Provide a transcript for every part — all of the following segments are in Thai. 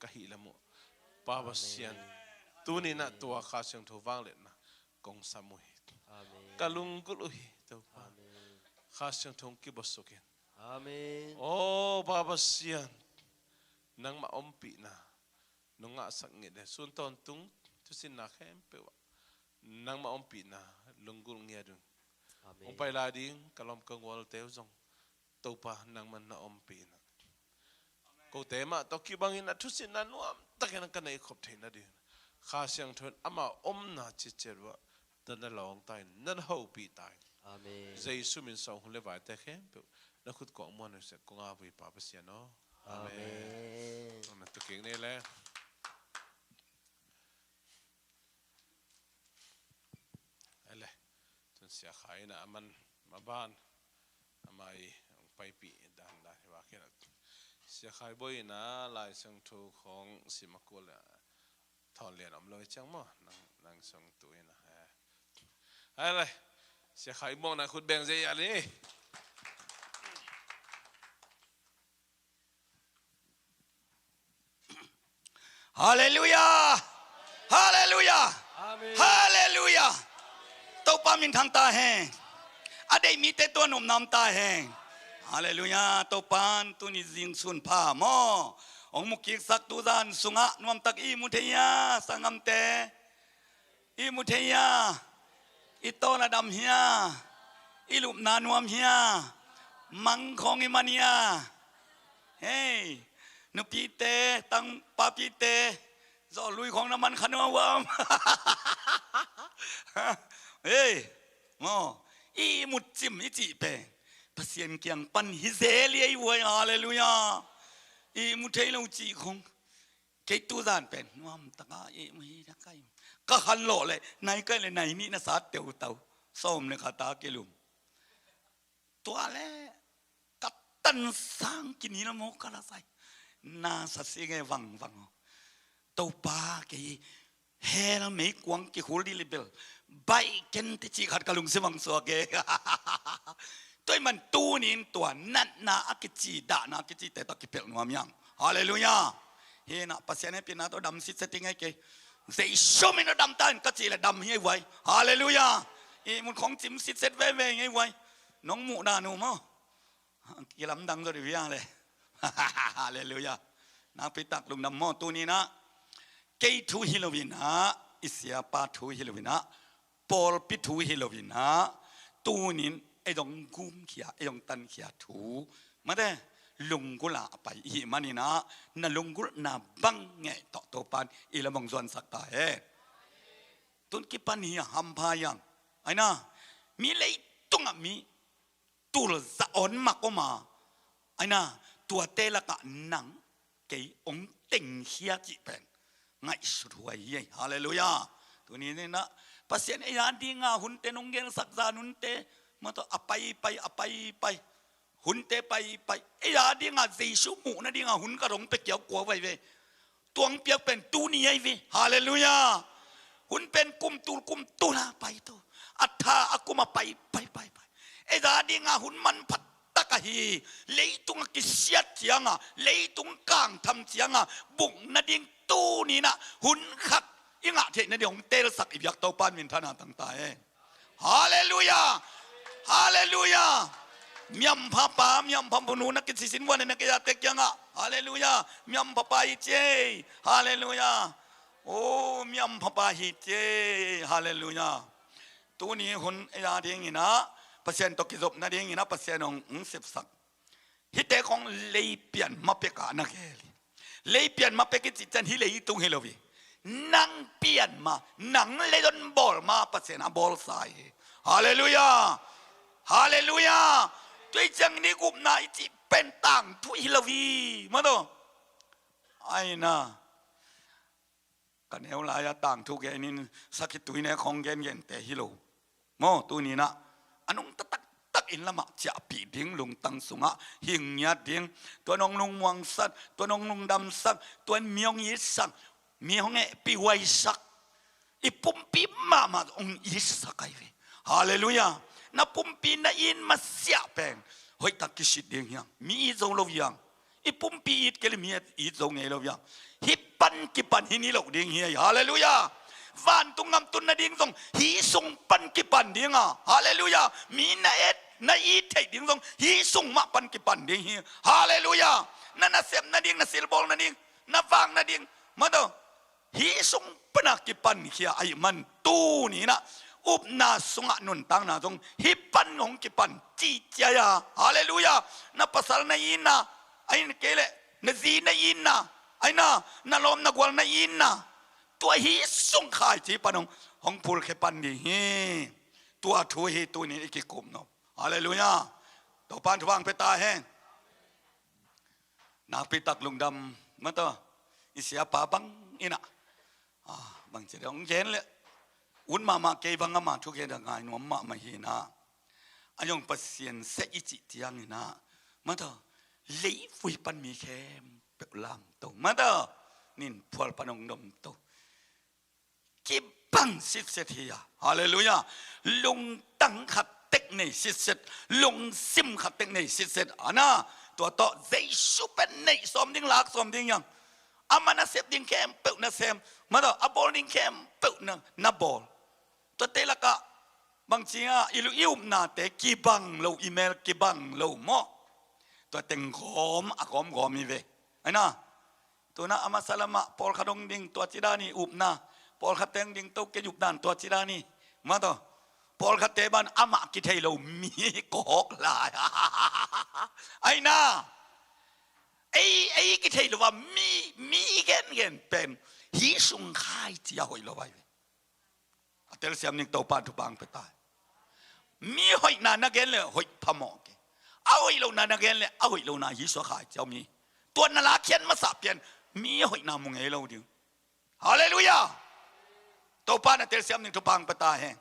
กะหิละมุปาวเสียนตูนี่นะตัวข้าเสียงทวางเล็นะกงสามุยกะลุงกุลุยตัวข้าเสียงทงกิบสุกินโอ้ปาวเสียนนังมาอมปีนะนงอาสังเกตส่วนตอนตุงทุสินนักเข้มเปวะนังมาอมปีนะลุงกุลเงียดุงองไปลาดิ้งกะลอมกังวลเตวจงตัวปะนังมันนาอมปีนะกูเตมาตอกิบังอินะทุสินนันวมตะกันกันในขบเทนะดิข้าเสียงทนอามาอมนาจิเจรวะตอนนั้นลองตายนั่นเขาปีตายเจสุมินสองหุ่นเลวายแต่เข้มเปวนักขุดกองมันเสกกงอาบุยปาปเสียนออาเมนนั่นตัวเก่งนี่แหละอะไรจนเสียขายนะมันมาบ้านทำไมไปปีดันได้ว่าแค่นั้นเสียขายบ่อยนะลายสังทูของสิมากุลถอนเหรียญอมลอยจังมั้งนั่งสังตัวนะอะไรเสียขายมองนะคุณแบ่งใจอะไรฮาเลลูยาฮาเลลูยาฮาเลลูยาตัวปามินทางตาแห้งอะได้มีแต่ตัวหนุ่มน้ำตาแห้งฮาเลลูยาตัวปานตัวนี้จิงสุนผ้าหม้อองมุกิสักตุดานสุงะนวมตักอีมุเทียสังกัมเตอีมุเทียอีโตนาดำเฮียอีลุมนานวมเฮียมังของอิมานียเฮ้นุปีเตตังปาปีเตจอลุยของน้ำมันขันวามเฮ้ยมออีมุดจิมอีจีเปพเสียนเกียงปันฮิเซลีไอวยฮาเลลูยาอีมุเทลงจีคงเกตุดานเป็นนวมตะกาเอมฮีตะไกก็ขันโลเลยไหนก็เลยไหนนี่นะสาเตียวเตาส้มเลยขาตาเกลุมตัวแรกกัปตันสังกินีละโมกะละไซนาสัสิเกวังตัวป้าเกยเฮละไม่กวางกิโฮลิลิเบลใบเกนติจิขัดกะลุงสิวังสัวเกตัวมันตูนินตัวนั่นนาอักจิดานาอักจิแต่ตะกิเปลนวมยังฮาเลลูยาเฮนะปัสยานะปีนาตัวดำสิเซติงไงเกเจชูมินดำตันกัจจิละดำเฮไว้ฮาเลลูยาเอมันของจิมสิเซตเวไงไว้น้องมูดานูมั้งกิลำดังตัวเดียวเลยฮาเลลูยานักพิทักษ์ลุงนำมอตัวนี้นะเกย์ทูฮิโลวินะอิสยาปาทูฮิโลวินะปอลปิทูฮิโลวินะตัวนี้ไอ้ดงกุมเขียไอ้ดงตันเขียทูมาเด้ลุงกุลาไปอีมันนี่นะนั่นลุงกุลน่าบังไงต่อตัวปันอีละมงส่วนสักตาเฮตุนกิปันนี่ฮัมพายังไอ้นะมีเลยตุงมีตุลจะอ่อนมากก็มาไอ้นะตัวเตละกะนังเกยองเต็งเฮียจิเป็นไงสุดหัวเย่ฮาเลลูยาตัวนี้เนี่ยนะภาษาไอ้ยานดีงาหุ่นเตนงเกนสักจานุนเตมาตัวอไปหุ่นเตไปไอ้ยานดีงาเจสุมูนะดีงาหุ่นกระดงไปเกี่ยวกัวไว้เวตัวงเปียกเป็นตูนี่ไอ้เวฮาเลลูยาหุ่นเป็นกุมตูละไปตัวอัฐาอากุมาไปไอ้ยานดีงาหุ่นมันพัดตะกะฮีเลยตุงกิเสียเจียงอ่ะเลยตุงกลางทำเจียงอ่ะบุกนาดิงตูนี่นะหุ่นขัดยังอ่ะเทนาดิงเตลสักอีกอยากเต้าปานมินทนาต่างๆฮาเลลูยาฮาเลลูยามียมพาปามียมพาปนูนักกิจสินวันนักกิจเตกยังอ่ะฮาเลลูยามียมพาปาฮิเจฮาเลลูยาโอ้มียมพาปาฮิเจฮาเลลูยาตัวนี้หุ่นไอ้ยาดิงนี่นะภาษาตะกี้จบนั่นเองนะภาษาหนองเสพสักฮิตเตของเลยเปลี่ยนมาเป็กานักเฮลีเลยเปลี่ยนมาเป็กจิตจันฮิเลยตุงเฮโลวีนังเปลี่ยนมานังเลยโดนบอลมาภาษาหน้าบอลใส่ฮาเลลูยาฮาเลลูยาด้วยจังนี้กุมนายจิเป็นต่างทุฮิโลวีมาดูไอ้น่ะกันเอวลายต่างทุกแกนี่สักตุยเนี่ยของแกนแต่ฮิโลโมตัวนี้นะอันนงตักอินละมาจะปีดิ้งลุงตังสุงะหิงยาดิ้งตัวน้องลุงมวงสักตัวน้องลุงดำสักตัวเมียงยิสักเมียงเอปีไวสักอีปุ่มปีมาองยิสักไอเวฮาเลลูยานับปุ่มปีน่ะอินมาเสียเป็นเฮ้ยตักกิสิดิ้งยังมีอีจงลบยังอีปุ่มปีอีดเกลมีอีจงเอลบยังฮิ ปันกิปันฮินี่เราดิ้งเฮียฮาเลลูยาวันตุงงำตุนนาดิ้งทรงฮีส่งปันกิปันดิ้งอ่ะฮาเลลูยามีนาเอ็ดนาอีเทดิ้งทรงฮีส่งมาปันกิปันดิ้งเฮียฮาเลลูยานั่นน่ะเซมนาดิ้งน่ะซิลบอลนาดิ้งน่ะฟังนาดิ้งมาดูฮีส่งปนักกิปันเฮียไอ้มันตู้นี่นะอุปนาสงะนุนตังนาทรงฮิปันของกิปันจีเจียฮาเลลูยาน่ะภาษานาอินนะไอ้เกลน่ะซีนาอินนะไอ้น่ะน่ะลมน่ะกวลนาอินนะตัวฮีส่งขายที่ปนของพูลเคปันดีฮีตัวทัวฮีตัวนี้อีกกลุ่มเนาะฮาเลลูยาตัวปานทวางไปตาแห้งนาปิตักลุงดำมาต่ออิเสียป่าบังอินะบางเจ้าของเย็นเลยอุ่นมาเกยบังมาทุกเย็นง่ายหนุ่มมาฮีนะอันยองปัสเซียนเสอิจิที่ยังนี่นะมาต่อลีฟุยปันมีแคมเปลามตัวมาต่อนินพัวปนงดมตัวกิบังสิเสถียฮาเลลูยาลงตั้งขัดเทคนิคสิเสตลงซิมขัดเทคนิคสิเสตอันน่ะตัวต่อเจสุเป็นในสมดิ้งหลักสมดิ้งยังอามานาเซฟดิ้งแคมเปิลนาเซมมาต่ออาบอลดิ้งแคมเปิลนาบอลตัวเตละกะบางทีอ่ะอิลุอิวนาเตกิบังเราอีเมลกิบังเราหมอตัวเต็งขอมอะขอมมีเวไอ้น่ะตัวน่ะอามาสลามะพอลขดงดิ้งตัวจิดานี่อุบนาพอลขัดเตงดิ้งโตเกยุบดันตัวจิดานี่มาต่อพอลขัดเตบันอามากิเทโลมีกอกลายไอ้น่ะไอ้กิเทโลว่ามีเงินเป็นฮิสุงไข่ที่เอาไว้เราไว้เตลเซียมนิ่งโตปานทุบังไปตายมีหอยนานักเงินเลยหอยพมอกเอาไว้เรานานักเงินเลยเอาไว้เรานาฮิสุไข่เจ้ามีตัวนาลาเขียนมาสับเปลี่ยนมีหอยนามุงเอเราดิฮาเลลูยาโตปานเตลเซียมนิ่งทุบังไปตายแห้ง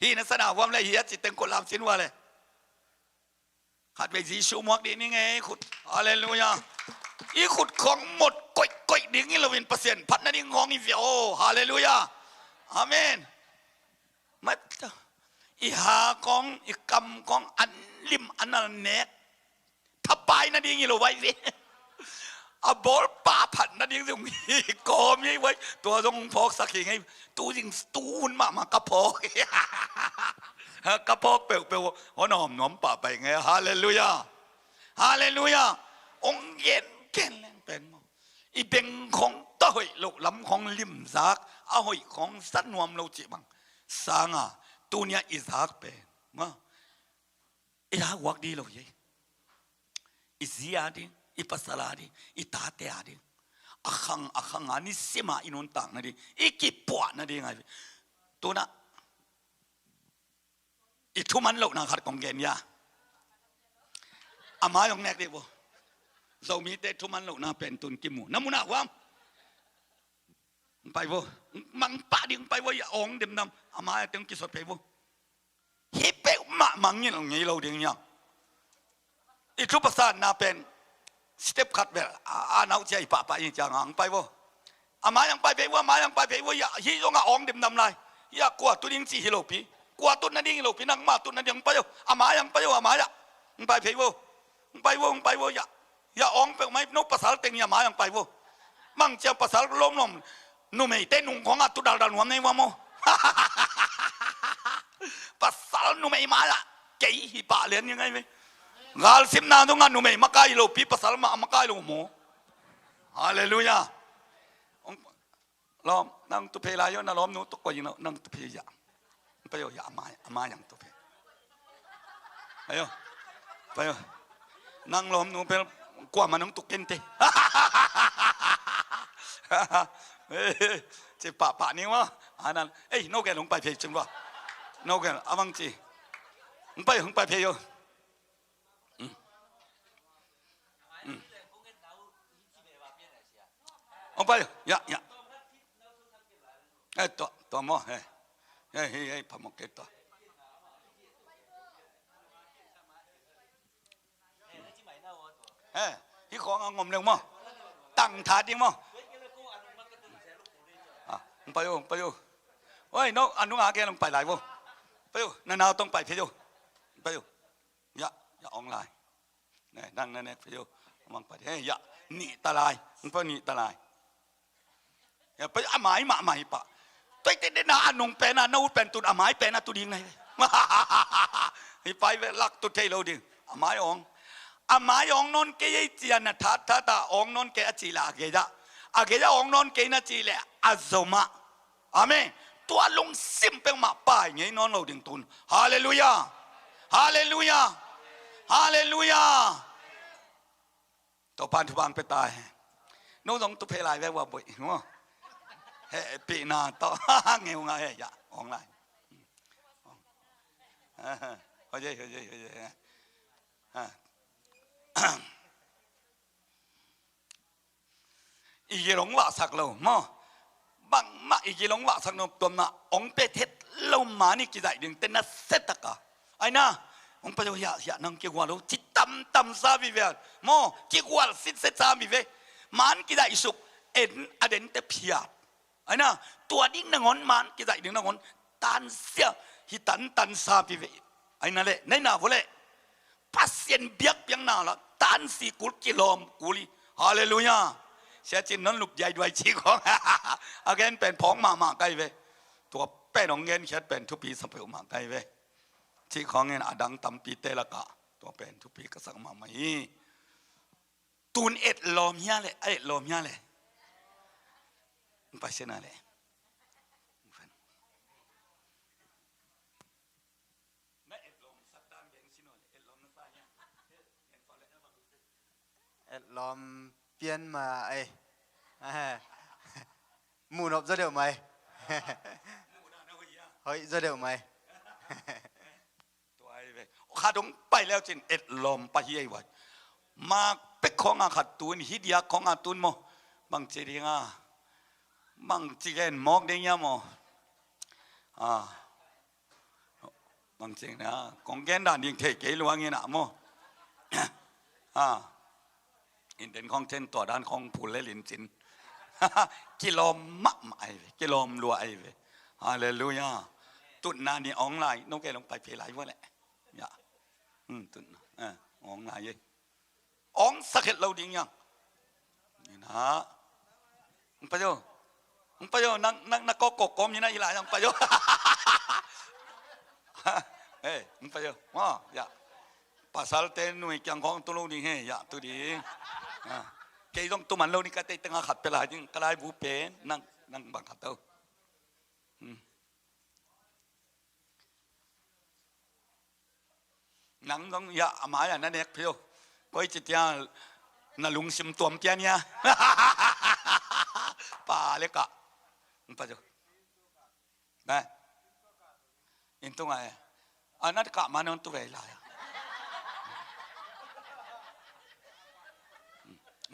ฮีนัสนาว่าอะไรฮีจิตเต็งคนลามสินว่าเลยขัดไปสีชูมอกดีนี่ไงขุดฮาเลลูยาอีขุดของหมดก่อยดิ้งนี่เราเป็นเปอร์เซ็นต์พัดนั่นนี่งองอีเวียโอฮาเลลูยาอาเมนมัดอีหากองอีกำกองอันลิมอันนั้นเน็ตถ้าไปนั่นดิ้งนี่เราไว้สิอาบอลป่าผัดนั่นดิ้งตรงนี้กอมยังไว้ตัวตรงพอกสักอย่างไงตู้จริงตู้นมากระพอกกระพอกเปลวหัวหนอมป่าไปไงฮาเลลูยาฮาเลลูยาองเย็นแก่นแรงเป็นอีเบ่งของตะหอยลูกลำของลิมซักเอาหอยของสันนวมเราจีบังสางอ่ะตัวเนี้ยอิสากเป็นมาอิสากวักดีเราเย่อิเสียดิอิปัสสลาดิอิตาเตะดิอาขังอันนี้เสมาอินุนตังนะดิอีกิปวดนะดิไงตัวน่ะอีทุมันเราหน้าขัดกองเกณฑ์ยาอามาอย่างแนกดิบ่เรามีแต่ทุมันเราหน้าเป็นตุนกิมูน้ำมุนาว่างไปบ่มังปะดิ่งไปบ่อย่าอ่องเดิมดำอามาตึงกิสดไปบ่ฮิเปะมะมังนี่เราไงเราดิ่งยังอีทุภาษาหน้าเป็นสเต็ปขัดแบบน้าใจปะยังจะงังไปบ่อามายังไปบ่มายังไปบ่อย่าฮิโยงอ่องเดิมดำไรอย่ากลัวตัวดิ่งจีฮิโลปีกลัวตัวนั้นดิ่งฮิโลปีนั่งมาตัวนั้นยังไปบ่อามายังไปบ่อามาอย่าไปบ่อย่าอ่องไปไม่นกภาษาเต็งอย่ามายังไปบ่มั่งเจ้าภาษาล้มนุ่มเต้นุ่งของตุดาดันหัวในว่าโมภาษานุ่มมาละเกี่ยป่าเลี้ยนยังไงไหมงานสิมนาตรงงานนุ่มมาใกล้โลปีภาษามาใกล้โลโมฮาเลลูยาล้อมนั่งตุเพลายนะล้อมนู้ตุกยินนั่งตุเพยาไปโยอย่ามาอย่างตุเพไปโยนั่งล้อมนู้เพลกว่ามันนั่งตุกเกนเตเจ็บปะนี่วะอันนั้นเอ้ยโนแกลงไปเพย์จังวะโนแกอาวังจีลงไปเพย์โยลงไปอย่าเอ้ยตัวมอเฮ้ยพมกเกตตัวที่ของงมเร็วมั้งตั้งถาดยังมั้งไปอยู่โอ้ยน้องอันนู้นอาแกลงไปไหนวะไปอยู่นาวต้องไปเพย์ไปอยู่อย่าออนไลน์เนี่ยนั่งนั่นไปอยู่มังไปเฮ้ยอย่าหนีตะลายมันไปหนีตะลาย อย่าไปอาหมายมาใหม่ปะตัวเด็ดนะอันนงเป็นนะนู่นเป็นตุนอาหมายเป็นนะตุดีไงให้ไปเวลักตุเทโลดิอาหมายองอาหมายองนนเกยเจียนทัดทัดองนนเกอจีลาเกยอาเกยองนนเกยนะจีเลอาโซมาอาเมตัวลงซิมเป็นมาป่ายไงนนเราดึงตุนฮาเลลูยาฮาเลลูยาฮาเลลูยาตัวพันธุบังไปตายนู้นต้องตุเพลายไว้ว่าบ่อยเนาะเฮ้ปีนาต่อเงี้ยงไงอย่าออนไลน์เฮ้ยอีกหลงว่าสักเรามั่งบังมาอีกหลงว่าสักนบตัวน่ะองเปเทศเรามานี่กี่ได้ดึงเต้นน่ะเสร็จตะกะไอ้น่ะองไปดูอย่านั่งเกี่ยวกับเราจิตตั้มซาบิเวลมั่งเกี่ยวกับสิเสร็จซาบิเวมันกี่ได้สุกเอ็นอเดนเตพิยาไอ้น่ะตัวดิ้งนังอนมันกี่ได้ดึงนังอนตันเสียฮิตันซาบิเวไอ้นั่นแหละในหน้าคนเลยpasien biak yang nala tan si kul kilom kuli haleluya เสียจินนั้นลุกใหญ่ด้วยชีของอาเกนเป็นพ้องมาใกล้เวตัวเป็นของเงินเขียนเป็นทุปีสัมเพลมาใกล้เวชีของเงินอดังตัมปีเตละกะตัวเป็นทุปีก็สังมาไม่ตูนเอ็ดลมเฮียเลยลมเฮียเลยไปเสนาเลยลอมเปลี่ยนมาหมูนบจะเดี๋ยวไหมเฮ้ยจะเดี๋ยวไหมตัวไอ้เว้ยข้าต้องไปแล้วจินเอ็ดลมไปเฮียไว้มาเป็กของอาขัดตุนฮิดยาของอาตุนโมบางจีริงาบางจีเกนมอกเดียโมบางจีนะของแกนด่านยิงเทเกลวงเงี้ยนะโมอินเดนของเช่นตัวด้านของผู้เล่ลินจินกิโลมะไอกิโลมรัวไอเวฮาเลลูยาตุนนานี่ออนไลน์น้องแกลงไปเพลายว่าแหละอย่าตุนออนไลน์ยี่ออนสักเหตุเราดิ้งยังนี่นะไปโยนักกกอมยี่นะยี่หลายยังไปโยเฮ้ยไปโยว้าอย่าpasal tenui kyang khong tu lo ni he ya tu di ke dong tu man lo ni ka te tengah khat pela jing kalai bu pe nang bang khat tau nang dong ya ama ya na nek phio koi chi tia na lung sim tuam tia nia pa le ka pa jo na in tu ngai anat ka manon tu ve la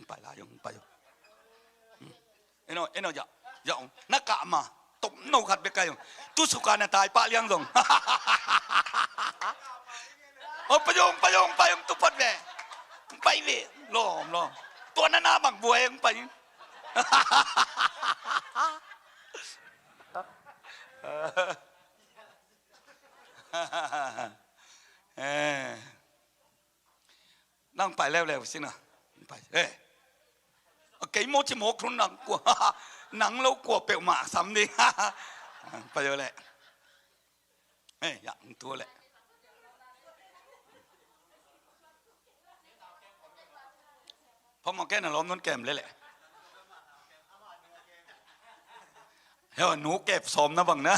ไปละยงไปเอ็นโออย่านักกะมาตบโนขัดไปไกลทุสุการตายปะเลี้ยงส่งไปยงตุปัดแม่ไปเวล้อมตัวนั้นบังบัวเองไปนั่งไปแล้วสินะไปไก่โมจิโมครุนหนังกลัวหนังเรากลัวเปลวหมาซ้ำดิไปเยอะแหละอย่างตัวแหละพอมาแก้น่ะล้อมน้นแก้มเลยแหละเฮ้ยหนูเก็บสมนะบังนะ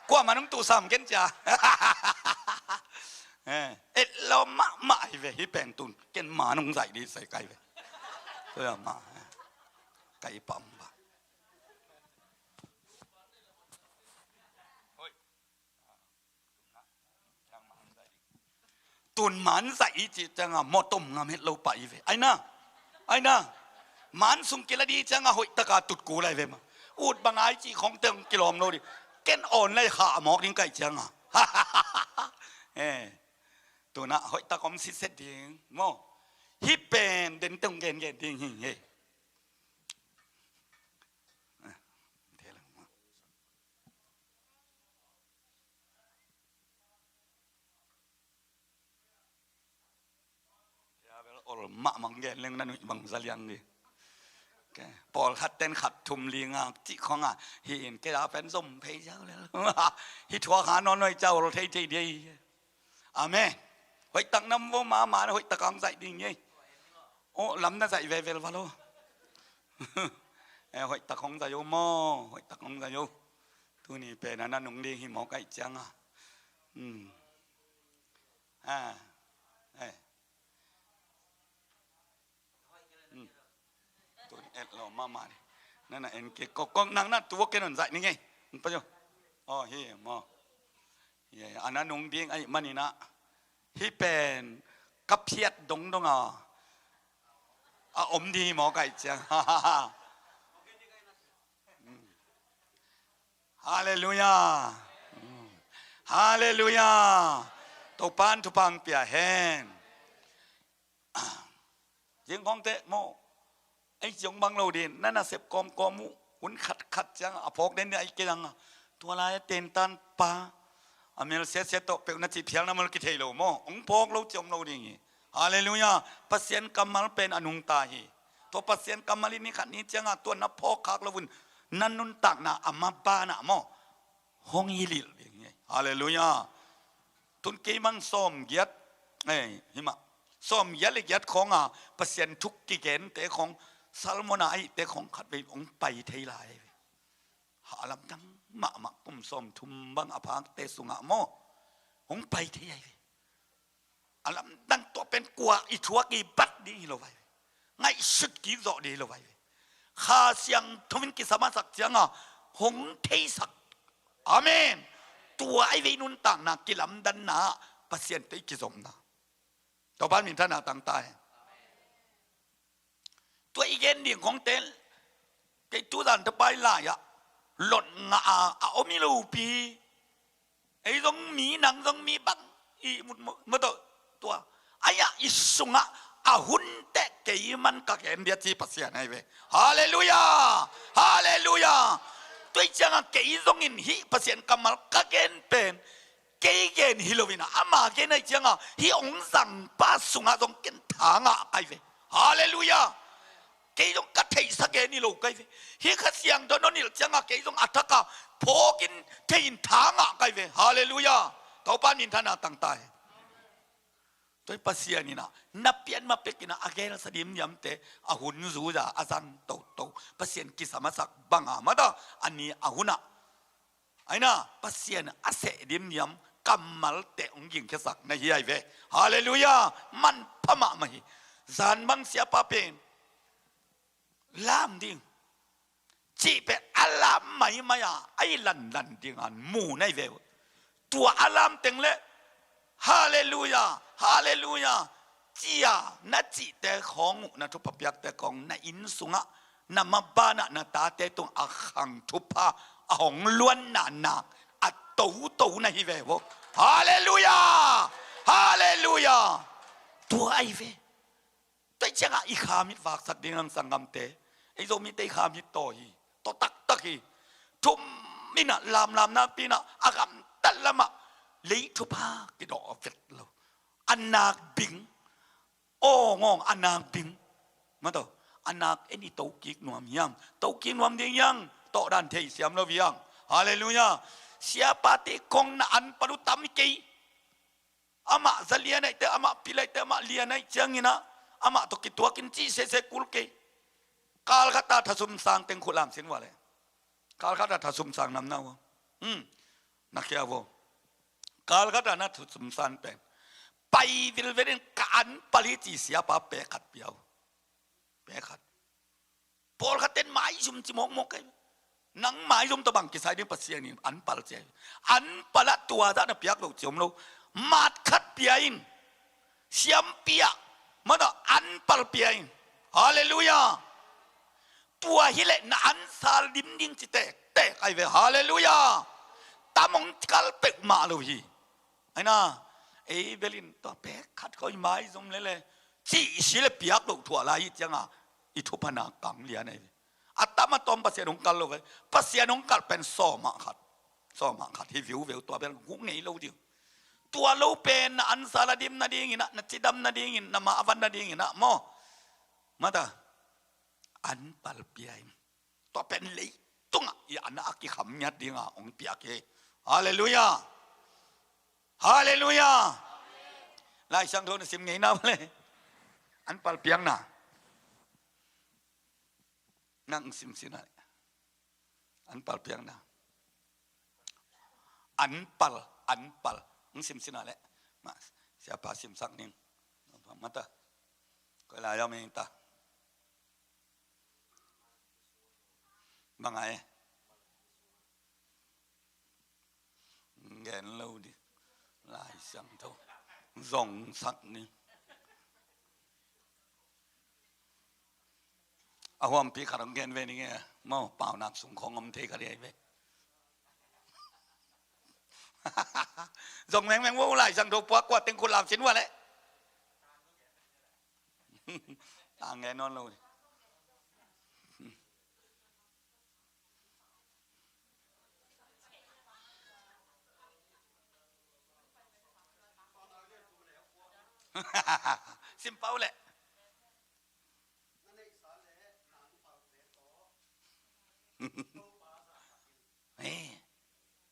กลัวมาน้องตู่ซ้ำกันจ้าเรามาไอ้เว้ยแปลงตุนเกินหมาน้องใส่ดีใส่ไก่เว้ยเพื่อมาไก่ปั๊มบ้าตุนหมันใส่จีจังอ่ะหม้อต้มงามเห็ดเราไปเว้ยไอ้น่ะหมันสุ่มกินละดีจังอ่ะหอยตะกาตุดกูอะไรเว้ยมาอูดบางไอจีของเติมกิโลมเราดิเกินอ่อนเลยขาหมอกดิ้งไก่จังอ่ะตัวน่ะหอยตะกอมสิเสดดิ้งโม่ฮิปเป็นเดินตรงเกนดิ้งเฮ้mak manggil yang nanu bang saliang ni, ปอลขัดเต้นขัดทุ่มลีงอ่ะจิของอ่ะเห็นแกเอาเป็นส้มเพยเจ้าเลยฮิทัวขานอนน้อยเจ้าเราเทดีอาเมนหอยตักน้ำว่ามาหอยตะกองใส่ดิ่งยี่โอ้ลำน่าใส่เวลวะโลหอยตะกองใส่โยมอหอยตะกองใส่โยทุนี่เป็นนั่นนุ่งดีหิมอไก่จังอ่ะตัวเอ็ดเรามาดินั่นน่ะเอ็นเกก็นั่งนั่นตัวเกนนใส่นี่ไงไปโยอ๋อเฮียมอเฮียอันนั้นนุ่งดีไอ้มันนี่นะที่เป็นกับเพียดดงอ่ะอมดีหมอไก่จังฮาเลลูยาฮาเลลูยาตุปันทุพังเปียแหนยิงของเตะโมไอ้จงบังเราดินนั่นน่ะเสพกอมหุ่นขัดจังพกเด่นไอ้เกลังตัวลายเต็นตันปาอเมริกาเสียตกเป็นนักจีเพียงนั่นมันกิเทโลโมองพกเราจมเราดิงฮาเลลูยาปัสเซียนกำมัลเป็นอนุงตาฮีตัวปัสเซียนกำมัลนี่ขัดนี้จังตัวนับพกคักละวุ่นนั่นนุนตักนะอามาบ้านะโมห้องยิลิลอย่างเงี้ยฮาเลลูยาทุนกีมันส้มยัดหิมะส้มยัดเลยยัดของปัสเซียนทุกกิเกนแต่ของซาลโมนาไอแต่ของขัดไปองไปเทลายหาลำดังมาปุ่มส้มทุ่มบังอภาเตสุงะโมองไปเทลายอาลำดังตัวเป็นกัวอิชัวกีบัดดีเราไว้ไงสุดกีโดดีเราไว้ข้าเสียงทวินกิสมาสักเสียงหงเทสักอาเมนตัวไอเวนุนต่างนักกิลำดันนาปัสเซียนไปกิสมนะต่อบ้านมินทนาต่างตายตัวอีเกนเดียงของเต้นไอตัวดันตะไปลายหล่นงาเอามีลูปีไอ้ต้องมีหนังต้องมีบังอีมุดตัวไอ้อิสุงะหุ่นเตะเกยมันก็เห็นเดียจีปัสเซียนไอเวฮาเลลูยาฮาเลลูยาตัวจังเกยต้องอินฮิปัสเซียนกำมัลก็เห็นเป็นเกยเกนฮิโลวินาอามาเกนไอจังฮิองสังปัสสุงะต้องเกนทางไอเวฮาเลลูยาเกยต้องกัดเทสเกนิโลไกเวฮิขัดเสียงโดนนิลจังเกยต้องอัตตะพอกินเทอินทางไกเวฮาเลลูยาต่อไปนินทนาต่างตายตัวปัสเซียนี่นะนับเปลี่ยนมาเป็นกินอาเกลสดิมยำเตอหุ่นจูจ่าอาจันโตปัสเซียนกิสามาสักบังอามาดาอันนี้หุ่นไอ้น่ะปัสเซียนอาเสดิมยำกัมมัลเตองยิงแค่สักในเฮียเวฮาเลลูยามันพม่าไม่จานบังเสียป้าเป็นลามดิ่งจีเป็นอัลลามไม่มาไอ้ลันดิ่งอันมูในเวตัวอัลลามเต็งเลยฮาเลลูยาฮาเลลูยาจียนัดจีแต่ของนัทุพเปียกแต่ของนัอินสุงะนัมาบ้านนัตาแต่ตรงอัขังทุพะของล้วนนาอัตโตในฮิเววฮาเลลูยาฮาเลลูยาตัวไอเวแต่จังอีขามิดฝากสักดิ่งสังกัมเตไอโซมิเตขามิดโตฮีโตตักฮีทุมมินะลามนาปีนะอากัมตัลละมะเลยทุพะกิดอเฟตโลอันนักบิงโอ้งงอันนักบิงมาต่ออันนักเอ็นี่โตกิกนวมยังโตกิกนวมเดียงยังโตดันเทียเสียมเรายังฮาเลลูยาsiapa kong na an palu tamiki ama zalia nai te ama pilai te ama lia nai jangina ama to kitua kinci se kulke kal kata thasum sang teng khulam sin wale kal kata thasum sang nam nawo nakya wo kal kata na thasum san pen pai vil verin kan pali ji siapa pe khat piao pe khat pol khaten mai sum chi mok mok kaiนังหมายรวมตะบังกิสายนี่ปัสเซียนี่อันปัลเจอันปัลตัวด้านเปียกเราจมเรามาดขัดเปียอินเสียมเปียมันต่ออันปัลเปียอินฮาเลลูยาตัวฮิเลนอันซาลดิมดิ้งจิเตะไอเวฮาเลลูยาตามองกัลเปกมาลูฮีไอ้น่ะเอเบลินตัวเปกขัดเขาหมายรวมเลยจีสิเลเปียกเราถั่วลายจังอ่ะอิทุพนากังเลียนไออัตมาตอมปัสเซียนงกัลเลยปัสเซียนงกัลเป็นซ้อมาขัดที่วิวตัวเป็นหุ้งไงเราดิตัวเราเป็นอันซาลาดิมนาดีงินะนัดจิดัมนาดีงินนามาอวันนาดีงินะมอมาตา อันปัลเปียนตัวเป็นเลยตุ้งอีอันนักกิขำยัดดิ้งองเปียกเอฮาเลลูยาฮาเลลูยาไล่ช่างโทนสิมไงนะเลยอันปัลเปียงนะนั่งสิมสินะอันปัลเปียงนะอันปัลนั่งสิมสินะแหละมา siapa sim sak ning mata ko la ya men ta bangai nghen lâu đi lại sang thôi dòng sắc ni à hôm pi khả năng nghen về đi nghe mau bảo nạp súng không âm thế cả đi về dòng mèn vô lại sang đâu quá qua tiếng cô làm chín qua đấy à nghe non rồi simple lệ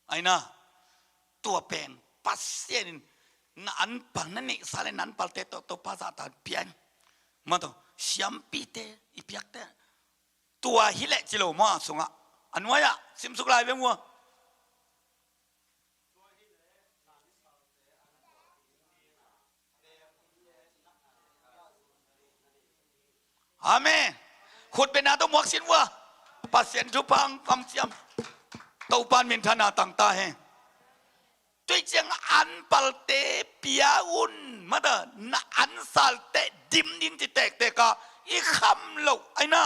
ai naตัวเป็นปัสเซียนนันปันนั่นนี่สารนันปัลเตโตตัวภาษาตาเปียนมาตัวเสียมปีเตอีเปียกเตตัวฮิเลจิโลมาสงะอันวะยะซิมสุกลายเป็นวัวอาเมนขุดเป็นนาตัวหมวกสินวัวปัสเซียนจุพังคำเสียมตัวปานมินธนาต่างตาเฮด้วยจังอันปัลเตปียอุนมาเถอะนัอันสัลเตดิมดิงจิตเตกะอีคำลูกไอ้น่ะ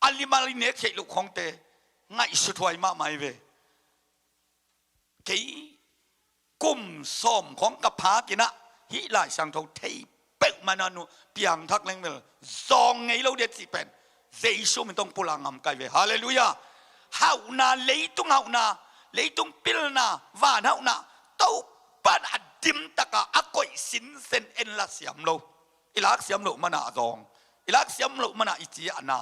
อันลิมาลิเนตเขลูกของเตง่ายสุดท้ายมากมายเวกี่กุมส้มของกับพากินะฮิลายสังทองเทเป็กมานานุเปียงทักเลงเมลซองไงเราเด็ดสิเป็นเจสุมันต้องปุลังงำไกเวฮาเลลูยาฮาวนาเลยตุงฮาวนาเลยตุงปิลนาว่านฮาวนาเต้าปันอดิมตะกะอักอยสินเซนเอ็นละเสียมโลอิลักเสียมโลมันอาซองอิลักเสียมโลมันอาอิจิอานา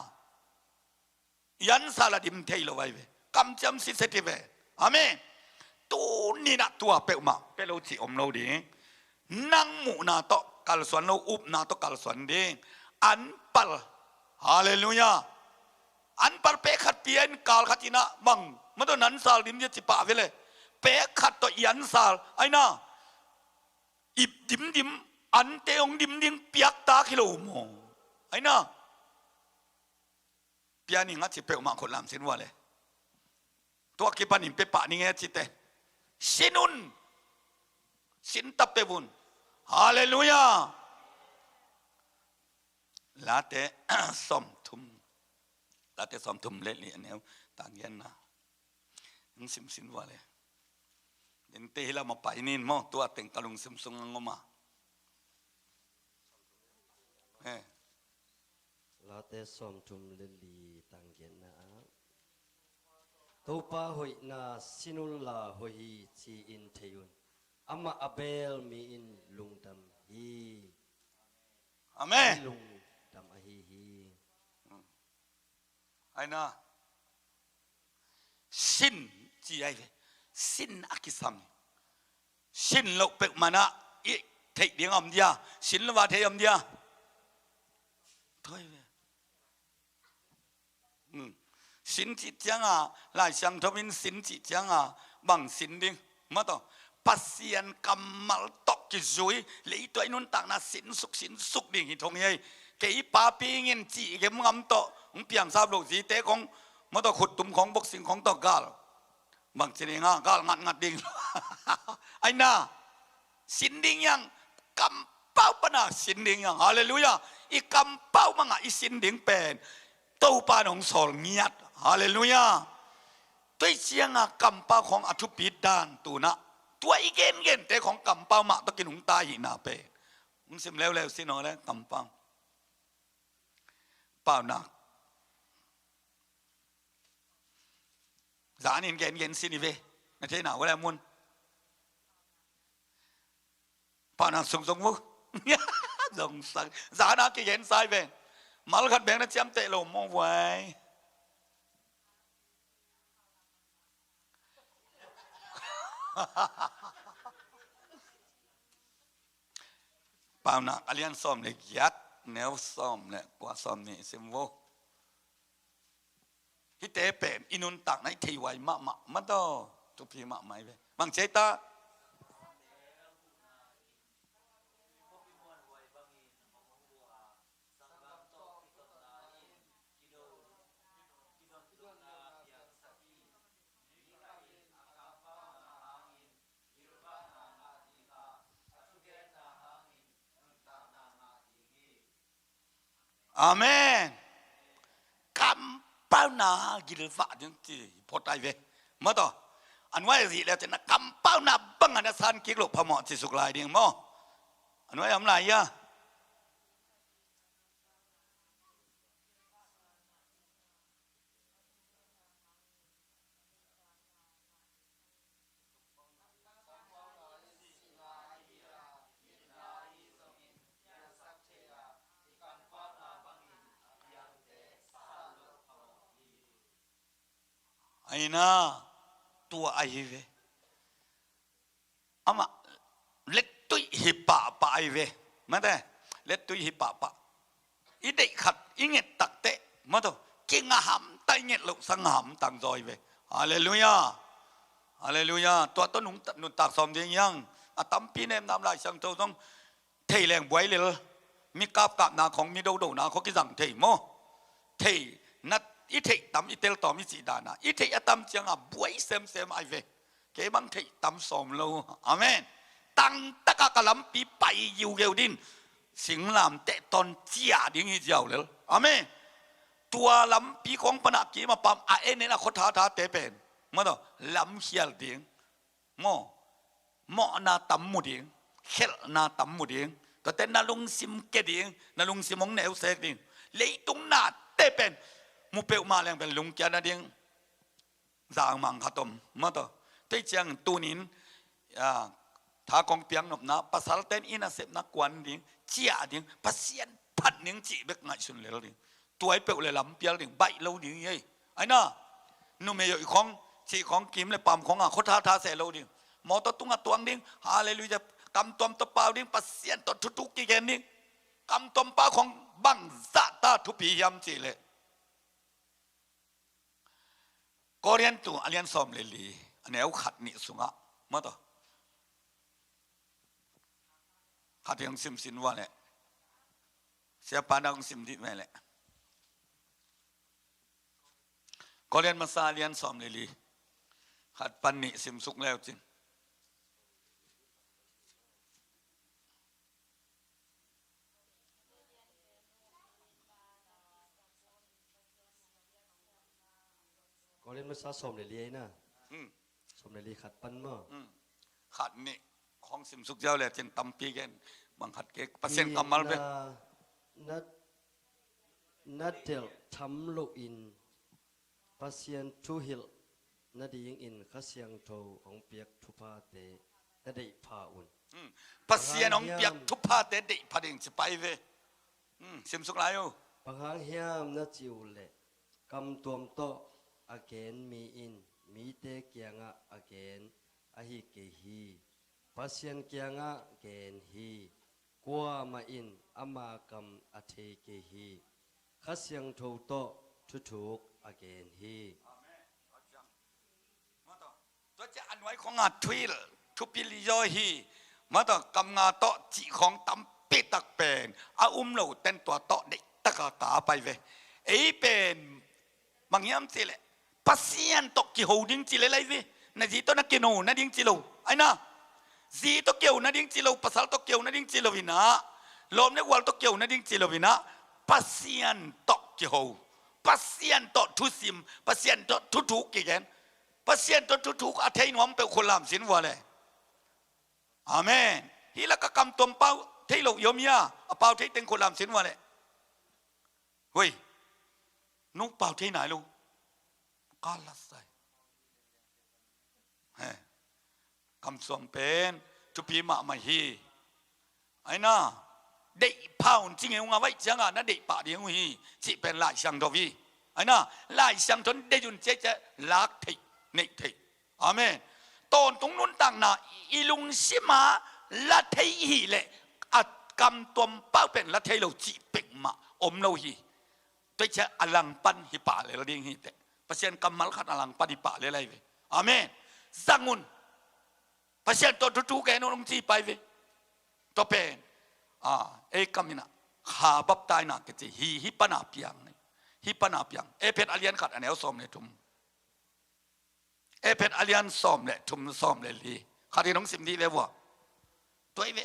ยันซาลาดิมเทโลไว้เวกำจำสิเสติเวอาเมนตูนี่นะตัวเปลมาเปลจิอมโลดีนั่งหมู่นาโตกัลสวนโลอุบนาโตกัลสวนดีอันปัลฮาเลลูยาอันปัลเปขัดเปียนกาลขัดจินะบังมันตัวนั้นซาลดิมจะจิปะเวเลยเปขัดตัวยันซาลไอ้น่ะอิบดิมอันเตองดิมเปียกตาคิโลโมไอ้น่ะเปียนี่งัดจิเปอมาคนลำสินว่าเลยตัวกิปานิมเปปะนี่ไงจิเตสินุนสินตับเปบุนฮาเลลูยาลาเตสมทุมลาเตสมทุมเล่นเนี้ยต่างยันนะนั่งสินว่าเลยเดินเตะเรามาไปนี่มั้งตัวเต็งกะลุงซิมซุงงมาลาเตสอมทุมเลลีตังเกนนะตูปาหอยนาสินุลลาหอยจีอินเทยุนอามาอัเบลมีอินลุงดำฮีอาเมนลุงดำฮีไอ้น่ะสินจีไอเวสินอากิสัมสินโลกเป็กมานะอีเทเดียงอมเดียสินละวาเทอมเดียถอยเวสินจิตจังอ่ะหลายช่างทวินสินจิตจังอ่ะบังสินดิมาต่อปัสเซียนกำมัลตกกิจุยเลยตัวนุนต่างน่ะสินสุกดิ่งหิทงยัยเกี่ยปาปีเงินจีเก็บงำโตเปียงซาบโลกสีเตะของมาต่อขุดตุ่มของบกสิงของตอกกาลบางทีนี่ง่ะกาลงัดดิ่งไอ้น่ะสินดิ่งยังกำเป้าปนะสินดิ่งยังฮาเลลูยาอีกำเป้ามังอ่ะอีสินดิ่งเป็นตู้ปานของสอลเงียดฮาเลลูยาตัวเชียงอ่ะกำเป้าของอธุปิดานตูนะตัวอีเกนแต่ของกำเป้ามาต้องกินหุงตาหินาเปมึงสิมแล้วสิน้องแล้วกำเป้าเป้านักสารเกนสินิเวไม่ใช่หนาวอะไรมุนเป้านักส่งวุ้งส่งสังสารนักเกนสายเว mal khat beng na cham te lo mo vai bao na alian som le yat neo som le kwa som ni sim vô hi te pen inun tak nai thei wai ma to tu pi ma mai ve bang che ta amen kam bao na gil va ding ti potai ve ma to an wai zi le te na kam bao na bang an san ki lo pha mo ti suk lai ding mo an wai am lai ya ai na tua ai ve ama let tui hi pa pa ai ve ma te let tui hi pa pa i dei khat i nget tak te ma to king a ham tai nget lo sang ham tang roi ve hallelujah hallelujah tua to nun tak som ding yang a tam pi nem nam lai sang to tong thei leng boi le mi kap kap na khong mi do do na kho ki jang thei mo thei nat ít thầy tắm ít tel tóm ít gì đàn à ít thầy tắm chẳng à buổi xem ai về cái băng thầy tắm xòm lâu amen tăng tất cả các lắm bị bay yêu din sinh làm tệ ton chia đi như giàu nữa amen tua lắm bị con pan kia mà pam à em này là khó thà tệ bền mà đó lắm hiền tiếng mò na tắm một tiếng khét na tắm một tiếng có tên na lung sim cái tiếng na lung sim mong nẻo xe tiếng lấy tung na tệ bền mu pe ma lengเป็นลุงแกนะดิงจางมังขตมมาต่อที่เจียงตูนินถ้ากองเปียงนบนะภาษาเต้นอินาเสพนักกวนดิงเจียดิงภาษาพัดนิงจีเบกง่ายสุดเลยดิงตัวไอ้เปลวเลยลำเปียดิงใบเราดิงยัยไอ้น่ะนุ่มเมย์ของจีของกิมเลยปั๊มของเขาท้าเสเราดิงมอตัวตุ้งตัวดิงฮาเลลูยากำตอมตัวเปล่าดิงภาษาตัวทุกๆกี่แกนดิงกำตอมเปล่าของบังซาตาทุปียำจีเลยก็เรียนตัวเรียนสอมเลยลีอันนี้เอาขัดนิสุงะมาต่อขัดยังซิมสินว่าแหละเสียปานังซิมดิแม่แหละก็เรียนมาซาเรียนสอมเลยลีขัดปันนิซิมสุกแล้วจริงก็เล่นมาซาสมเลยเลยนะสมเลยเลยขัดปันมั้งขัดนี่ของสิมสุกเจ้าแหละจึงตำปีกันบางขัดเก๊กเปอร์เซ็นต์กำมัลไปนัดเดลทำลูกอินภาษาทูฮิลนัดยิงอินข้าเสียงโทของเปียกทุพาเตนัดได้พาอุ่นภาษาของเปียกทุพาเตได้พาดิ่งจะไปเวสิมสุกไรอยู่บางครั้งเฮียมนัดจิวเล่กำตัวมโตagain mi in mi te kianga again ahi ke hi pasien kianga gen hi kwa ma in ama kam athe ke hi khasyang tho to thuk again hiตัวจะอันไว้ของงาทวิลทุปิลิยอฮีมาต่อกำงาโตจีของตำปิตักเป็นอาเหลาเต้นตัวโตได้ตะกาไปเวไอเป็นบางยามสิแหละpasien tok ki holding chi le lai vi na ji to na ke no na ding chi lo ai na ji to keu na ding chi lo pasal to keu na ding chi lo vina lom ne wal to keu na ding chi lo vina pasien tok ki ho pasien to thu sim pasien to thu thu ki gen pasien to thu thu a thai nom peคนลามสินว่าเลยอาเมนhi la ka kam tom pau thai lo yom ya a pau thai ten คนลามสินว่าเลยเฮ้ยนุเปาที่ไหนลูกกาลใส่คำสวมเป็นทุพีมามาฮีไอ้น่า เด็กพาวจริงๆว่าไว้จังอ่ะนั่นเด็กป่าเดียวฮีที่เป็นลายช่างทวีไอ้น่ะลายช่างทนได้ยุนเจ๊จะลักทีนี่ทีอาเมนตอนตรงนู้นต่างน่ะอีลุงสิมาละทีฮีเลยอัดกำตัวเป้าเป็นละทีเราจีเป็นมาอมเราฮีตัวจะอลังปันฮิป่าเลยเราเดียงฮีแต่ประเทศกำมัลขัดอลังปันฮิป่าเลยอะไรเวอาเมนสังุนประเทศตัวทุกๆแกนองจีไปเวตัวเป็นเอกามินะขาบับตายนักเจฮิปนาเปียงฮิปนาเปียงเพชรอาเลียนขัดอันนี้ซ้อมเลยทุ่มเพชรอาเลียนซ้อมเลยทุ่มซ้อมเลยลีขัดที่น้องสิมดีเลยว่าตัวเว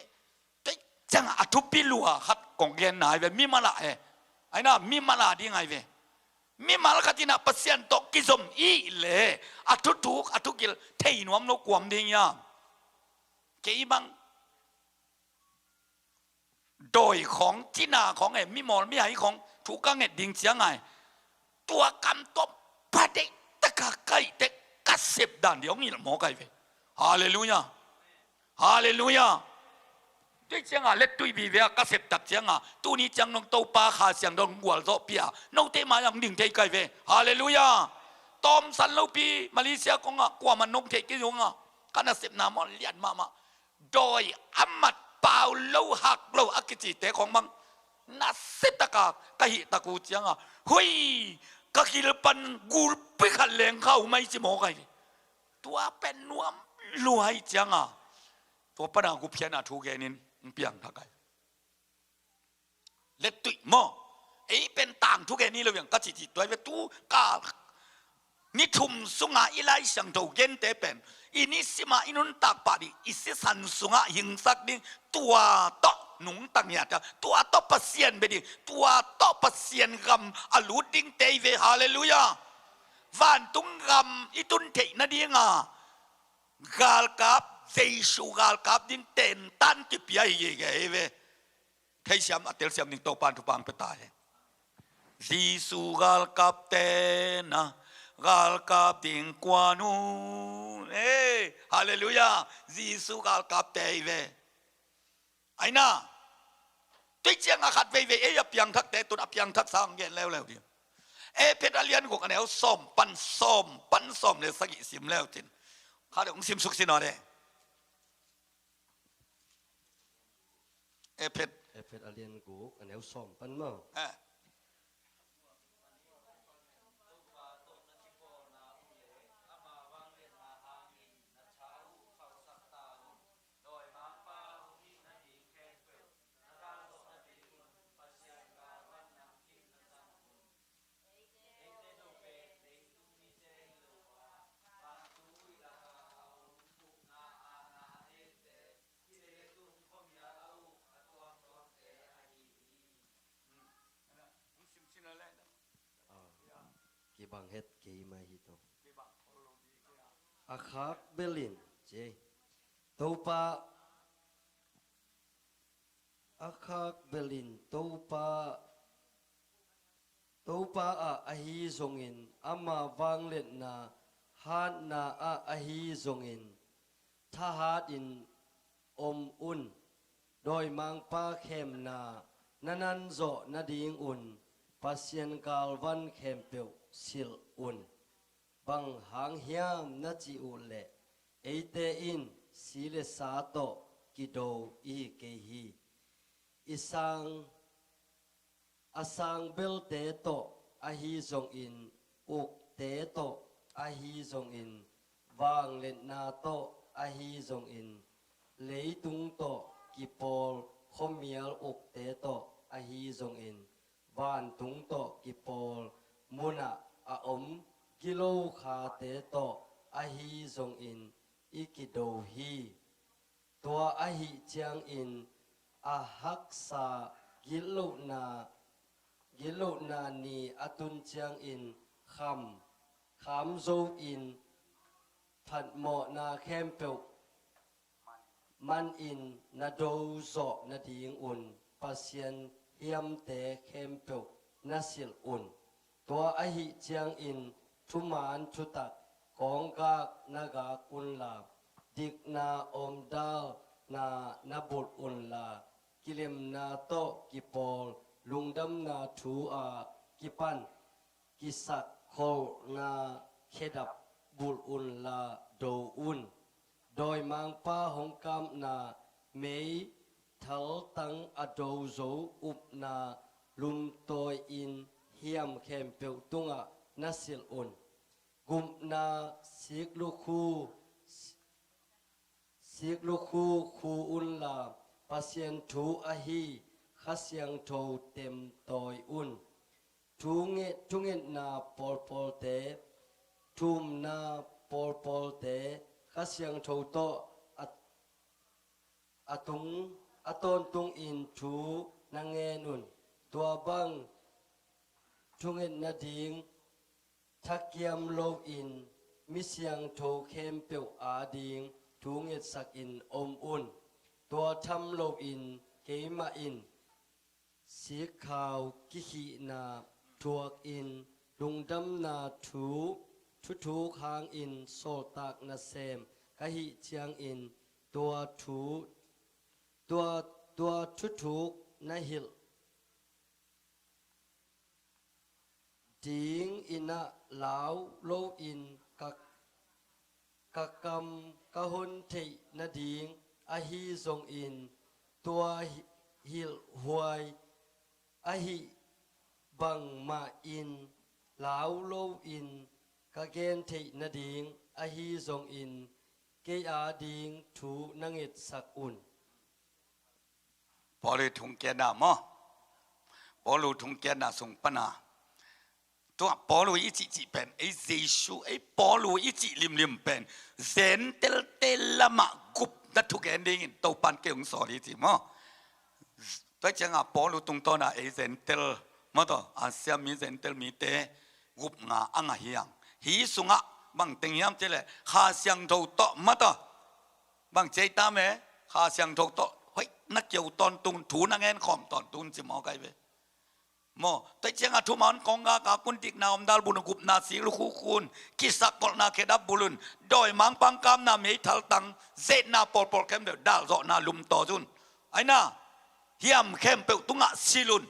ตัวจังอัทุปิลัวขัดกงเกียนนายเวมีมาละไอ้น่ะมีมาละดีไงเวมีมาละขัดที่น่ะเปอร์เซ็นต์ตกกิจมอีเลยอัทุทุกอัทุกิลเทยนวมนกวมดีเงี้ยเกี่ยบังโดยของจีน่าของมิมอลมิหายของถูกกังดิ่งเสียงไงตัวกำตัวพระเด็กตะกะไก่เด็กกัดเสพดันเดี๋ยวนี้ละหมอไก่เวฮาเลลูยาฮาเลลูยาด้วยเสียงอ่ะเล็ดตุยบีเวกัดเสพตักเสียงอ่ะตัวนี้จังน้องโตปาขาเสียงดองกัวโซเปียน้องเตมาอย่างดิ่งเทไก่เวฮาเลลูยาตอมสันลูปีมาเลเซียกงอ่ะกว่ามันน้องเทกิยงอ่ะกันเสพนามอลเลียนมาโดยอามัดเปล่าเล่าหักเล่าอักจิตแต่ของมังนัสเซตกากะหิตะกูจังอ่ะเฮ้ยกะกิลปันกูไปขัดแรงเข้าไม่จิโมไกตัวเป็นนวมรวยจังอ่ะตัวปนังกูเพียนอ่ะทุกแกนินเปียงทักไกเล็ดตุยโมเป็นต่างทุกแกนี้เลยอย่างกะจิตตัวเป็นตู้กานิทุมสุงาอิไลสังโตเกนเตเป็นอินิสิมาอินุนตักปาดิอิสิสันสุงาหิงสักดิตัวต่อหนุงตังเนี่ยจ้ะตัวต่อปัสเซียนไปดิตัวต่อปัสเซียนกำอลูดิงเตเวฮาเลลูยาวันตุงกำอิตุนเทนาดีงากาลกับเจสุกาลกับดิงเตนตันกิปยาเยเกเวเทเซียมอัตเตลเซียมดิงโตปานทุปังเปตายเจสุกาลกับเตนะgal kap ting kwanu hallelujah jisu gal kap teive aina tuy chiang akhat ve ve e apyang thak te tun apyang thak sang gen lew lew dia pedalian ko kanel som pan som le sagi sim lew tin kha de ong sim suk sin ore pet alien ko anel som pan moกีบังเฮ็ดกีมาฮิโตอาคักเบลินเจตูปาอาคักเบลินตูปาอาฮีซงอินอามาวังเล็ดนาฮานนาอาฮีซงอินทหารอินอมอุ่นโดยมังปาเข้มนานันโจนาดิงอุ่นปัสยันกาลวันเข้มเปียวสิลอุ่นบังหางเฮียมนาจิอุเลเอเตอินสิเลสาโตกิโดอีเกฮีอิสังอาสังเบลเตโตอาฮีซงอินอุกเตโตอาฮีซงอินวางเลนนาโตอาฮีซงอินเลตุงโตกิปอลคอมเมียลอุกเตโตอาฮีซงอินวานตุงโตกิปอลมุนาอาอมกิโลคาเตโตอาฮีซงอินอิกิโดฮีตัวอาฮีเจียงอินอาฮักษากิโลนานีอตุนเจียงอินคำโจอินผัดหมอนาแคมเปลมันอินนาโดโซนาดีงอุ่นปัสยันเฮียมเตแคมเปลนาสิลอุ่นตัวอหิเจียงอินทุมานทุตักของกากนากากุนลาดิกนาอมดาลนาบุตรอุนลา กิเลมนาโตกิปอลลุงดำนาทูอากิปันกิสักโคนาเคดับบุลอุนลาโดอุนโดยมังป้าหงกำนาเมยทัลตังอโดโซอุบนาลุมโตยอินเฮียมเข้มเปียวตุงะนัสิลอุนกุมนาสิกลูคูคูอุนลาปัสยันทูอาฮีขัสยังโทเต็มตอยอุนทุงเงนาปอลปอลเตทุมนาปอลปอลเตขัสยังโทโตอะตุงอะตอนตุงอินทูนางเงนุนตัวบังทุงเงนาดิงทักเกียมโลอินมิเสียงโทเข้มเปียวอาดิงทุงเงสักอินอมอุนตัวทำโลอินเกมาอินสีขาวกิขีนาทวกอินลุงดำนาทูคางอินโซตากนาเซมกะหิเจียงอินตัวทุกนาหิลดิงอินะลาวโลอินกะกำกะหุนเทนาดิงอาฮีทรงอินตัวหิลหวยอาฮีบังมาอินลาวโลอินกะเกนเทนาดิงอาฮีทรงอินเกอาดิงทูนังเอ็ดสักอุนพอเลยทุงแกน่ามอพอรู้ทุงแกน่าส่งปนาตัวพอรู้อีจิเป็นไอ้เจชูไอ้พอรู้อีจิลิมเป็นเซนเตลละมากุบนัดทุกแกนดิ้งตัวปันเกี่ยงสอดีจิมอตัวจังอ่ะพอรู้ตรงตัวน่ะไอ้เซนเตลมาต่ออาเซียมีเซนเตลมีเตกุบงาอ่างเฮียงฮีสุงะบางติงยามเจเลยข้าเสียงโตโตมาต่อบางใจตามไหมข้าเสียงโตโตเฮ้ยนักเกี่ยวตอนตุนถูนักเงินขอมตอนตุนจิมอไกไปมอแต่เจ้าอาทุมันกองกากาคุนติกนาอมดาลบุญกุบนาสีลูกคูนกิสักกอลนาเคดับบุลุนโดยมังปังกามนาเมทัลตังเจนาปอลเข้มเดือดดาลโซนาลุมต่อจุนไอ้น่าเฮียมเข้มเปตุงะซิลุน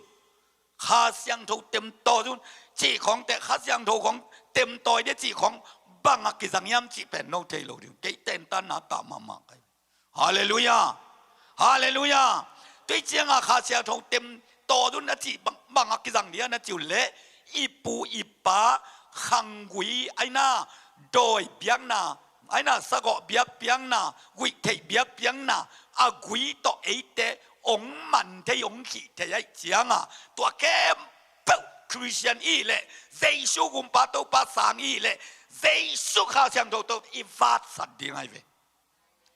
ข้าเสียงโตเต็มต่อจุนจีของแต่ข้าเสียงโตของเต็มต่อยได้จีของบังอักิสังยามจีเป็นโนเทโลดิเกเตนตันนาตามมาไกฮาเลลูยาฮาเลลูยาตัวเจ้าข้าเสียงโตเต็มต่อจุนนะจีบังอักิสังเดียนะจิวเละอีปูอีป้าขังกุยไอ้น่าโดยเบียงน่าไอ้น่าสะกอเบียงน่ากุยเทเบียงน่าอากุยต่อไอเตองมันเทองขีเทไอเจียงอ่ะตัวแกมเปิลคริสเตียนอีเล่เจสุกุมปาโตปาสังอีเล่เจสุข้าเสียงโตอีฟาดสัตว์ดีไงเว้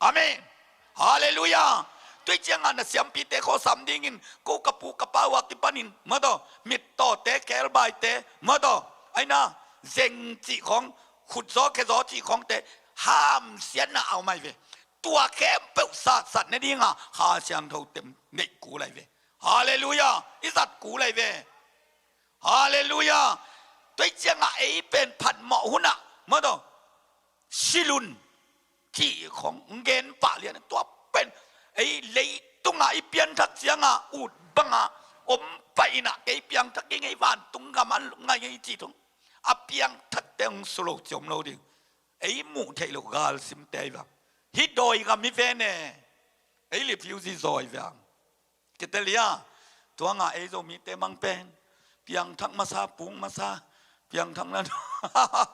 อาเมนฮาเลลูยาตัวเจ้าน่ะเสียมปีเตโคสัมดิ่งกูกระปูกระเป๋าวักติปันินมาต่อมิดต่อเตะแคลบายเตะมาต่อไอ้น่ะเจงจีของขุดซอแค่ซอจีของเตะห้ามเสียน่ะเอาไม่เว้ตัวแค่เปิดสัตว์ในนี้อ่ะหาเสียงเท่าเต็มเด็กกูเลยเว้ฮาเลลูยาอิสัตกูเลยเว้ฮาเลลูยาตัวเจ้าไอ้เป็นผัดหมอหุ่นอ่ะมาต่อชิลุนที่ของเงินป่าเรียนตัวเป็นไอ้เลยตุงไอ้เปียนทักเสียงอ่ะอุดบังอ่ะอมไปน่ะไอ้เปียงทักยังไงบ้านตุงกามันไงไอ้จีตงอ่ะเปียงทักเต็งสโลจมเราดิไอ้หมู่เทโลกาลซิมเตย์บ้างฮิตโดยกับมิเฟเน่ไอ้ลิฟิวซีซอยบ้างกิตเตลียตัวงาไอ้โซมีเตมังเป็นเปียงทักมาซาปุงมาซาเปียงทักนั้น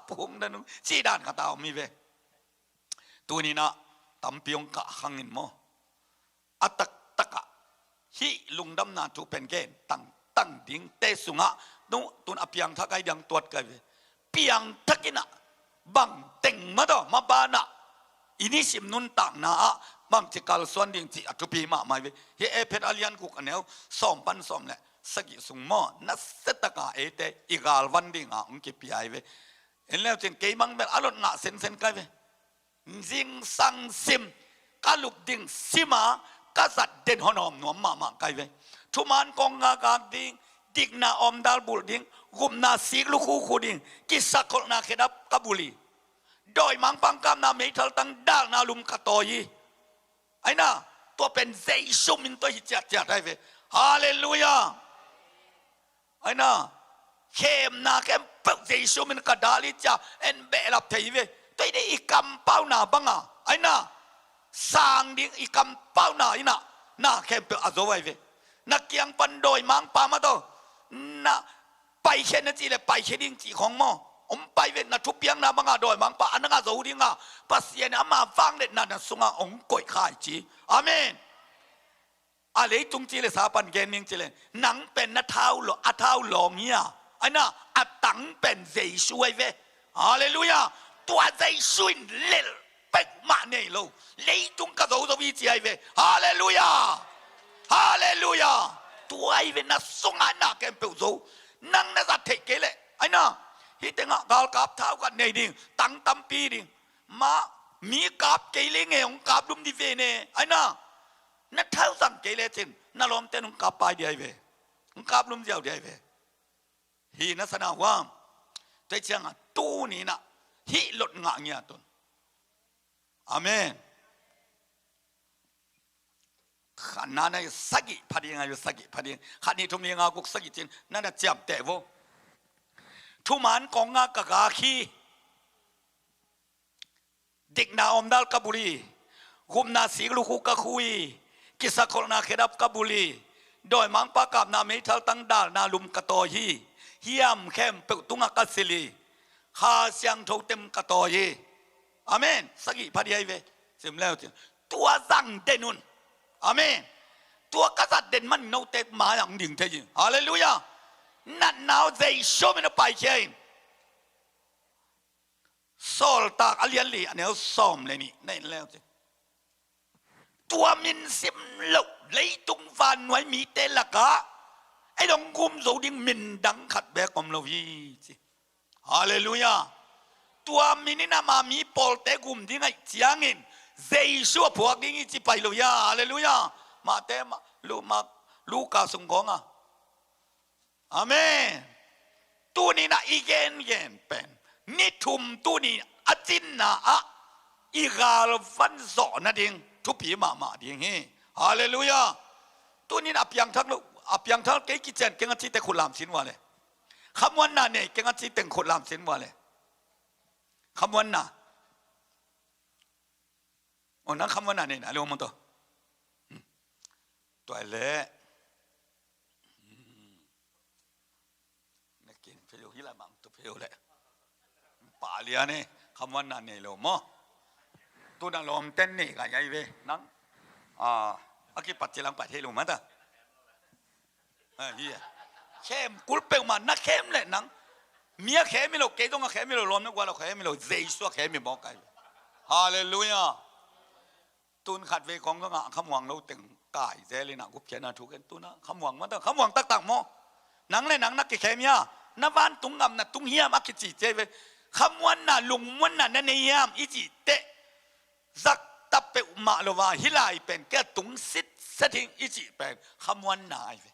ปุงนั้นจีด่านกระตาวมีเวตัวนี้นะตั้มเปียงกะขังอินโมอัตตะกะฮิลุงดำนาทุเป็นเกณฑ์ตั้งดิ่งเตสุงะนู้ตุนอเปียงทักไอดังตัวกันเปียงทักินะบังเต็งมาต่อมาบานะอินิสิมนุนต่างนาบังจิกาลส่วนดิ่งจีอัตุปีมาไม่เวเฮเอเพดอาลียนกุกอันเนวซ้อมปันซ้อมแหละสกิสุงมอนัสเตตะกะเอเตอีกาลวันดิ่งอุงกิปีไอเวเห็นแล้วจึงเกยมังเบลอารมณ์หนาเซนกันเวจิงสังซิมกาลุกดิ่งซิมากษัตริย์เด่นหอนอมหนวมมาไกลเวทุมันกองงากากดิ่งดิกนาอมดาลบุลดิ่งกุมนาสีลูกคู่ดิ่งกิสักคนนาเคดับกบุลีโดยมังปังกามนาเมทัลตังดาลนาลุมกะตอยีไอ้น่ะ ตัวเป็นเจซูมินตัวหิจัดจัดได้เว้ฮาเลลูยาไอ้น่ะเข้มนาเข้มเปิดเจซูมินกระดาลิจ่าเอ็นเบลับเทยเว้ตัวนี้อีกคำเป้าหน้าบังอ่ะไอ้น่ะสร้างดิ้งอีกคำเป้าหน้าอีน่ะน่าเข้มเปิดอาโซไว้เว้นักเกียงปันโดยมังปามาโตน่ะไปเช่นนั้นจีเลยไปเช่นดิ้งจีของมอผมไปเวทนาทุบเปียงนาบังอาโดยมังปาอันนั้นอาโซดิ้งอ่ะปัสเซียนอามาฟังเด็ดนั่นสุงอาองก่อยข่ายจีอาเมนอะไรจงจีเลยสาปันเกณฑ์มิงจีเลยหนังเป็นนัทเท้าหลออัทเท้าหลองเฮียไอ้น่ะอัตังเป็นเจช่วยเว้ฮาเลลูยาตัวเจช่วยเล่เป็นมาเนี่ยโลเลยจงกระโดดวิจัยเว้ฮาเลลูยาฮาเลลูยาตัวไอ้เวนัสสุงอาหน้าแกมเปิลโซนังน่าจะเทเกเลยไอ้น่ะฮิตงะกาลกับเท้ากันเนี่ยดิ่งตั้งตั้มปีดิ่งมามีกับเกลียงเองกับลุมดิเวเน่ไอ้น่ะนัทเท้าสั่งเกลียจริงน่าล้อมเต้นกับไปเดียวเว้กับลุมเดียวเดียวเว้ฮีนัสนาว่าแต่เจ้าตู้นี้น่ะฮิลดงะเงียตุนอาเมนขันนั้นไอ้สักิพัดยังไงอยู่สักิพัดยังขันนี้ทุ่มยังงากุกสักิจริงนั่นน่ะจับแต่ว่าทุมันกองงากะกาคีเด็กนาอมดัลกบุรีกุมนาสีลูกุกะคุยกิสกลนาเขดับกบุรีโดยมังปะกับนาเมทัลตั้งดาลนาลุมกะโตฮีเฮียมเข้มเปิตุงกัสลีข้าเสียงโทเต็มกะโตฮีอาเมนสักิพัดยังไงเสร็จแล้วจ้ะตัวสั่งเดนุนอาเมนตัวกษัตริย์เด่นมันโนเตมาอย่างดิ่งเทยิฮาเลลูยานั่นนาเจโชมินไปเชนโซลตากอเลียนลีอันนี้ซ้อมเลยนี่นั่นแล้วจ้ะตัวมินซิมลุเลยตุงฟันไว้มีเตลกะไอ้ดงกุมโซดิ้งมินดังขัดแบกอมลวีจ้ะฮาเลลูยาตัวมินินามามีปอลเตกุมดิ้งไอ้เจียงินเจชัวพวกดิ้งจีไปลูยาฮาเลลูยามาเตมาลูกาสงกงอ่ะอาเมนตัวนี้นะอีเกนเป็นนิทุมตัวนี้อาจินนะอะอีกาลฟันสอนนะดิ้งทุบปีมาดิ้งเฮฮาเลลูยาตัวนี้นะอภิยังทั้งเกี่ยกิจเจนเก่งอาทิตย์แต่คนลามสินว่าเลยคำวันนั้นเนี่ยเก่งอาทิตย์แต่คนลามสินว่าเลยคำวันน่ะโอ้นั่นคำวันนั้นเนี่ยนะเรื่องมันตัวเล่นักกินเพลวฮิลาบังตัวเพลวเลยป่าเลียนี่คำวันนั้นเนี่ยเราโม่ตัวนั่งลมเต้นนี่กันยัยเวนั่งอากิปัจเจริญปัจเทลุมาตาเฮียเข้มกุลเปลมานักเข้มเลยนั่งเมียเข้มไม่หรอกเกต้องเข้มไม่หรอกลมนึกว่าเราเข้มไม่หรอกเจสัวเข้มไม่บอกใครฮาเลลูยาตุนขัดเวของก็งะคำหวังเราตึงกายเจริญนะกุบเจนาถูกกันตุนะคำหวังมันต้องคำหวังตักโมนังเลยนังนักเข้มยานับวันตุงงำนะตุงเฮียมักจิเจเวคำวันน่ะลุงวันน่ะนั่นเฮียมอิจิเตจักตับเปอุมาโลวาฮิลายเป็นแก่ตุงสิทธิ์สถิงอิจิเป็นคำวันนายเว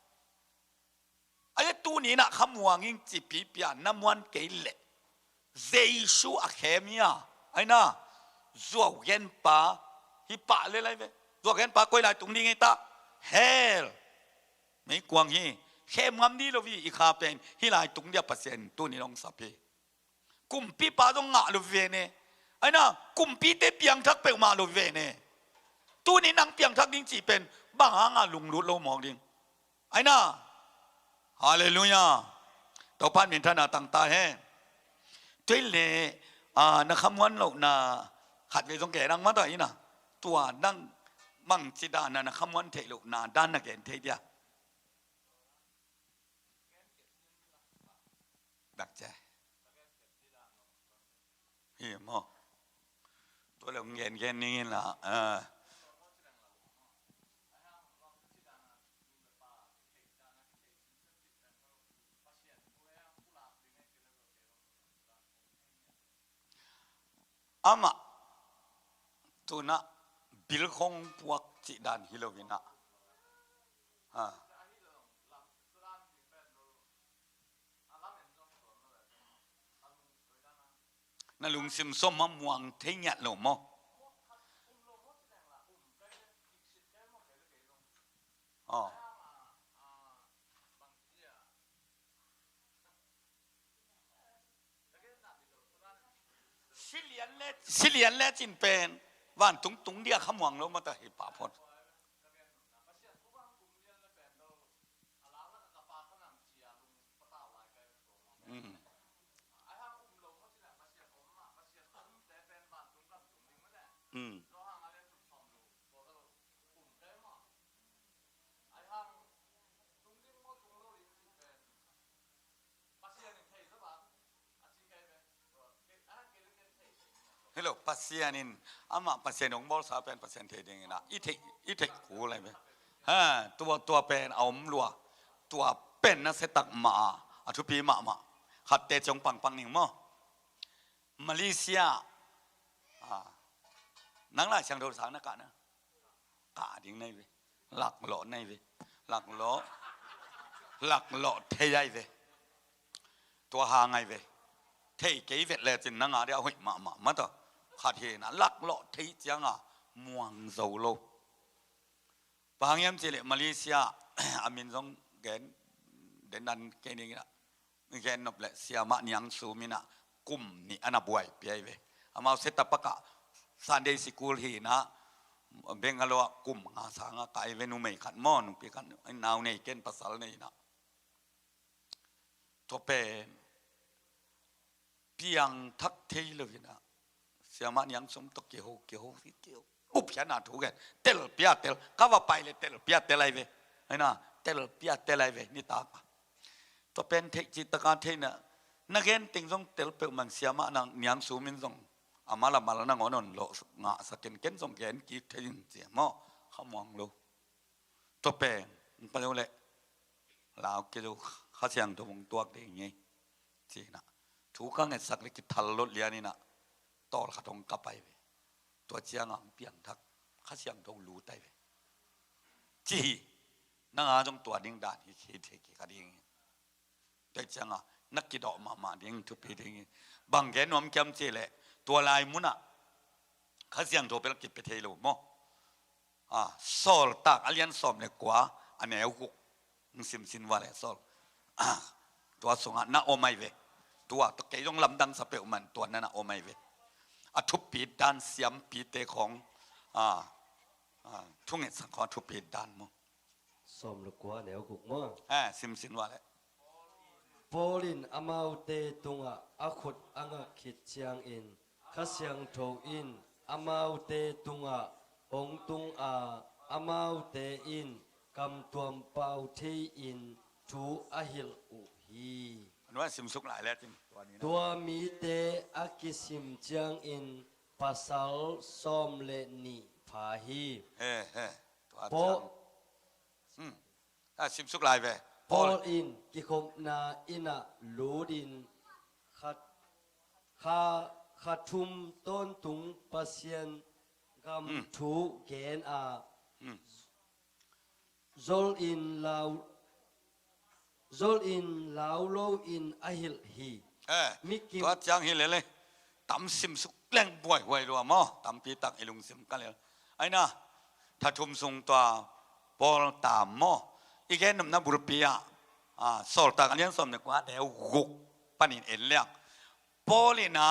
ไอ้ตัวนี้นะคำหวังยิ่งจีปีเปียน้ำวันเกล็ดเจชูอะเข้มยาไอ้น่ะจัวเย็นป่าฮิปะเลยไรเว้ยตัวเห็นปากกล้วยลายตรงนี้ไงตาเฮลไม่กวางฮีเข้มงามดีเราวิอีกาเป็นฮิลายตรงเดียเปอร์เซ็นต์ตัวนี้ลองสับเพกุมปีปาต้องงะเราเวเน่ไอ้น่ะกุมปีเตเปียงทักเปลมาเราเวเน่ตัวนี้นังเปียงทักดิ้งจีเป็นบ้างงะลุงรุดเรามองดิ้งไอ้น่ะฮาเลลูยาตัวพันมินทนาต่างตาเฮด้วยเลยนักคำวันเราน่ะขัดไปตรงแก่ดังมาต่ออีน่ะตัวนั่งมังจิดานะคำวันเทลุนาด้านนักเรียนเทียดักใจเฮียมอตัวเราเงินนี่ล่ะอามาตัวน่ะบิลคงพวกจิดานฮิโลวินะนั่นลุงซิมส้มมะม่วงเทียนหลงมอ สิเลียนและจินเป็นว่านตุงเดียขมวงลงมาแต่เหตุป่าพดฮัลโหลปัสเซียนินอามาปัสเซียนของบอลสาเป็นปัสเซียนเทดิงนะอีเทกูอะไรไหมฮะตัวเป็นเอามลัวตัวเป็นนะเสตักมาอทุปีมาขัดเตจงปังหนิงมั้งมาเลเซียนังหลายช่างโทรศัพท์นักการนะกาดิ้งในเวหลักหล่อในเวหลักหล่อเทียเวตัวหางไงเวเทยกี่เวเลยจินนังอะไรเอาหิมาต่อขาดเห็นหลักหล่อเทียจังม่วงโซโลบางยามเจริญมาเลเซียอามินซงเกนเดินดันเกนิงนะเกนนบเลเซียมานิยังสูมินะกุมนี่อันนับไว้เปียเวอามาเซตปะกะซันเดย์สกูลฮีนะเบงกาโลกุมอาสางกายเวนุเมย์ขันมอนุปีกันนาวเนี่ยเกนภาษาเนี่ยนะทบเป็นเพียงทักเทเลยนะเสียมันยังสมตกเกี่ยวอุบยันนาถูกกันเตลเปียเตลข้าวไปเลยเตลเปียเตลอะไรเว้ไอ้น่ะเตลเปียเตลอะไรเว้นี่ตาปะทบเป็นเทจิตการเทนะนักเรียนติงซงเตลเปมันเสียมันนังยังสูมินซงอามาละนังอนนโลงะสักเกนซงเกนกีเทยินเสียมอขมวงโลทบเป็นปะโลเลยลาวเกลูข้าเสียงตัวมงตัวเด็กไงจีน่ะถูกข้างไอ้สักเล็กทัลลดเลียนี่น่ะต่อขัดงกลับไปตัวเจียงเปียงทักข้าเสียงตรงรู้ได้จีนั่งอาจงตัวดิ้งด่านที่เทกิกระดิ่งแต่เจียงนักกีฬามาดิ้งทุบปีดิ้งบางแกนวมแคมเจเลยตัวลายมุนข้าเสียงโทเป็นกิจไปเทโลมั้งโซลตักอเลียนสอมเลยกว่าอันไหนเอากุสินว่าเลยโซลตัวสงฆ์น่าโอไม่เวตัวเกยงลำดังสเปลมันตัวนั้นน่ะโอไม่เวทุบปีดานเสียมปีเตของทุ่งเงินสังขารทุบปีดานมั้งสมลูกว่าแนวกุกมั้งสินว่าเลยพอลินอามาเตตุงอาขุดอังคิดเชียงอินข้าเสียงโทอินอามาเตตุงองตุงอามาเตอินกำตัวเป่าที่อินทูอาฮิลอุฮีอันว่าสิมสุกหลายแล้วจริงตัวมีเตอากิสิมเจียงอินภาษาซอมเลนีพาฮีตัวสิมสุกหลายไปพอลอินกิคมนาอินะลูดินขัดทุมต้นตุงปัสยันกำทูเกนzol in lao lo in ahil hi ตัวจางฮิเลเลยตำสิมสุกแรงบ่อยไว้รัวมั้งตำปีตักไอลุงสิมกันเลยไอ้น่ะถ้าทุ่มทรงตัวปอลตามมั้งอีกแค่นำน้ำบุรปีสอลตักอันนี้สมเนี่ยกว่าเดี๋ยวกุกปนินเอ็นเลี้ยงปอลินะ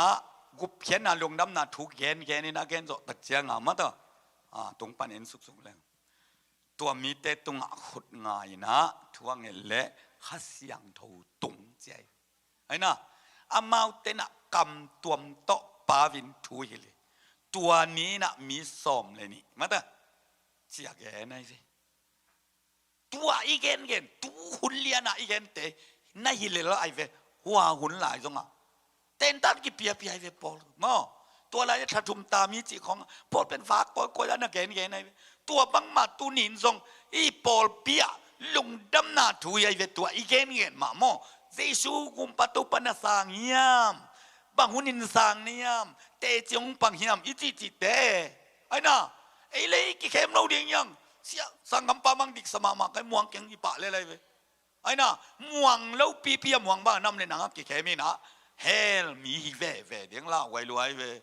กุบเขียนน่ะลงน้ำน่ะถูกแกนนี่นะแกนโจตัดเจียงมั้งต่อตรงปนินสุกๆเลยตัวมีเตตุงขุดง่ายนะทวงเงินเละข้าเสียงทูตุงใจไอ้น่ะอามาเตนะกำตัวโตปาวินทูฮิเลตัวนี้น่ะมีสมเลยนี่มาต่อเสียแกไหนสิตัวอีเกนตัวหุ่นเลียนะอีเกนเตน่าฮิเลละไอเวหัวหุ่นหลายตรงเต้นตัดกี่เปียไอเวปอลมั้งตัวอะไรถ้าทุ่มตามีจีของปอดเป็นฝากก้อยแล้วนะแกนไอเวตัวบังมาตูนินทรงอีปอลเปียลุงดำนาถุยไอเวตัวอีเกนมาโมเจสูกุมปตุปนัสางยามบางหุนินสางนิยามเตจงปังยามอิจิเตไอ้น่ะไอ้เลยกี่เข้มเราเดียงยังเสียสังกัมปามังดิกสมามาไอ้ม่วงเก่งอีปะเลยเว้ยไอ้น่ะม่วงแล้วปีม่วงบ้างน้ำเลยนะกี่เข้มนี่นะเฮลมีเวเดียงล่าไว้รวยเว้ย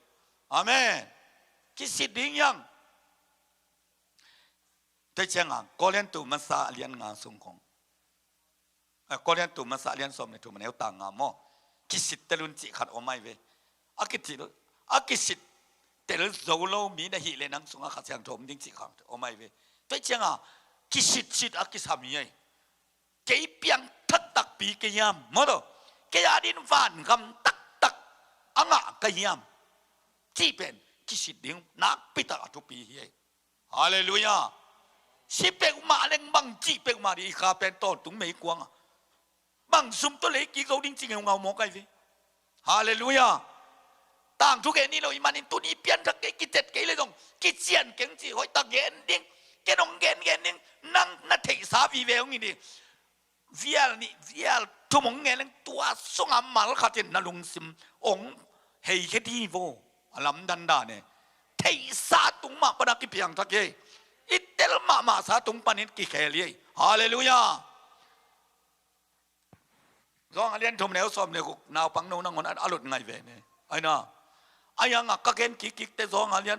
อาเมนกี่สิทธิ์เดียงยังแต่เช่นก็เรียนตัวมาสาเรียนงานสงฆ์ก็เรียนตัวมาสาเรียนสมในตัวมันเอาต่างงานมั่งคิดสิทธิ์ตะลุนจิขัดออกไม่เว้ยอากิติ อากิสิตแต่ละโซโลมีนะฮิเลนังสุงอาขัดเสียงถมดิ้งสิขังโอ้ไม่เว้ตัวเจ้ากิสิตสิตอากิสามีไงเกี่ยเปียงทัดตักปีเกี่ยมมาดูเกี่ยดินฟันคำตักตักอ่างเกี่ยมที่เป็นกิสิตดิ้งนักปิตาทุปีเฮ้ฮาเลลูยาสิเปกมาเล่งบังจีเปกมาดีข้าเป็นต้นตุงไม่กวางบังซุ่มตัวเล็กกี่เขาดิ้งจริงเงาหมอกไอ้เว้ฮาเลลูยาต่างทุกเอ็นี่เราอิมันตัวนี้เปลี่ยนทักกี่เจ็ดกี่เลยตรงกี่เจียนเก่งจีหอยตะเกนดิ้งแกนองเกนดิ้งนั่งนัดเทสาวีเวงนี่ดิเวียลนี่เวียลทุ่มงเงินตัวส่งอามาลขัดเจนนลุงซิมองเฮยแค่ที่โวลำดันดาเนี่ยเทสาตุงมาปนักกิเพียงทักเกอิตเตลมาสาตุงปนิดกี่แค่เลยฮาเลลูยาร้องเรียนทุ่มแนวซ้อมเนี่ยกูนาวปังโนนังวันอรุณไงเวเนี่ยไอ้น่ะไอ้ยังก็เกณฑ์กิ๊กแต่ร้องเรียน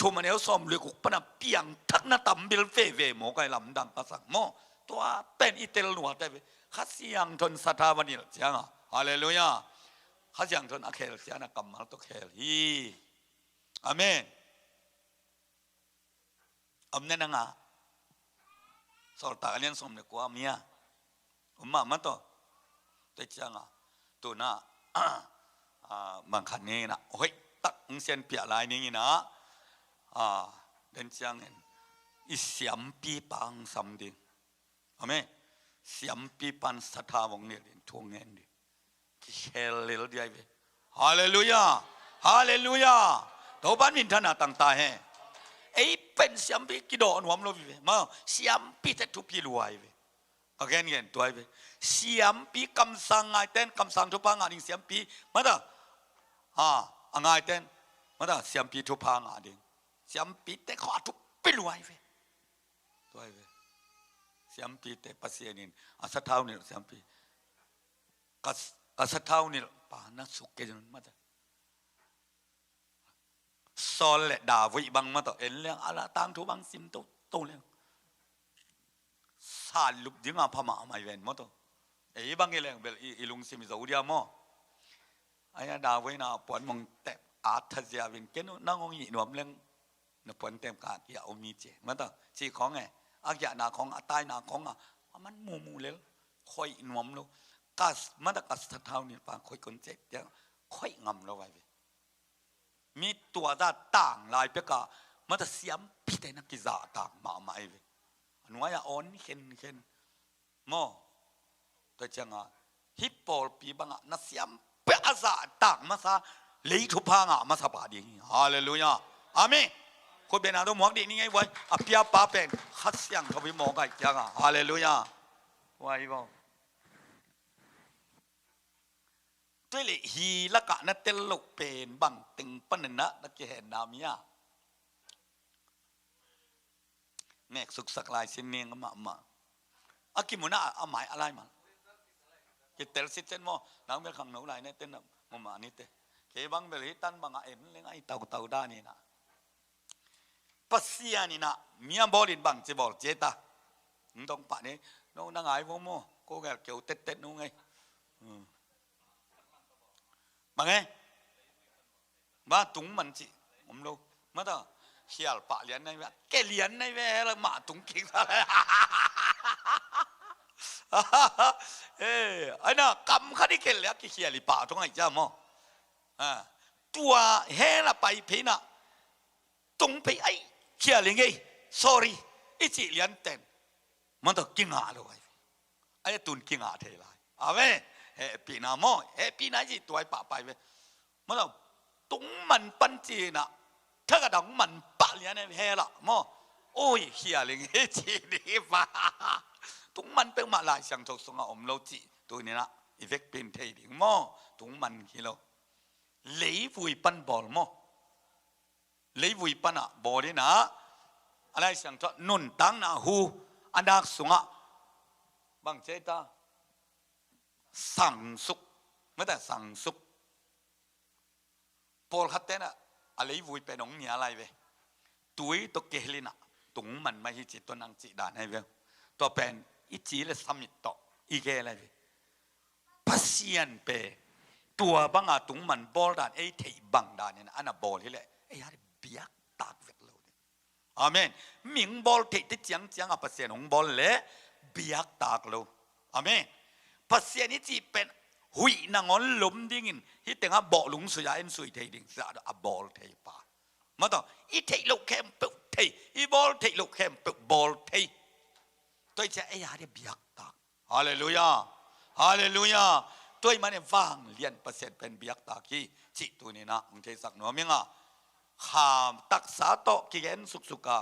ทุ่มแนวซ้อมเลยกูปนักเปียงทักนาตัมบิลเฟเวโมไกลำดังภาษาโมตัวเป็นอิตเตลหนวดแต่ข้าเสียงทนสัทธาวันนี้เสียงฮาเลลูยาข้าเสียงทนอาเคลเสียงนักกรรมตัวเคลฮีอาเมนอมเนนังาสอดตาเลียนสมเด็จกว่าเมียมันต่อแต่เจ้าตัวน่ะบางคันนี้นะโอ้ยตักเสียนเปียลายนี้นะเดินเจ้าเห็นอีเสียมปีปังสำดิอเมนเสียมปีปันสัทธาวงเนี่ยทวงเงินดิเคลเลลดีไอเวฮาเลลูยาฮาเลลูยาตัวบ้านมินทนาต่างตาเฮไอ้เป็นเสียมปีกิโดนวมโลวิเวมาเสียมปีแต่ทุพีรวยเวก็แค่นี้ตัวเวเสียมปีคำสั่งไงเต้นคำสั่งทุพางาดิเสียมปีมาด้ไงเต้นมาด้เสียมปีทุพางาดิเสียมปีแต่ขอทุปีรวยเวตัวเวเสียมปีแต่ภาษีนินสัทธานี่เสียมปีกัสัทธานี่ปานักสุกเกจนมาด้ซอลและดาวิบังมาต่อเอ็นเรื่องอะไรต่างทุบังซิมโตเรื่องสารลุบดิ้งอาพม่าไม่เว้นมาต่อไอ้บังเรื่องเบลอีลุงซิมิจะอุดยามอไอ้ดาวิน่าปวนมองแต่อาทัศยาวินเกนนั่งงอีนวมเรื่องนปวนเต็มกาดอย่าอมีเจมาต่อชีของไงอาญานาของอาตายนาของมันมูเลยคอยนวมโลกัสมาต่อกัสทัดเท้านี่ปางคอยคนเจ็บยังคอยงำเราไว้มีตัวด้าต่างลายเปกามันจะเสียมพิเศษนักกิจต่างมาไม่เว้หน่วยอ่อนเข็นโม่แต่จังฮิปโปปีบังนักเสียมเปกาซาต่างมาซาเลยทุพางมาซาบาดีฮาเลลูยาอาเมนคนเป็นอะไรต้องหมวกดีนี่ไงไว้อภิยาป้าเป็นขัดเสียงทวีหมอกไอ้จังฮาเลลูยาไว้บ่ด้วยเลยฮีละกะนัดเตลกเป็นบังตึงปนนะนักเห็นนามีอะแม่สุกสักลายเส้นเนียงมาอากิมุนะเอาหมายอะไรมากิเตลสิเซนโมนังเบลขังหนูไหลเนี่ยเต้นมุมานี่เตะเคบังเบลิตันบังเอ็มเลี้ยงไอ้เต่าด้านี่นะปัสยานี่นะมีอันบอลินบังจะบอกเจตาต้องปะนี่น้องนางไอ้พวกโมก็แกเกี่ยวเต็ดนู้ไงบางไงบ้าตุงมันจีผมรู้มาต่อเขียลปะเลี้ยนในแวะแกเลี้ยนในแวะแล้วมาตุงกินอะไรไอ้น่ะกำขัดที่เขียลแล้วเขียลิปะตรงไหนจ้าโมตัวเฮละไปพีน่ะตรงไปไอ้เขียลิงไง sorry อีจีเลี้ยนเต็นมันต่อกินหาเลยไอ้ตุนกินหาเทลายเอาไหมเฮปีนาโมเฮปีนาจีตัวไอ้ปะไปเว้ยมันเราตุ้งมันปันจีน่ะถ้ากระดังมันปะเลี้ยนเฮละโมโอ้ยเฮียลิงเฮจีดีฟ้าตุ้งมันเป็นมาลายช่างทศงอมโลจีตัวนี้นะอีเฟกเป็นเทดิงโมตุ้งมันฮิโลเลยวุยปันบอลโมเลยวุยปันอะบอลนี่นะอะไรช่างทศนุ่นตั้งนะหูอันดักสุงะบางเจตาสั่งสุกไม่แต่สั่งสุกพอขัดเต้นอะไรวุ้ยเป็นองเนี่ยอะไรเว้ตุ้ยตัวเกลินะตุงมันไม่ใช่จิตตัวนางจิตด่านให้เว้ตัวเป็นอิจิเลสมิตโตอีเกอะไรเว้พัศยันเป ตัวบังอาตุงมันบอลด่านไอ้ที่บังด่านเนี่ยอันน่ะบอลที่แหละไอ้ยาเบียกตากเวกเราเนี่ยอาเมนมิงบอลที่ที่จังอ่ะเปอร์เซ็นต์ของบอลเละเบียกตากเราอาเมนเปอร์เซ็นต์นี้จีเป็นหุยนางอนล้มดิ่งที่แต่งอ่ะบ่ลุงสุยาเอ็นสุยเทดิ่งจะอ่ะบอลเทปามาต่ออีเทลูกแคมปุกเทอีบอลเทลูกแคมปุกบอลเทตัวเจ้าไอ้ยาเนี่ยเบียกตากฮาเลลูยาฮาเลลูยาตัวมันเนี่ยว่างเลียนเปอร์เซ็นต์เป็นเบียกตากี้จิตัวนี้นะมึงเทสักหน่อยมั้งอ่ะข้าตักษาโตกิเกนสุกา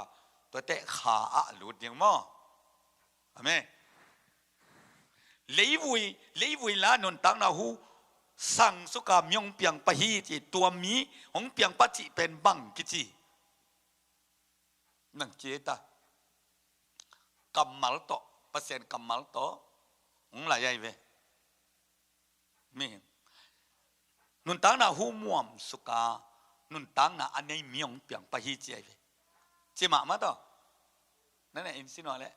ตัวเตะข้าอะหลุดยังมั้งอเมนเลยวุยละนนตังนาหูสังสุกามยงเปียงปะฮีจิตัวมีของเปียงปะจิเป็นบังกิจินั่งเจตากำมัลโตเปอร์เซ็นต์กำมัลโตของอะไรเว้ไม่นุนตังนาหูม่วมสุกานุนตังนาอันนี้มีองเปียงปะฮีเจเวเจมามาต่อนั่นแหละอินสินอเลย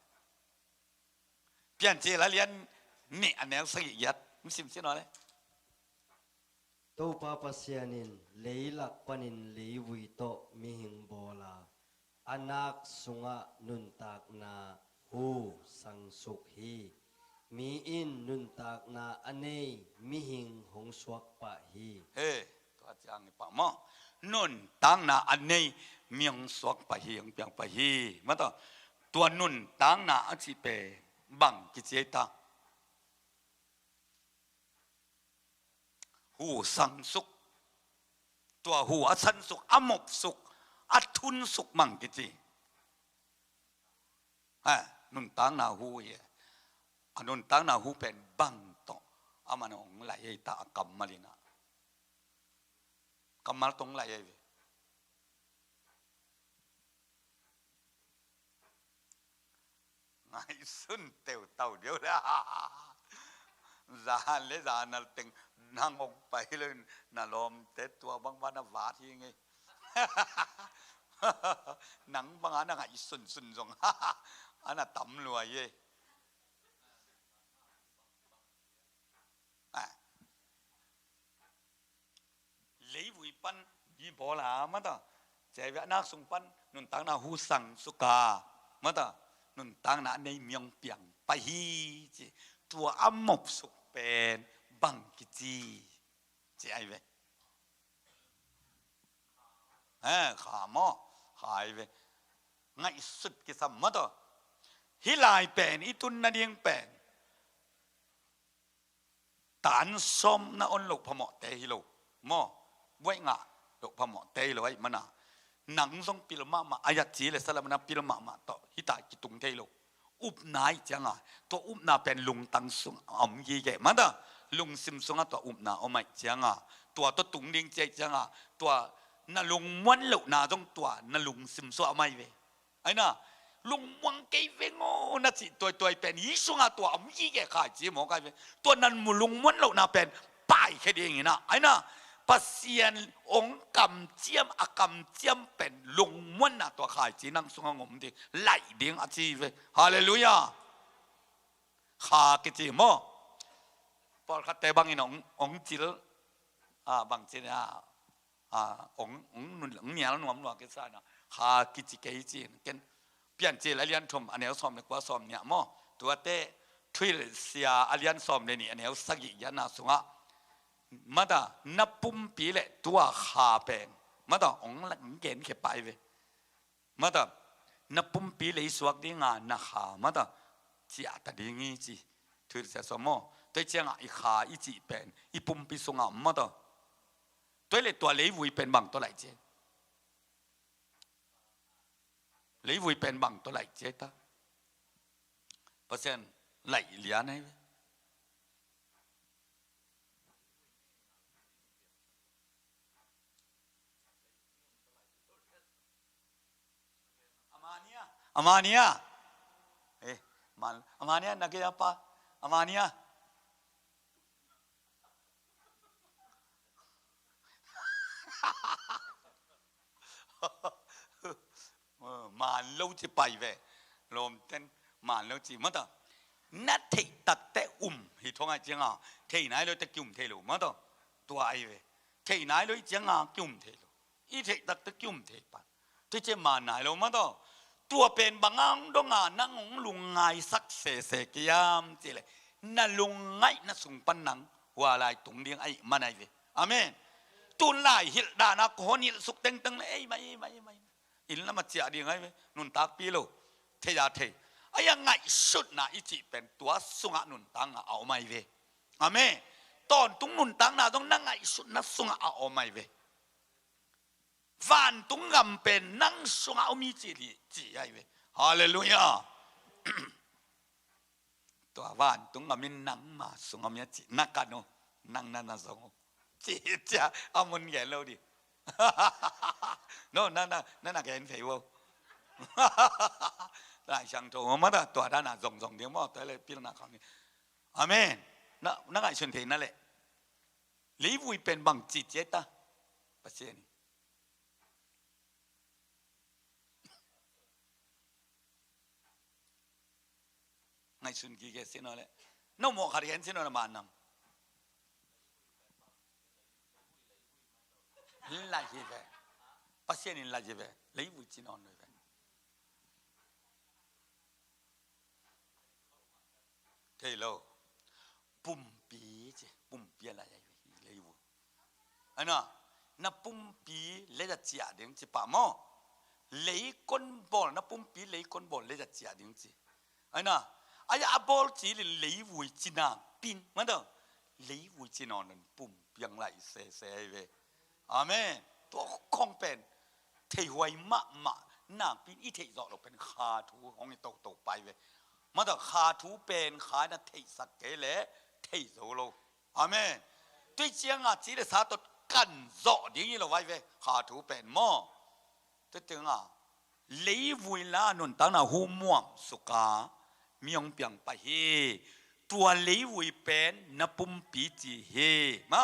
เปลี่ยนเจละเลียนนี่อันนี้สักยัดมิสิมสินอเลยตัวป้าปัสยานินเลยหลักปนินเลยวิโตมิหิงโบลาอนักสุงะนุนตากนาหูสังสุขฮีมีอินนุนตากนาอันนี้มิหิงหงสวกปะฮีเฮ้ตัวจางนี่ปะมอนุนตังนาอันนี้มีหงสวกปะฮีหงเปียงปะฮีมาต่อตัวนุนตังนาอันที่เป็นบังกิเจตาหูสังสุขตัวหูอสันสุขอมบสุขอัทุนสุขมังกิจินุนตังนาหูเยอนุนตังนาหูเป็นบังโตอามันองไหลตากรรมมาลินะกรรมมาตรงไหลไงสุนเตียวเต่าเดียวละจานเลยจานนั่นเต็งนั่งองไปเลยน่าลมเตะตัวบางวันน่ะหวาที่ไงหนังบางอันน่ะไงสุนจงอันน่ะต่ำรวยเย่เลยวุยปันยี่บอลามาต่อใจเวนักสุงปันนุนตังนาหูสังสุกามาต่อนุนตังนาในเมียงเปียงไปฮีจีตัวอมบสุกเป็นบังกิจีจีไอเวขาหม้อขายเวไงสุดกิสมมาต่อฮิลายเป็นอีตุนนาเดียงเป็นตานส้มนาอนลูกพมอเตฮิโลหม้อไว้งะลูกพมอเตฮิโลไว้มันน่ะหนังทรงปิลมาอายัดจีเลยสลับนาปิลมาต่อฮิตากิตุงเทโลอุบนายจังอ่ะตัวอุบนาเป็นลุงตังสุงอมยีแกมันน่ะลุงซิมสุงตัวอุบนาเอาไม่จังอ่ะตัวตุงลิงเจจังอ่ะตัวนั่นลุงม้วนลูกนาต้องตัวนั่นลุงซิมสุเอาไม่เว้ไอ้น่ะลุงวังเกยเวงโง่นั่นสิตัวเป็นยี่สุงอ่ะตัวอมยีแกขายจีหมอกันเว้ตัวนั้นมุลุงม้วนลูกนาเป็นป้ายแค่เดียวอย่างนี้นะไอ้น่ะปัสเซียนองค์กำเจียมอกำเจียมเป็นลุงม้วนน่ะตัวขายจีนั่งสุงงมดิไหลเดียงอาชีพฮาเลลูยาขากิจิโมพอขัดแต่บางอีน้องจิลบางจิลองนุ่นเหนียวหนุ่มหนุ่มกิจนะขากิจิเกยจีนกันเปลี่ยนจีแล้วเรียนชมอันนี้ซ้อมในกว่าซ้อมเนี่ยโมตัวเต้ทวิลเซียอันนี้ซ้อมในนี่อันนี้สักยี่ยันน่ะสุงะมาดานับปุ่มปีเละตัวขาเป็นมาดาองหลังเกณฑ์เข็บไปเว้มาดานับปุ่มปีเลยสวกดิ้งอ่ะนักขามาดาจีอาตดิ้งอีจีถือเสียสมอตัวเจ้าอีขาอีจีเป็นอีปุ่มปีสงอ่ะมาดาตัวเลยตัวเลยวุยเป็นบังตัวไหลเจเลยวุยเป็นบังตัวไหลเจตาเปอร์เซ็นต์ไหลเหลียนไงAmania, mal, Amania nak kira apa? Amania, mal lâu chỉ bay về, lom ten mal lâu chỉ mất à? Nát thị tật té hi thong ai chăng à? Thị này lâu té kium thị lâu mất à? ตัวไอ้เว้เทไหนเลยจังอ่ะจุ่มเทโลอีเทตักตะจุ่มเทปันที่จะมาไหนเรามาต่อตัวเป็นบางอังดงอ่ะนั่งลุงไงสักเสเสกยามจีเลยนั่นลุงไงนั่นสุงปันนังว่าอะไรตรงเลี้ยงไอ้มาไหนเว้อาเมนตุนไล่ฮิลดานักคนนี่สุกเต็งเต็งเลยไม่อินละมาเจียดีไงเว้นุนตักปีโลเทียเทไอ้ยังไงสุดนะอีจีเป็นตัวสุงะนุนตังเอาไม่เว้อาเมนตอนตุงนุนตังน่ะต้องนั่งไงสุดนะสุงะเอาไม่เว้ฟันตุงกำเป็นนั่งสุงะเอามีจีดีจีไอ้เว้ฮาเลลูยาตัวฟันตุงกำมินนั่งมาสุงะมีจีนักกันโนนั่งนั่นน่ะสงจีจ้าอามุนแก่เราดิโน่นั่นน่ะแกเห็นเฟยวได้ช่างโตมาได้ตัวด้านน่ะส่งเดี๋ยวมอแต่เลยพี่น้องเขานี่อาเมนนั่นไงชนเทนั่นแหละลีวุยเป็นบางจิตเจตาประเสริฐไงชนกี่เกศนั่นแหละน้องมองขาเรียนสิโน่นมานำลาจีเวปัสเซียนิลาจีเวลีวุยจีนอนเลยเวเทโลปุ่มปีเจปุ่มปีอะไรลีวุอันน่ะนับปุ่มปีเลจะเจียดิ้งจีป่ะมั้งลีคนบอลนับปุ่มปีลีคนบอลเลจะเจียดิ้งจีอันน่ะไอ้อาบอลจีลีวุยจีน่าปินมันเด้อลีวุยจีนอนนั่นปุ่มปีอย่างไรเซ่เวอาเมนตัวคงเป็นเทหวยมะน่าปีนอีเทจอเราเป็นคาทูของไอ้โตไปเว้ยมาแต่คาทูเป็นขานะเทสักเกลเทโซโลอาเมนด้วยเจียงอ่ะจีเลสาตัวกันจอดีนี่เราไว้เว้ยคาทูเป็นหม้อตัวจึงอ่ะลีวุยลานุนตั้งน่ะหูม่วงสุกามีองเปียงไปเฮตัวลีวุยเป็นนับปุ่มปีจีเฮมา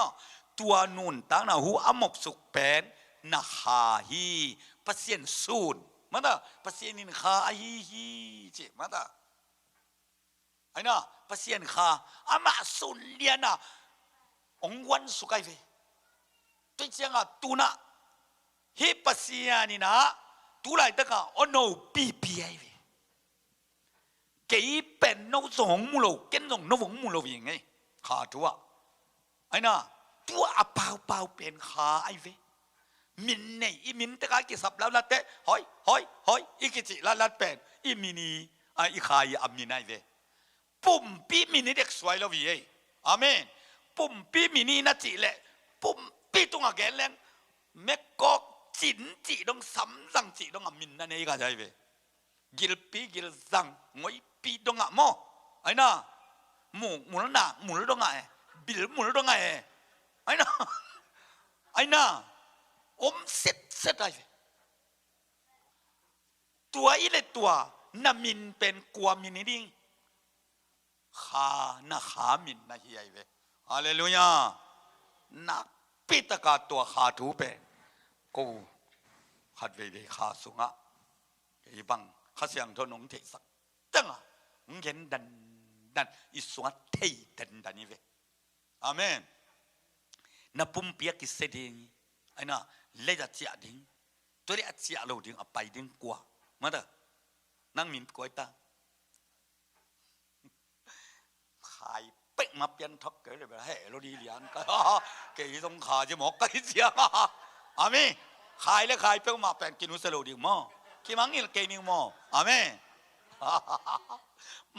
ตัวนุนตั้งน่ะหูอมกสุกเป็นนาคาฮีปัสเซียนซูนมาตาปัสเซียนินคาฮีเจมาตาไอ้น่ะปัสเซียนคาอามาสุนเลียน่ะองวันสุกไอเวตัวเจ้าอ่ะตัวน่ะฮีปัสเซียนินะตัวไรตะกะโอโนปีไอเวกี่เป็นน้องส่งมุโลเก็นส่งน้องมุโลยังไงขาตัวไอ้น่ะตัวอาเปล่าเป็นขาไอเวมินเนี่ยอีมินตะการกิสับแล้วละเตะหอยอีกิจิละเป็นอีมินีอีขายอามินไอเวปุ่มปีมินีเด็กสวยแล้ววีอาเมนปุ่มปีมินีน่าจีเละปุ่มปีตรงอ่ะแกนแรงเมกก็จินจีต้องซ้ำสั่งจีต้องอามินนั่นเองก็ใช่เวกิลปีกิลสั่งงวยปีตรงอ่ะโมไอ้น่ะหมูแล้วน่ะหมูแล้วตรงอ่ะบิลหมูแล้วตรงอ่ะไอ้น่ะอมเสร็จอะไรตัวอีเล็ตัวนามินเป็นกัวมินนี่ขาหน้าขามินนะเฮียเวฮาเลลูยานักปิตกาตัวขาถูเป็นกูขัดเวขาสุงะไอ้บังข้าเสียงทนงเทสักจังอ่ะมึงเห็นดันอิสวะเทดันนี่เวอาเมนนับปุ่มเปียกิเสดิงไอ้น่ะเลจะเจียดิ้งตัวนี้เจียเราดิ้งไปดิ้งกว่ามาเด้อนั่งมินกวยตาขายเป๊ะมาเปลี่ยนทักเกเลยแบบเฮ้เราดีเลี้ยงก็เกี่ยต้องขายจะหมอกไก่เจียอามีขายแล้วขายเป๊ะมาเป็นกินุสโลดิ้งมั้งคิดมั้งนี่เกี่ยนิ่งมั้งอามี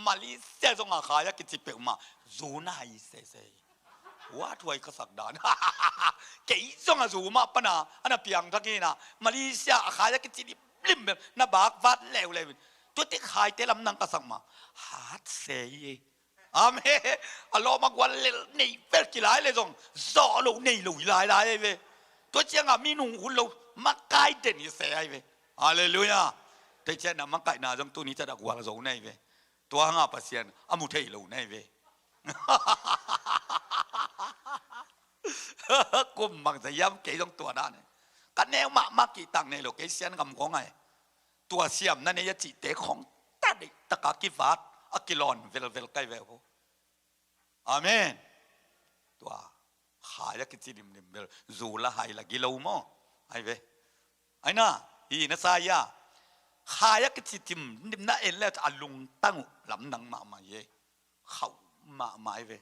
มาเลเซียส่งขายแล้วกินจิเป๊ะมาจูน่าอีเซ่ว่าถวยขสักดานกี่จงอาจูมาปนะอันนั้นเพียงทักนี้นะมาเลเซียขายแล้วกินจิริมแบบน่าบากวัดเลวเลยตัวที่ขายเตลำนังกสักมาหาเสียอาเมอัลลอฮ์มากวนเลยนี่เปิดกี่หลายเลยจงจ่อลงนี่ลุยหลายเว้ยตัวเจ้าอ่ะมีหนุ่มหุ่นเรามาไกลเด่นเสียเว้ยฮาเลลูยาแต่เจ้าน่ะมาไกลน่ะจงตัวนี้จะดักวางจงในเว้ยตัวห้าเปอร์เซ็นต์อามุเทยลงในเว้ยกุมบางสยามเกี่ยงตัวด้านกันแนวมากี่ตังในโลกเอเชียนคำของไงตัวเสียมนั่นเนี่ยจิตเตะของตัดตะกากิฟาดอักิลอนเวลใกล้เวลอาเมนตัวข khaya ki chidim nim bel zula hai la gilo mo ai ve ai na hi na saya khaya ki chidim nim na el la alung tang lam nang ma ye khau ma ai ve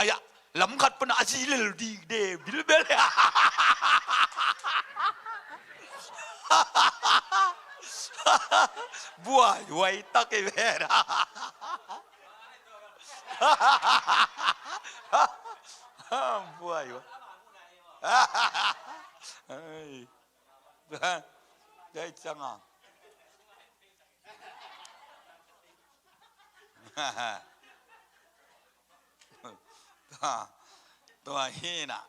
aya lam khat pana aji le di de bil bel buai wai ta ke ve ra buai wa ai dai changตัวฮีน่ะ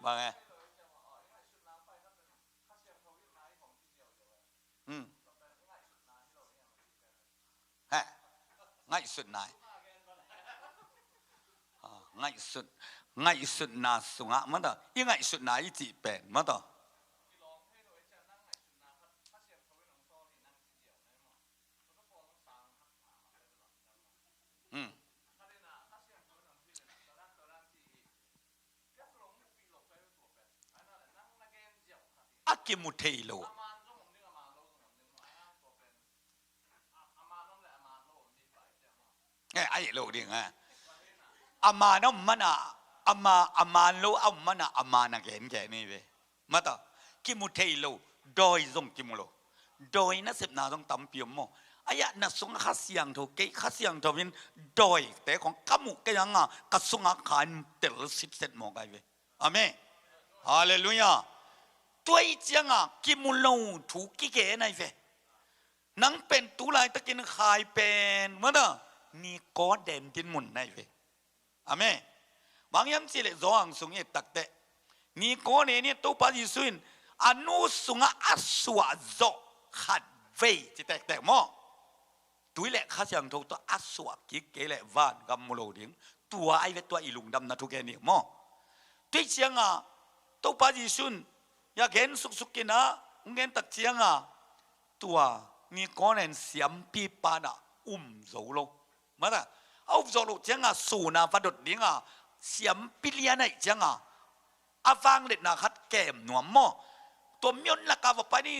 ว่าไงฮะง่ายสุดนายง่ายสุดนาสุงะมันต่อยังง่ายสุดนายจีเป็นมันต่ออากิมุเทโลไอ้โลดิไงอามานะมันอะอามาโลอามันอะอามานะแก่นี่เว้ยมาต่อกิมุเทโลดอยซงกิมุโลดอยนะสิบนาต้องตำเปียมโมอายะนะสงข้าเสียงโทเกข้าเสียงโทเป็นดอยแต่ของกมุกยังอ่ะกัสงขานเตลสิบเซตโมไกเว้ยอาเมนฮาเลลูยาตัวจังอ่ะกิมุโลถูกกิเกนไอ้เว้ยนังเป็นตุลายตะกินขายเป็นมาต่อนี่ก็เด่นดินมุนไอ้เว้ยอาเมนบางอย่างสิเลจองสงเอตักเตนี่ก็เนี่ยตัวปาจิสุนอนุสงอัสวะโจขัดเวจิแตกๆมั้งตัวแหละข้าเสียงถูกตัวอัสวะกิเกเลวานกัมโมโลดิ้งตัวไอ้เวตัวอีลุงดำนาทุกแกนี่มั้งตัวเชียงอ่ะตัวปาจิสุนอยากเห็นสุกๆกินนะเงินตักเชียงอ่ะตัวนี่ก็เนี่ยเสียมปีปานะโจโลมาต่เอาโจโลเชียงอ่ะสูนาฟัดดดิ้งอ่ะเสียมปิเลียนไอ้เชียงอ่ะอาฟังเด็ดนะคัดแก้มหนวมมั้งตัวมีนละกาวไปนี่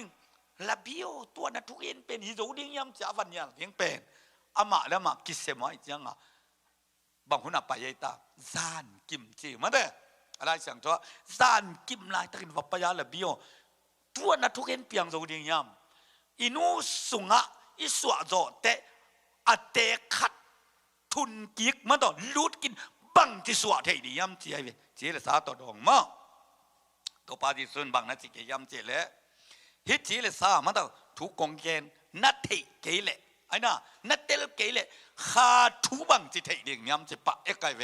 ลาบิโอตัวนั้นทุกเอ็นเป็นฮิโซดิ้งยำจ่าวันยังเลี้ยงเป็นอามาแล้วมากิเสมาอีกยังอ่ะบางคนอ่ะไปยัยตาซานกิมจีมาเด้ออะไรเสียงตัวซานกิมลายตะกินวัปยาลาบิโอตัวนั้นทุกเอ็นเปียงโซดิ้งยำอินูสุงะอิสวะโจเตอเตคัดทุนกิกมาต่อลูดกินบังที่สวะเทียมจีไอเวจีเลสาต่อดองมาตัวปาดิสุนบังนัดจิเกยำเจเลฮิตจีเลสามาต่อถูกกงเกนนัดเทเกเลไอ้น่ะนัดเตลเกเลขาถูบังจิเทเดียงยำจิปะเอกไกเว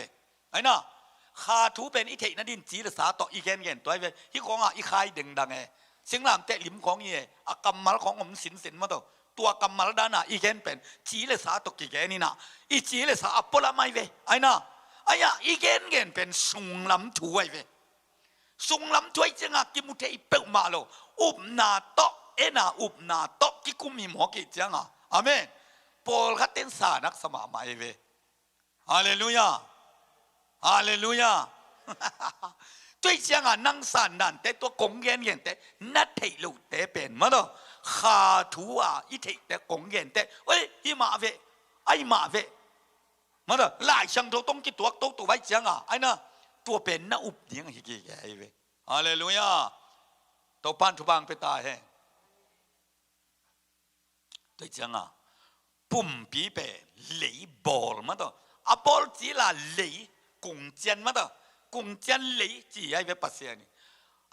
ไอ้น่ะขาถูเป็นอีเทนัดดินจีเลสาต่ออีเกนเกนตัวไอเวฮิกองอ่ะอีใครดึงดังไงสิ่งหลังเตะลิมของเย่อากรรมมาของผมสินมาต่อตัวกรรมมาด้านน่ะอีเกนเป็นจีเลสาต่อกิเกนี่น่ะอีจีเลสาอัปปละไม่เวไอ้น่ะไอ้ยะอีเกนเป็นสุงลำถวยเวสุงลำถวยจังกิมุเทอิเปกมาโลอุบนาโตเอนาอุบนาโตกิกุมีหมอกิจังอาเมนปอลขัดเต็นสานักสมาไม่เวฮาเลลูยาฮาเลลูยาตัวจังนั่งสานนั่นแต่ตัวกงเย็นแต่นัดเทลูแต่เป็นมาโลขาทัวอีเทแต่กงเย็นแต่เอ้ยอีมาเวไอมาเวมาเด้อหลายช่างตัวต้องกินตัวไว้จังไอ้น่ะตัวเป็นน่ะอุบเดียงฮิกิแกไอ้เว้ยฮาเลลูยาตัวปันทุบังไปตายแฮตัวจังปุ่มปีเปไหลบอลมาเด้ออะบอลจีละไหลกุงเจียนมาเด้อกุงเจียนไหลจีไอ้เว้ยปัสเซียนี่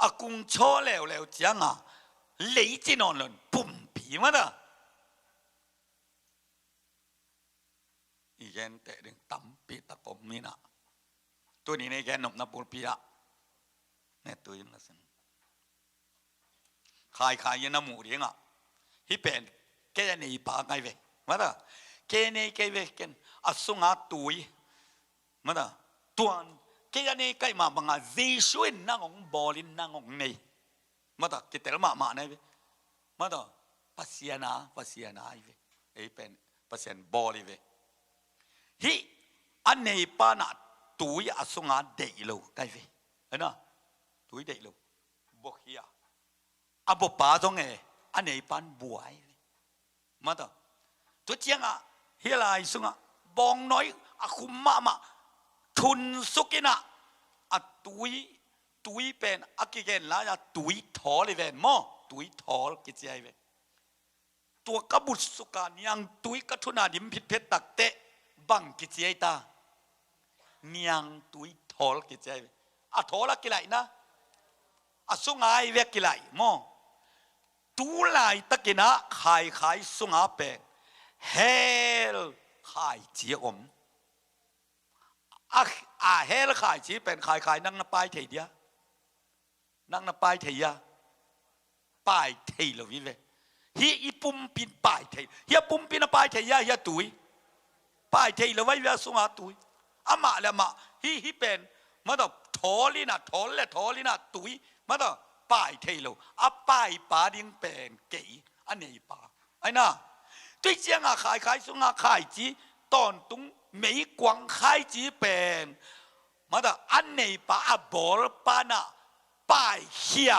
อะกุงโชแล้วจังไหลจีนอนเลยปุ่มปีมาเด้ออีแกนแต่ดึงตั้มปีตะกมนี่นะตัวนี้ในแกนหนบนับปูปีละเนี่ยตัวยังละสิขายยันน้ำหมูเรียงฮิเป็นแกจะหนีปากไงเว้ยมาเด้อแกเนี่ยแกเว้ยแกนอสุงาตุยมาเด้อตัวแกจะเนี่ยใกล้มาบังอาเจช่วยนั่งของบอลินนั่งของนี่มาเด้อกิเตลมาเนี่ยเว้ยมาเด้อปัสยานาไอ้เว้ย ไอ้เป็นเปอร์เซ็นต์บอลิเวฮิอันนี้ปานาตุยอาสุงาเดยโลไกเวเห็นนะตุยเดยโลบอกเฮียอาบป้าตรงเออันนี้ปันบวยมาต่อตัวเจียงอ่ะเฮียลายสุงาบองน้อยอาคุมมาทุนสุกินะอะตุยเป็นอากิเกนแล้วจะตุยถอเลยเวนมอตุยถอกิจใจเวตัวกบุตรสุการยังตุยกัทุนาดิมผิดเพชรตักเตะบังกิจใจตายังตุยถอกิจใจเวอะถอละกิไลนะอะสุงายเวกิไลมอตูไลตะกินะขายสุงาเป็นเฮลขายเจียอมเฮลขายจีเป็นขายนั่งนับไปเทียนั่งนับไปเทียไปเทียเลยวิเวฮีอีปุ่มปินไปเทียเฮียปุ่มปินไปเทียเฮียตุยไปเทียเลยไว้เวสุงาตุยอามาละมาฮีเป็นมาดอกทอลินะทอลลินะตุยมาดอกไปเทียเลยไปป่าดิ้งเป็นเก๋อันนี้ป่าไอ้น่ะตัวเจียงขายสุงาขายจีตอนตุงไม่กวางขายจีเป็นมาดอันนี้ป้าบอลป้าน่ะป้ายเฮีย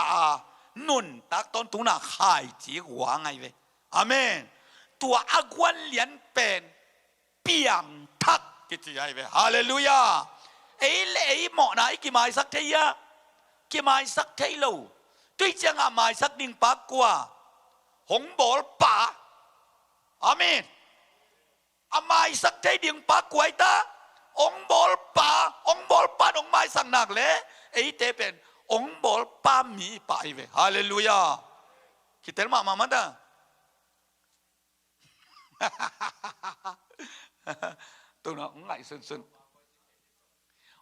นุนตักตอนตุงน่ะขายจีหัวไงเว้อาเมนตัวอากวนเหรียญเป็นเปียงทักกิจใจเว้ฮาเลลูยาเอ้เล่หมอนะกี่ไม้สักเทียกี่ไม้สักเทียลูด้วยจังอ่ะไม้สักดิ่งปากกว่าหงบอลป่าอาเมนอาไม้สักเทียดิ่งปากกว่าตาองบอลป่าองบอลป่าองไม้สักหนักเลยไอ้เตเป็นองบอลป่ามีป่าเว้ฮาเลลูยาคิดถึงมามันด้าตัวน่ะองไงสุน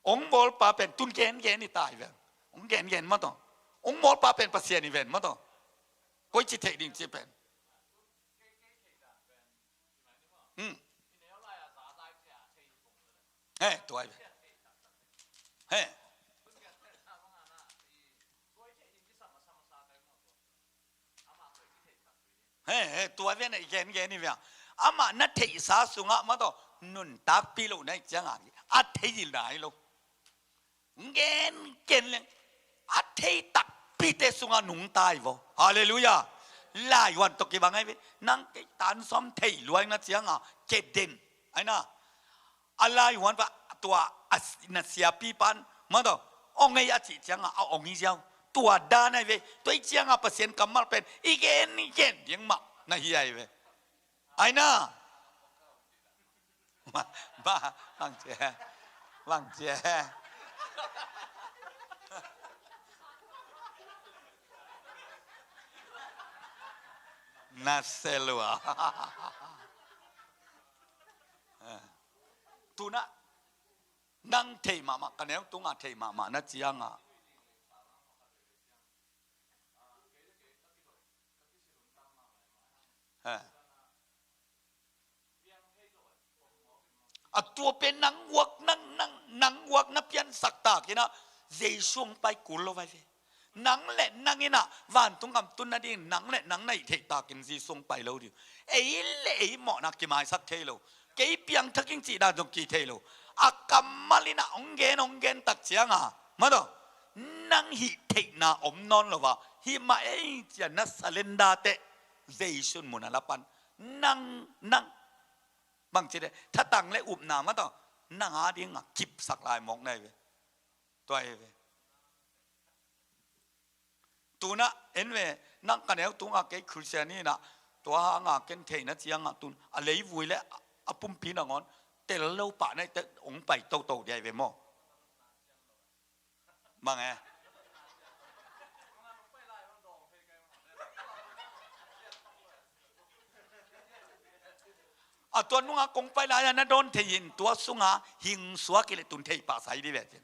องบอลป่าเป็นตุนเกนนี่ตายเว้องเกนมาต่อองบอลป่าเป็นปัสเซียนี่เว้มาต่อก็จิตเทดิ่งจิเป็นเฮ้ตัวเฮ้ตัวเว้นไอ้แกนนี่เว้ยอามานัทเทสาสุงะมาต่อนุนตักปีโลในจังอ่ะอัดเทยิลายโลเกนเลยอัดเทตักปีเตสุงะหนุ่งตายวะฮาเลลูยาลายวันตกกี่บางไงเว้นั่งกิตันซ้อมเทลวยนะจังอ่ะเกดเด่นไอ้น่ะอะไรวันว่าตัวนัสยาปีปันมาต่อองไงอาจิจังอ่ะเอาองนี้เจ้าตัวด้านไอ้เว้ตัวจังอ่ะเปอร์เซ็นต์กำมัลเป็นอีเกนยังมาน่าเฮียไอ้เว้ไอ้น่ะบ้าว่างเจ้น่าเซลัวตุนะนั่งเทมากันแล้วตุงอาเทมานะจียงอ่ะตัวเป็นนังวักนับยันสักตากินะเจช่วงไปกุลเอาไว้นังเล่นังนี่นะวันตุงคำตุนนั่นเองนังเล่นังในเทตากินเจช่วงไปแล้วดิเอ้เล่หมอนักกิมายสักเทโลเกี่ยเปียงทักกินจีดาดงกีเทโลอากัมมาลินะองเกนตักเจียงอ่ะมาดูนังฮิเทน่าอมนอนหรอวะฮิมาเองจะนัสเลนดาเตเจชุนมุนัลปันนังบางทีเนี่ยถ้าตั้งและอุบนามาต่อนั่งหาดิ้งอ่ะกิบสักลายมองได้เว้ยตัวเว้ยตัวน่ะเห็นเว้ยนั่งกันแล้วตัวอ่ะเกี่ยคริสเตียนี่นะตัวหางอ่ะเก่งเทนะเจียงอ่ะตัวอะไรวุ้ยแล้วอ่ะปุ่มพีนอ่ะงอนแต่เราป่าในแต่องไปโตใหญ่เว้ยมั้งบ้างไงตัวนุ่งกงไปลายนะโดนเทียนตัวสุงาหิงสวกิเลตุนเทปาใสดีแบบนี้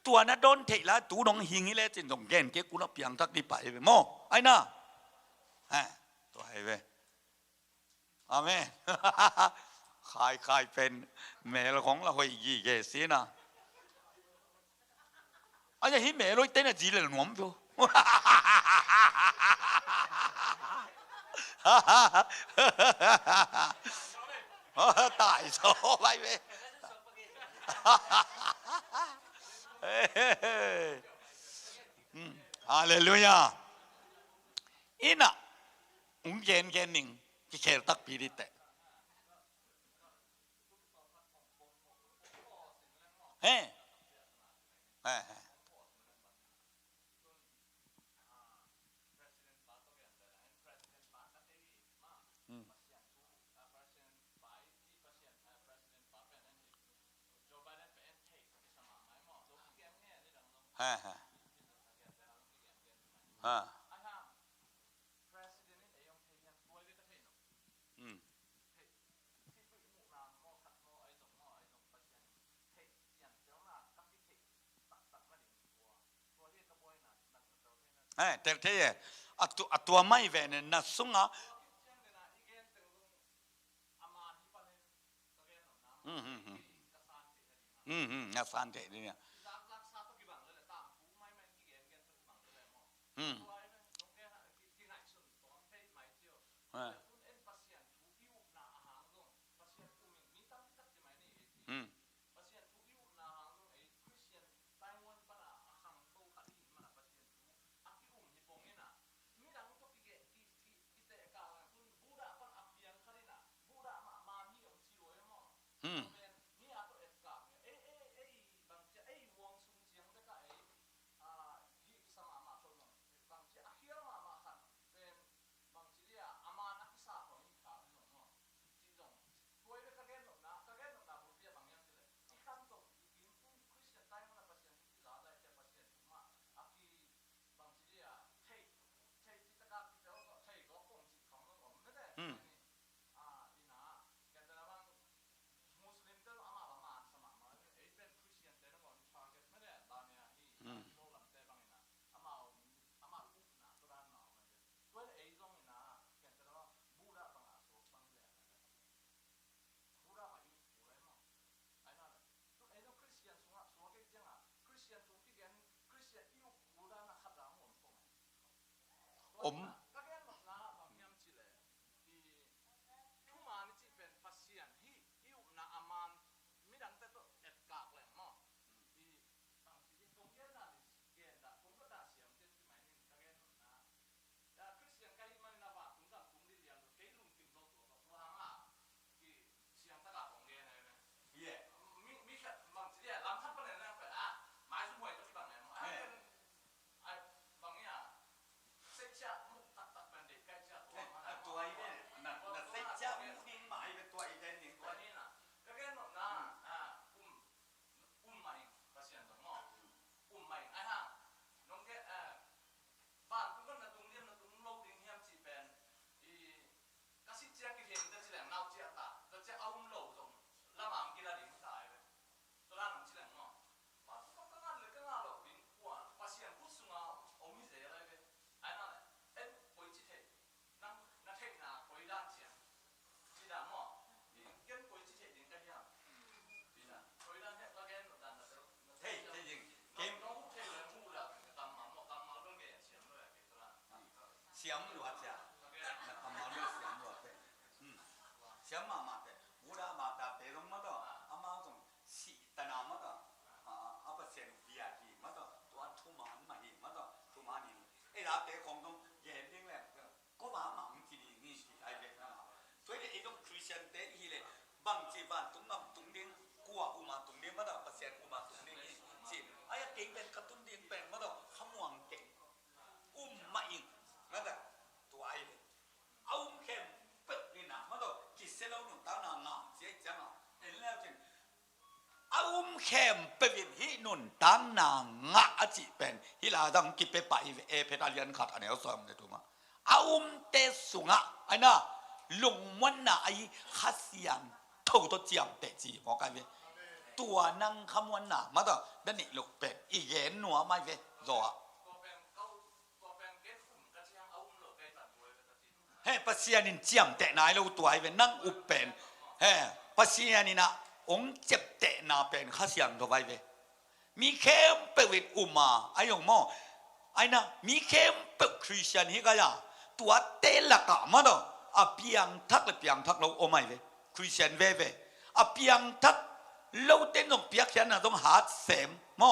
ตัวนั้นโดนเทละตูน้องหิงนี่เลยจินตรงแกนเกี่ยกุลเปียงทักดีไปไปโม่ไอ้น่ะตัวไอ้เว้อาเมนขายเป็นแม่ของเราหอยยี่เกศนะไอ้ยังหิแม่เราเต้นจีเลยหนุ่มอยู่ tại số bay về Hallelujah ina ungen gening ki tak pirite heแต่ที่ตัวไม่เว้นน่ะสุงอ่ะน่ะสันเดเนี่ยเสียงหลวดจ้ะนะทำมาเรื่องเสียงหลวดเลยเสียงมาเตะวูดามาตาเปรมมาต่ออามาส่งสีตนามาต่ออาเปเซนวิอาทีมาต่อตัวทุ่มมันมาหิมาต่อทุ่มมันหิไอ้ราเตะของตรงเย็นดิ้งเลยก็มาหมั่งทีนี่สิไอ้เด็กนะ所以ไอ้ตรงคริสเตียนเตะฮีเลยบางทีบ้านตรงนั้นตรงดิ้งกัวอุมาตรงดิ้งมาต่อเปเซนอุมาตรงดิ้งสิไอ้เก่งเป็นกระตุ้นดิ้งเป็นมาต่อขมวงเก่งมาอิงนั่นแหละตัวไอ้เลยเอาเข้มเป็ดนี่นะมาต่อกิเซลล์นุ่นตาหนังอ่ะเสียจังอ่ะเห็นแล้วจริงเอาเข้มเป็ดหินุ่นตาหนังอ่ะจีเป็นฮิลาดังกิเปไปเพดาเลียนขัดอันนี้เอาซ้อมเลยถูกไหมเอาเตสุงอ่ะไอ้น่ะลงวันน่ะไอ้ขัดเสียงทั่วตัวเจียมเตจีบอกกันเลยตัวนั่งคำวันน่ะมาต่อดันนี่ลูกเป็ดอีเย็นหนัวไม่เว้ยรอเฮ้ปัสยานินเจียมเตะนายเราตัวไอ้เป็นนั่งอุปเป็นเฮ้ปัสยานินะองเจ็บเตะนาเป็นข้าเสียงตัวไว้เว้มีเข้มเปิดอุมาไอ้ยงโมไอ้น่ะมีเข้มเปิดคริสเตียนฮิกายาตัวเตะละกะมาดอ อาเปียงทักเลยเปียงทักเราโอไม่เวคริสเตียนเวอาเปียงทักเราเต้นต้องเปียกแค่นั้นต้องหาเสมมอ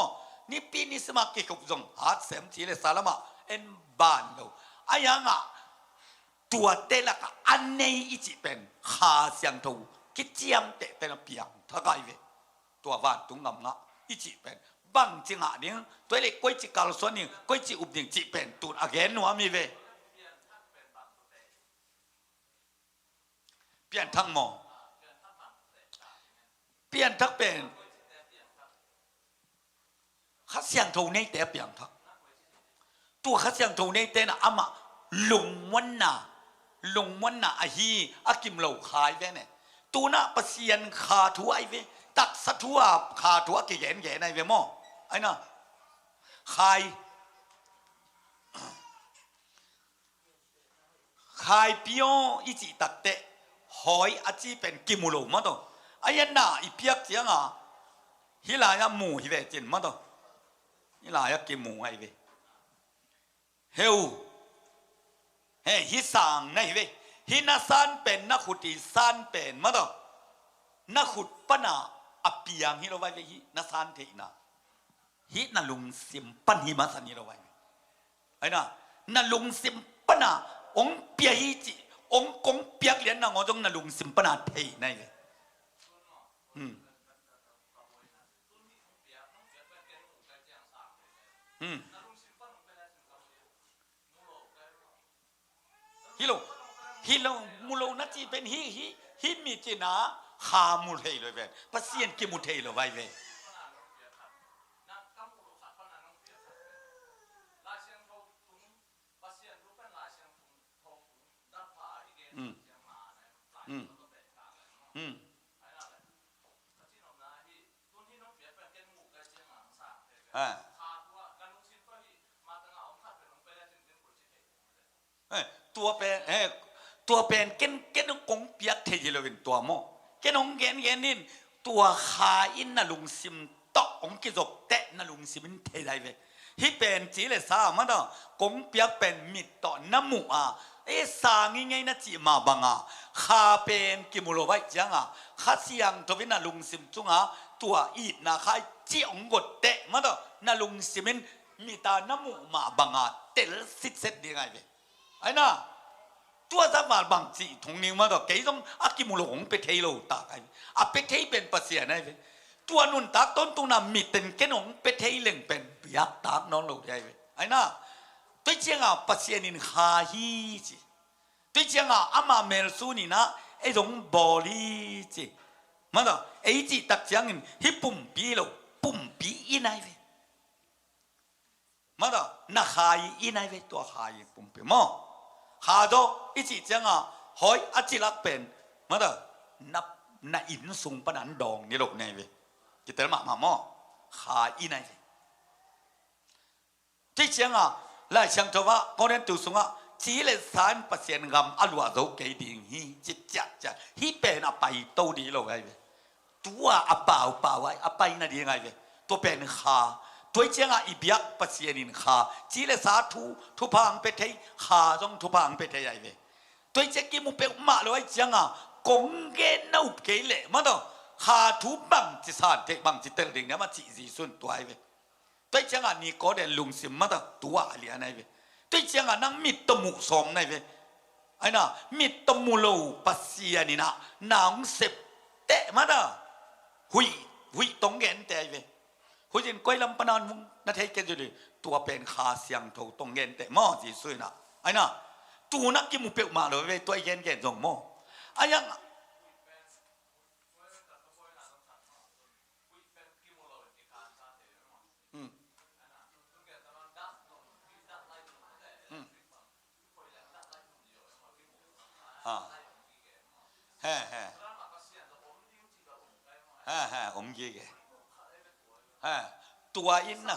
นี่ปีนี้สมัครเกี่ยวกับต้องหาเสมทีเลยสารมาเอ็นบ้านเราอายังอ่ะตัวเตละก็อันนี้อีจิเป็นขาเสียงทูคิดเจียมเตะเป็นเปียงทักไอเวตัวบ้านตรงงำงะอีจิเป็นบางจริงอ่ะเนี่ยตัวเล็กก้อยจิกาลส่วนนี้ก้อยจิอุบดิ่งจิเป็นตูนอาเกนนัวมีเวเปลี่ยนทั้งหมอเปลี่ยนทักเป็นข้าเสียงทูนี่แต่เปลี่ยนทักตัวข้าเสียงทูนี่แต่น่ะอามาลงวันน่ะอาฮีอากิมเหล่าขายเวเนี่ยตัวน่ะประเสียนขาถัวไอเวตักสัทัวขาถัวเกยนในเวมอไอ้น่ะขายเปียวอีจิตักเตะหอยอาจีเป็นกิมูโลมาตัวไอ้ยันน่ะอีเปียกเสียงอ่ะฮิลายาหมูฮิเวจินมาตัวฮิลายากิมูไอเวเฮวฮิสังนะฮิเวฮินาซันเป็นนักขุดอีซันเป็นมาตัวนักขุดปนาอเปียงฮิโรไวเวฮินาซันเทนะฮินาลุงซิมปันฮิมาสันฮิโรไวไอ้น่ะนาลุงซิมปนาองเปียฮิจิองกงเปียกเลียนนางอจงนาลุงซิมปนาเทนะเวฮิโลมูโลนัจีเป็นฮิมีจีนาขามูเทเลยเว้ยภาษาอังกฤษมูเทเลยไว้เว้ยตัวเป็นเก้นกงเปียกเทยิโลเป็นตัวโมเก้นองเก้นนี่ตัวขาอินนาลุงซิมตอกองกิจกเตะนาลุงซิมเทได้เว้ยฮิเป็นจีเลสามาดอกงเปียกเป็นมิดต่อน้ำมูอ่ะสางี้ไงนะจีมาบังอ่ะขาเป็นกิมุโลไว้จังอ่ะข้าเสียงตัววินาลุงซิมจุงอ่ะตัวอีดนะข้าจีองกดเตะมาดอนาลุงซิมินมีตาน้ำมูมาบังอ่ะเตลสิเซตดีไงเว้ยไอ้น่ะตัวสามารถบางจีทงนี้มาดอกเกี่ยงอากิมุโลงไปเทโลตากไอ้อาไปเทเป็นภาษาไงเว้ยตัวนุ่นตากต้นตุนามีเต็นเกนงไปเทเล่งเป็นยักษ์ตากน้องโลกใหญ่เว้ยไอ้น่ะตัวเจ้าอ่ะภาษานินหาฮีจีตัวเจ้าอ่ะอามาเมลซูนี่นะไอ้ตรงบอลีจีมาดอกไอ้จีตักเจ้าอินฮิปุ่มปีโลปุ่มปีอินไงเว้ยมาดอกนักหายอินไงเว้ยตัวหายปุ่มปีมั้งหาโดอีจีจังอ่ะหอยอาจิลักเป็นมาเด้อนับอินสุงปนันดองนี่โลกในเว้ยจิตเตอร์มาหม้อขาอีในที่จังอ่ะไล่ช่างตัวว่าพอเดินตัวสุงอ่ะจีเลสานเปอร์เซ็นต์กำอัลวาโดเกดิงฮีจิตจัดฮีเป็นอไปโตดีโลกไงเว้ยตัวอเปล่าไว้อไปน่ะดีไงเว้ยตัวเป็นขาตัวเจ้าอีเบียกปัสเซียนินขาจีเลสาทุพังเปเทขาจงทุพังเปเทใหญ่เว้ยตัวเจ้ากิมุเปมาเลยจังอ่ะกงเกนเอาเกลเล่มาต่อขาทุบังจิสานเทบังจิตเตอร์ดิ่งเนี่ยมาจีจีสุนตัวไอ้เว้ยตัวเจ้านี่ก็เดินลุงซิมมาต่อตัวอะไรนั่นเว้ยตัวเจ้านั่งมิดตมุสมนั่นเว้ยไอ้น่ะมิดตมุโลปัสเซียนินะนางเสพเตะมาต่อหุยตรงเงินเตะเว้ยหุยจินก้อยลำปนานมุงนั่นเทกันอยู่ดิตัวเป็นขาเสียงโถตรงเงินเตะหม้อจีสุยนะไอ้น่ะตัวนักกิมุเปมาเลยเว้ยตัวเงินจงหม้อไอ้ยังผมยี่แกตัวอินนะ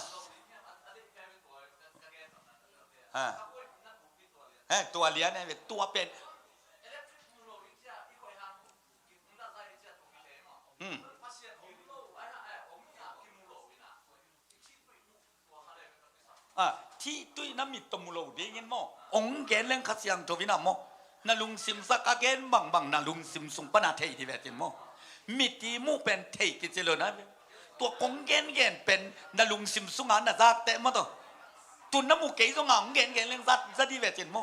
ตัวเลี้ยงเนี่ยตัวเป็นที่ตุยน้ำมิตรมุโลดีเงี้ยมั้งองเกนเรื่องขัดยังตัววินามั้ง นาลุงซิมสักเกนบังนาลุงซิมสุงปนาเทยที่เวทินโมมิตีมูเป็นเทยกิจเลนะตัวกงเกนเป็นนาลุงซิมสุงอันน่ะซักเตะมาตัวตุนน้ำมูเกยสงางเกนเรื่องซัดที่เวทินโม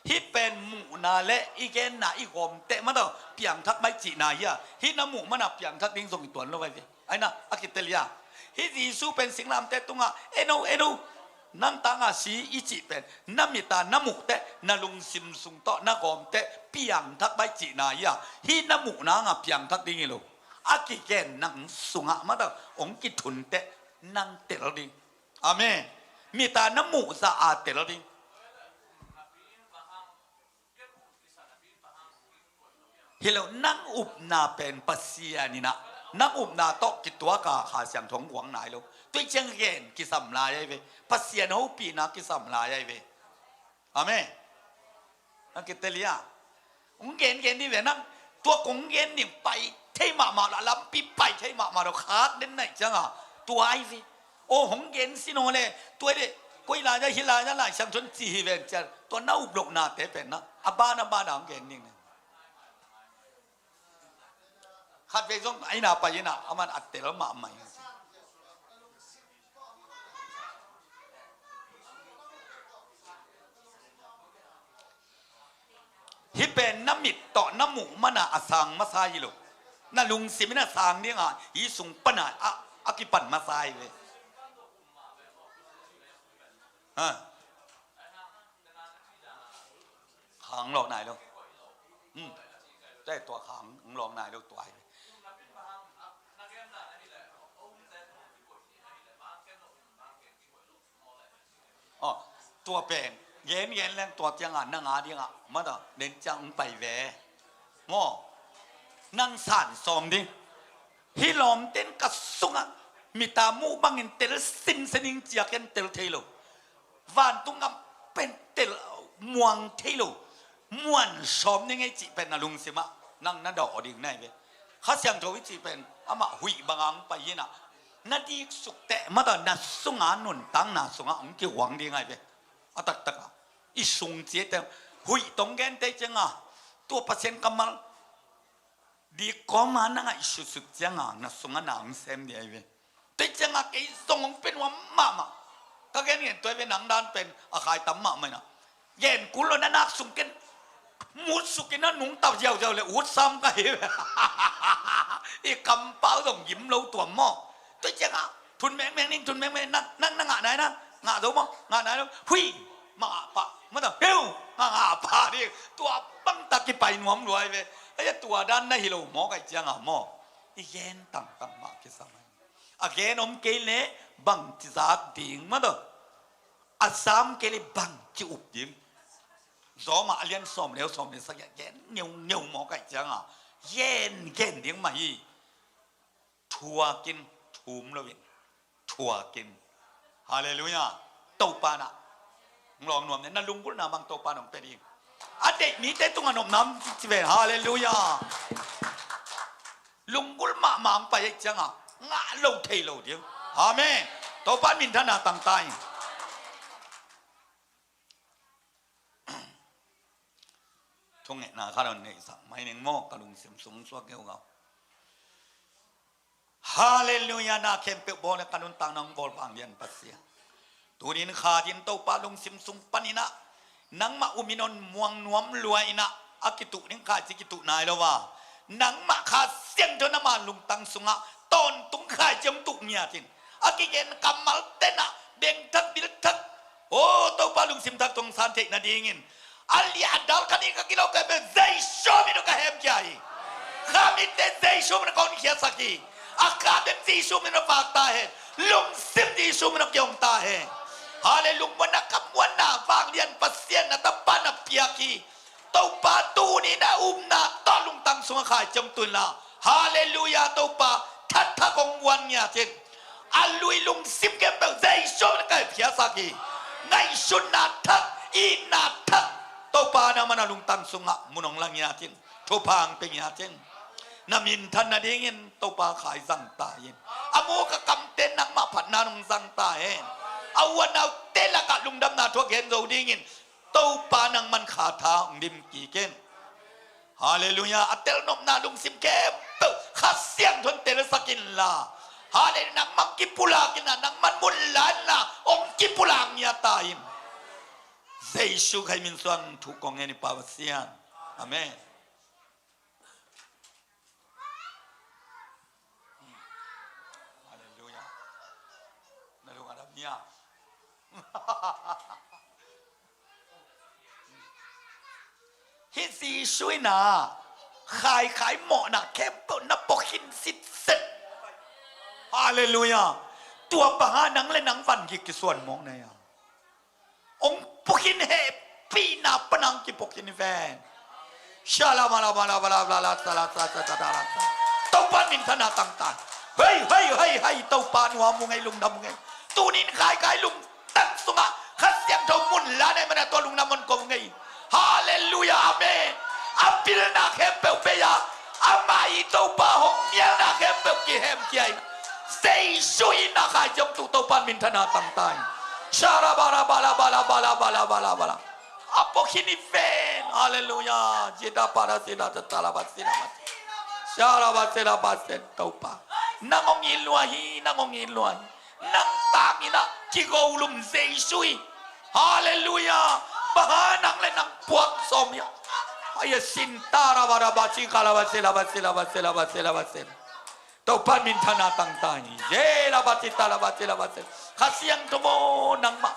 ฮิเป็นหมูนาเละอีเกนนาอีกอมเตะมาตัวเปียงทักไม่จีนายะฮิน้ำมูมันน่ะเปียงทักดิ้งส่งอีตัวนู้นไปไอ้น่ะอากิเตลียฮิจีซูเป็นสิงลามเตะตุงอ่ะเอโนนั่งตั้งอาศีอีจีเป็นน้ำมิตาน้ำมูเตะนาลุงซิมสุงโตนักอมเตะเปียงทักไม่จีนายะฮิน้ำมูนางอ่ะเปียงทักดิ้งอีโลอากิเกนนังสุงอ่ะมาตัวองกิทุนเตะนังเตะเราดิ้งอาเมนมิตาน้ำมูสะอาดเตะเราดิ้งเฮลนั่งอุบนาเป็นปัสยานี่นะนั่งอุบนาโตกิตัวกาขาเสียงทงหวงไหนลูกตัวเจงเกนกิสัมลายเวปัสยาโนปีนักกิสัมลายเวอเมนนักกิเตลียองเกนที่เวนั่งตัวกงเกนนี่ไปเทมาละลำปีไปเทมาเราขาดเด่นไหนจังอ่ะตัวไอวีโอ้หงเกนสิโนเลยตัวเด็กกุยลาจะฮิลาจะไหลช่างชนจีเวจะตัวน่าอุบลกนาเตเป็นนะอาบ้านองเกนนี่ขัดเวซงไอ้นาไปนะอามันอัดเตลมาใหม่ฮิเป็นน้ำมิดต่อน้ำหมูมันอะสังมาซายลูกน่าลุงสิมิน่ะสังเนี่ยอ่ะยีสุงปนอะอากิปันมาซายเลยฮะขังหลอกไหนลูกได้ตัวขังหลอกไหนลูกตัวไอ้ตัวเป็นเย็นแรงตัวจังอ่ะนั่งอาดิอ่ะมาต่อเดินจังไปแหวงอนั่งสั่นซอมดิฮิลอมเต้นกัดสุงอ่ะมีตามูบังเงินเตลสินสนิงเจียกันเตลเทโลวานตุงกับเป็นเตลมวงเทโลม้วนซอมยังไงจีเป็นนาลุงสิมะนั่งนั่งดอกดิ่งไหนเว้ข้าเสียงโทวิจีเป็นอามาหุยบางไปยินะนาดีสุกเตะมาต่อนาสุงานุนตั้งนาสุงาองค์เกี่ยวหวังดีไงเว้อาตักอ่ะอีสุงเจียแต่หุยตรงแกนเตจังอ่ะตัวเปอร์เซ็นต์กำมันดีก็มานั่งอีสุดจังอ่ะนาสุงาหนังเซมเดียวเว้เตจังอ่ะไอ้ส่งเป็นว่ามาก็แกนี่ตัวเป็นหนังด้านเป็นอาคายตั้มมาไหมนะเย็นกุลนักสุงกันมุดสุกินนั่นหนุ่งเต่าเจ้าเลยอุดซ้ำกันอีกำเป้าส่งยิ้มเราตัวหม้อตัวจังอ่ะทุนแมงนิ่งทุนแมงนั่งงะไหนนะงะตัวมั้งงะไหนแล้วหุยมาปะมาต่อเฮ้ยงะปะดิตัวบังตะกี้ไปหนวมรวยไปไอ้ตัวด้านนั่นฮิโลหมอไก่จังอ่ะหม้ออีเย็นตั้งมาคิดสมัยอ่ะเกนอมเกลเล่บังจิตาดิ่งมาต่ออ่ะสามเกลเล่บังจิอุบยิ้มจอมาเลี้ยงสมแล้วสมเลยสักอย่างเย็นเหนียวหมอไก่จังอ่ะเย็นเลี้ยงมาอีทัวกินทุ่มแล้วเว้ยทัวกินฮาเลลูยาโตปานะลองนวมเนี่ยนั่นลุงกุลนาบังโตปานะเป็นอีกอันเด็กนี้เต้ตุงอนมน้ำจิเวฮาเลลูยาลุงกุลมามังไปจังอ่ะงะโลเทโลเดียวอาเมนโตปามินทนาตั้งใจทงเงนาข้าเราเนี่ยสังไม่หนึ่งโมกกระลุงเสียมสูงสวกเกี่ยวกับฮาเลลูยานาเข้มเปบอลกันุนตังนังบอลบางเดียนปัสเซียตัวนี้ขาดินโตปาลุงซิมซุงปานินะนังมาอุมินนมวงนวมรวยนะอากิตุนิขาจิกิตุนายแล้วว่านังมาขาเสียงจนมาลุงตังสุงะตอนตุงขายจมตุกเมียทินอากิเกนกำมัลเตนะเบงทักบิลทักโอ้โตปาลุงซิมทักตรงสานเทนาดีงินAli adal kan ika kilo ka be zeisho mi no ka hem kiai kami te zeisho mi no kon kia saki akadem zeisho mi no fakta hai lung sim zeisho mi no kyong ta hai hallelujah mana kamwana wang lian pasien na tapana piaki tau pa tu ni na umna to lung tang sunga khai chom tun la hallelujah tau pa that tha kong wan nya tin alui lung sim ke be zeisho mi no ka kia saki ngai shun na thak i na thakโตปานามันลุงตังสุงะมุนองลังยาจินทุพังเป็นยาจินนามินทันนาเดงินโตปาขายสังตาเย็นอโมกกำเต้นนักมาผัดนานุงสังตาเห็นเอาวันเอาเต้นละกะลุงดำนาทั่วเกนโซดีงินโตปานังมันขาทางดิมกี่เกน ฮาเลลูยาอัตเตลนมนาลุงซิมเกมขัดเสียงทนเตลสกินลาฮาเลนังมังกิปุลากินะนังมันมุลลานนะองกิปุลางยาตาอินเซชูใครมินส่วนถูกกองเงินปาวเสียนอาเมนฮาเลลูยานาลุงอาดัมเนียฮิซีช่วยนะขายหมอนะแค่ปนปกินสิทธิ์เสร็จฮาเลลูยาตัวปะหานังและนังฟันกิส่วนมองในอ่ะองปกินเฮปีนาปนังกิปกินแฟนชาลามาลามาลามาลามาลาซาลาซาซาซาซาเต้าปานินธนาต่างๆเฮ้ยเต้าปานหัวมุงไงลุงดำไงตูนินขายลุงตั้งสงะขัดเสียงเท่ามุนลาในมันตัวลุงน้ำมันกงไงฮาเลลูยาอาเมนอัปปิลนาเขมเปลเปียอามาอิโตปาหงเมียนาเขมเปลกิเฮมเกียเซชุยนาขายจงตุโตปันมินธนาต่างๆชาราบาลาบาลาบาลาบาลาบาลาบาลาบาลาอัปกินิเฟนฮาเลลูยาจิตาปาราสินาตตาลาบัสินามัสชาราบัสลาบัสเตโตปานางองอิลวาฮีนางองอิลวาฮีนางตามินะจิโกลุมเซชุยฮาเลลูยาบานังและนังปวกสมยาไอ้สินตาราบาราบาชิคาลาบัสลาบัสลาบัสลาบัสลาบัสเต้าพันมินธนาต่างๆเยลาบัติตาลาบัสลาบัสข้าเสียงตัวโมนังมา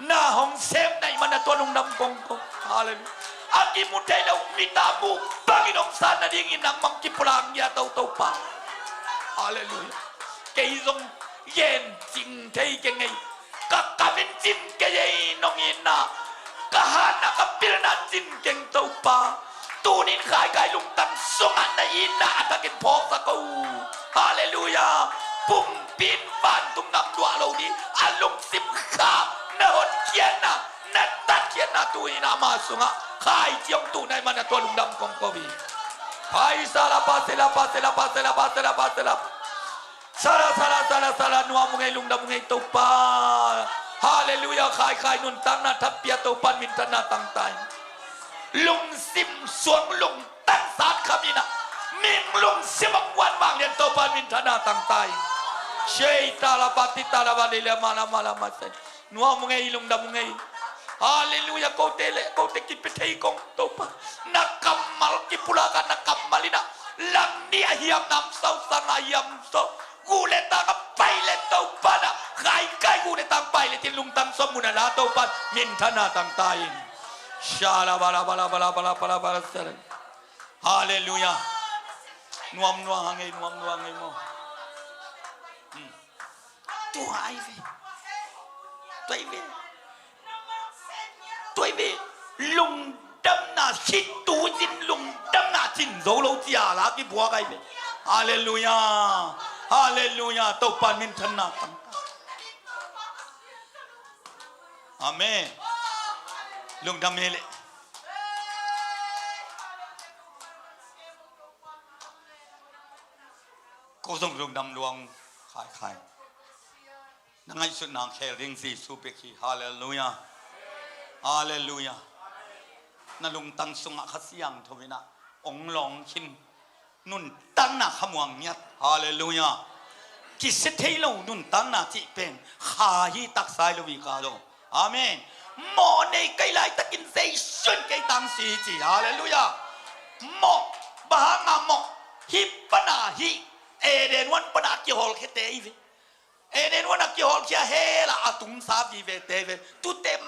หน้าห้องเซมในมันตัวนุ่งดำกงกฮาเลลูยาอากิมุเทลามิตาบุบากินองซานาดิ่งนังมังกิปรางยาเต้าปาฮาเลลูยาเกยซงเย็นจริงเทยเกงไงกักกามินจินเกยนองอินนาkahana kapilna jin keng tau pa tunin kai lung tan sungan na ina atakin phok sa ko hallelujah pum pin ban tung nam dua lo ni alung sim kha na hot kiana na tat kiana tu ina ma sunga kai jiong tu nai man to lung dam kong ko bi hai sala pa sala pa sala pa sala pa sala pa sala sala nuam ngai lung dam ngai tau paฮาเลลูยาขายนุนตั้งนาทับเปียโตปันมินธนาตั้งตายลุงซิมสวงลุงตั้งสาดขมินะมิงลุงซิมวันบางเรียนโตปันมินธนาตั้งตายเชยตาลาปฏิตาลาบาลีเลมาลามาลามาเซนัวมุงไงลุงดำมุงไงฮาเลลูยาโกเตเลโกเตกิปเทยกงโตปะนักกำมัลกิปุลากันนักกำมัลินะลังเนียฮิยามนำเสาสังฮิยามโตกูเลตากไปเลตโตปะนะใครกูเลตามไปเลที่ลุงตั้งสมุนลาโตปะมินธนาตั้งตายชาลาบาลาบาลาบาลาบาลาบาลาบาลาเซลฮาเลลูยานัวไงนัวไงโมตัวไอ้เวตัวเวลุงดำนาชิดตูจินลุงดำนาจินโซโลจีอาลาที่บัวไงเวฮาเลลูยาฮาเลลูยาโตปานมินธนาตั้งอาเมนลุงดำเมเลก็ต้องลุงดำลวงขายนั่งไอ้สุดนางแคริงซีสูเปกีฮาเลลูยาฮาเลลูยานั่นลุงตั้งสงะขัดเสียงทวินะองหลงขินนุ่นตั้งหน้าขมวงเงียดฮาเลลูยากิเสถียรนุ่นตั้งหน้าจิเป็นขาฮีตักสายลวิกาโลอาเมนหมอในไกลไลตะกินเซชุนไกตังสีจีฮาเลลูยาหมอบางาหมอฮิปนาฮิเอเดนวันปนากิฮอลเคเตอีเวเอเดนวันกิฮอลเคียเฮละอาตุงซาบีเวเตเวตุเต็ม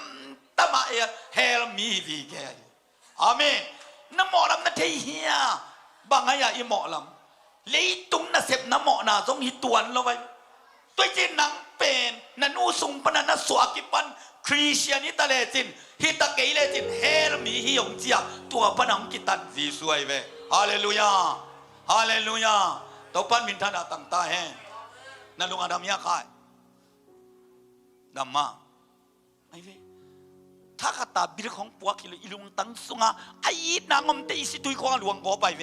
ตะมาเฮลมีวีแกอาเมนน้ำหมอลำนั่นเทียบางอย่างอีหมอลำเลยตุงน่ะเสพน้ำหมอน่ะทรงหิตวนเราไว้ตัวจีนังเป็นนันูสุงปนันสวากิปันคริสเตียนิตาเลจินฮิตาเกยเลจินเฮลมีฮิยงเจียตัวปนังกิตันจีสวยเวฮาเลลูยาฮาเลลูยาตัวปันมินธนาตั้งตาแห่นั่นลุงอาดัมยาขายดัมมาไอ้เวถ้าข้าตาบิลของปัวกิโลอิลุงตั้งสุงาไอ้นางอมเตอิสิตุยควงหลวงโกไปเว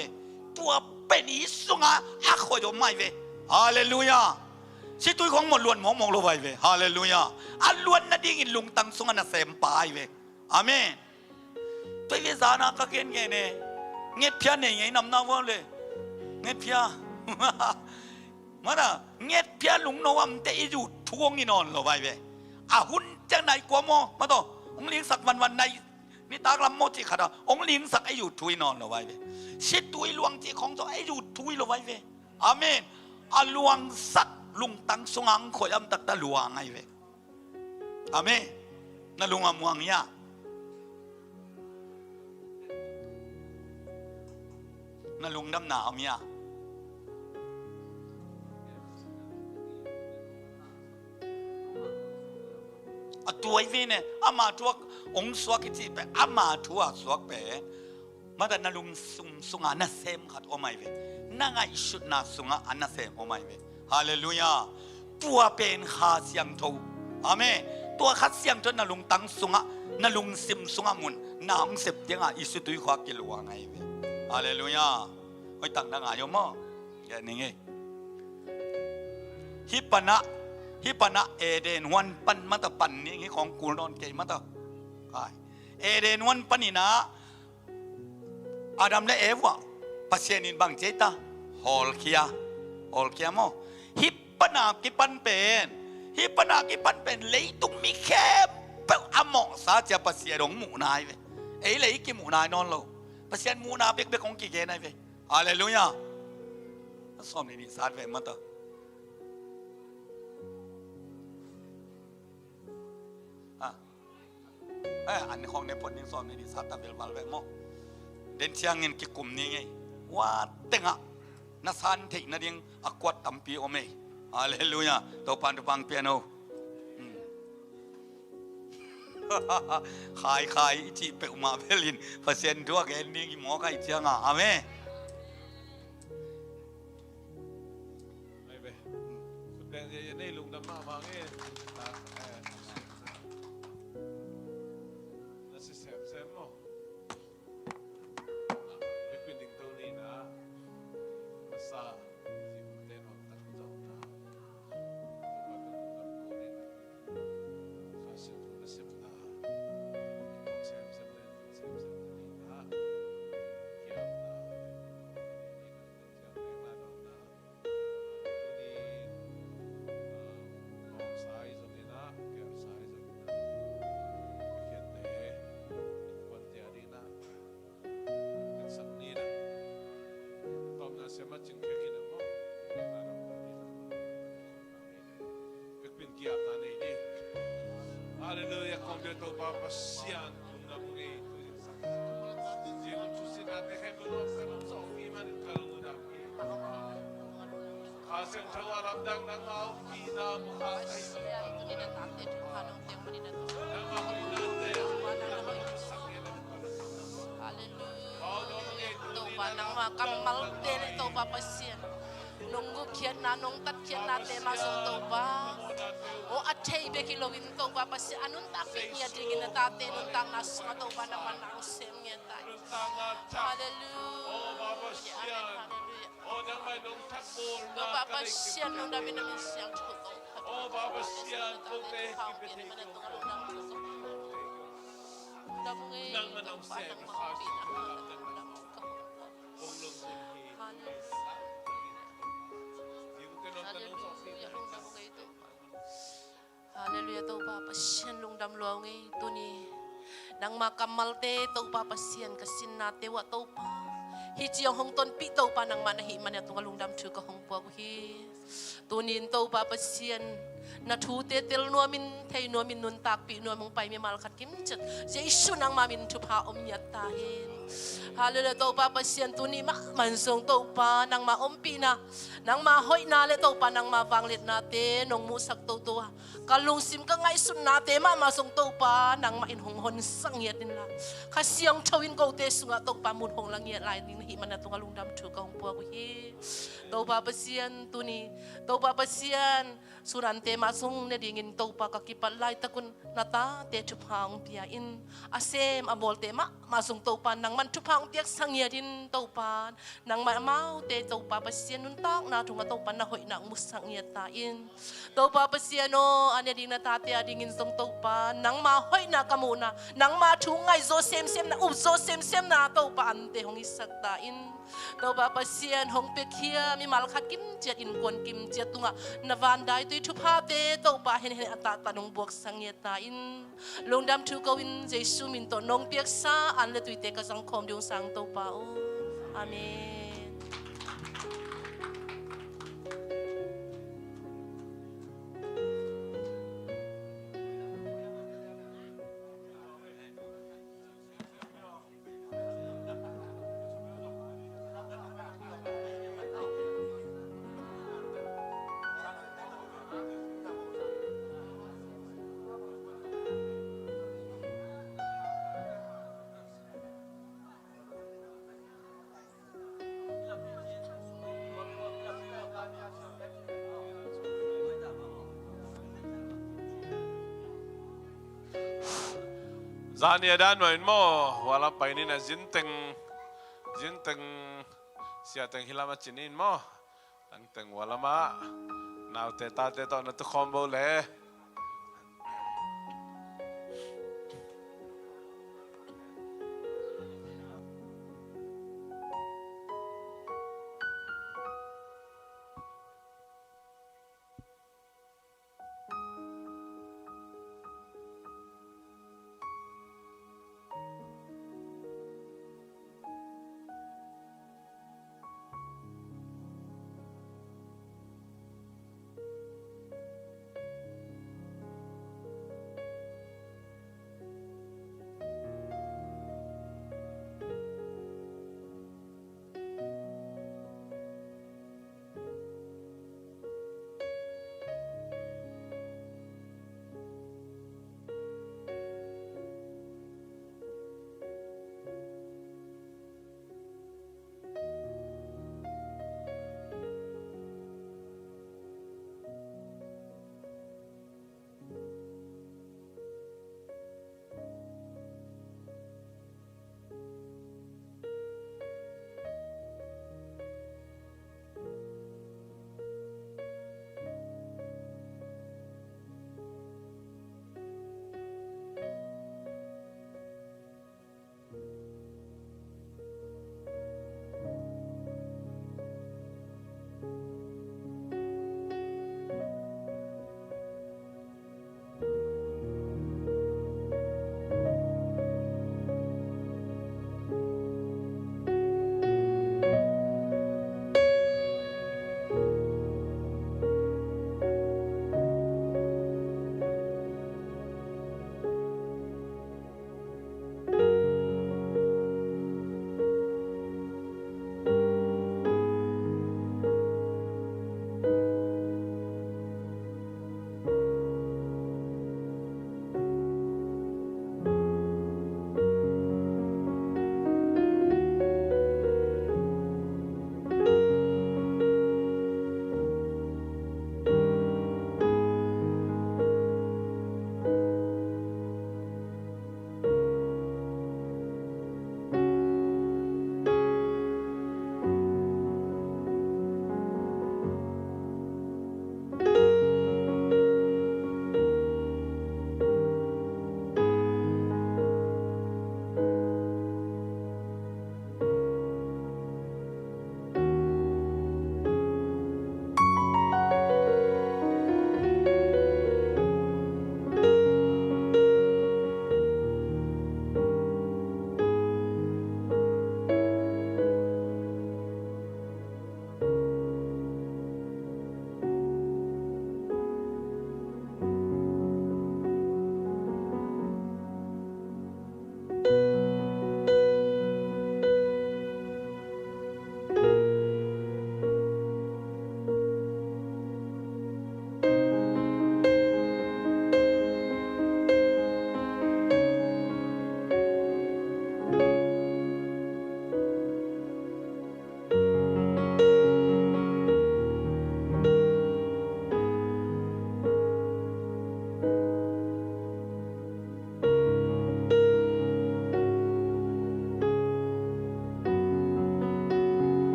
ตัวเป็นอิสุงาฮักคอยโดไม่เวฮาเลลูยาสิตุยของหมดล้วนมองโลไปเวฮาเลลูยาอันล้วนนั่นดิ่งลุงตั้งสุงาน่ะเสมปายเวอาเมนตัวเวซานาก็เก่งเงี้ย เงียบเพี้ยเนี่ยไงนำหน้าว่าเลยเงียบเพี้ยมาน่ะเงียบเพี้ยลุงโนวมเตยอยู่ทวงนี่นอนหรอไปเว้ยหุ่นจังไหนกว่าโมมาต่อองเลี้ยงสักวันในนี่ตากลำโมจิขัดองเลี้ยงสักไออยู่ทุยนอนหรอไปเว้ยชิดทุยลวงจีของตัวไออยู่ทุยหรอไปเว้ยอาเมนลวงสักลุงตังสงังขอยำตักตะลวงไงเว้ยอาเมนนั่นลุงอามัวงยานั่นลุงดำหนาวเมียตัวไอ้เนี่ยอามาทัวองสวกที่ไปอามาทัวสวกไปมาแต่นั่นลุงสุงานาเซมขัดโอไม่เวนั่งไอชุดนาสุงาอันนาเซมโอไม่เวฮาเลลูยาตัวเป็นข้าเสียงทูอาเมตัวข้าเสียงจนนั่นลุงตั้งสุงานั่นลุงซิมสุงามุนน้ำเสพยังไงอิสุตุยขวากิลวงไงเวฮาเลลูยาไว้ตั้งดังอายุมั้งอย่างนี้ฮิปปนะเอเดนวันปันมาตะปันนี่ของกูนอนเกยมาตะเอเดนวันปันนี่นะอาดัมและเอวะปัสเซนินบางเจตาฮอลเคียโมฮิปปนากิปันเป็นเลยตุ้มมีแค่เปิลอมองซาจะปัสเซียดงหมูนายเว้เอ้เลยกี่หมูนายนอนโลปัสเซียนหมูนาเป็กของกี่เกนายเว้ฮาเลลูยาสอนนี่สาดเว้มาตะอันนี้ของในผลยังสอนในดิสัตตาเวลมาแบบโมเดินเชียงเงินกิกุมนี่ไงว่าเต็งอ่ะนัสันเทนนั่งอากวดตั้มปีโอเมฮาเลลูยาตัวปันตัวปังเปียโนขายจีเปอุมาเบลินเปอร์เซ็นต์ตัวแกนี่หมอใครเชียงอ่ะอาเมไม่ไปสุดแดงจะได้ลุงดำมาฟังเองHaleluya, converto Papa Sian, namungi itu. Jangan susi nanti hebelok kalau sok iman kalau mudaki. Kasih tahu Arab dang mau kita muhakai kalau. Kita tante Tuhan untuk menina Tuhan. Haleluya. Tuhan nang makamal dele tu Papa Sian. Nunggu kian na nung tat kian na te masuk toba o athei be kilowin toba pasi anun tak nya dingin na tate nun tang nas nga toba naman ang sem nya tay hallelujah oh baba sian oh nang may nung takbol na baba sian nung dami namin siyang tutok oh baba sian kote kipete nang manong sem khasi Haleluya tau Papa sian lung dam luang ngai tu ni nang makamal te tau Papa sian kasin na te wa tau pa hi chiang hong ton pi tau pa nang manahi man ya tu lung dam thu ka hong po hi tu nin tau Papa sian na thu te tel no min thei no min nun tak pi no mong pai mi mal khat kim chat jesu nang ma min thu pha om ya ta hin Haleluya tau Papa sian tu ni ma man song tau pa nang ma om pi na nang ma hoi na le tau pa nang ma wang let na te nong mu sak tau to kalung sim ka ngai sun na te ma song tau pa nang ma in hong hon sang yet din la ka siang thawin ko te sunga tau pa mun hong lang yet lai din hi man na tung alung dam thu ka hong po ko hi tau Papa sian tu ni tau Papa sian suran te ma sung ne dingin tau pa ka kipal lai takun nata te chu phang pia in asem amol te ma sung tau pa nang มันทุพังเปียกสังเยดินเต้าปานนางมาเมาเตเต้าปาเสียนุนตอกนาทุงเต้าปานนาหอยนางมุสังเยตาอินเต้าปาเสียโนอันเดียงนาตาเตียดิ่งอินทรงเต้าปานนางมาหอยนากมูนานางมาทุงไงโซเซมเซมนาอุบโซเซมเซมนาเต้าปานเตหงอิสักตาอินเต้าปาเสียนหงเปียกเฮียมีมาลคัดกิมเจียอินกวนกิมเจียตุงะนาวันได้ตุยทุพาเตเต้าปาเห็นอัตตานุงบวกสังเยตาอินลงดำทุกวินเจสุมินโตนงเปียกซาอันเลตุยเตกสังคมดิวสังเต้าปาโออาเมนจานเนี่ยด้านหน่อยมั่วว่าเราไปนี่นะจินเต็งเสียเต็งฮิลามาจินินมั่วตั้งเต็งว่าเรามานาวเตตาเตตอนนั้นตุคอมโบเล่ อ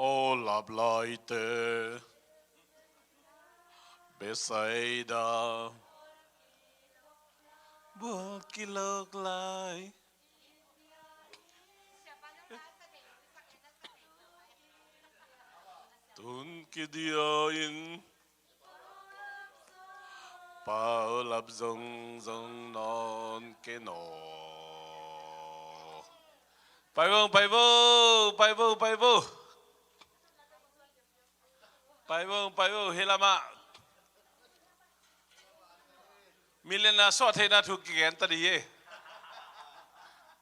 ô lạp lại tê bê say đà bước kỳ lược lại tun kỳ địa in bao lạp dòng dòng non kê nọไปvôไปvôไปvôไปvôไปvôเฮลามามิเลนาสอดเฮนาทุกเกนตัดดี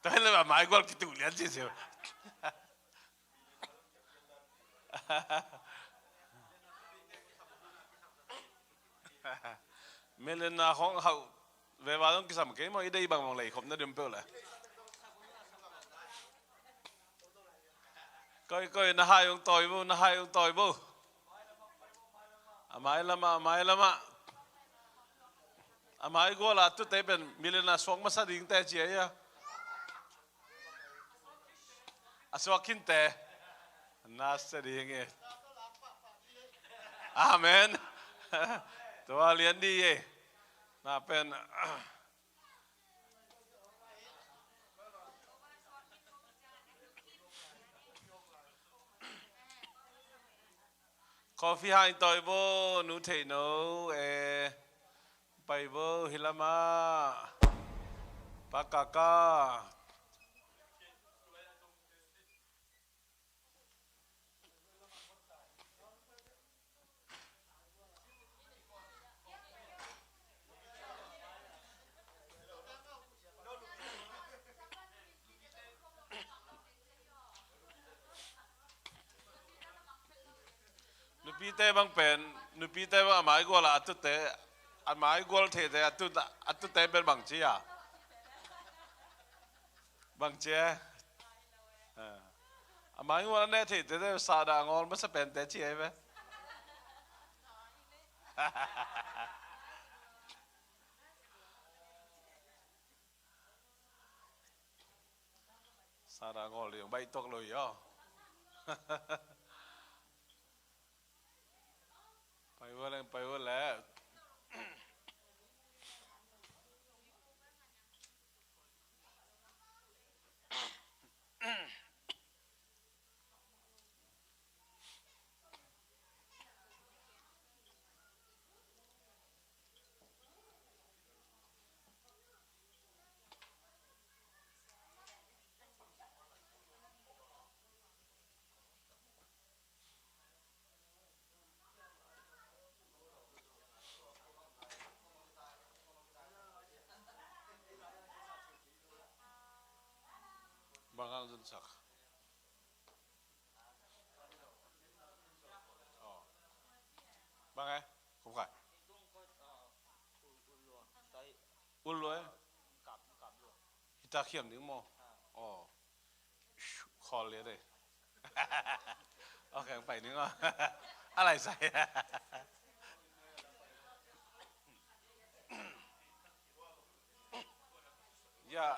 แต่ให้เลยว่าหมายก็คิดถูกเลี้ยงจริงๆมิเลนาของเขาเวลาต้องกินสามเกมมันได้บางเลยผมน่าดื่มเปล่าเลยก็น่าให้องต่อยบุน่าให้องต่อยบุอาไม่ละมาอาไม่ก็ละตุเตเป็นมิเลนาสวงมาสดิ่งแต่เจียอาสวกินแต่น่าสดิ่งเองอาเมนตัวเลี้ยงดีน่าเป็นcoffee ให้ต่อยบ่นูเทโนไปบ่ฮิลามาปากากานูปีเต้บางเป็นนูปีเต้บางหมายก็ละอัตุเต้อันหมายก็เทเต้อัตุเต้เป็นบางเจียบางเจียอันหมายก็ละเนี่ยเทเต้ซาดางอนมันจะเป็นเต้เจียไหมซาดางอนเลี้ยงใบตกเลยอ่ะไปว่าแล้วบางครั้งจะสักบางไงผมขายอุ่นเลยฮิตาเขียมนึงมั้งอ๋อคอเลยเลยโอเคไปนึงอ่ะอะไรใส่ย่า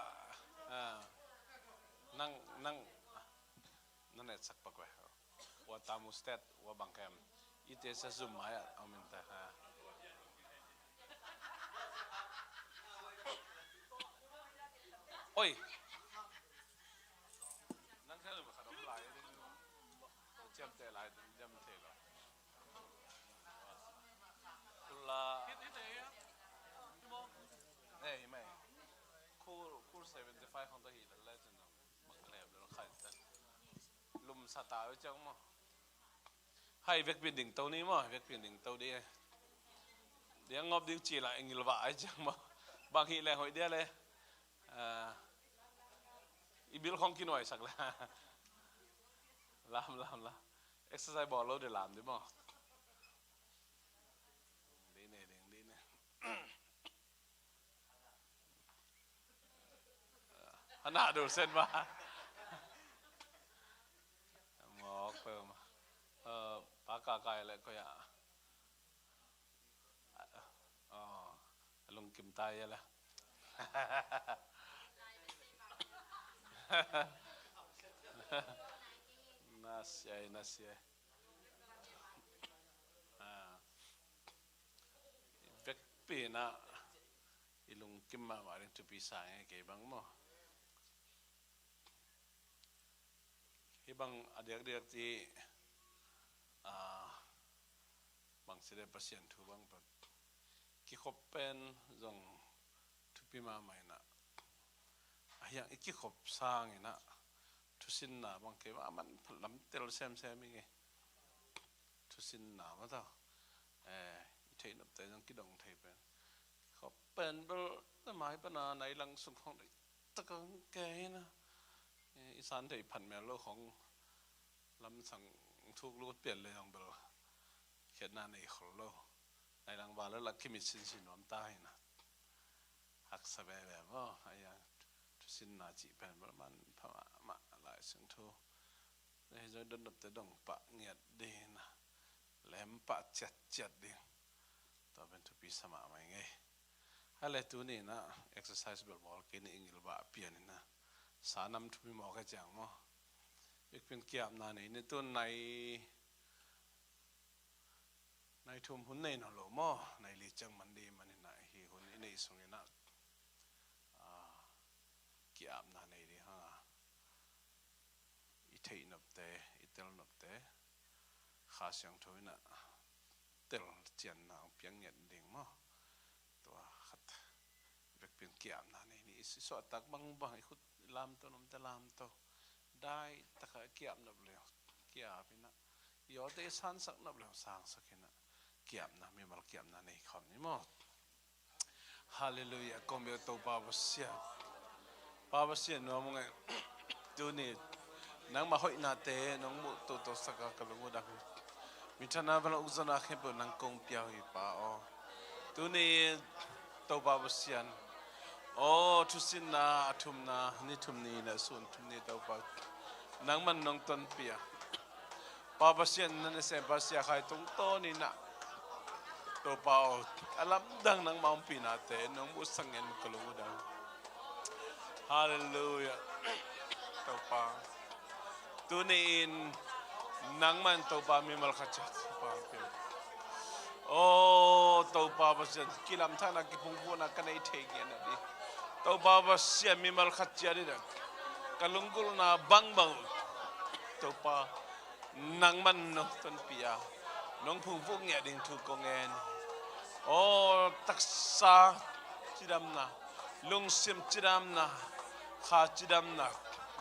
นั่งนั่นเนี่ยสักปักไว้ว่าตามุสเตดว่าบางแคมอีเตสซุ่มมาอ่ะเอามินตาโอ้ยนั่งแค่ขนมลายเจียมเตะลายเจียมเตะหรอคุณละเอ้ยไม่คู75ของตัวหีแล้วเลยจนบังแหลมแล้วขายแต่ลุมสตาร์ไว้จังมั้งให้เวกเป็นดิ่งตัวนี้มั้งเวกเป็นดิ่งตัวนี้เดี๋ยวงบดิ้งจีละเองลบไอ้จังมั้งบางทีแรงหอยเดียเลยอีบิลของกินหน่อยสักละลามเอ็กซ์ไซส์บอลเราเดี๋ยวลามดิมั้งดีเนี่ยขนาดดูเส้นมาหมอกเพิ่มปากกาไก่เลยก็อย่าลงกิมไตยังละน่า nasiya vek pi na ilung kimma maring tu pisa ke bang mo hibang adik-adik ti bang sida pasien tu bang pat ki khopen zong tu pi ma mai na ayang iki khop sang ina tu sin na bang ke man lam tel sem nge tu sin na ma ta thei nap te jang ki dong thei pen khop pen bel ta mai pa na nai lang sung khong dai ta kang ke naอีสานได้พันแม่โลของลำสั่งทุกลูกเปลี่ยนเลยของเบลเขียนหน้าในของโลในหลังบ้านแล้วลักขิมิสินสินวมใต้นะหักสบายแบบว่าไอ้ยังทุสินนาจีเป็นประมาณพม่ามาหลายสิ่งทุในจะดนดับแต่ดงปะเงียดดีนะแหลมปะจัดดีต่อเป็นทุปีสมาไม่ไงอะไรตัวนี้นะ exercise แบบบอกกินอิงหรือว่าเปลี่ยนนะสาน้ำทุบหมอกระจังมั้งอีกเป็นเกี่ยมนาในต้นในทุ่มหุ่นในหนอหลวมั้งในลิจังมันดีมันในฮีหุ่นในส่งนะเกี่ยมนาในดีฮะอีเทนนับเตะอีเตลนับเตะข้าเสียงทุยนะเตลเจียนนางเพียงเงียดดิ่งมั้งตัวขัดอีกเป็นเกี่ยมนาในนี่สิสอดตักบังอีกลามตัวนมแต่ลามตัวได้ตะขะเกี่ยมนับเลี้ยวเกี่ยมนะยอดได้สันสักนับเลี้ยวสร้างสักนะเกี่ยมนะมีมาเกี่ยมนะในคำนี้มั้งฮาเลลูยาคอมเบลตัวปาบเสียนัวมึงไงดูนี่นังมาหอยนาเตนังมุตัวสักกะลุงดังมิถนาเวลาอุจนาเข้มเป็นนังกงเปียวอีป้าอ๋อดูนี่ตัวปาบเสียนโอ้ทุสินนาทุมนานี่ทุมนี่นะส่วนทุมนี่ตัวปานังมันนองต้นเปียปาบเสียนนั่นเองปาเสียใครตรงโตนี่นะตัวปาอลัมดังนังมาอุปีนาเตนังมุสังเงินกะลุงดังฮาเลลูยาตัวปาตัวนี้นังมันตัวปามีมัลขจัดปาเปียโอ้ตัวปาบเสียนกิลำท่านักกิพุงพูนักกันไอเทียนนะดิตัวปาบเสียนมีมัลขจัดนี่นะกะลุงกุลนาบังตัวปานังมันนกต้นปียน้องพุงพูเงียดิ่งถูกกงเงินโอ้ตักษาจิดำนะลุงเสียมจิดำนะข้าจิดำนะ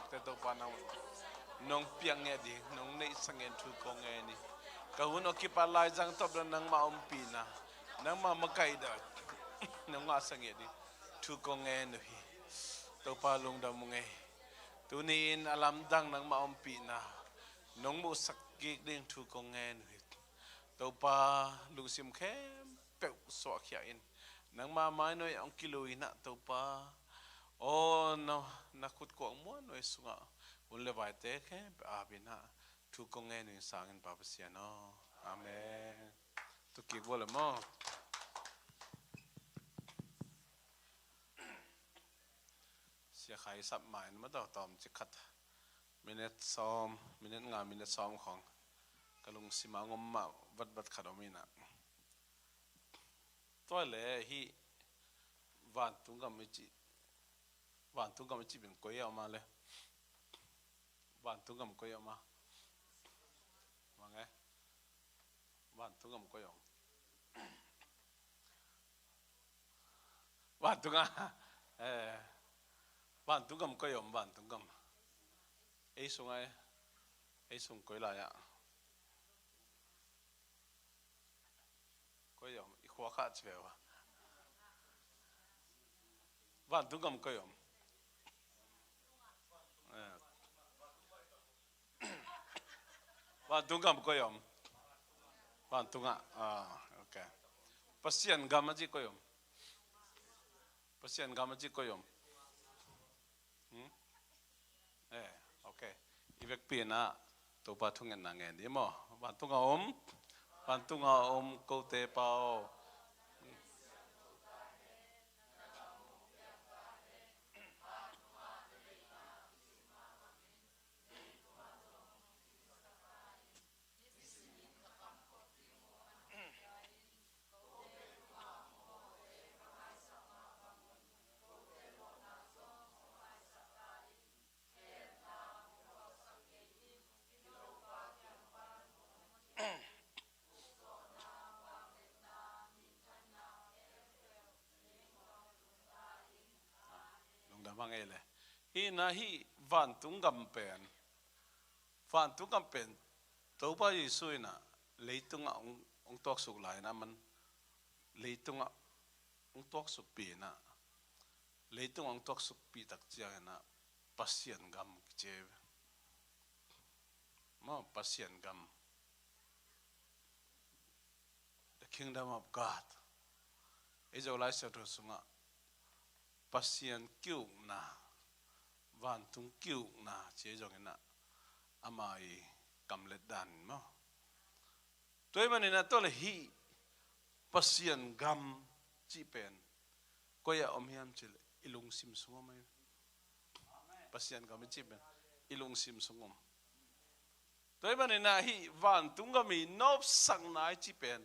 แต่ตัวปาน้องเปียงเงียดิ่งน้องในสังเงินถูกกงเงินนี่กะหุ่นอกิปาลายจังตบนังมาอมปีนะนังมาเมื่อไกดัดนังมาสังเกตดิทุกงเงินด้วยตัวปาลงดำมงเงตัวนี้อินอลัมดังนังมาอมปีนะน้องมุสักกิกดิ่งทุกงเงินด้วยตัวปาลุงซิมเข้มเปิดสวกเขียนนังมาไม้หน่อยองกิโลอินะตัวปาโอ้นักขุดกวางม้วนหน่อยสุงะหุ่นเลวายเตะแค่อาบินะทุกงเงินหนึ่งสร้างเงินปาปเสียนออาเมนตุกิกวอลเลมอเสียขายสับหมายมาต่อตอมจิคัดมินิทซ้อมมินิทงานมินิทซ้อมของกะลุงสิมางมมาวัดขัดอมินะตัวเล่ฮีวันตุงกามิจิเป็นก้อยออกมาเลยวันตุงกามก้อยออกมาว่าไงวันตุงกามก้อยออกวันตุงวันตุงกามก้อยออกวันตุงกามไอ้ส่งไงไอ้ส่งก้อยลายอ่ะก้อยออกอีกหัวขาดเสียววันตุงกามก้อยออกวันตุงกามก้อยออกวันตุงโอเคpasien gamaji koyom pasien gamaji koyomโอเคอีเวกปีน่ะตัวปาทุ่งเงินนางเงินดีมั้งวันตุงอมโกเตปา bang ele hi na hi van tung gam pen to pa Yesu na leitung ong tok suk lai na man leitung ong tok suk pi na leitung ong tok suk pi tak chia na pasien gam che mo pasien gam the kingdom of God is all I said to sunga pasien kyu na van tung kyu na che jong na amai kam let dan mo toy man na to le hi pasien gam chi pen ko ya om hiam chil ilung sim sungom mai pasien gam chi pen ilung sim sungom toy man na hi van tung gam mi nop sang nai chi pen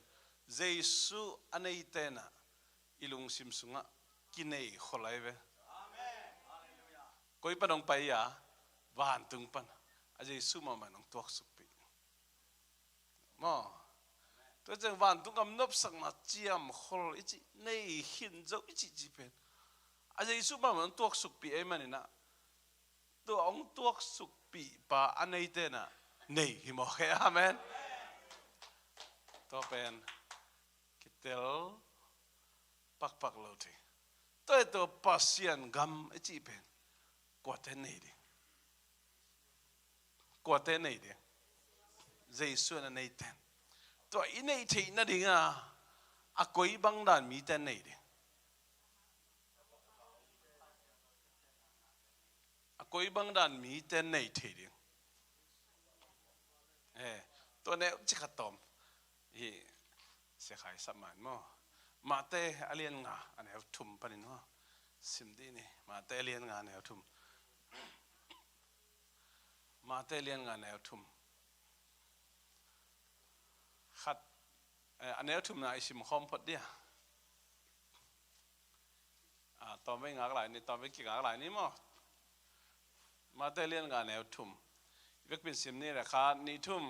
Jesu anei tena ilung sim sunga kinei kholai ve amen hallelujah koi panong pai ya van tung pan a Jesu ma manong tuak suk pi mo to jeng van tung gam nop sang na chiam khol ichi nei hin zo ichi ji pen a Jesu ma manong tuak suk pi ai manina to ong tuak suk pi pa anei tena nei hi mo he amen to pen tel pak lo thi to pasien gam chi pen kwa te nei de Jesu na nei ten to i nei thi na dinga a koi bang dan mi ten nei de a koi bang dan mi ten nei thi de to ne chi khatom hi se khai saman mo ma te alien nga an have thum panin ho sim di ni ma te alien nga ne thum ma te alien nga ne thum khat an ne thum na isim khom phot dia to mai nga lại ni to mai ki nga lại ni mo ma te alien nga ne thum vek pin sim ni ra kha ni thum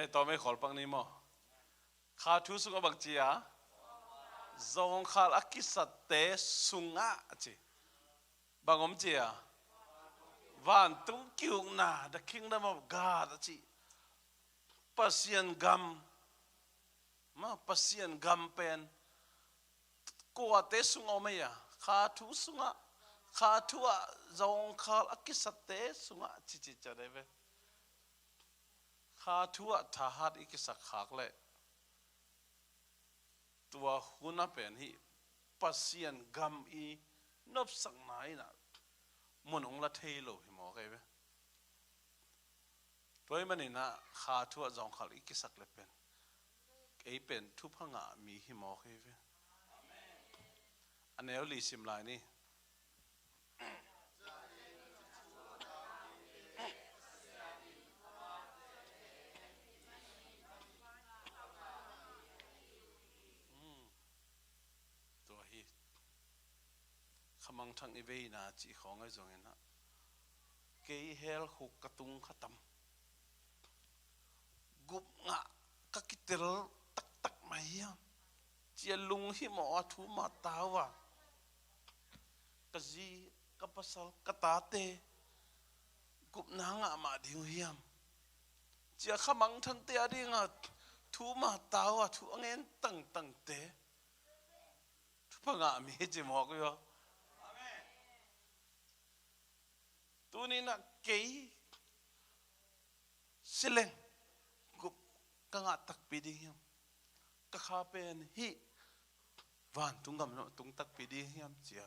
to mai khol pang ni mo kha thu sunga bak chia zong khal akisat te sunga chi bangom chia van tung kyung na the kingdom of God chi pasien gam pen ko te sunga me ya kha thu sunga kha thu zong khal akisat te sunga chi cha deve kha thua tha hat ikisak khak le tua huna pen hi pasien gam i nop sang nai na monong la thelo hi mo ke be toy mani na kha thua jong khal ikisak le pen ei pen thu phanga mi hi mo ke be amen anel li sim lai ni mang thang i vei na chi khong ai zong na ke hel khuk katung khatam gup nga kakitel tak mai ya chia lung hi mo thu ma tawa kazi kapasal katate gup na nga ma ding hiam chia khamang thang te adinga thu ma tawa thu angen tang te thu panga mi chi mo ko yo tu ni na kei sileng gup kanga tak pidi hiam ka kha pen hi van tung gam no tung tak pidi hiam chia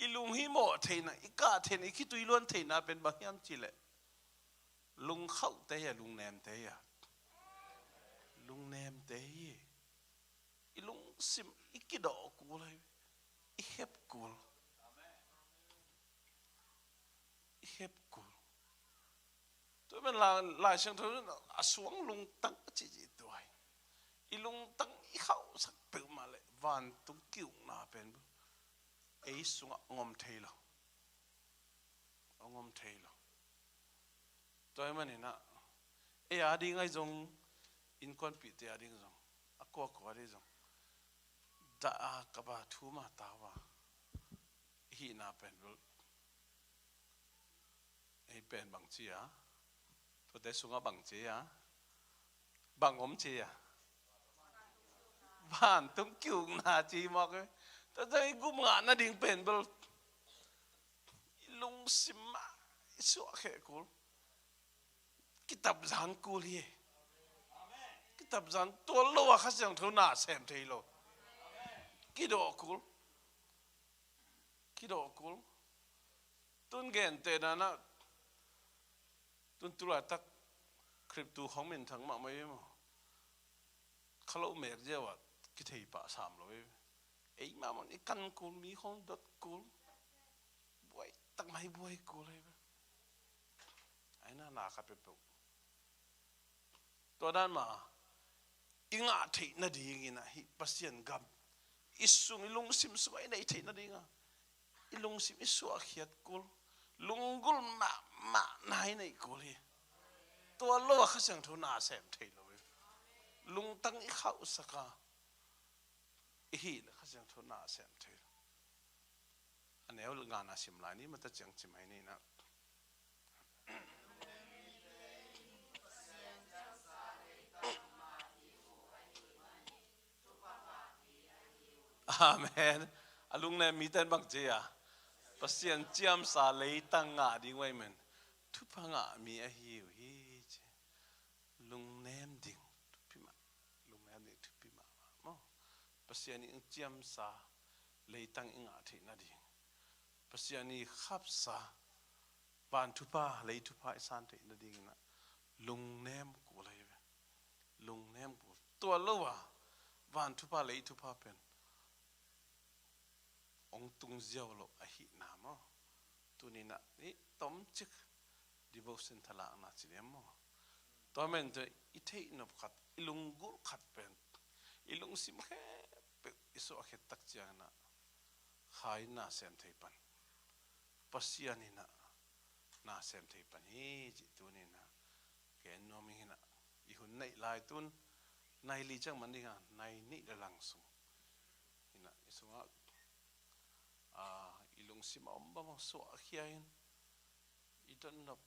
ilung hi mo theina ika then ikhi tui lon theina pen ba hiam chile lung khau te ya lung nem te ya lung nem te hi ilung sim ikido ku lai I hep kul hep kul tôi mình là sang thôi xuống lung tăng chỉ tuổi lung tăng khẩu sắc tự mà lại van tung cứu na bên ấy xuống ngom thầy lo tôi mình nè เออดีไงจงอินคอนปีเตอดีจงอากวดีจงจะกับว่าทูมาตาวาฮีน่าเป็นรู้ไอเป็นบางเชียตัวเด็กสุงบางเชียบางอมเชียบ้านต้องคิวนาจีมากเลยแต่ใจกูงานน่ะดิ่งเป็นบลลุงสิมาสวะแค่กูกิตับจานกูเลยกิตับจานตัวโลวะข้าเสียงเท่าหน้าเซมเทโลกิโดกูตุนเกนเตนะนะตุนตุลาตักคริปตูของมันทั้งหมดไม่มั้งเขาเล่าเมรเจ้าว่ากิเทยป่าสามเลยไอ้มามันไอ้กันกูมีของดดกูบวยตั้งไม่บวยกูเลยไอ้น่าหนาขัดไปปุ๊บตัวด้านมาอิงอาทินาดีงี้นะฮิปัสยันกับอิสุงอิลุงซิมสวยในทินาดีงะอิลุงซิมอิสุอาขีดกูลุงกุลมาไหนในกูเลยตัวโลกเขาเสียงทุนาเสมเทเลยลุงตั้งอีข้าวสักาอีเลยเขาเสียงทุนาเสมเทอันนี้เอางานอาชิมลายนี้มันจะจังจิมให้นี่นะอาเมนอลุงเนี่ยมีแต่บางเจียปัสยันเจียมสาเลยตั้งงาดีไว้เหมือนทุพังะมีอาหิวฮีเจลุงเนมดิ่งทุพิมาลุงเนมดิ่งทุพิมาโม่ปัสยันนี่เจียมสาเลยตั้งงาที่นั่นดิ่งปัสยันนี่ขับสาบานทุพาเลยทุพาอิสานที่นั่นดิ่งนะลุงเนมกูเลยลุงเนมกูตัวเลวะบานทุพาเลยทุพาเป็นองตุงเจ้าโลอหินามอตัวนี้นะนี่ต้มจิกดิบสินทลานาจิเนมอตัวมันจะอิเทนบขัดอิลุงกุลขัดเป็นอิลุงสิมแค่เป็นอิสุอาเขตักเจียนะขายนาเซมเทปันปัสยานี่นะนาเซมเทปันฮีจิตัวนี้นะแกนนอมิหินะอีหุ่นในลายตุนในลีจังมันดีงานในนี่ละลังสุงนี่นะอิสุอาอีลุงสิมาอมบ้ามาสวะขี้ยินอีตันนับ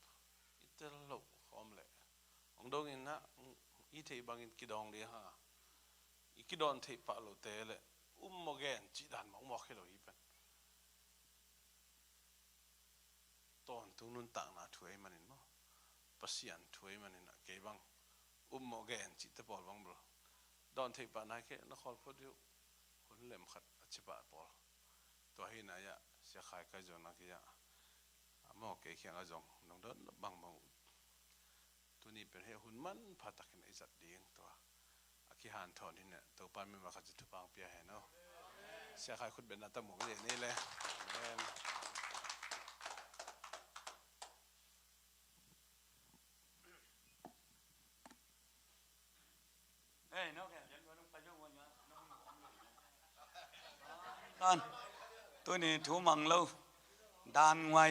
อีเตลลุอมเล่องดงอินนะอีเทบังอินกิดองเดียฮะอีกิดอนเทปะโลเตเล่โมเกนจีดันมาโมเขโลอีเป็นตอนตุนุนต่างนาถวยมันอินมั้งปัสยันถวยมันอินนะเก็บังโมเกนจีตะบอลบังบลดอนเทปะนายแค่นครพอดีคนเล่มขัดอธิบายบอลตัวหินายะเสียขายกระจงนักยะมอกเกี่ยงกระจงน้องเดินบังบังตัวนี้เป็นเหตุหุ่นมันพัดตะกินไอจัดดีงตัวอากิหันทอนที่เนี่ยตัวปานไม่มาขัดจุดบางเปียเห็นเนาะเสียขายคุณเป็นนัตหมูอย่างนี้เลยเอ้ยน้องแกเดี๋ยวน้องไปยุ่งวันนี้ตอนตัวนี้ถูมังเล่าดานไว้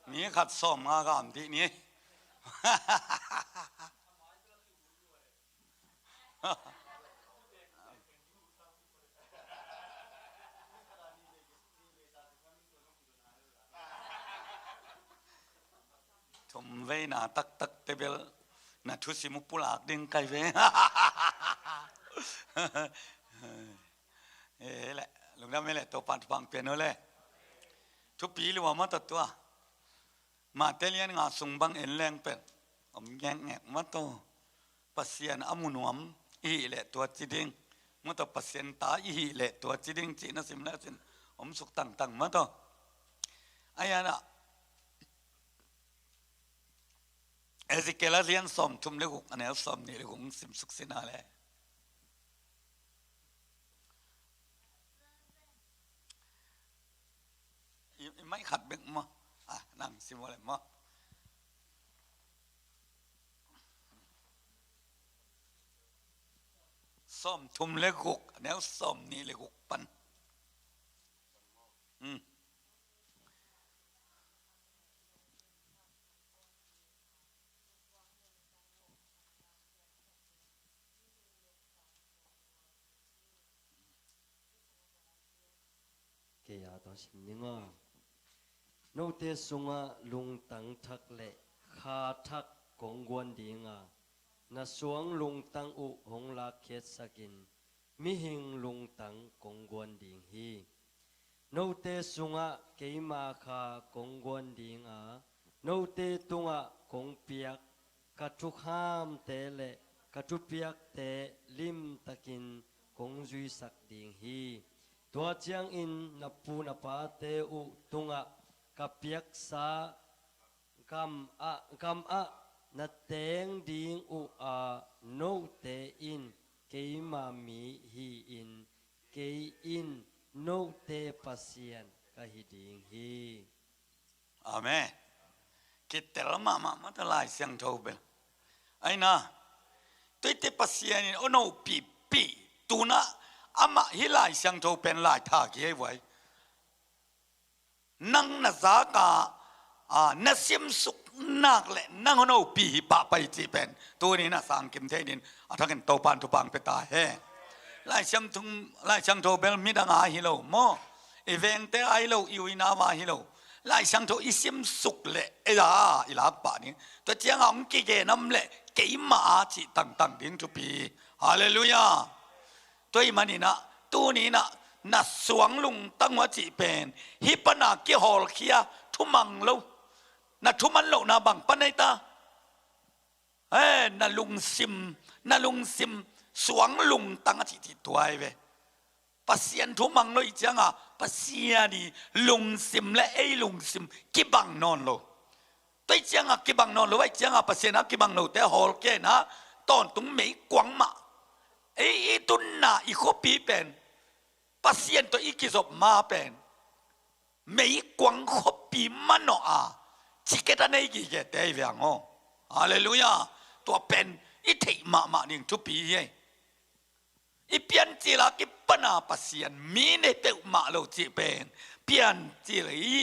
มีขัดซ่อมงากามที่นี้ทมเวน่าตักเตเบลน่าทุสิมุปุลากดึงไก่เวเอ๋แหละลุงดำไม่แหละตัวปันฟังเปลี่ยนเลยทุกปีหรือว่ามาตัดตัวมาเตลียนงาส่งบังเอ็นแรงเป็ดผมแยงแงกมาตัวปัสเซียนอมุนวมอีแหละตัวจีดิงมาตัวปัสเซียนตาอีแหละตัวจีดิงจีน่าสิมแล้วสิผมสุกตั้งมาตัวไอ้ยันอะเอซิเกลเลียนสมทุมเล็กอันนี้สมนี่เล็กสิมสุกสินาเลยไม่ขัดเบกมั้งนั่งสิมอะไรมั้งส้มทุ่มเล็กแนวส้มนี่เล็กปัน ต่อสินิงาโนเตสุงะลุงตังทักเละคาทักกงกวนดีงานาสวงลุงตังอุหงลาเขตสกินมิหิงลุงตังกงกวนดีฮีโนเตสุงะเกยมาคากงกวนดีงาโนเตตุงะกงเปียกกัทุกห้ามเตเลกัทุเปียกเตลิมตะกินกงจุยสักดีฮีตัวเจียงอินนับปูนับปาเตอุตุงะกับเปียกสากำอะนัดเตงดิงอุอาโนเตอินเกยมามีฮีอินเกยอินโนเตปัสเซียนกะฮิดิงฮีอาเมนคิดแต่ละมาตะลายเสียงโทเบลไอ้นะตัวเตปัสเซียนโอโนปีตูนะอามาฮิลายเสียงโทเป็นลายทาเกยไว้นังนาซากานาซิมสุกนักเลยนังโนปีปะไปจีเป็นตัวนี้นะสังกิมเทดินถ้ากันโตปานตุปังไปตาเฮไล่ช่างโทเบลมิดังอาฮิโลโมอีเวนเตไอโลอีวินาวาฮิโลไล่ช่างโทอิซิมสุกเลยอีลาปะนี่ตัวเจ้าของกิเกน้ำเลยเกี่ยมาจีตั้งดินทุปีฮาเลลูยาตัวอีมันนี่นะตัวนี้นะนัดสวงลุงตั้งว่าจีเป็นฮิปนาเกี่ยวฮอลเคียทุมังโลนัดทุมันโลนาบังปนัยตานัดลุงซิมสวงลุงตั้งที่ตัวไอ้เว้ปัสยานทุมังโลอีจังปัสยานีลุงซิมและไอ้ลุงซิมกิบังนอนโลตัวจังกิบังนอนโลไอ้จังปัสยากิบังโลแต่ฮอลเกนะตอนตรงไม่กวางมาไอ้ตุนน่ะอีกปีเป็นปัสยานตัวอีกิจบมาเป็นไม่กวางขบปีมันเนาะชิเกตันไอ้กิเกตไอ้เวียงอ๋อฮาเลลูยาตัวเป็นอีเทมาหนึ่งทุกปีเฮ้อีเปียนจีลากิปนาปัสยานมีเนเตอุมาโลจีเป็นเปียนจีลี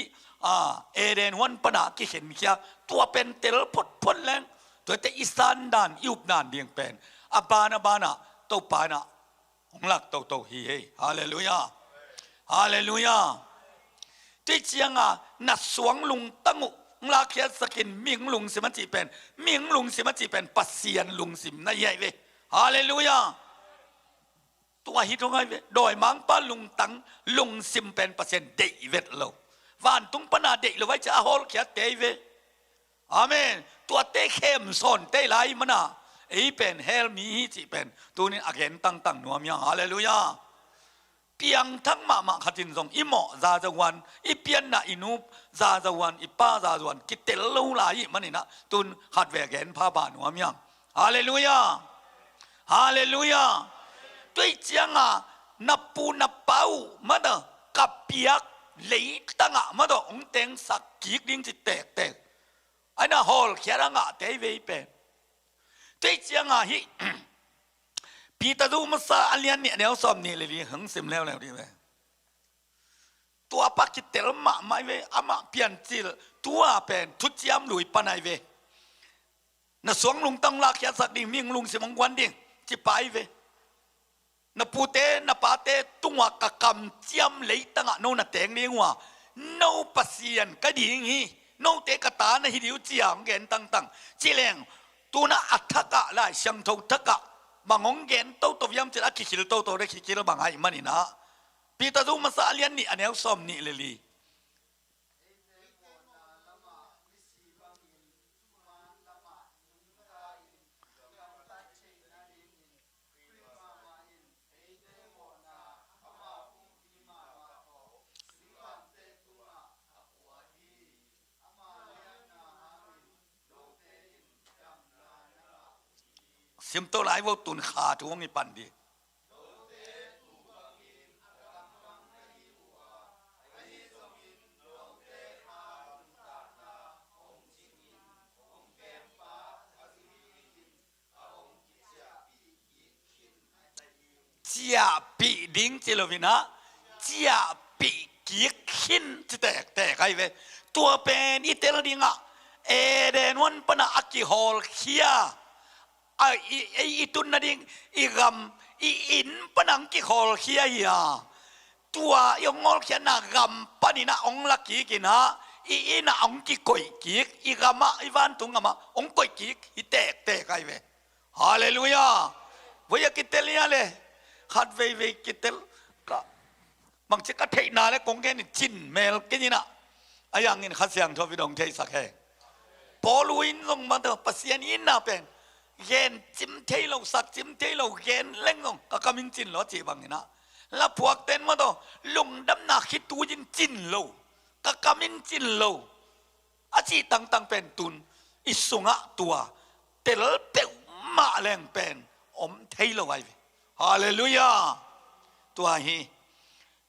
เอเดนวันปนากิเห็นเขียตัวเป็นเตลพดพ้นแรงตัวเตอิสานดานยุบดานเดียงเป็นบานาโตปานะหงลักโตฮีเฮฮาเลลูยาฮาเลลูยาที่เจียงนัดสวงลุงตั้งอุลาเขียสกินมิงลุงสิมันจีเป็นปัสยานลุงสิมนายใหญ่เวฮาเลลูยาตัวฮิตของไอ้เวโดยมังป้าลุงตังลุงซิมเป็นเปอร์เซ็นต์เดเวดโลวานตุงปนาเดเลยไว้จะอาฮอลเขียเตเวอาเมนตัวเตเข้มสนเตไหลมันไอ้เป็นเฮลมีจีเป็นตัวนี้อาเกนตั้งนัวมีฮาเลลูยาเปียงทั้งมาขัดินทรงอิโมซาจวันอีเปียนน่ะอินูซาจวันอีป้าซาจวันกิเตลลูลายมันนี่นะตุนขัดเวกเกนพาบานัวมีฮาเลลูยาฮาเลลูยาด้วยจังนับปูนับเป้ามาเด้อกับเปียกเลยตั้งมาเด้อองเต็งสักกีกดิ้งจิแตกไอ้น่ะฮอลเขียรังเตยเวเป็นด้วยจังฮิปีตาดูมาซาอันเลียนเนี่ยเดี๋ยวสอบนี่เลยหึงซิมแล้วดีไหมตัวปักกิเตลมาไม่เวอามาเปลี่ยนจิลตัวเป็นทุจยามลุยปนายเวน่ะสวงลุงตั้งลากยาสักดิ่งมิ่งลุงสิมังวันดิ่งจิไปเวนปูเตนปาเตตุงวกกำเจียมเลยตั้งโนนเตงนี่ว่าโนปัสยานก็ดีงี้โนเตกตาในหิดิวเจียงเกนตั้งจิเลงตัวน่ะอัฐกะไล่ช่างทงทักะบางองเกนโตยามจะคิดโตได้คิดบางไอ้มันนี่นะปีตาดูมาสาเลียนนี่อันนี้ซ้อมนี่เลยซิมโตไลว่าตุนขาทวงนี่ปันดีเจียปีดิ้งเจลวินะเจียปีกิกขินจะแตกไอ้เวตัวเป็นอิเตลดิงเอเดนวันปนะอักกิฮอลเคียอีตุนนั่นเองอีกำอีอินปนังกิฮอลเคีย ตัวยงงอลเขียนนะกำปนินะองลักกีกินะอีนะองกิกอยกีกอีกามะอีวันตุงกามะองกอยกีกอีเตกไอเวฮาเลลูยาวิยากิเตลียเลยขัดเวกิเตลก็บางทีก็เทนาเลยกงเกนี่จินเมลกินนะไอ้ยังงี้ขัดเสียงทวิดงเทสักแห่พอลุยลงมาเถอะปัสยานินน่ะเป็นเย็นจิมเทลสักจิมเทลเย็นเล่งลงก็กำมินจินล้อจีบังนี่นะแล้วพวกเต้นมาเถอะลงดำหนักคิดตูยินจินโลก็กำมินจินโลอาจีตั้งเป็นตุนอิสุงะตัวเตลเปวมาแรงเป็นอมเทลไว้ฮาเลลูยาตัวฮี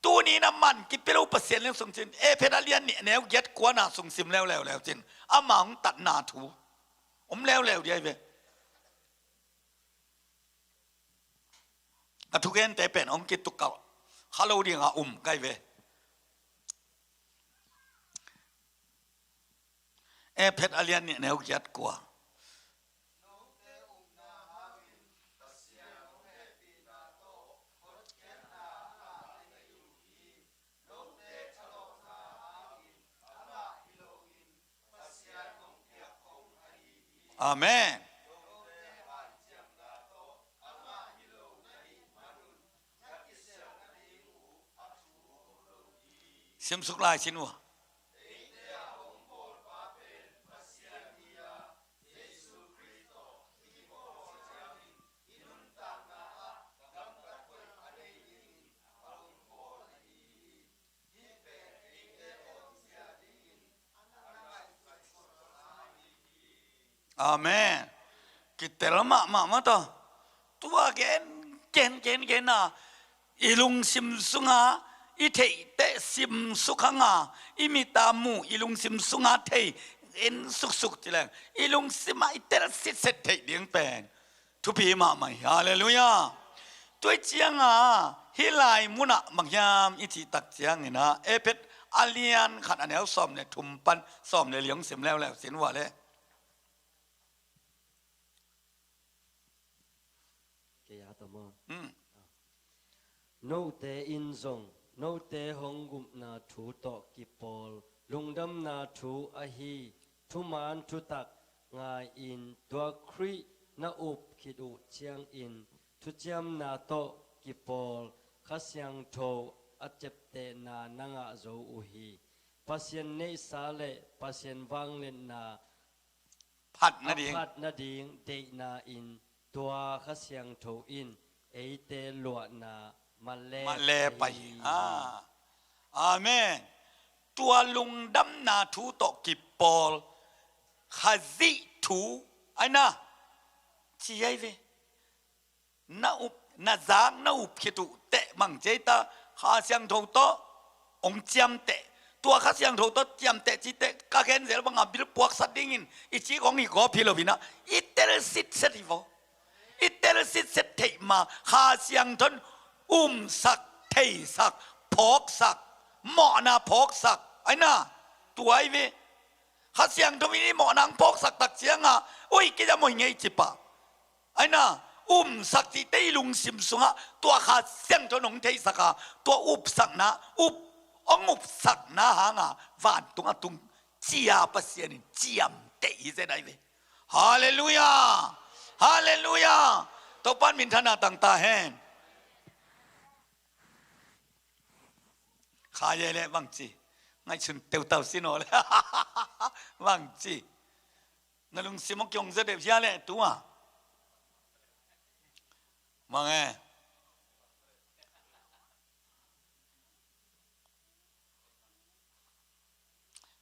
ตัวนี้น้ำมันกิเปรูเปอร์เซ็นต์เรื่องส่งจินเพดาเลียนเนี่ยแนวยัดกว่าน่าส่งซิมแล้วจินอามาของตัดหน้าถูอมแล้วเดียวไปกระทุกเอ็นแต่เป็นองกิตุกเก่าฮัลโหลดีงาใกล้เวเพดาเลียนเนี่ยแนวยัดกว่าอาเมนเสียมสุกลายชินวะอาเมนกิเตลมาต่อตัวเกนนะอีลุงซิมสุงาอีเทเตซิมสุขังาอีมิตามูอีลุงซิมสุงาเทเอ็นสุกทีแรงอีลุงซิมาอีเตลสิเซตเทเดียงเป็นทุพีมาใหม่ฮาเลลูยาตัวเจียงฮิไลมุนะบางยามอิทิตักเจียงนะเพชอาเลียนขัดอันแนวซ้อมเนี่ยทุ่มปันซ้อมเนี่ยเลี้ยงเสียมแล้วเสียนว่าเลยโนเตอินซงโนเตหงกุมนาทูโตกิปอลลุงดำนาทูอหีทุมานทุตักงาอินตัวครีนาอุบคิดูเชียงอินทุจยมนาโตกิปอลขัสยังโทอัจเจเตนานังอาโจอุฮีปัสยันเนสาเลปัสยันวังเลนนาพัดนาดิงเดนาอินตัวขัสยังโทอินเอเตลวนามาเลไปอาเมนตัวลุงดำนาทูตกิปอลขาซิทูไอ้นะชีไอเวนาอุบนาจางนาอุบคิดุเตะมังเจตาข้าเสียงโทโตองเจียมเตะตัวข้าเสียงโทโตเจียมเตะจิเตะกาเกนเซลบังอาบิลพวกสัตว์ดิ่งอิจิของอีกอพิโลวินะอิเตลสิตเซติโวอิเตลสิตเซติมาข้าเสียงทนสักเทสักพกสักหมอนาพกสักไอ้น่ะตัวไอ้เวข้าเสียงทวีนี่หมอนางพกสักตักเสียงอุ้ยกิจมวยไงจิปะไอ้น่ะสักที่ได้ลุงซิมสุงตัวข้าเสียงทนงเทสักตัวสักนะสักนะหางวันตุงเจียปัสยานิเจียมเตะอีเจได้เวฮาเลลูยาตัวปั้นมินทนาต่างตาแห่งขายเลยบางจีไงชุนเต่าสิโนเลยบางจีนั่นลุงซิมกยงจะเด็บยาเลยตัวมาไง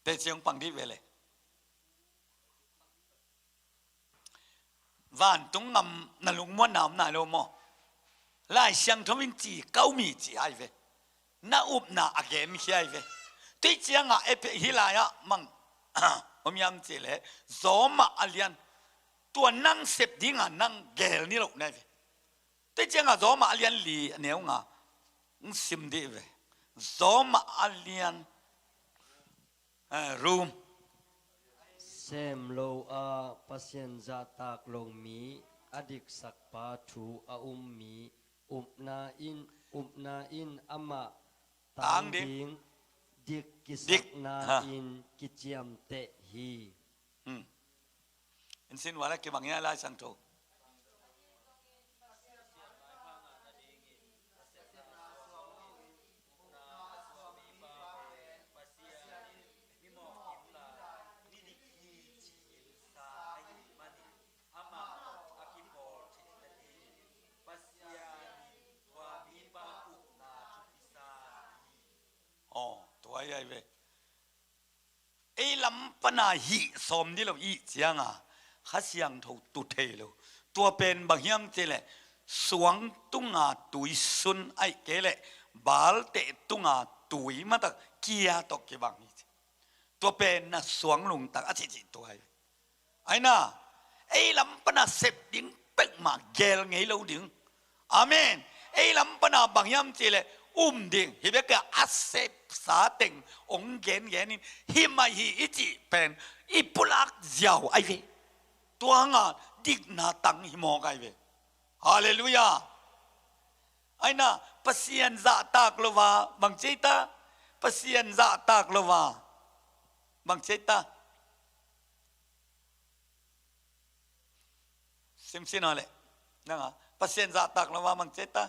แต่เชียงปังที่เวเลยวันตรงงำนั่นลุงม้วนน้ำนายโลมอไล่เชียงทวินจีเก้ามีจีไอเวน่าอุบน่าอาเกมเฮียเวที่เจียงฮิลายะมังผมยำจีเลยโซมาอเลียนตัวนั่งเสพดิ้งนั่งเกลนี่หรอกนะเวที่เจียงโซมาอเลียนลีเนี่ยซิมดีเวโซมาอเลียนรูมเซมโลอาปัสยันจาตากลงมีอดิกสักปาทูอามีอุบนาอินอามา tang ding dik kisak na in kichiam te hi in sin wala ke bangya la sang toตัวใหญ่เว้ยไอ้ลำปนาหิสมนี่เราอีเจียงข้าเสียงถูกตุเทโลตัวเป็นบางอย่างเจเลยสวงตุงตุยซุนไอ้เกเลยบาลเตตุงตุยมาตะเกียตกเก็บางนี่ตัวเป็นน่ะสวงลงตะอาทิตย์ตัวไอ้น่ะไอ้ลำปนาเสพดิ้งเป็กมาเกลไงเราดิ้งอาเมนไอ้ลำปนาบางอย่างเจเลยดิ่งฮิเบกะอาเซปสาเต็งองเกนเกนินฮิมาฮิอิจิเป็นอิปุลักเจ้าไอเวตัวงาดิกนาตังฮิโมกไอเวฮาเลลูยาไอ้น่ะปัสยันซาตากลวาบังเจตาปัสยันซาตากลวาบังเจตาซิมซินาเลนั่งปัสยันซาตากลวาบังเจตา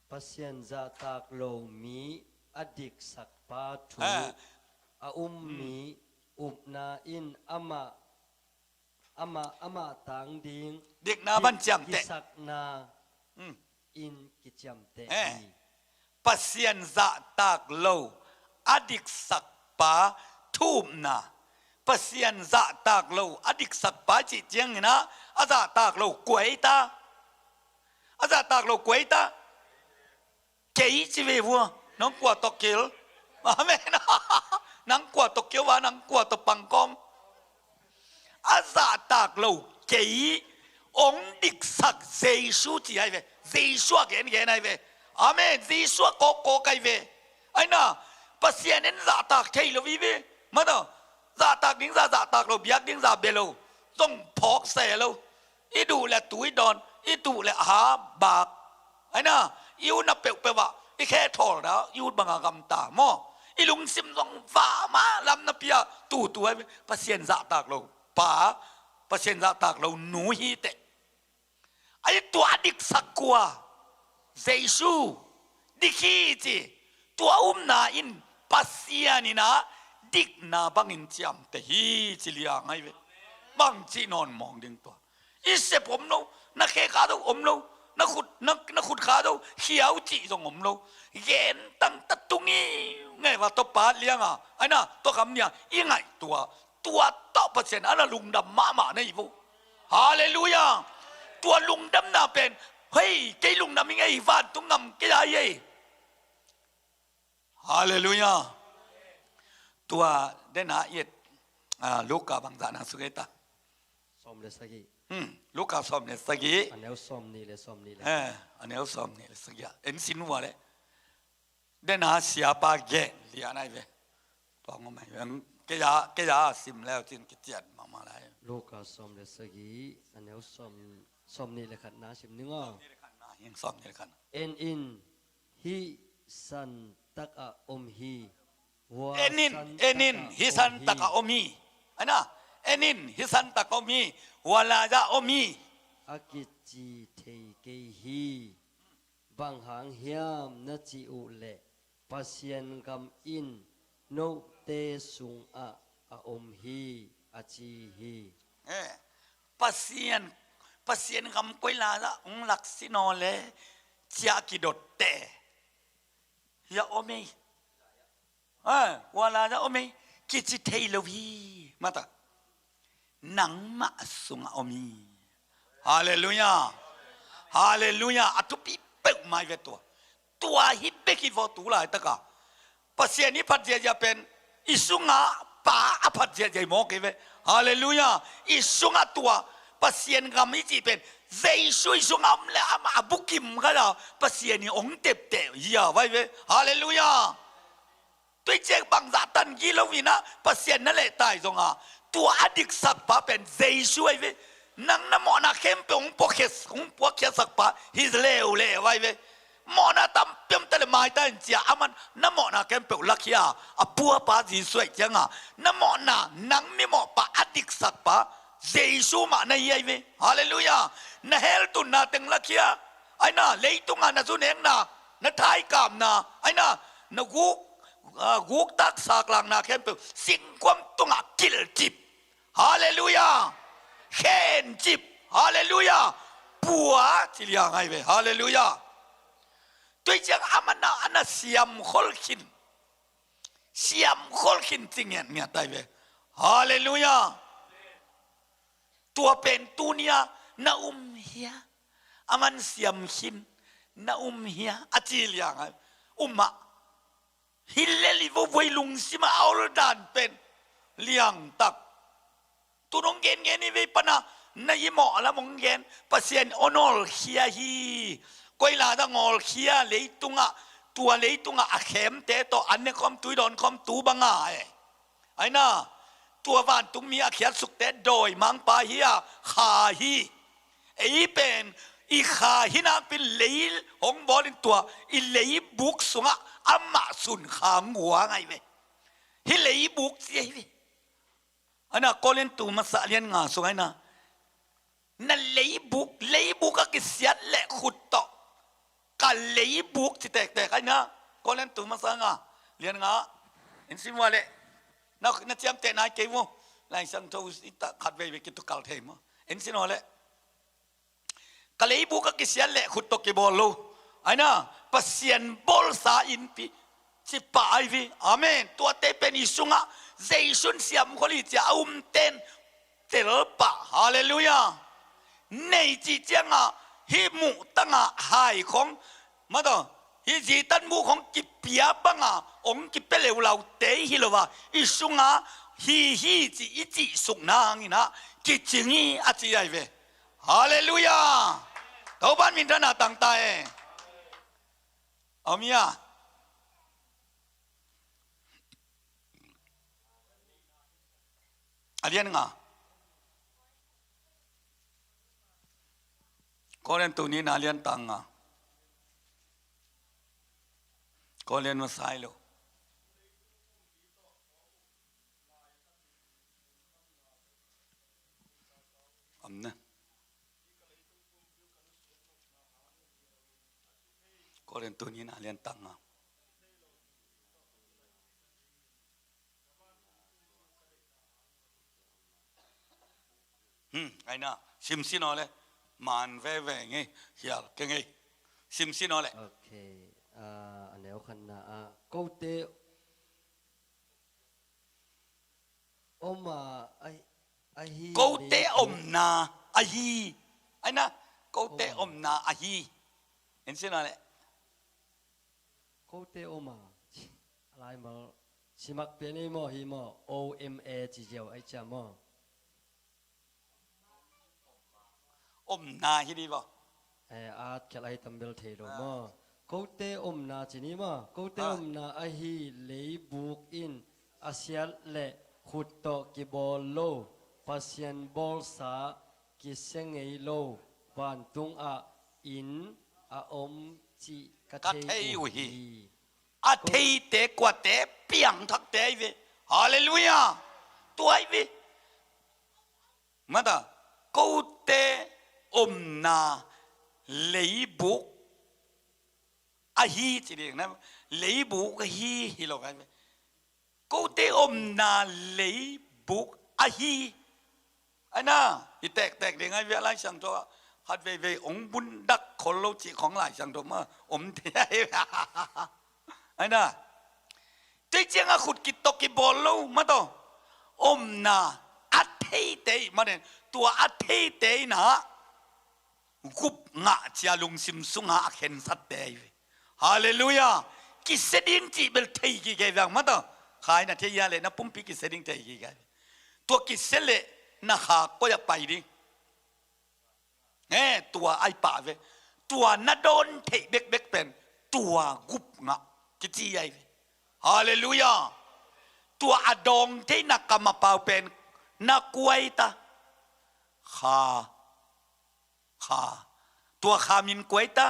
pasien za tak lo mi adik sak pa thu mi na in ama tang ding dik na ban cham te sak na in kicham te pasien za tak lo adik sak pa thu na pasien za tak lo adik sak pa chi chiang na aza tak lo kwai ta aza tak lo kwai ta kỹ chỉ về vua nó quả tóc kiểu mà mẹ nó nắng quả tóc kiểu và nắng quả tóc bằng con à giả tạc lâu kỹ ông địch sắc Giêsu chỉ hay về Giêsu cái này về amen Giêsu có cái về anh nào bác sĩ nên giả tạc thấy là vì về mà đâu giả tạc đến giả tạc lâu biết đến giả bê lâu trong phọc xe lâu ít đủ là túi đòn ít đủ là há bạc anh nào yêuนับเปลวะอีแค่ทอแล้วยูดบังกำตาหม้ออีลุงซิมซองฟ้ามาลำนับเปียตัวปัสเซียนจะตากเราป่าปัสเซียนจะตากเราหนูฮีเตไอ้ตัวดิกสักกัวเจซูดิคีจีตัวนาอินปัสเซียนี่นะดิกนาบังอินจามเตฮีจิเลียงไงเวบังจีนอนมองดึงตัวอีเสพผมโนนักเคขาตัวผมโนนักขุดขาดูเขียวจีตรงผมเราเย็นตั้งตัดตรงนี้ไงว่าตัวปาเลี้ยงไอ้น่ะตัวคำเนี่ยยังไงตัวต่อเปอร์เซ็นต์อันนั้นลุงดำมาในอีโวฮาเลลูยาตัวลุงดำน่ะเป็นเฮ้ยไอ้ลุงดำยังไงฟาดตุ้งนำกี่ได้ฮาเลลูยาตัวเดน่าเอ็ดลูกกับบางจานังสุเกตาสมเลสกีลูกกับสมเนี่ยสกีอันนี้สมนี่เลยอันนี้สมเนี่ยสกีเอ็นสินวัวเลยเดน่าเสียปากเกะเลียนไอ้เว้ตัวงงไหมแกยาสิมแล้วจึงกิจจัดมาเลยลูกกับสมเลสกีอันนี้สมนี่เลยขันน้าสิมนึงยังสมนี่เลยขันเอ็นอินฮิสันตักะอมฮีเอ็นินฮิสันตักะอมฮีอันน่ะเอ็นินฮิสันตักะอมฮีวลาจะอมีอากิจีเทเกฮีบางหางเฮียมนัจิอุเลปัสยันกำอินโนเตสุงอาอมฮีอาจีฮีปัสยันกำกุยลาละองลักษิโนเลจากิดดเตยาอมีวลาจะอมีกิจิเทลวีมาตานังมาสุงอมีฮาเลลูยาฮาเลลูยาอัตุปีเปิกมาเวตัวฮิปเปกิวตัวละตะกะปัสเซียนิพัดเจจะเป็นอิสุงาป่าอภัดเจจะมองเกเวฮาเลลูยาอิสุงาตัวปัสเซียนกามิจิเป็นเจสุอิสุงามเลอามาบุกิมกันละปัสเซียนี่องเต็บเตยาไว้เวฮาเลลูยาตัวเจกบังซาตันกิโลวินะปัสเซียนนั่นแหละตายตรงตัวอดิกสักปะเป็นเจสุไอ้เวนังน้ำมันเข้มเป็นองค์พวกเขสสักปะฮิสเลวไว้เว หมอนาตำเปียมแต่ละไม้แต่เจียอามันน้ำหมอนาแกมเปลลักยาอปัวปาจีสวยจังอ่ะน้ำหมอนานังมีหมอปาอดิกสักปาเจซูมาในยัยเวฮาเลลูยานาเฮลตุนนาเต็งลักยาไอ้น่ะเลยตุงานาสุเนงนานาทายกามนาไอ้น่ะนากุกตักสากลางนาแคมเปลสิงความตุงากิลจิบฮาเลลูยาเขนจิบฮาเลลูยาปัวที่เลี้ยงไงเวฮาเลลูยาตัวจังอามันน่ะอันน่ะเสียมขอลขินเสียมขอลขินจริงเนี่ยได้เวฮาเลลูยาตัวเป็นตัวเนี้ยน่าเฮียอามันเสียมขินน่าเฮียอาจีเลี้ยงไงมะฮิเลลิโวไวลุงสิมาเอาดานเป็นเลี้ยงตักตัวน้องเกณฑ์นี่เวปนะนายหมอละมงเกณฑ์ปัสเซียนอนอลเขียฮีก้อยลาดังอลเขียเลยตุงะตัวเลยตุงะอาเข็มเตะต่ออันนี้คอมตุยดอนคอมตูบังไงไอ้น่ะตัวบ้านตุงมีอาเขียสุกเตะโดยมังปาฮียขาฮีไอ้เป็นอีขาฮีน่ะเป็นเลยหงบอลินตัวอีเลยบุกสุงะอามาสุนขางหัวไงเว้ยฮิเลยบุกเสียเว้ยอันน่ะก็เล่นตัวมาสะเลียนงาสุงไงน่ะนั่นเลยบุกก็กิเสียเละขุดต่อกันเลยบุกที่แตกไอ้น่ะก็เล่นตัวมาสะงาเลียนงาเห็นสิว่าเละนักเจียมเตะนายเกวไล่สังทูสิตาขัดเวกิตุกัลเทมเห็นสิว่าเละกันเลยบุกก็กิเสียเละขุดต่อกิบอลลูไอ้น่ะปัสเซียนบอลสาอินปีสิป่าไอวีอาเมนตัวเตเป็นอิสุงะเจสุนเสียมคนที่จะอุ้มเต้นเตลปะฮาเลลูยาในจีเจียงอ่ะฮิมุตั้งอ่ะหายของมาต่อฮิจีตันมูของกิเปียบังอ่ะองกิเปเลวเราเตะฮิโลวะอิสุงอ่ะฮิจีอิจิสุงนางนะกิจิงีอาจีไอเวฮาเลลูยาตัวบ้านมินทนาต่างตายอามีอ่ะอะไรนั่งอ่ะก็เรียนตัวนี้น่าเรียนตังอ่ะก็เรียนมาสายโลนะก็เรียนตัวนี้น่าเรียนตังอ่ะไอ้น่ะซิมซินอเลยมันเว่ไงเฮียเก่งไงซิมซินอเลยโอเคอันเดียวกันนะกูเตอมไอฮีกูเตอมนาไอฮีไอ้น่ะกูเตอมนาไอฮีเห็นซินอเลยกูเตอมอะไรมาสิมักเป็นไอหมอฮีหมอ OMA จีเจียวไอจามอนาฮิดีบ่อาจจะไล่ตำเบลเทโดมากูเตนาจีนี่มากูเตนาไอฮีเลยบุกอินอาเซียเละขุดโตกิบอลโลปัสยันบอลสากิเซงเอโลวันตุงอินอมจีกะเทยฮีอาเทยเตกว่าเตเปียงทักเตยเวฮาเลลูยาตัวไอเวมาตากูเตนาเลยบุกอาฮีจีเรียกนะเลยบุกฮีฮิโลกันกูเตนาเลยบุกอาฮีไอ้น่ะอีแตกเดี๋ยวไงเวลาสั่งตัวฮัดเวองบุญดักคนโลจิของหลายสั่งตัวมาเทียไอ้น่ะที่จริงอะขุดกิตตกิบอลลูมาต่อนาอัตเทเตมาเนี่ยตัวอัตเทเตนะกุบงะเจียลุงซิมซุงะเข็นสัตเตยฮาเลลูยากิเสดิงจีเบลเทยกี่แกยังมาต่อขายนะเทียเลยนะปุ่มปีกิเสดิงเทยกี่แกตัวกิเสเลนะหาก็จะไปดิตัวไอป่าเวตัวนัดโดนเทเบกเป็นตัวกุบงะกิจีไอฮาเลลูยาตัวอดองที่นักกรรมเป่าเป็นนักกวยตาขาตัวขามินกวยตา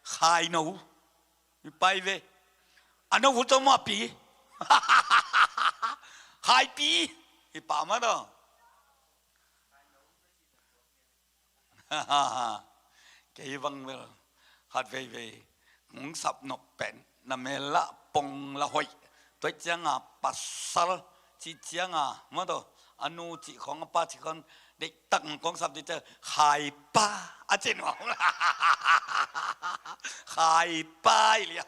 khai nấu bay về anh nó vút cho mà pi khai pi thì bảo mà đó cái văng về hạt về ngúng sập nộp bền nằm là bông là hoài tôi chẳng à pasal chỉ chẳng à mà đó anh nu chỉ không apa chỉ con để tặng con sập thì chơi khai pa à trên hoàng khai pa liền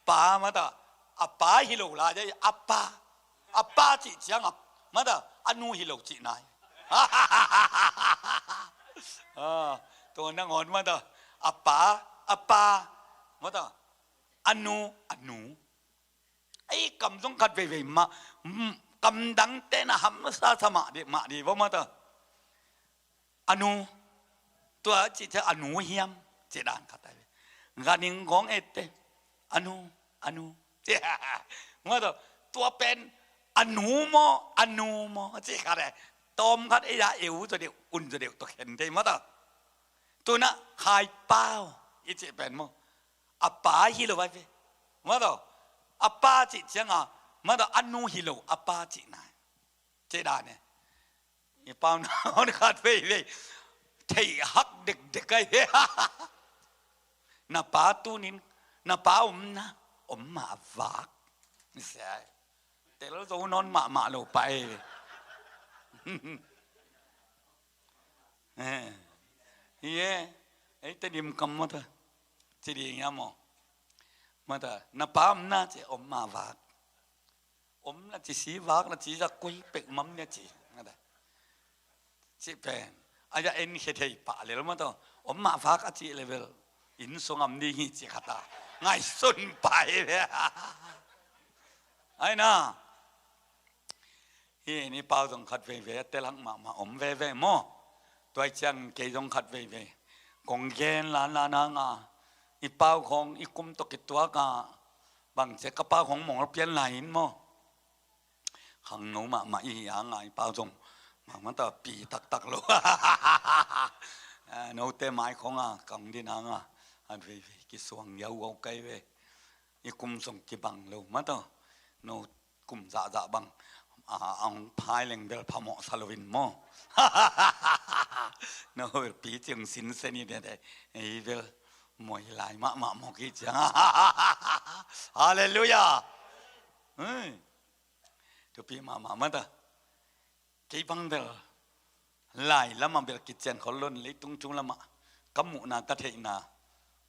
pa mà đó à pa hi lâu là chứ à pa chỉ chẳng à mà đó anh nu hi lâu chỉ nàyตัวนั่งอ่อนมาต่ออาป้ามาต่ออันนูไอ้กำต้องกัดเว่ยมากำดังเต้นหำซาสมาดีว่ามาต่ออันนูตัวจิตอันนูเฮียมเจดานขัดได้งานนิ่งของเอเตอันนูเจ้ามาต่อตัวเป็นอันนูโมเจ้าขัดได้ตอมขัดไอ้ยาเอวตัวเดียวอุ่นตัวเดียวตัวเข็นได้มาต่อตัวน่ะขายเป้าอีเจ็บเป็นมั้งอาป้าฮิโลไว้เว้มาต่ออาป้าจิจังอ่ะมาต่ออันนู้ฮิโลอาป้าจินายเจดาเนี่ยอีเป้าหน้าเนี่ยขาดไปเลยเที่ยหักเด็กไอ้เฮ้ยน้าป้าตัวนี้น้าป้านะมาฝากนี่เสียแต่เราตัวนอนมาเราไปเฮ้ยไอ้แต่ดิมกำมาเถอะจีดีงี้มั้งมาเถอะน้าป้ามน่าจะมาฝากน่าจะสีฝากน่าจะจะคุยเป็กมั่มเนี่ยจีนั่นแหละจีเป็นอาจจะเอ็นเฮดป่าเลยแล้วมาเถอะมาฝากอาจีเลเวลอินส่งอันนี้จีขัดง่ายสุดไปเลยไอ้น่ะเฮ้ยนี่เป้าต้องขัดเว่ยแต่หลังมาเว่ยมั้งตัวจังเกยต้องขัดเว่ยกงเกนลานางอ่ะอีเป้าของอีกุมตกิตัวกะบางเจ้ากระเป๋าของหมองเปลี่ยนไหนมั้งขังหนูมาอีหยังไงเป้าจงมันต่อปีตักโลโน้ตเตไม้ของอ่ะกังดินางอ่ะอันเว่ยกิสวงยาวเอาไกลเว่ยอีกุมส่งกิบังโลมันต่อโน้ตกุมจ่าบังอังพายแรงเบลพมอสลวินมั้งโน้ตปีจึงสินเสนีเด็ดไอ้เบลมวยลายมะกิจังฮาเลลูยาทุกปีมาต่อกี่บังเบลลายแล้วมาเบลกิจเจนเขาล้นเลยตุ้งจุงละมะกัมมุนากระเทนา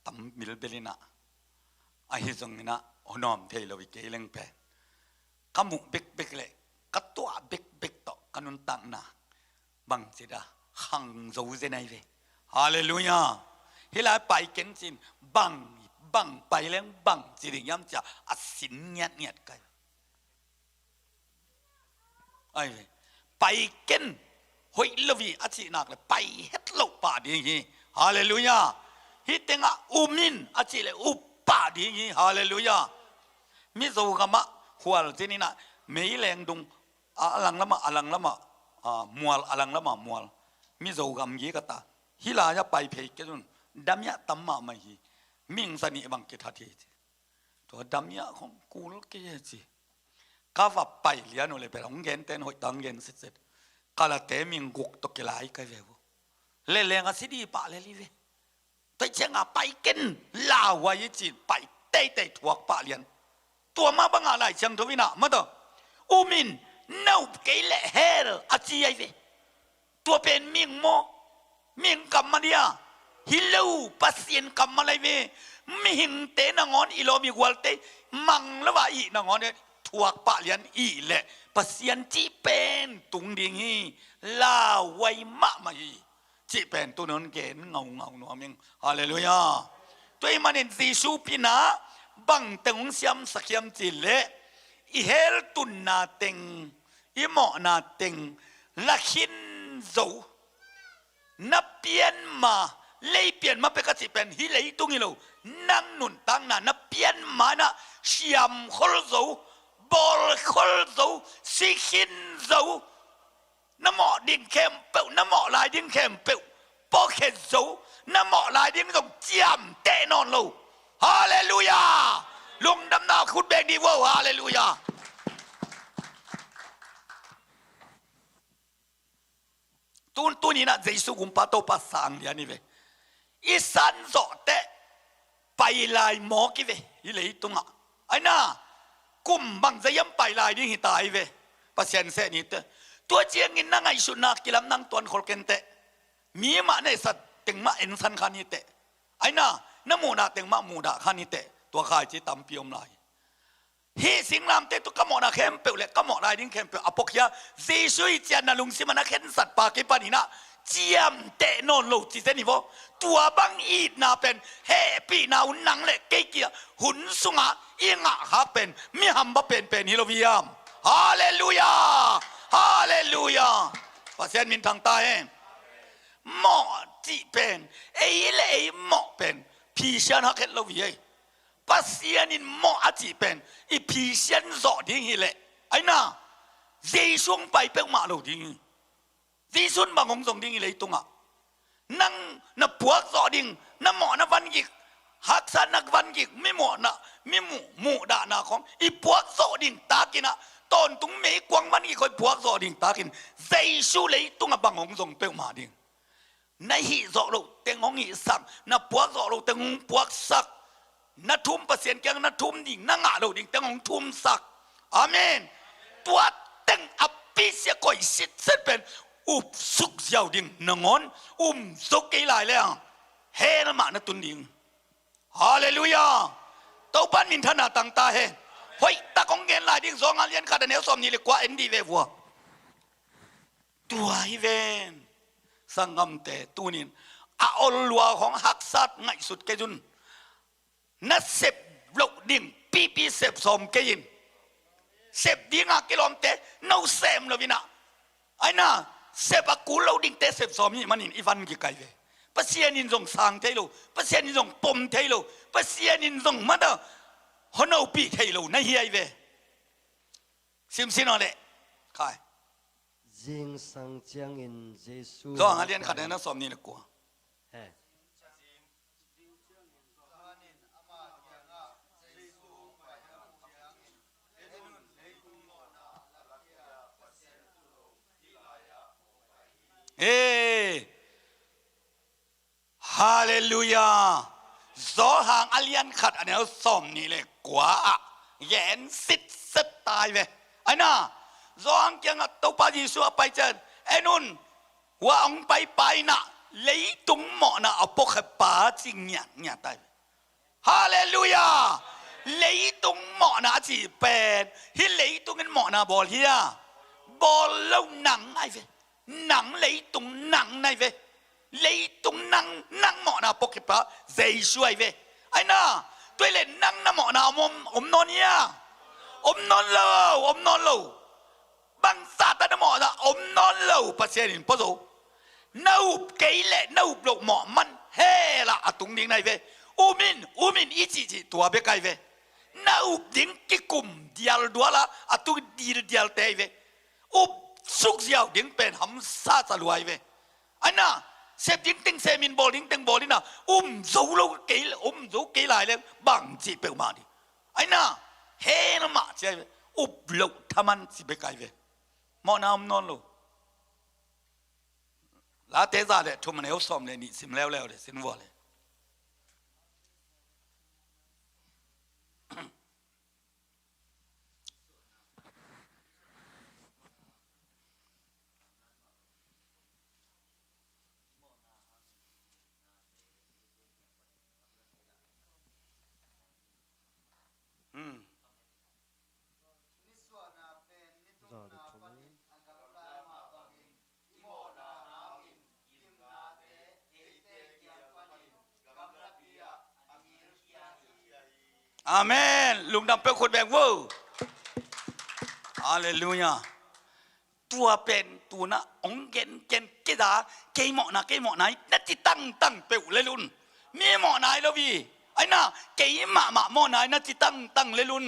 ตั้มมิลเบลินะไอ้ตรงนี้นะอนอมเทลวิเกลังเปกัมมุเบกเลยกัตัวเบกต่อกันุนตังนะบังสิดาขังโจเจนัยเวฮาเลลูยาเฮลาไปเก่งจินบังไปเลี้ยงบังจิริยามจะอัศนเงียดกันไอ้ไปเก่งหอยลวีอาชีนักเลยไปเฮ็ดลูกป่าดีงี้ฮาเลลูยาฮิตเงาอุมินอาชีเลยอุปป่าดีงี้ฮาเลลูยามิโซกามะหัวที่นี่นะไม่แรงดุงอลังละมามัวอลังละมามัวมิโซกามยี่กตาฮิลาจะไปเพกจุนดัมยะตัมมาไม่ฮีมิงสนิบังกิทัดทีตัวดัมยะของกูลเกยจีกาว่าไปเลี้ยนเลยไปหงเงินเต้นหอยตังเงินเสร็จกาลเตมิงกุกตกกิลายกันเวเล่งอาศิดีป่าเลยลิเวแต่เจ้าไปกินลาวายจีไปเตะถวกป่าเลี้ยนตัวมาบังอะไรเชียงทวินะมาต่ออุมินเน่าเกลเฮลอาจีไอเวตัวเป็นมิงโมมิงกัมมาเดียฮิโลปัสเซียนกัมมาเลยเวมิงเตนงอนอิโลมีกวลเตมังละว่าอีนงอนเนี่ยถวกป่าเลี้ยนอีแหละปัสเซียนจีเป็นตุงดิงีลาไวมะมาฮีจีเป็นตัวนนเกนเงาหนัวมิงฮาเลลูยาตัวมันเห็นซีซูปินาบังเต็งเสียมสักยมจิเลอีเฮลตุนนาเต็งอีหมอนาเต็งลักขินโซนับเปลี่ยนมาเลยเปลี่ยนมาเป็นกสิเป็นฮิเลยตุงฮิโลนั่งนุนตั้งน่ะนับเปลี่ยนมานะเชียมคอลโซบอลคอลโซสิขินโซน้ำหมอดิ้งเข้มเปิลน้ำหมอลายดิ้งเข้มเปิล ปอกเข็ดโซน้ำหมอลายดิ้งต้องเจียมเตะนอนโลฮาเลลูยาลุงดำนาคุดเบกดีว่าฮาเลลูยาตัวนี้นะเจสุกุมปาโตปัสสังเดียนี่เวอีสันโซเตะไปลายหมอกิเวอีเลยตุงอ่ะไอ้น่ากุมบังจะย้ำไปลายดิ้งหิตายเวปัสเซนเซนี่เตตัวเจียงินนั่งไอสุนักกิลำนั่งตัวคนเกนเตมีมาในสัตตึงมาเอ็นสันขานิเตไอ้น่าน้ำมูนาตึงมามูดาขานิเตตัวขายจีตำพิอมลายเฮสิงลามเตตุกมอนาเข้มเปลเล็กกมอลายดิ้งเข้มเปลอปกยาเจสุยเจียนาลุงซิมานาเข้นสัตปากิปานินะเจียมเตนอนโลจิเซนิโวตัวบังอีดนาเป็นเฮปีนาอุนังเล็กเกียหุ่นสุงะอิงะฮาเป็นมิฮัมบะเป็นฮิโลวิยามฮาเลลูยาฮาเลลูยาภาษามินทางใต้หมอจีเป็นเอเลหมอเป็นพิเศษฮักเฮโลวิยภาษานินหมอจีเป็นอีพิเศษจอดิ้งฮิเลไอ้น่าเจสุงไปเป็นมาโลดิ้งที่สุนบางองค์ทรงดิ้งเลยตรงอ่ะนั่งนับพวกสอดิ้งนับหมอนับวันกิกหักสันนักวันกิกไม่หมอนะไม่หมู่ด่านาของอีพวกสอดิ้งตากินอ่ะตอนตุงเมกวางวันกิกคอยพวกสอดิ้งตากินใจสู้เลยตรงอ่ะบางองค์ทรงเปลวมาดิ้งในหิสอโลเต็งองหิสักนับพวกสอโลเต็งองพวกสักนัทุ่มเปอร์เซ็นต์แกงนัทุ่มดิ้งนั่งอ่ะโลดิ้งเต็งองทุ่มสักอาเมนตัวเต็งอภิเษกคอยสิทธิ์เป็นอุบสุกเจ้าดิ่งนงอนสุกกี่หลายแล้วเฮนมานะตุนดิ่งฮาเลลูยาตัวบ้านมินทนาต่างตาเฮเฮ้ยตาของเงินหลายดิ่งสองอันเลียนขาดเนวสมนี่เลยกว่าเอ็นดีเวฟัวตัวฮิเวนสังกัมเตตุนินอาอลัวของฮักซัดไงสุดแกจุนนัดเสพโลกดิ่งปีเสพสมแกยินเสพดิ่งอากิลอมเตนูเซมลวินะไอ้น่าเสพกูเราดิ่งเตะเสพสอมีมันอินอีวันกี่ไกลเวปัสยานินทรงสางเทโลปัสยานินทรงปมเทโลปัสยานินทรงมาดาฮอนเอาปีเทโลนั่นเฮียเวซิมซินอะไรใครจิงสังเจียงอินเจสุก็งานเรียนขัดนะสอมนี่ละกัวเฮ้ฮาเลลูยาโซหางอเลียนขัดอันนี้สอมนี่เลยกว่าแย่นสิทธิ์สตายเว้ไอ้น่าโซหางยังตัวปาจิสัวไปเจอไอ้นุ่นว่าองไปน่ะเลยตุงหมอน่ะเอาปกให้ป้าจริงเนี่ยตายฮาเลลูยาเลยตุงหมอน่ะจีเป็นที่เลยตุงกันหมอน่ะบอลเฮียบอลเล่าหนังไอ้เว้หนังเลยตรงหนังในเวเลยตรงหนังหมอนาปกป้าใจช่วยเวไอ้น่าตัวเล่นหนังนะหมอนาอมนอนเนี่ยอมนอนเลวบางสัตว์นะหมอนาอมนอนเลวปัจเจนินพอโซนูบเกยเล่นูบโลกหมอมันเฮล่ะตรงนี้ในเวอุมินอีจีตัวเบกไอเวนูบดิ้งกิกุมเดียลดัวละตุดีเดียลเตยเวอุบสุกเจ้าดิ้งเป็นหำซาตะลวยเวไอ้น่าเสพดิ้งติงเซมินบอลดิ้งติงบอลนี่น่ะจูโลเกลจูเกลายเลยบังจีเปลมาดิไอ้น่าเฮนมาเจ้าโลทำมันจีเบกไอเวมอน้ำนอนโลลาเตซ่าเลยทุ่มมันเอวซ้อมเลยนี่สิมแล้วเลยสินวัวเลยอาเมนลุงดำเป็นคนแบกเวอร์ฮาเลลูยาตัวเป็นตัวน่ะองเกนเกดาเกยหมอนะนัดจิตั้งเปลวเลยลุนมีหมอไหนแล้ววีไอ้น่ะเกยหมาหมอไหนนัดจิตั้งเลยลุน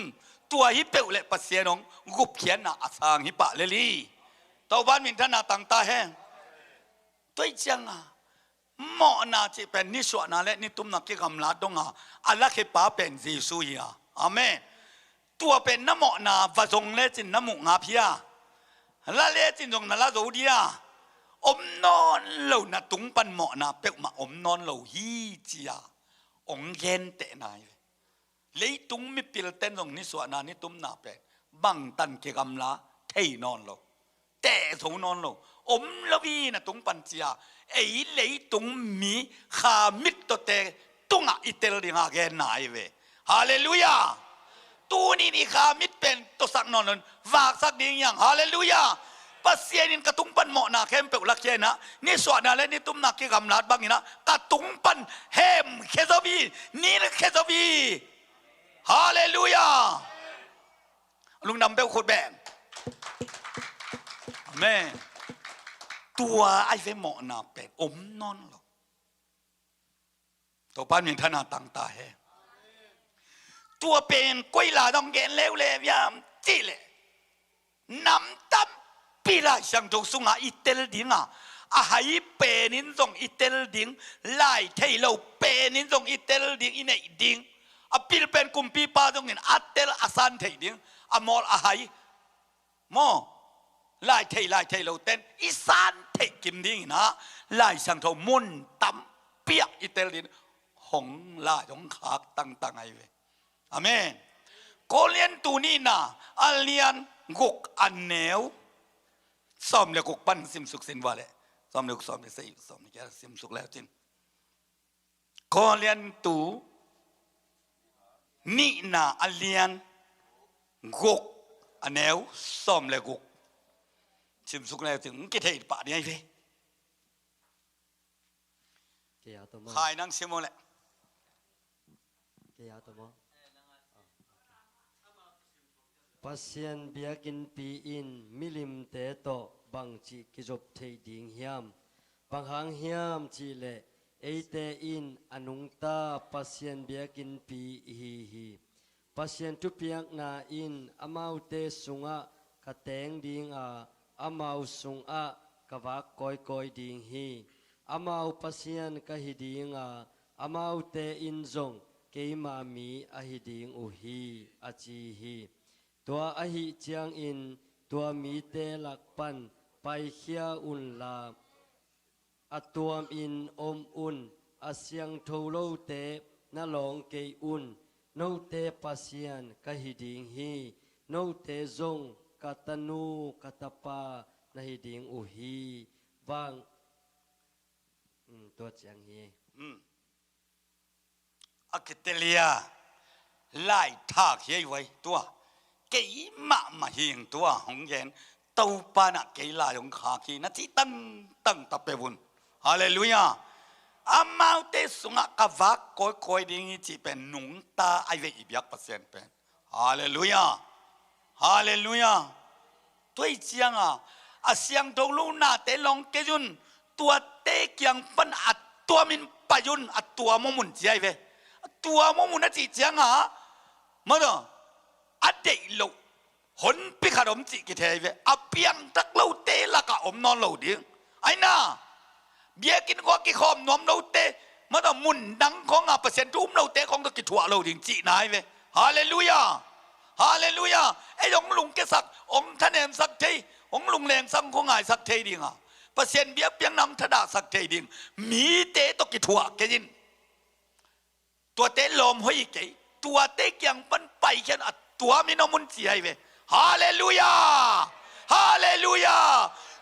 ตัวฮิเปลเลยปัสเสียน้องกุบเขียนน่ะอาสางฮิปะเลยลีตัวบ้านมินทนาต่างตาแห้งตัวจังอ่ะ หมอนาจีเป็นนิสวนาและนิตุมนักกิกำลาดงอัลลอฮ์เคป้าเป็นเยซูยาอาเมนตัวเป็นน้ำหมอนาวะจงเลจินน้ำมุงอาพิยาละเลจินจงนั่นละโจดียาอมนอนเหล่านาตุงปันหมอนาเป็กมาอมนอนเหล่าฮีจียาองเย็นเตนายเลยตุงมีปิลเต้นจงนิสวนานิตุมนาเป็นบังตันกิกำลาเทนอนเหล่าแต่ทงนอนเหล่าอมละวีนาตุงปันจียาไอ้เลยตุงมีขามิดตัวเตตุงอ่ะอิเตลดิงาเกนนายเวฮาเลลูยาตัวนี้นี่ขามิดเป็นตัวสักนอนนฝากสักดิ่งอย่างฮาเลลูยาปัสเซียนินกระตุงปันหมอนาเข้มเปลักเจนะนี่สวดนะและนี่ตุ้มนักกิกำลัดบางอย่างนะกระตุงปันเฮมเคซาบีนี่นะเคซาบีฮาเลลูยาลุงนำเปลโคตรแบงแม่ตัวไอ้เฟหมอนาเป็นอมนอนหรอตัวป้านมีท่านาตั้งตาเฮตัวเป็นกุยลาต้องเกณฑ์เลวเลยยามจีเลยน้ำตั้มปีละช่างทุกสุงาอิเตลดิงอ่ะหายเป็นนินทรงอิเตลดิงไล่เที่ยวเป็นนินทรงอิเตลดิงอินเอดิงปีลเป็นกุมปีป้าตรงนี้อัตเตลอาสันเที่ยวดิงมอลหายมอไล่เที่ยวเต้นอีสานเที่ยวกิมดิงนะไล่ช่างทุกมุนตั้มเปียกอิเตลดิงหงไล่หงขากตั้งไอเวอเมนโกเลียนตูนี่นะอัลเลียนกุกอันเนวซ้อมเลยกุกปั้นซิมสุกสินวาเลยซ้อมเลยซ้อมเลยใส่ซ้อมเลยแกซิมสุกแล้วจินโกเลียนตูนี่นะอัลเลียนกุกอันเนวซ้อมเลยกุกซิมสุกแล้วจินกิเทปะนี่ไอ้เว้ขายนังซิมโมเลยpasien biakin pi in milim te to bang chi kijop thei ding hiam bang hang hiam chi le eite in anung ta pasien biakin pi hi pasien tu piak na in amau te sunga kateng ding a amau sunga kawak koi ding hi amau pasien ka hi ding a amau te in zong keima mi a hi ding u hi a chi hiตัวอหิเจียงอินตัวมีเตลักปันไปเขียอุ่นลาอัตัวอินอมอุ่นอาเสียงโทโลเตนลองเกยอุ่นโนเตปัสยันกะหิดิงฮีโนเตซงกาตนูกาตปานหิดิงอุฮีวางตัวเจียงฮีอักเตเลียไล่ทากเฮียไว้ตัวกี่มาเฮียงตัวหงเย็นตัวปานะกี่ลายองขาคีนัที่ตั้งตะเปบุญฮาเลลูยาอามาเตสุงะกวักคอยดิ้งจีเป็นหนุงตาไอเวอีบยักเปอร์เซ็นต์เป็นฮาเลลูยาฮาเลลูยาตัวเจียงอาเสียงตรงลูน่าเตลองเกจุนตัวเตกียงปันอัดตัวมินปายุนอัดตัวมุมุนเจียเวตัวมุมุนนั่นจีเจียงมาดอเดยโลหนพิขารมจิกิเทเวอเปียงตักเล่าเตละกะอมนอนเล่าดิ้งไอ้น่าเบียกินกว่ากิขอมนอมเล่าเตมันต้องมุนดังของเปอร์เซ็นต์ทุ่มเล่าเตของตะกิถั่วเล่าดิ้งจีนายเวฮาเลลูยาฮาเลลูยาไอ้องลุงเกสักองท่านเอ็มสักเทองลุงแรงสังของไงสักเทดิ้งเปอร์เซ็นต์เบียเปียงนำทดาสักเทดิ้งมีเตตะกิถั่วแกยินตัวเตลมห้อยเกตัวเตยังปันไปแค่อัดตัวมีน้ำมันเจียเวฮาเลลูยาฮาเลลูยา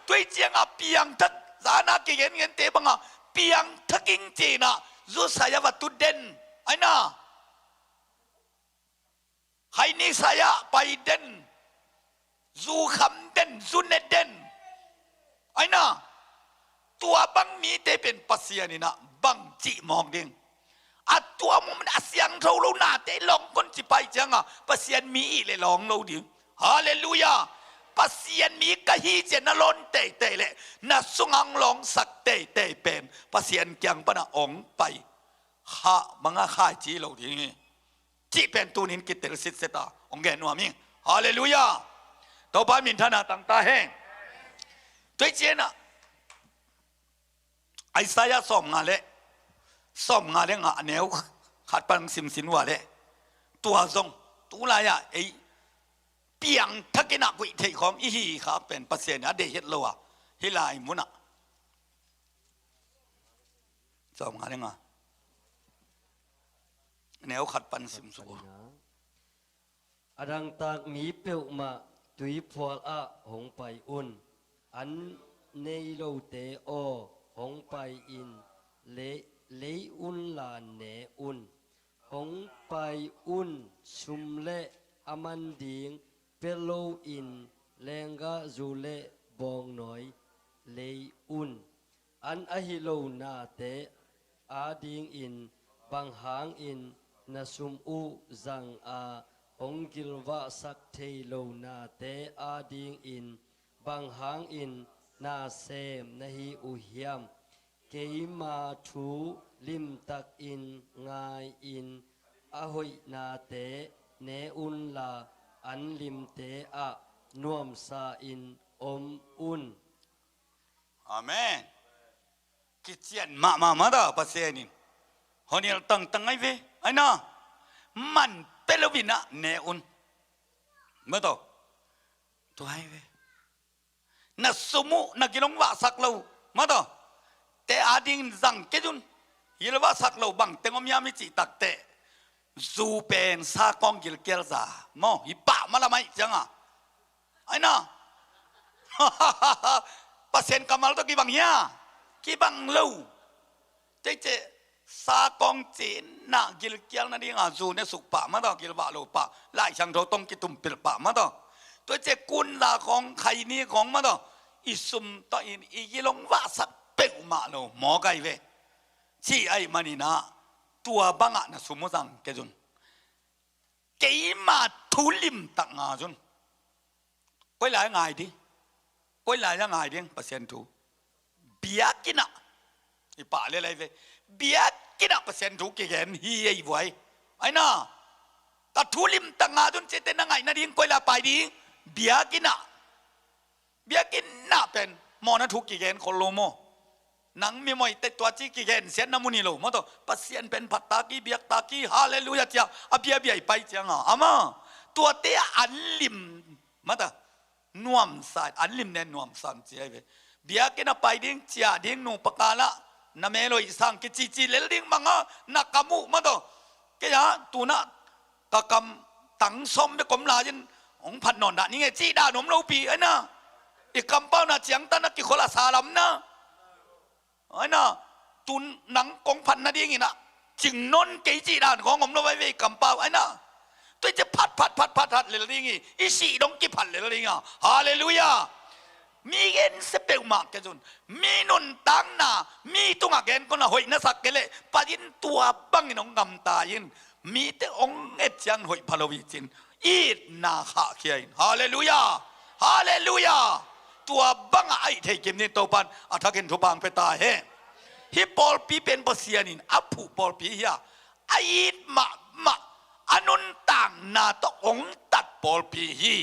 ตัวเจียงเปียงทักสานาเกียนเงินเตบังเปียงทักกิงจีน่ะรูสายวัตถุเด่นไอ้น่ะใครนิสายไปเด่นรูคำเด่นรูเนเด่นไอ้น่ะตัวบังมีเตเป็นปัสยานี่นะบังจีมองดิ่งอัดตัวมันอาเซียงเราหน้าเตะลองคนจิไปจังปัสยันมีเลยลองเราดิฮาเลลูยาปัสยันมีกะฮีเจนล้นเตะเลยน่าสุงังลองสักเตะเป็นปัสยันเกียงปนะองไปข้ามังข้าจีเราดิจีเป็นตัวนี้กิตเตอร์สิทธิ์ตาองแกนัวมิงฮาเลลูยาต่อไปมินทนาตั้งตาแห้งตัวเจนะ ไอ้สายส่อมงาเละส่อมงาเละงาแนวขัดปังสิมสินว่าเละตัวทรงตัวลายอะไอ้เปียงทักกินักวิเทของอีฮีครับเป็นเปอร์เซ็นต์อะเดเฮ็ดโลอะฮิลายมุนะส่อมงาเละงาแนวขัดปันสิมสุก อดังตากมีเปียวมาตุยพอลอะหงไปอุ่นอันในโลเตโอหงไปอินเลอุ่นลานเนอุ่นหงไปอุ่นชุมเลอามันดิงเปโลอินแรงกะจูเลบองน้อยเลอุ่นอันอหิโลนาเตอาดิงอินบางหางอินนาซุมอูจังอาองกิลวะสักเทโลนาเตอาดิงอินบางหางอินนาเซมนาฮีอุเฮียมเกยมาทูลิมตักอินงายอินอาหอยนาเตเนอุนลาอันลิมเตอะนวมซาอินอมอุน อาเมนกิจยันมาดาปัสเซนินฮอนิลตั้งไอเวไอน่ะมันเปลวินะเนอุนมาต่อตัวไอเวนัสสมุนักกิลงวะสักเลวมาต่อแต่อาดิงจังเกจุนยิลวะสักเลวบังเตงอมยามิจิตักเตจูเป็นสากองกิลเกลซามอฮิปะมาละไม่จังอ่ะไอน่ะpasien kamal tu kibang ya kibang lau cece sakong cin na gil kial na di ngazu ne suk pa ma to gil ba lo pa lai chang tho tong ki tum pil pa ma to tu ce kun la khong khai ni khong ma to isum to in i gilong wa sat pe ma lo mo kai ve chi ai mani na tua banga na sumo sang ke jun ke ma thulim tak nga jun koi lai ngai di quay lại ra ngài đi bà sen thủ bia kia nè thì bà lên lại về bia kia nè bà sen thủ kia ghen hi ai vậy ai nè ta thu lim ta ngà tuân chế tên ngài na đi quay lại bài đi bia kia nèเป็นมอนะทุกกี่เกณฑ์คนโลโมนังมีมวยเตตัวจีกี่เกณฑ์เสียนน้ำมันนี่โลมาตัวปัสเซียนเป็นผัดตากี้เบียกตากี้ฮาเลลูยาเจ้าอเบียเบียไปเจ้าอ่ะมาตัวเตะอันลิมมาตัวนวมสายอันลิมเนนนวมสันเจียเวเบียกินไปดิ้งเจียดิ้งนูปกาละน้ำเมลอยสังกิจีเลดิ้งมังอ่ะนักกามุมาตัวแกยะตัวน่ะกะกำตังส้มไปกลมลาจินองผัดนอนด่านี่ไงจีด่าหนุ่มโลปีไอ้น่ะอีกคำเป้าน่ะเจียงตันนักกิโคลาสาลัมนะไอ้น่ะตุนหนังกองพันน่ะดิ้งน่ะจึงนนเกจีด่าของผมเราไว้ไว้คำเป้าไอ้น่ะตัวจะพัดเลยละดิ้งอีสีดงกิพัดเลยละดิ้งอ่ะฮาเลลูยามีเงินเสเปลมากแกจุนมีนุนตังน่ะมีตุงอ่ะเงินก็น่ะหอยน่ะสักเกลปะยินตัวบังน้องกำตายินมีแต่องเอจันหอยพาลวิจินอีดนาขะเขียนฮาเลลูยาฮาเลลูยาตัวบังไอเทกิมนี่ตัวปันอัฐกินทุบังไปตาเฮฮิปอลปีเป็นภาษานินอัภูปอลปีเฮียไอดมาอนุนต่างนาตองตัดปอลปีฮี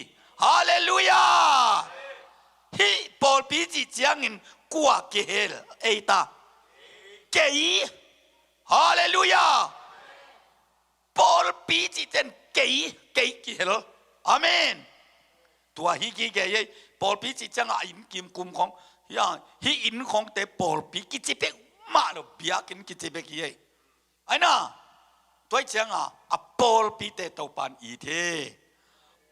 ฮาเลลูยาฮิปอลปีจีเจียงินกัวเกลเอตาเกยฮาเลลูยาปอลปีจีเจนเกยเกลอาเมนตัวฮิกิเกยปอลปีจีจังอินกิมกุมของย่าฮิอินของแต่ปอลปีกิจิเปกมาโลเบียกินกิจิเปกเย่ไอ้น่ะตัวจังอ่ะปอลปีเตตปันอีเท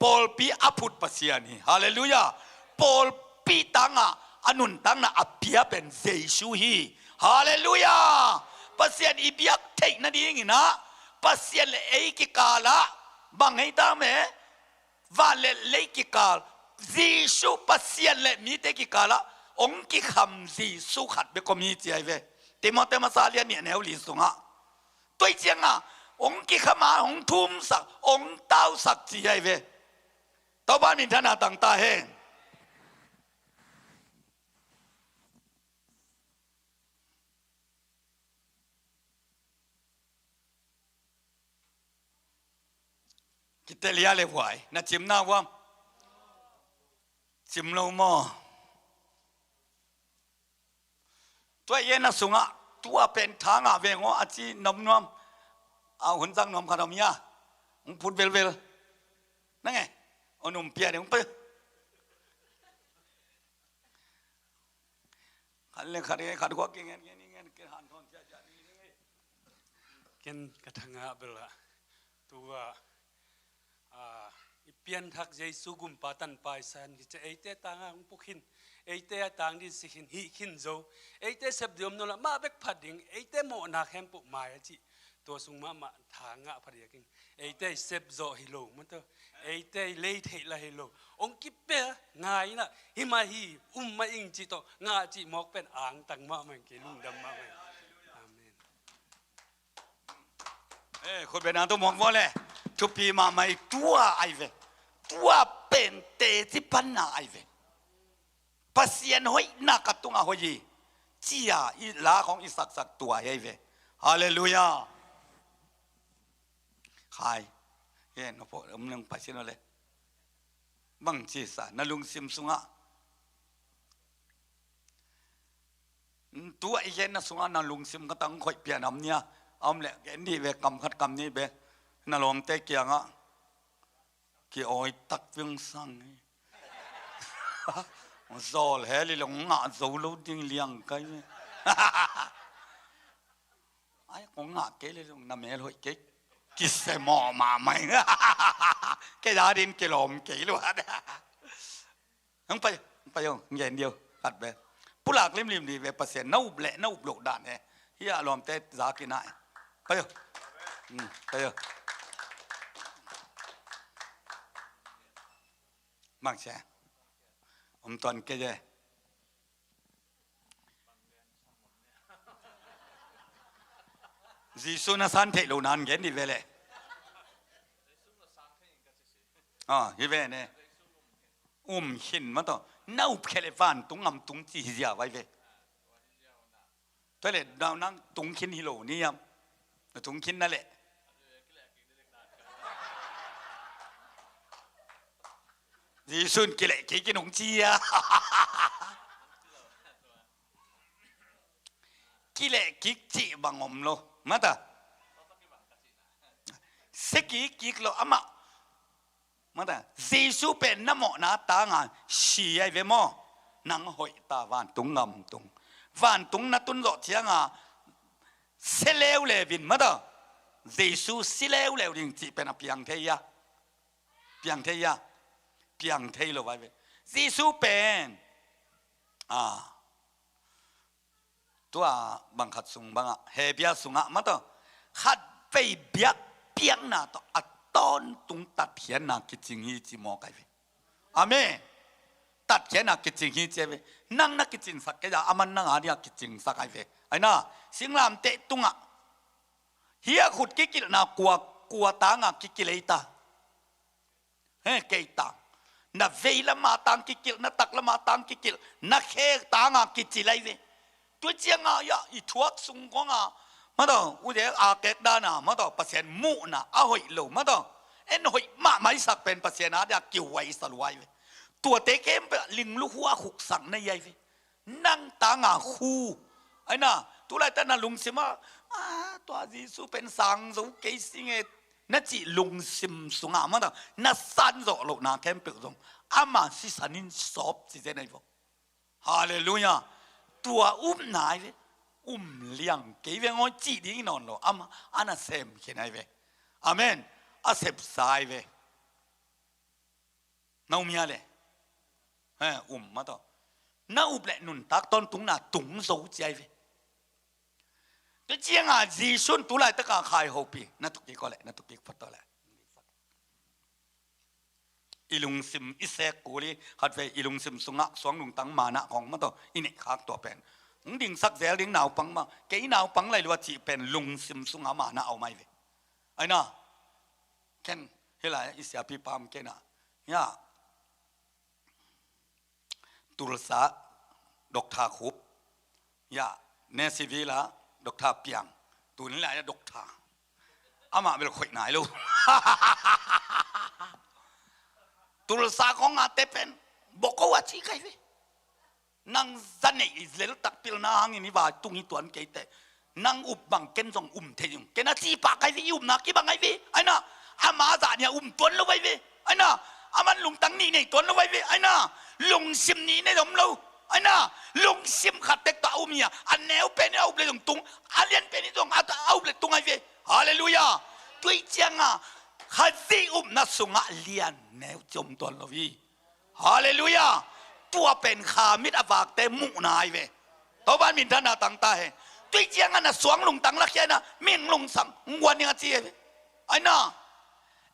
ปอลปีอภุตปัสยานีฮาเลลูยาปอลปีตังอนุนตังน่ะอเปียเป็นเซชูฮีฮาเลลูยาปัสยานอีเบียกเทนั่นเองนะปัสยานเลไอกิกาละบังให้ตามไหมว่าเลกิกาลจีสูปัสยานเลมีเตกิกาละองกิคำจีสูขัดเบกมีเจียเวเตมมาซาเลียเนี่ยแนวลิสุงะตัวเจียงองกิขมาองทุ่มสักองเต้าสักเจียเวตัวบ้านอินทนาต่างตาเฮงกิตเลียเลวายน่าจิมน่าว่าจิมโลมอ ตัวเย็นนะสุงะตัวเป็นทางเวงอาจีนมนวมเอาหุ่นจังนมขนมยามึงพูดเวลนั่นไงเอานมเปียเดี๋ยวมึงไปขันเลยขัดกว่ากินเงี้ยกินหันทอนจะนี่กินกระทั่งเบลละตัวเปลี่ยนทักใจสุกุมปาตันไปสันจะเอเตต่างปุกินเอเตต่างที่สิหินฮิขินโจเอเตเสพเดียมนั่นละมาเบกพัดดิงเอเตโมนักแฮมปุมาจีตัวสุงมาทางพัดยากินเอเตเสพโจฮิโลมันตัวเอเตเลเทละฮิโลองกิเปง่ายนะฮิมาฮีมาอิงจีโตง่ายจีมอกเป็นอ่างตังมามันกิลุงดำมามันอาเมนคนเป็นนางตัวมองว่าเลยทุกปีมาไม่ตัวไอเวตัวเป็นเตจิปันนาไอเวปัสยันหอยนักตุงอาหอยจียอีลาของอิสักตัวไอเวฮาเลลูยาใครเห็นพวกมันยังปัสยันเลยบังจีสานลุงซิมสุงะตัวไอเย็นนะสุงะนลุงซิมก็ต้องคอยเปลี่ยนอำเนี่ยอำเละเห็นดีเวกำคัดกำนี้เบน่าลมเตะเกียงอ่ะกี่อ้อยตักเวียงสังโซ่เฮลิลงงาโซ่ลูดิ้งเลี้ยงกันไอ้ของงาเกลิลงน้ำเมลหอยเกกิเสมอมาไหมแกยาดินกิโลมกี่ลูกอ่ะทั้งไปยังเย็นเดียวกัดไปผู้หลักริมดีเวปเสียน่าอุบเละน่าอุบโลดด่านเนี่ยเฮียลมเตะจากินายไปยังไปยังบางแสนตอนแกจะจีสุนัสันเทโลนันเย็นดีเวลยี่เวเนี่ยหินมาต่อน่าอุบเคเลฟันตุงงำตุงจีเสียไว้เวตัวเล็ดดาวนั่งตุงขินฮิโลนี่ยำตุงขินนั่นแหละจีซุนกิเลกินหงจีอะกิเลกิจีบังอมโลมาตาเสกิโลอามามาตาจีซุเป็นน้ำหมอนาตางานชีไอเวมอนังหอยตาวันตุงงำตุงวันตุงนัตุนโลเทียงอ่ะเสเลวเลวินมาตาจีซุเสเลวเลวินจีเป็นเพียงเทียเพียงเทโลไว้เว้จีซูเป็นตัวบังคัดสุงบังเฮเบียสุงมาต่อขัดไปเบียเปียงนาต่ออัดตอนตุงตัดเขียนนากิจิงฮีจิมอกันเว้อเมตัดเขียนนากิจิงฮีเจเว้นั่งนักกิจิงสักแกจะอามันนั่งอาเดียกิจิงสักไอเว้ไอ้น่ะสิงลามเตะตุงเฮียขุดกิกิลนากลัวตางกิกิเลยตาเฮ้เกยตาna veila ma tang kikil na takla ma tang kikil na khe tanga kichilai ve tu chianga ya I thuak sung ko nga ma do u de a kek da na ma do pasien mu na a hoi lo ma do en hoi ma mai sak pen pasien a da kiu wai salwai ve tua te kem ling lu hua khuk sang na yai ve nang tanga khu ai na tu lai ta na lung sima to ji su pen sang zo ke sing eนั่นจีลุงซิมสุงามันต่อนั่นสันโจโลนาแคมเปิลตรงอามาสิสันินสอบสิเจนไอโฟฮาเลลูยาตัวนายเวเลี้ยงเกี่ยวกับจีดีนอนโลอามาอันนั้นเซมเขียนไอเวอาเมนอาเซบสายเวน้ามีอะไรมาต่อน้าเปล่านุนตักตอนตุงน่ะตุงโซใจเวตัวเจียงจีซุนตุลายตะกาขายฮอปีนั่นตุกิก็เลยนั่นตุกิฟัดตัวเลยอีลุงซิมอิเซกูลีขัดเวอีลุงซิมสุงะสวงลุงตังมานะของมันตัวอินี่ขากตัวเป็นดิ่งสักเซลดิ่งหนาวปังมาเกี่ยหนาวปังเลยว่าจีเป็นลุงซิมสุงะมานะเอาไม่เวไอ้น่ะแค่เฮลัยอิสยาปีปามแค่น่ะย่าตุลสาดอกทาคุบย่าเนซิวิลาดอกทาเปียงตัวนี้แหละดอกทาอามาเป็นคนไหนลูกตุลสาของอาเตเป็นบอกว่าชี้ใครเว้ นังจันเนอิสเลตักพิลนาหังอินิบาตุงิตัวนเกยเตนังอุบบังเกนจงเทยุงเกนาจีปากไอวิอุมนักกีบังไอวิไอน่ะอามาจาเนี่ยตัวนละไว้วิไอน่ะอามันลุงตังนี่เนี่ยตัวนละไว้วิไอน่ะลุงซิมนี่เนี่ยดมเราไอ้น่ะลุงซิมขัดเด็กตัวอุ้มเนี่ยอันแนวเป็นเอาเปลืองตุงอันเลียนเป็นนี่ตรงเอาเปลืองตุงไอ้เว้ฮาเลลูยาด้วยเจียงอ่ะขัดซีอุ้มนัดส่งอ่ะเลียนแนวจมตัวเราวีฮาเลลูยาตัวเป็นขามิดอวากแต่มุนายเว้ตัวบ้านมินทนาต่างตาเฮด้วยเจียงอ่ะน่ะสวงลุงตังละแค่น่ะเมียงลุงสังงวนยังเจียไอ้น่ะ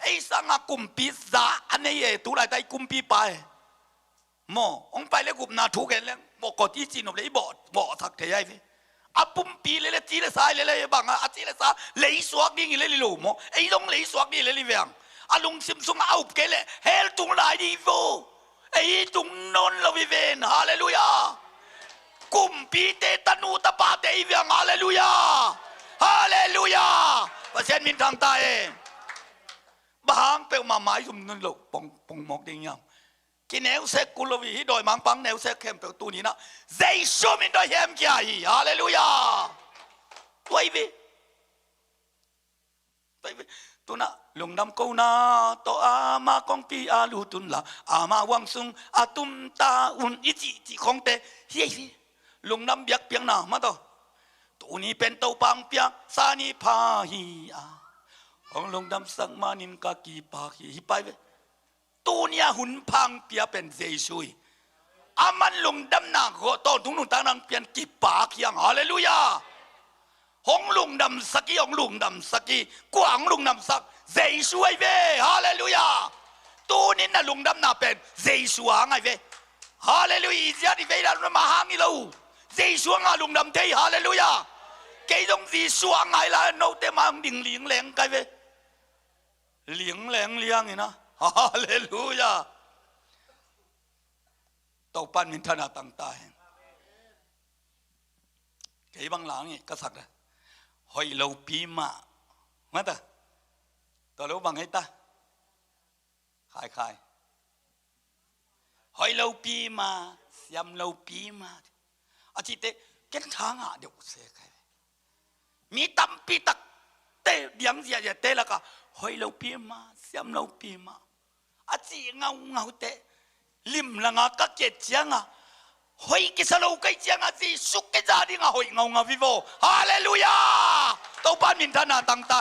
ไอ้สังอ่ะกุมปีศาอันนี้เอตัวไรแต่กุมปีไปมอองไปเลยกุมนาทุกเห็นแล้วบอกกอดที่จีนเลยบอกทักเทียไปอาปุ่มปีเลยจีเลยสายเลยบางอาจีเลยสายเลยสวกดิ้งเลยลูมอไอ้ตรงเลยสวกดิ้งเลยเวียงอาลุงซิมซุงเอาเกลเลยเฮลตุงลายดีโฟไอ้ตุงนนเราวิเวนฮาเลลูยากุมปีเตตันูตาปาเตอีเวียงฮาเลลูยาฮาเลลูยาเปอร์เซ็นต์มินทางตาเองบางเปลมาไม้ซุ่มนั่นหลกปงมอกดิ้งยังกินแนวเซกุลวิฮิดอยมังปังแนวเซกเข้มเปตัวนี้นะเจสุมินดอยเฮมกี้ฮาเลลูยาตัวอีวีตัวน่ะลงดำกูน่ะตัวอามากองปีอาลูตุนละอามาวังซุงอาตุมตาอุนอิจิของเตเฮียลงดำเบียกเปียงน่ะมาตัวนี้เป็นตัวปังเปียกสานิพาฮีอาของลงดำสังมานินกากีปาฮีไปเวตัวนี้หุ่นพังเปียเป็นเจสุยอามันลงดำหนักก็ต้นทุ่งนุ่งตานังเปลี่ยนกีปากยังฮาเลลูยาหงลุงดำสักกี้หงลุงดำสักกี้กวางลุงดำสักเจสุยเวฮาเลลูยาตัวนี้น่ะลุงดำน่ะเป็นเจสุหางไงเวฮาเลลูยาอีเสียที่เวลามาหางนี่เราเจสุหางลุงดำเทฮาเลลูยาเกยต้องเจสุหางไงล่ะโน้ตเตมาดิ่งเหลียงแหลงไงเวเหลียงแหลงเลี้ยงนี่นะฮาเลลูยาตกปันมินทนาต่างตายเกี่ยบางหลังนี่ก็สักนะหอยเราปีมาตาตัวเราบางให้ตาขายหอยเราปีมาเสียมเราปีมาอาทิตย์เตเก็นทางอ่ะเดี๋ยวเสกมีตั้มปีตักเตะเดียงเสียเตะแล้วก็หอยเราปีมาเสียมเราปีมาอาจีเงาเตะลิมละงาก็เจ็ดเจียงอ่ะหอยกิสโลกเจียงอ่ะจีสุกเกจาดิงอ่ะหอยเงาวิโวฮาเลลูยาตัวบ้านมินทนาตั้งใจ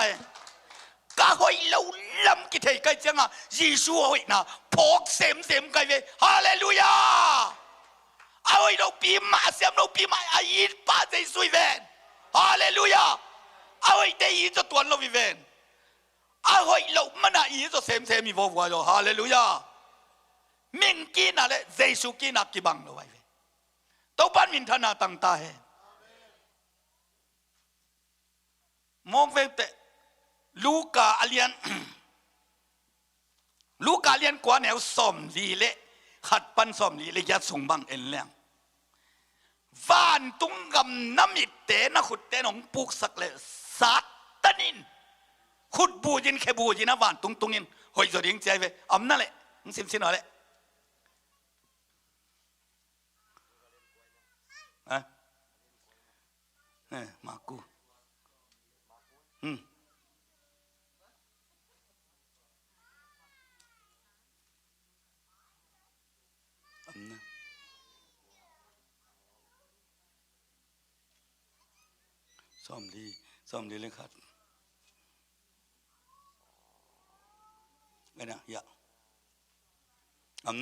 ก็หอยเราลำกิเทกเจียงอ่ะยิสูหอยน่ะพกเสมกันเวฮาเลลูยาเอาหอยเราปีมาเสียมเราปีมาอายิดป้าใจสุยเวนฮาเลลูยาเอาหอยเตยจะตัวเราวิเวนอาหอยเรามันอ่ะอีจะเสมมีวัวฮาเลลูยามิงกินอะไรเจสุกินักกิบังเราไว้ตัวบ้านมินทนาตั้งตาเฮมองเวเตลูกาเลียนกว่าแนวสมลีเละขัดปันสมลีเละยัดส่งบังเอ็นแรงวานตุงกำน้ำอิดเตนะขุดเตนองปุกสักเลยสัตตนินขุดบูจินแค่บูจินนะวานตุงนินหอยจดยิงใจเวอำนั่นแหละมึงสินหน่อยแหละมากูซ่อมดีเลยครับไม่นะอย่า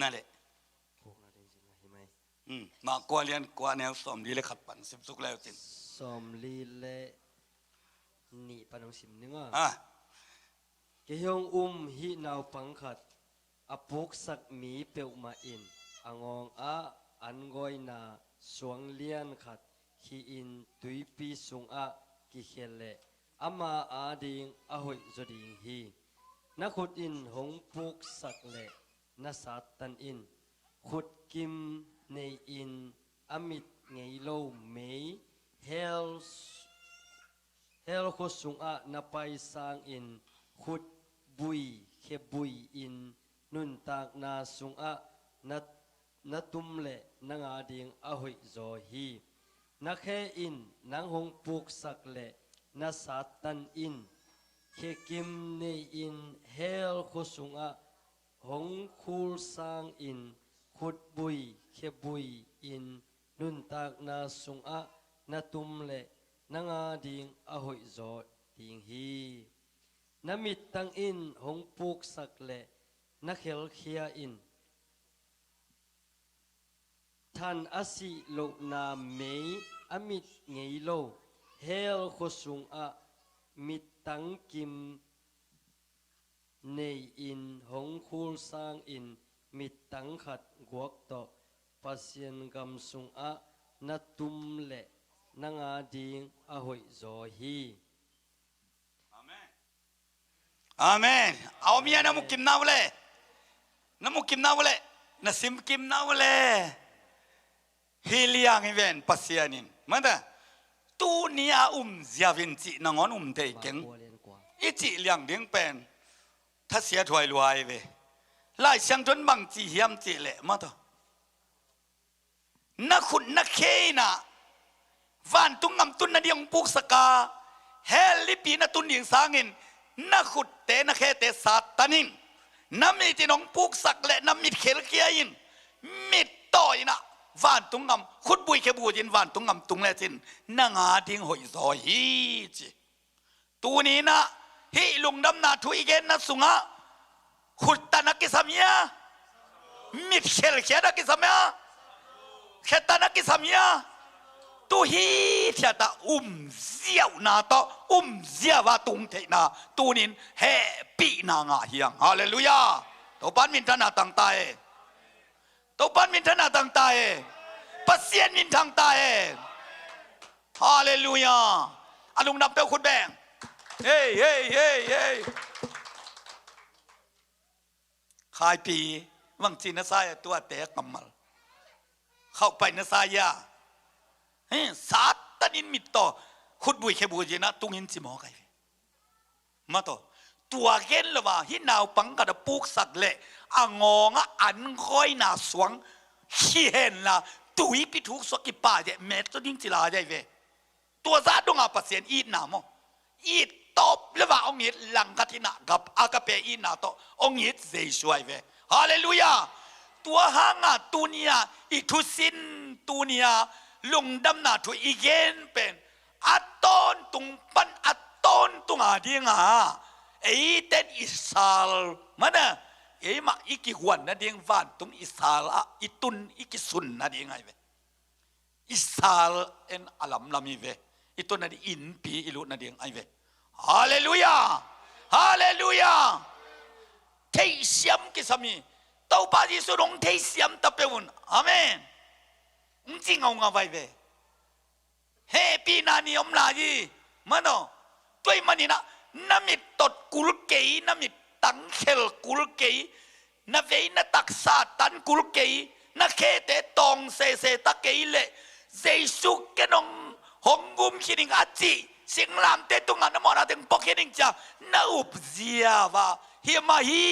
นั่นแหละมากว่าเรียนกว่าแนวซ่อมดีเลยขัดปั่นสิบสุกแล้วจริงสอมลีเลนี่ปนองสิมนึงอ่ะเกี่ยงฮีนาวปังขัดอปุกสักมีเปียวมาอินอังองอันกอยนาสวงเลียนขัดฮีอินตุยปีสุงกิเขเลอามาดิงหอยจดิงฮีนักขุดอินหงปุกสักเลนัสัตตันอินขุดกิมในอินอมิดไงโลเมย์เฮลขุดสุงนับไปสร้างอินขุดบุยเคบุยอินนุนตากนาสุงนัด na tum le nanga ding a hoi zo hi na khe in nang hong puk sak le na satan in khe kim nei in hel khosunga hong khul sang in khut bui khe bui in nun tak na sunga na tum le nanga ding a hoi zo ding hi na mit tang in hong puk sak le na khel khia in than asi lo na mei amit ngei lo hel khosung a mit tang kim nei in hong khul sang in mit tang khat guak to pasien gam sung a na tum le nanga ding a hoi zo hi amen au mia na mukim na wale na mukim na wale na sim kim na wale hiliang event pasianin manda tu nia ziavin chi na ngon te keng ichi liang ding pen tha sia thoi luai ve lai sang thon bang chi hiam chi le ma to na khut na khe na van tung ngam tun na diang puk saka heli pi na tun ding sangin na khut te na khe te satanin na mi ti nong puk sak le na mit khel kia in mit toy na van tung ngam khut bui khe bu jin van tung ngam tung le chin na nga ding hoi zo hi chi tu ni na hi lung dam na thu igen na sunga khut ta na ki samya mit khel khia da ki samya kheta na ki samya tu hi thia ta ziao na to zia wa tung the na tu nin he pi na nga hiang hallelujah to pan min thana tang ta e to pan min thana tang ta e pasien min thang ta e hallelujah alung nap pe khut beng hey คายปีวังจีนสายตัวเตะกำมัลเข้าไปนสายาสาตันินมิตโตขุดบุยเคบูจีนะตุงินจิมอไกมาโตตัวเกนละว่าฮินาวปังกระปุกสักเละอ่างงะอันค่อยนาสวงขี้เห็นละตุยปิทุกสกิป่าเจเมตตัวดิ้งจิลาใจเวตัวซาดงอาปัสเซียนอีนามออีตบละว่าองค์หลังกัตินะกับอากาเปอีนาโตองค์เจช่วยเวฮาเลลูยาตัวหางะตุเนียอีทุสินตุเนียลุงดำนาทุอีเกนเป็นอัตตอนตุงปันอัตตอนตุงอาดีงาเอเตนอิสราเอลมันน่ะเอมาอีกิหวนนะเดียงวานตุงอิสราเอลอีตุนอีกิสุนนะเดียงไงเวอิสราเอลเอ็นอัลลัมลามีเวอีตุนนะดีอินปีอิลุนะเดียงไงเวฮาเลลูยาฮาเลลูยาเทียมกิสามีเต้าปาจิสุรงเทียมตะเปวุนอาเมนจริงเอาไงไปเวเฮปีนานิยมลาจีมันอ๋อตัวมันนี่นะน้ำมิดตดกุลเกยน้ำมิดตังเคลกุลเกยน้ำเวน้ำตักซาตันกุลเกยน้ำเคเตตองเซตะเกยเล่เจสุกเกนองหงกุมขินิงอาจีสิงลามเตตุงานน้ำมันอะไรปอกขินิงจ้าน้าอุบเจียวะเฮียมาฮี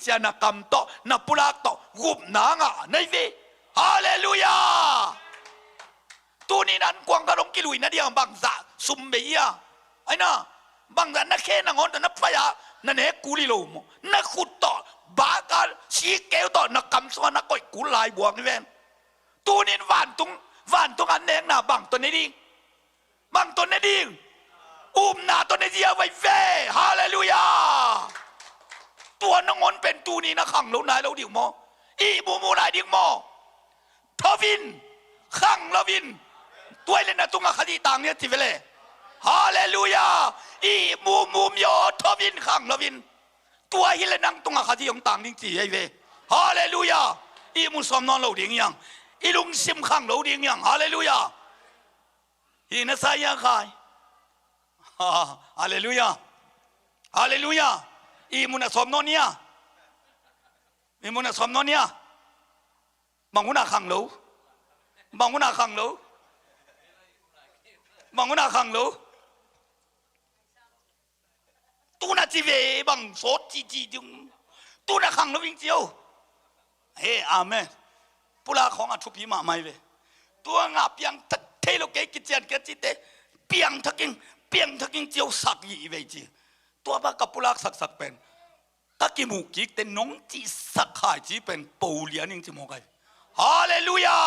จ้าน้ากำโตน้าปุรักโตกุบนางะในเวฮาเลลูยาตัวนี้นั้นกวางกระดงกิลุยนะเดียงบังซาซุมเบียไอ้น่ะบังซานักเคนนักงอนนักพยานั่นเองกุลิโลมนักขุดต่อบาการชีเกลต่อนักกำสวรรค์นักก้อยกุลายบวงนี่เองตัวนี้หวานตุงอันเองน่ะบังตัวนี้ดิบังตัวนี้ดิหน้าตัวนี้เดียวไว้เว่ฮาเลลูยาตัวนักงอนเป็นตัวนี้นักขังเราไหนเราดิ่งมออีมูไหนดิ่งมอทวินขังเราวินตัวเล่นนะตุงคดีต่างเนี่ยที่เวลฮาเลลูยาอีมูมโยทวินขังละวินตัวฮิเลนังตุงคดีของต่างจริงๆไอ้เวฮาเลลูยาอีมุสลิมนอนเราดิ้งยังอีลุงซิมขังเราดิ้งยังฮาเลลูยาอีนัสายาขายฮาเลลูยาฮาเลลูยาอีมุนัสลิมนอนเนี่ยอีมุนัสลิมนอนเนี่ยบางคนขังเราบางคนขังเราบางคนขังเราตัวน่ะจีเวบางโสดจีจุงตัวน่ะขังเราจริงๆเฮ้อาเมน ปุระของอทุพีมาไม่เวตัวงับยังทัดเทโลเกกิจเจนเกจิเตเปียงทักกิงเจียวสักยีเวจีตัวบ้ากับปุระสักเป็นตะกิมูกิกแต่น้องจีสักขายจีเป็นปูเลียนิงจีโมกายฮาเลลูยา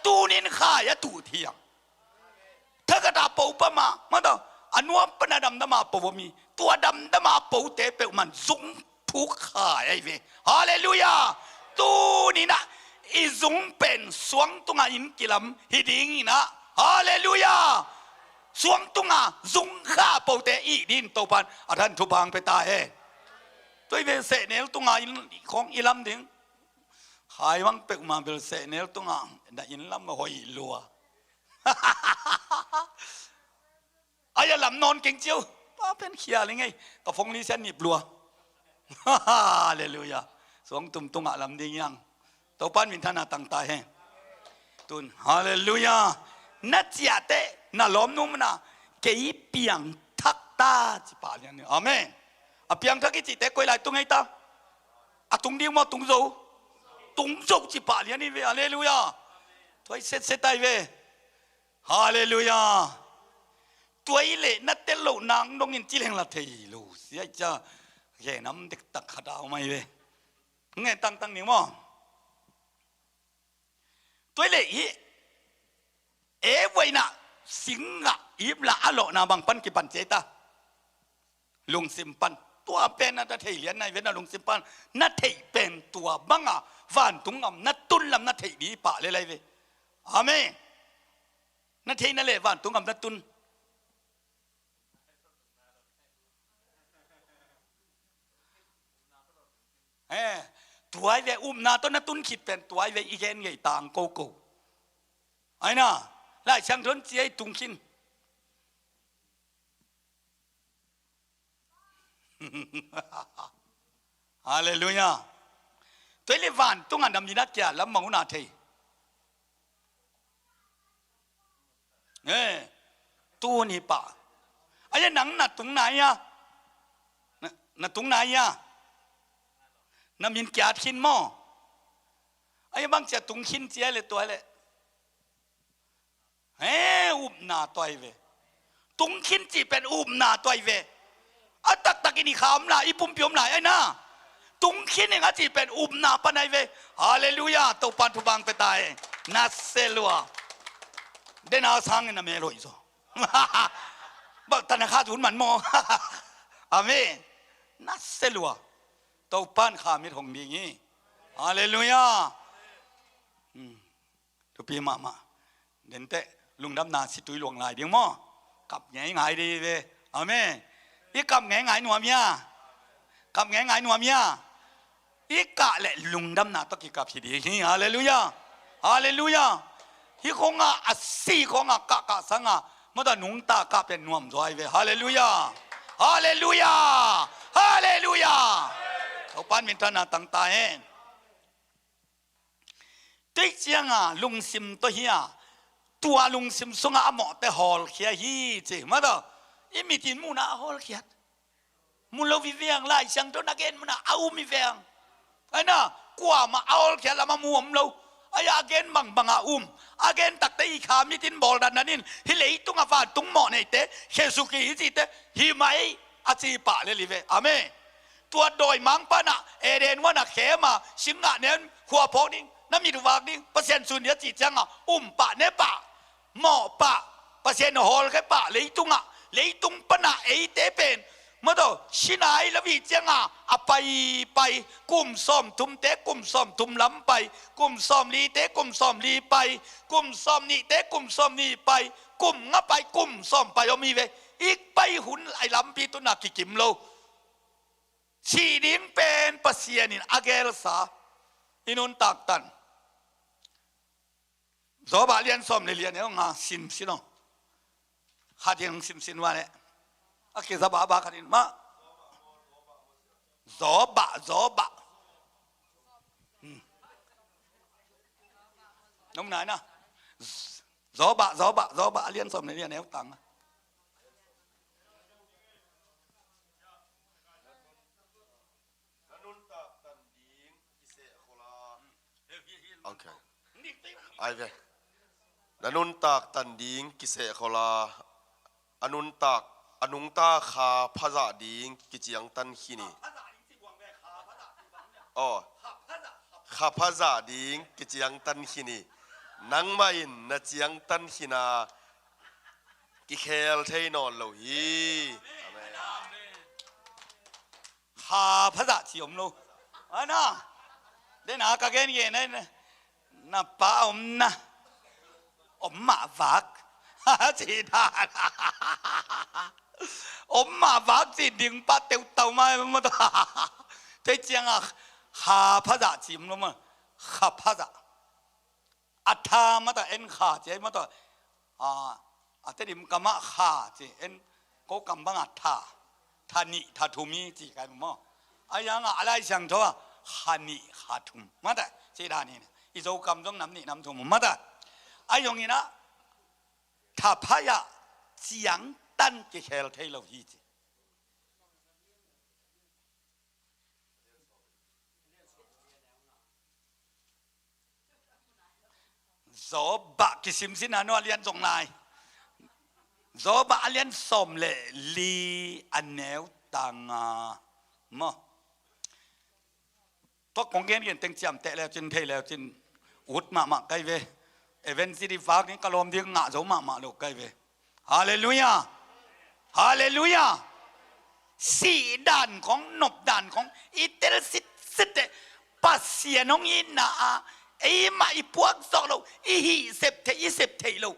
ตูนินขายตูเทียงถ้ากระดาปูปะมาต่ออันว่าปนดำดมาปูมีตัวดำดมาปูเตเปมันซุงทุกขายไอเวฮาเลลูยาตูนี่นะอีซุงเป็นสวงตุงอินกิลัมฮิดิงนะฮาเลลูยาสวงตุงซุงข้าปูเตอีดินโตปันอาทันทุบังไปตายตัวเวเสเนลตุงของอิลัมดิงขายวังเป็กมาเบลเสเนลตุงได้อินลัมมาหอยลัวอายลำนอนเก่งเจียวป้าเป็นเขียอะไรไงกับฟงนี้เส้นหนีบลัวฮาเลลูยาสวงตุ่มตุงลำดิ้งยังตัวปั้นวินทนาตั้งตาให้ตุนฮาเลลูยานัดเจียเตน่าล้อมนุ่มนะเกี่ยเปียงทักตาจิป่าเลียนอาเมนเปียงทักกิจิเตกุยไหลตุงไงตาตุงดิ้งมาตุงโจจิป่าเลียนนี่เวฮาเลลูยาตัวเสร็จได้เวฮาเลลูยาตัวเล่นัดเตลูนางดงยินจิเลงละเทลูเสียจ้าแย่น้ำเด็กตักขดาวไม่เวไงตั้งนี่มั้งตัวเล่ไว้น่ะสิงห์อีบละอโลนาบังปันกิปันเจตาลุงซิมปันตัวเป็นนัดเทเลียนในเวน่าลุงซิมปันนัดเทเป็นตัวบังอ่ะวันตุงอ่ะนัดตุนลำนัดเทดีป่าเลยเวอาเมนนัดเทนั่นแหละวันตุงอ่ะนัดตุนตัวไอ้เวนาต้นนัตุนขิดเป็นตัวไอ้เวอีเกนไงต่างโกโก้ไอ้น่ะไล่ช่างทนเจียตุงขินฮาเลลูยาตัวเลวันตุงอันดำยินักแก่แล้วมองนาเทตัวนี้ป่ะไอ้หนังน่ะตรงไหนอ่ะน่ะตรงไหนอ่ะน้ำมินแก่ขินหม้อไอ้บางจะตุงขินเจียเลยตัวเลยอุบนาตัวเวตุงขินจีเป็นอุบนาตัวเวอัตตักอินี่ขามละอีปุ่มเปียมไหลไอ้น่ะตุงขินเองจีเป็นอุบนาปนัยเวฮาเลลูยาตัวปันทุบังไปตายนัสเซลัวเดนาสังเงินเมโลอิโซบักธนาคารทุนมันมออาเมนนัสเซลัวตัวปั้นขามิดหงดีงี้ฮาเลลูยาทุกปีมาเดินเตะลุงดำนาสิตุยหลวงลายเดียงมั่วกับไงดีเว้อาเมนอีกับไงหนัวเมียกับไงหนัวเมียอีกะแหละลุงดำนาตะกี้กับสิดีงี้ฮาเลลูยาฮาเลลูยาที่คงอ่ะสี่คงกะสังเมื่อตอนนุ่งตากะเป็นนวมจอยเว้ฮาเลลูยาฮาเลลูยาฮาเลลูยาเอาปั้นมินทนาตั้งตาเองติ๊กเจียงลุงซิมตัวเฮียตัวลุงซิมส่งหมอแต่ฮอลเขียฮีเจมาต่ออีมีตินมูนาฮอลเขียดมูลวิเวียงไล่ช่างตัวนักเอ็นมูนาเอามีเวียงไอ้น่ะกว่ามาเอาเขียดแล้วมาม่วมเราไอ้อาเกนบังอาเกนตักแต่อีขามีตินบอลดันนั่นนี่ฮิเลตุงอาฟาตุงหมอในเตเฮสุกิฮิจิเตฮิไม่อาจีปะเลยลิเวอาเมตัวโดยมังปะนะเอเดนว่านะเขมาชิงะเน้นขัวพอกนี่น้ำมีดูวากนี่เปอร์เซ็นต์ส่วนเดียวจีจังปะเนปะหมอปะเปอร์เซ็นต์ฮอลแค่ปะเลยตุงปะนะเอเตเป็นเมื่อตัวชินายแล้ววิจังไปกุมซ้อมทุมเตกุมซ้อมทุมล้ำไปกุมซ้อมลีเตกุมซ้อมลีไปกุมซ้อมนี่เตกุมซ้อมนี่ไปกุมงะไปกุมซ้อมไปเอามีเวอีกไปหุ่นไอ้ล้ำปีตุนักกิมโลชีดิ้งเป็นปัสยานินอาเกลสาอินุนตักตันโซบาเลียนซ้อมเลียนเนี่ยงาซิมสิโนขัดยังซิมว่าเนี่ยอาเกซาบาขัดยังมาโซบะน้องไหนนะโซบะเลียนซ้อมเลียนเนี่ยตังโอเค ไอ้เว้นันุนตากตันดิงกิเสขลาอนุนตากอนุงตาขาพระจะดิงกิจยังตันขีนีอ๋อข้าพระจะดิงกิจยังตันขีนีนังมาอินนัจยังตันขีนากิเคลเทนอนโลฮีข้าพระเจ้าที่อมโลอันน่ะเดนอากาเกนเย็นนะน่ะป้าอมนะอมมาฟักจีดาอมมาฟักจีดึงป้าเตียวเต่ามาไม่ต้องแต่เจียงอ่ะข้าพระเจ้าที่อมโลมาข้าพระเจ้าอัฐามาต่อเอ็นข้าเจ้มาต่ออัตติมกรรมข้าเจ้เอ็นก็กำบังอัฐาทานิทาทุมีจีกันมั้งอายังอะไรช่างเถอะขานิขาทุมมาแต่เจดานี่เนี่ยอีโจกำต้องน้ำนี่น้ำทุมมาแต่อายังงี้นะถ้าพายะเสียงตันกิเคลเทลฮีจีโซบะกิสิมสินาโนเลียนจงนายโซบะเลียนสมเลลีอันเนวตังมะตัวของเงี้ยเต็งจำเตะแล้วจินเทแล้วจินอุดมาไกเวเอเวนซิดีฟากนี่กลมที่งะโจมาลูกไกเวฮาเลลูยาฮาเลลูยาสี่ด่านของนบด่านของอิเตลสิตปัสเซียนองอินนาไอ้มาอีพวกสองเราอีฮีเซปเทอีเซปเทเรา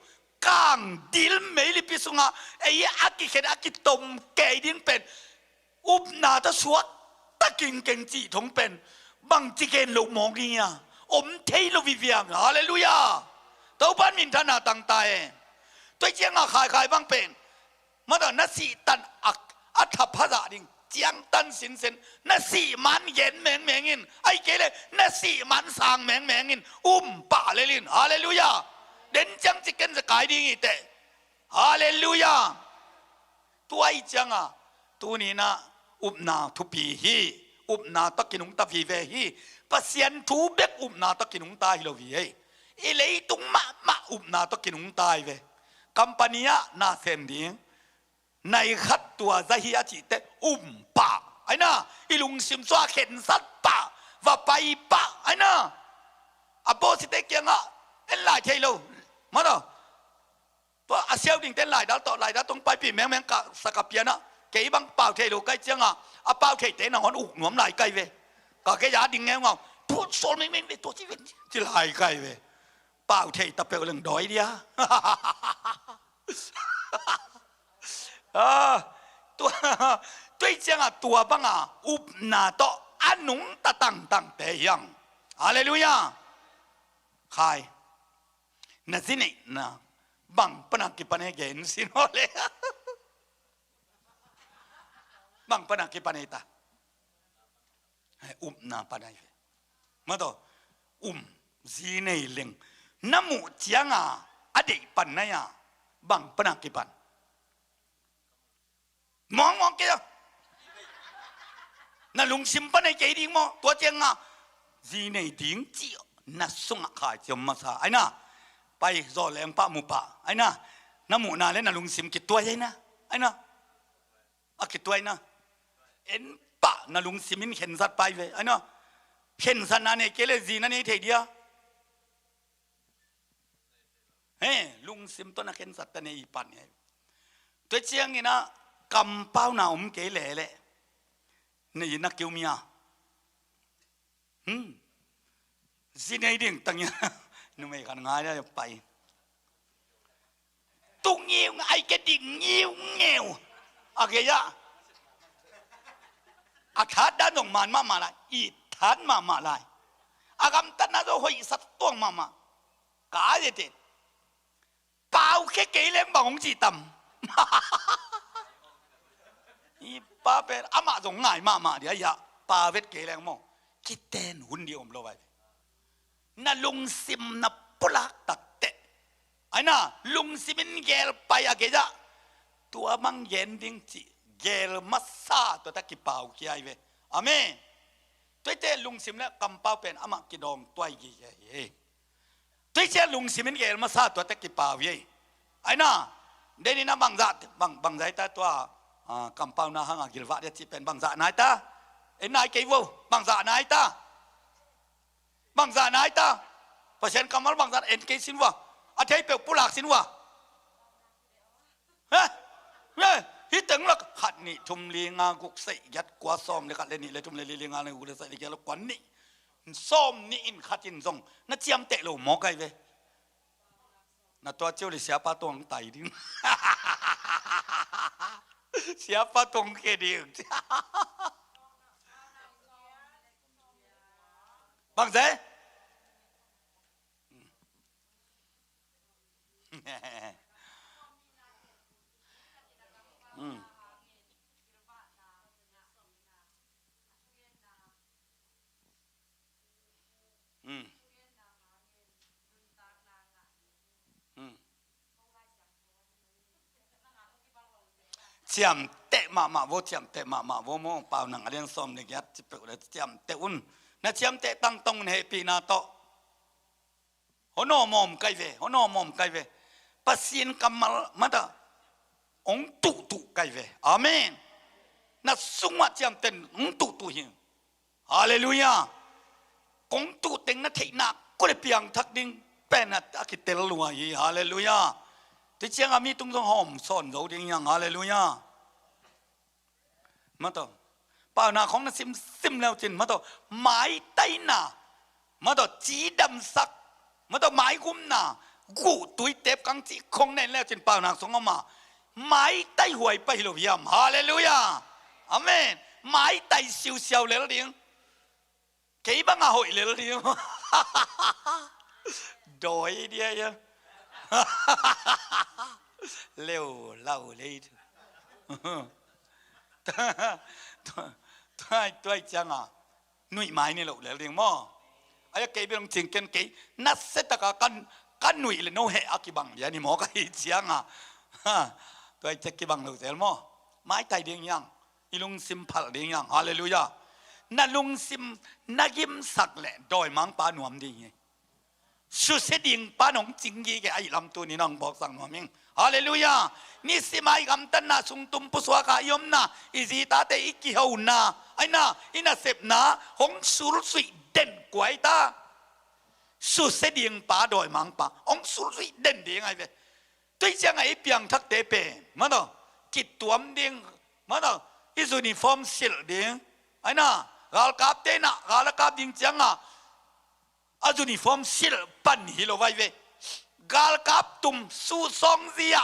กางดิลเมลิปิสุงาไอ้อากิเข็นอากิตมเกยดินเป็นอุบนาตะสวดตะกินเก่งจีทงเป็นบางจีเกนลูกมองนี่อ่ะอมเทยลูวิเวียงฮาเลลูยาตัวบ้านมินทนาต่างตายตัวเจียงอาขายบางเป็นมาตอนนัสีตันอัฐพระดิ่งเจียงตันสินเซนนัสีมันเย็นแมงอินไอ้เกเลยนัสีมันสางแมงอินป่าเลลินฮาเลลูยาเด่นจังจิกันจะขายดีแต่ฮาเลลูยาตัวไอ้จังตัวนี้นะนาทุปีฮีนาตะกินุงตาฟีเวฮีปัสยันทูเบกนาตะกินุงตาฮิโลวีเฮอีเลยตุงมานาตะกินุงตาเวกัมปานียนาเซนดีในขัดตัวใจฮิอาจิเตป่าไอ้น่ะอีลุงซิมสวาเข็นสัตป่าว่าไปป่าไอ้น่ะอโปสิเตเกียงเอ็นหลายเทโลมาต่อตัวอาเซียวดิ่งเต้นหลายดาวต่อหลายดาวต้องไปปีแมงกะสกัดเปียนะเกี่ยบังเป่าเทโลใกล้เจียงเป่าเทเต้นหอนอุกหนวมหลายใกล้เวก็แค่ยาดิ่งแงงพูดโซนไม่เป็นตัวที่เป็นที่หลายใกล้เวเป่าเทตะเปลเรื่องดอยเดียตัวเจียงตัวบังอุบนาโตอันนุงตะตั้งเตยังฮาเลลูยาใครนั่นสิเนี่ยนะบังปนักกิปนัยเกนสิโนเลบังปนักกิปนัยตานาปนัยมาต่อจีเนยเลงน้ำมูเจียงอดีตปันนัยบังปนักกิปันมองเกี่ยวนั่นลุงซิมปันไอ้เจดีมองตัวเจียงจีเนยดิ้งเจียวน่าสงขายจมมาซาไอ้น่ะไปรอแรงป้าหมูป่าไอ้น่ะน้ำหมูนาเล่นน่ะลุงซิมกิดตัวใช่นะไอ้น่ะกิดตัวไอ้น่ะเอ็นป่าน่ะลุงซิมินเข็นสัตว์ไปเว้ยไอ้น่ะเข็นสัตว์นั่นเองเกลจีนั่นเองเทียเดียเฮ้ลุงซิมตัวน่ะเข็นสัตว์ตัวนี้อีปันเนี่ยตัวเจียงนี่นะกำเป้าหนาวมเกลเล่นี่นักเกี่ยวมีจีเนยดิ่งตั้งยังนุ่มไอ้กันง่ายเลยไปตุ้งเงี้ยวไอ้แกดิ่งเงี้ยวอะไรยะอาขาดด้านของมันมาละอีฐานมาละอากำตันน่าจะหอยสัตว์ตัวมากาเด็ดเปล่าแค่เกลี้ยงบางจีตำอีป้าเป็นอามาส่งง่ายมาเดี๋ยวอย่าป้าเวทเกลี้ยงมองคิดเต้นหุ่นเดียวผมรู้ไว้น่ะลุงซิมน่ะปุระตัดเตะไอ้น่ะลุงซิมินเกลไปอะเกจ้าตัวมังเย็นดิ้งจีเกลมัสซาตัวตะกี้เป่าเกี่ยเวอเมนตัวเตลุงซิมเนี่ยกำเป่าเป็นอามากิดองตัวยี่เย่ ตัวเจ้าลุงสิมันเกลมาซาตัวตะกี้ป่าวยัยไอ้น่ะเดี๋ยวนี้นะบางจัดบางใจตาตัวกำเปาหน้าห้างกิลวะเดี๋ยวที่เป็นบางจัดนายตาไอ้นายเกี่ยวบางจัดนายตาบางจัดนายตาเพราะฉะนั้นกำมัลบางจัดเอ็นเกสินวะอาทิตย์เปล่าปุลักสินวะเฮ้ยที่ถึงแล้วขัดนี่ทุมเลียงากุกใส่ยัดกว่าซ้อมเลยขัดเลยนี่เลยทุมเลียงาเลยกุกใส่เลยยัดแล้วกว่านี่ซ้อมนี่อินขัดจินซงน่าเจียมเตะโลหมอไก่เว้น่าตัวเจ้าเลยเสียปลาตวงไตดิ้งเสียปลาตวงแค่เดียวบางเซ่เจียมเตะมาโวเจียมเตะมาโวโม่เปล่าหนังเรียนซ้อมเนี่ยยัดจะเปล่าเลยเจียมเตะอุ่นน่าเจียมเตะตั้งตรงเฮปีนาโตหัวนอมอมไกเวหัวนอมอมไกเวปัสยินกำมัลมาตาองตุไกเวอาเมนน่าสุมาเจียมเต็นองตุหิงฮาเลลูยาองตุเต็งน่าเทนักก็เลยเพียงทักดิ้งเป็นน่ะอากิเตลลัวยีฮาเลลูยาที่เชียงอามีตุ้งทองหอมสอนเราดิ้งยังฮาเลลูยามาต่อป่าวนาของน่ะซิมแล้วจินมาต่อไม้ไตนามาต่อจีดำสักมาต่อไม้กุ้มนากูตุยเต็บกังจีคงแน่นแล้วจินป่าวนาสงอมาไม้ไตหวยไปหลบยามฮาเลลูยาอาเมนไม้ไตเสียวเลยละดิ้งกี่บังอาหอยเลยละดิ้งโดยเดียยังเร็วเล่าเลยตัวจังอ่ะนุ่ยไม้นี่แหละเลยเรียงมั่วไอ้เกี่ยเป็นจริงกันเกี่ยนัดเสร็จกันนุ่ยเลยโน้เหอากิบังยันนี่หมอก็อีจังอ่ะตัวจะกิบังเลยเสร็จมั่วไม้ไตเดียงยังอีลุงซิมพัลเดียงยังฮาเลลูยานั่นลุงซิมนักยิมสักแหละโดยมังปาหนวมดีไงสุดเสียงป้าหนองจิงกีแกไอ้ลำตัวนี้น้องบอกสั่งหนวมิงฮาเลลูยานี่สิไม่กำตันนะสุงตุมปุสวากายมนะอิจิตาเตอิกิฮาวนะไอ้น่ะอินาเสพนะหงสุรสุยเด่นกว่าไอ้ตาสุดเสียงป้าโดยมังป้าหงสุรสุยเด่นดีไงเว้ยตัวจังไอ้เปียงทักเตเปมาต่อกิดตัวมันดิ้งมาต่ออิสุนิฟอร์มสิลดิ้งไอ้น่ะกาลกับเตนะกาลกับดิ้งจังอ่ะอาจุนิฟอร์มสิลปันฮิโลไว้เวกาลกับตุมสูซองเซีย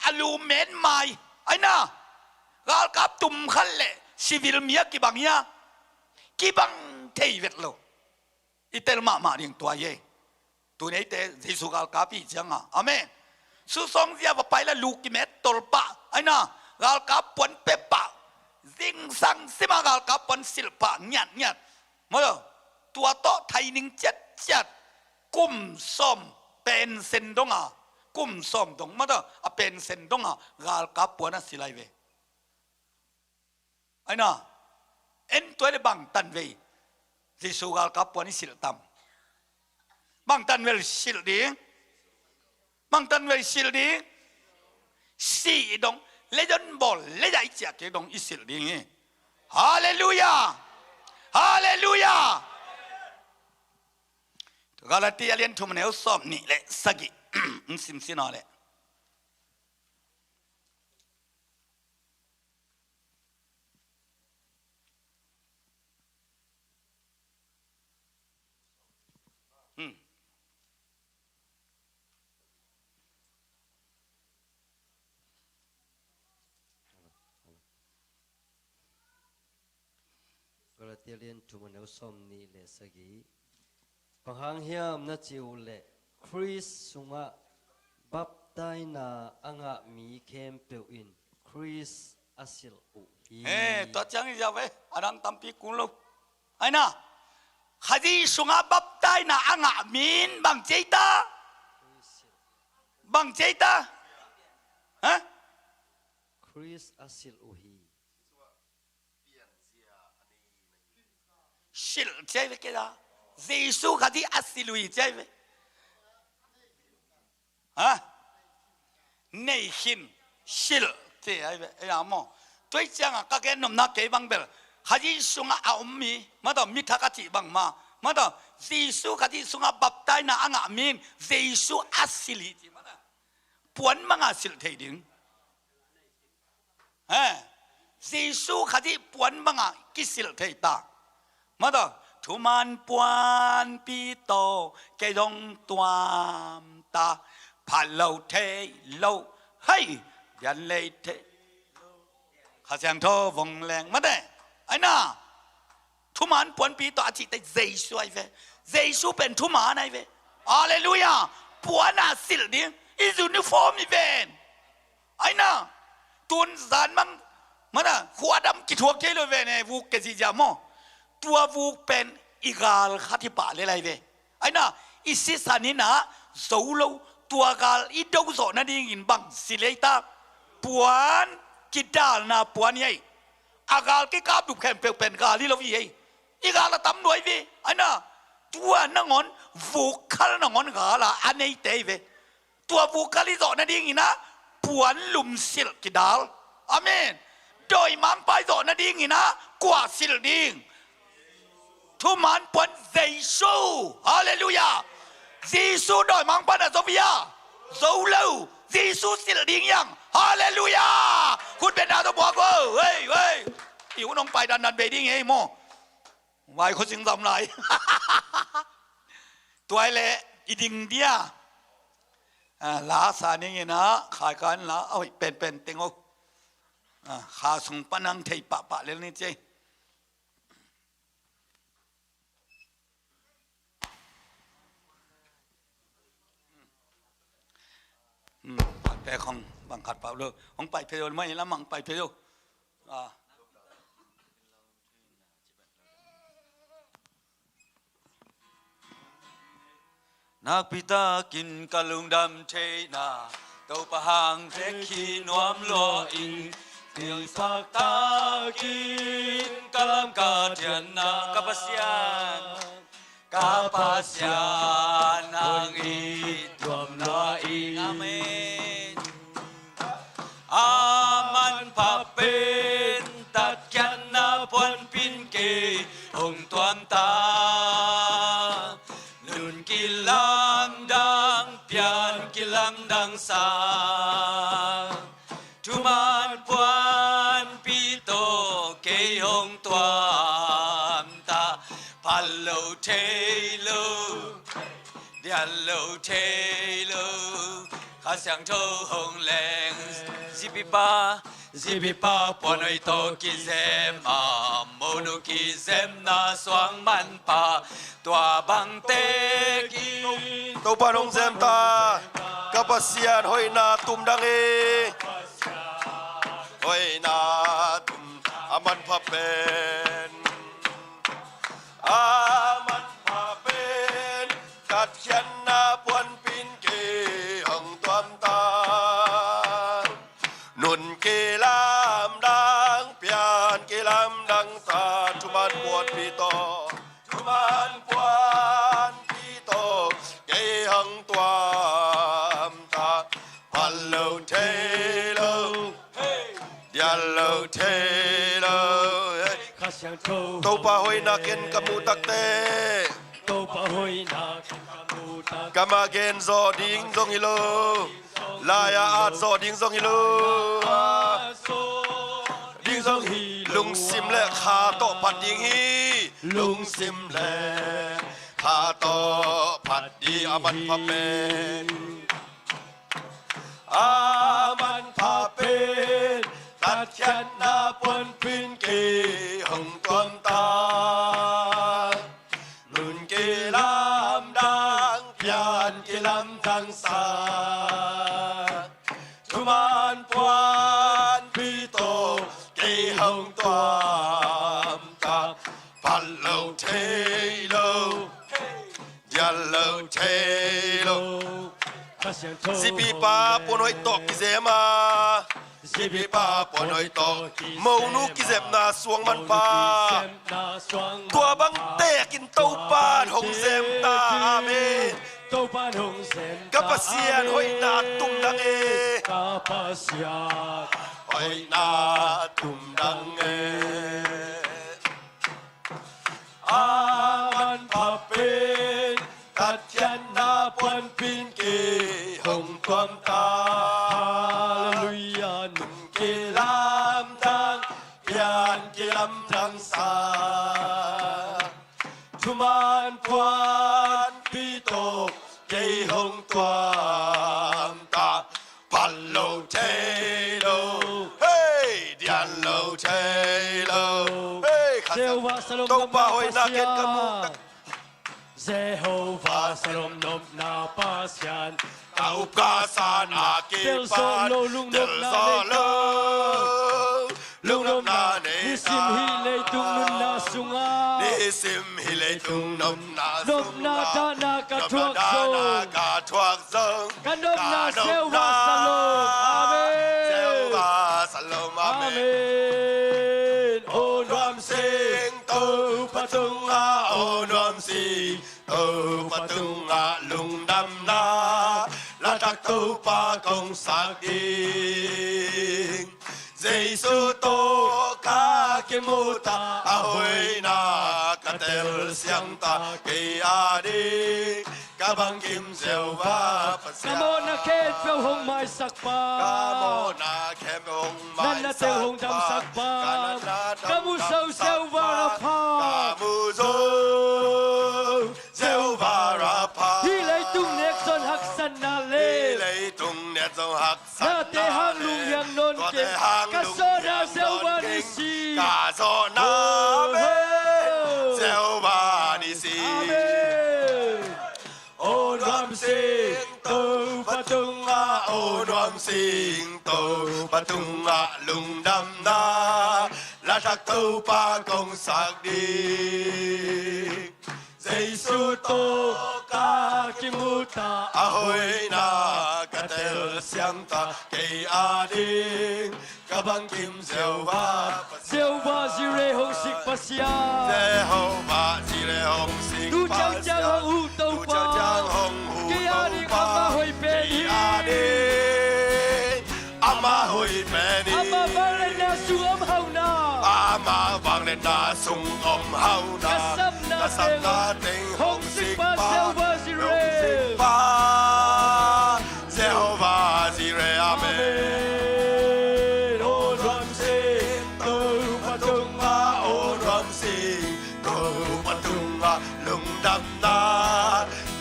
อลูเมนไมไอ้น่ะกาลกับตุมขันเล่ชีวิลเมียกิบังยากิบังเทวิตโลอิเตลมาเรียงตัวเย่ตัวนี้เตจิสุกาลกับอีจังอ่ะอเมนสูซองเซียว่าไปแล้วลูกกิเมตตลปะไอ้น่ะกาลกับปนเปปะซิงสังซิมากาลกับปนศิลปะเงียบมาตัวโตไทยนิ่งจัดกุมส้มเป็นเซนดงอ่ะกุมส้มดงมาต่อเป็นเซนดงอ่ะกาลกับปวนัสิไลเวไอ้น่ะเอ็นตัวเดบังตันเวจิสุกาลกับปวนิสิลตัมบังตันเวลสิลดีบังตันเวลสิลดีสีดงเลจอนบอลเลจไอเจียกดงอิสิลดีฮาเลลูยาฮาเลลูยากาลาติอาเลียนทุมเนลสอบนี่แหละสกิซิมซินาแหละกระเทียนทุมันเอาสมนี่เลสกีปังหางเฮียมนัดจิวเลคริสสุงะบับไตนาอ่างมีเข้มเปลอินคริสอาศิลอุตัวจังอีจ้าเว้ยอารังตัมปีกุลลูไอ้น่ะข้าดีสุงะบับไตนาอ่างมีนบังเจตาฮะคริสอาศิลอุฮีสิลเจ้าเว้ยแกล่ะเยซูข้าดีอาศิลุยเจ้าเว้ย ฮะในหินสิลเที่ไอ้ยามอตัวจังก็แกนมนักเก็บังเบลขยิสุงอาอมมีมาต่อมิทักจิบังมาต่อเยซูขยิสุงอาบับไตน่าอ่างอามินเยซูอัสิลิจิมาต่อปวนมังอาสิลเทดิงเยซูขยิปวนมังอากิสิลเทตามาต่อทุมันปวนปีโตเกดงตัวตาพันโลเทโลเฮ้ยยันเลยเทข้าเสียงโทวงแรงมาได้ไอ้น่าทุมันปวนปีโตอาทิตย์แต่เยซูไอ้เว้เยซูเป็นทุมันไอ้เว้ฮาเลลูยาปวนอาสิลดิอิซูนิฟอร์มอีเวนไอ้น่าตุนสารมังมาได้ขวดดำกิทวกเจลเวเนี่ยวูกเกจิจามอตัววูกเป็นอีกาลขัดที่ป่าเลยไรเว้ไอ้น่าอิสิสานินะโซโลตัวกาลอีดาวโซนั่นเองบังสิเลต้าปวนกิดาลนาปวนยัยอากาลกี่กาบดูแคมเปเป็นกาลิโลวียัยอีกาลตั้มหน่วยเว้ไอ้น่าตัวนั่งอนวูกาลนั่งอนกาลอันนี้เตยเว้ตัววูกาลิโซนั่นเองนะปวนลุมสิลกิดาลอาเมนโดยมังไปโซนั่นเองนะกว่าสิลดิงทุมันปนเยซูฮาเลลูยาเยซูโดยมังปนโซเฟียโซโลเยซูสิลดิ่งยังฮาเลลูยาคุณเป็นดาวตัวบอกว่าเฮ้ยอิวน้องไปดันไปดิ่งไอ้โมวายคนสิงทำไรตัวไอ้เละอีดิ่งเดียลาสานี่นะขายกันละเอาเป็นเต็งเอาขาส่งปนังเทปะเล่นนี่เจ้แต่ของบังคับเปล่าเลยของไปเพลไม่ละมั่งไปเพลนักพิตากินกะลุงดำเทนาเต้าปะหางเพลขีนวมลัวอิงเตียงสักตากินกะลำกาเทียนนากะปัสยานang itwam na amen aman papin tatyan na puan pinke hong tuam ta nun kilam dang pian kilam dang sa tuman puan pito ke hong tuam ta palo telo dialo telo khá sang thô hồng leng zipipa ponoi to ki zem mono ki zem na swang man pa tua bang te ki tàu pa nong zem ta kapasian hoi na tum dang e hoi na tum aman pa pen aman pa pen kat khian na puan pin ke hong tuam ta nun ke lam dang pian ke lam dang ta tuman puan pi to ke hong tuam ta pallo telo diallo telo tàu pa hoi na ken kamu takte kama gen zo ding zong ilo laya at zo ding zong ilo ding zong lung sim le kha to phat ding hi lung sim le kha to phat di aman pha pen aman pha pen tat khat na pon pin ke hong tuam ta nun ke lam dang pian ke lam dang sa tuman puan pi to ke hong tuam ta pallo telo diallo telo zipi pa ponoi to ki zema zipi pa ponoi to mau nu ki zem na suang man pa tua bang te kin tau pa hong zem ta amen tô ban hồng sen Kapasian hoi na tum dang e Kapasian hoi na tum dang e Aman papin Tatyan na puan pin ki Hong tuam ta Hallelujah Nung kilam tang Yan kilam tang sa Chuman puan pito Kay hong tuam ta Pallo Taylor hey Dian Lo Taylor hey Jehovah Salom Tâu Nom ba Na hoi na ken ka mu Pasyan Jehovah Salom Nom Na Pasyan Tau ka san akipan Del solo lung nom na solo lung nom na ne Nisim hilay tung nun na sunga Nisim hilay tung nom na Nom na da na katuak zong Katuak zong Kanom na Jehovah Salom Amen Jehovah Salom Amen Amen O Nam Sing tu patung a o nom sing tu patung a lung đam na la tak tu pa công sắc đi Giêsu tô ca kim mô ta a hoi na ca tel siang ta ki a đi ca bang kim gieo va pa sia Kamo na ken phêu hong mai sak pa Kamo na kem hong mai Nan na teo hong dam sak pa Kamu sâu seo va ra pa Kamu sâu seo va ra pa Hi lấy tung nek son hak san na le lấy tung nét dòng hắc Na te hang lung yang non ke Ka so na seo va ni si Ka so na me seo va ni si Amen O Nam sing tu patung a O Nam sing tu patung a lung đam na la thak tu pa công sắc đi Giêsu tô ca kim mu ta a hoi na ca tel siang ta ke a ding ca bang kim gieo va Seo va zire hong sik pa sia Jehovah Jireh hong sing Tu chang chang hong hu tau Tu pa chang chang hong hu Ki a di pa ama hoi pe hi Ki a ding ama hoi pe ni Ama vale na su am hau na ama vang lên na sung om hau na Kasam na ting hong sik pa Jehovah Jireh sing pa Jehovah Jireh amen Amen O Nam sing tu patung a o ram sing tu patung a lung đam na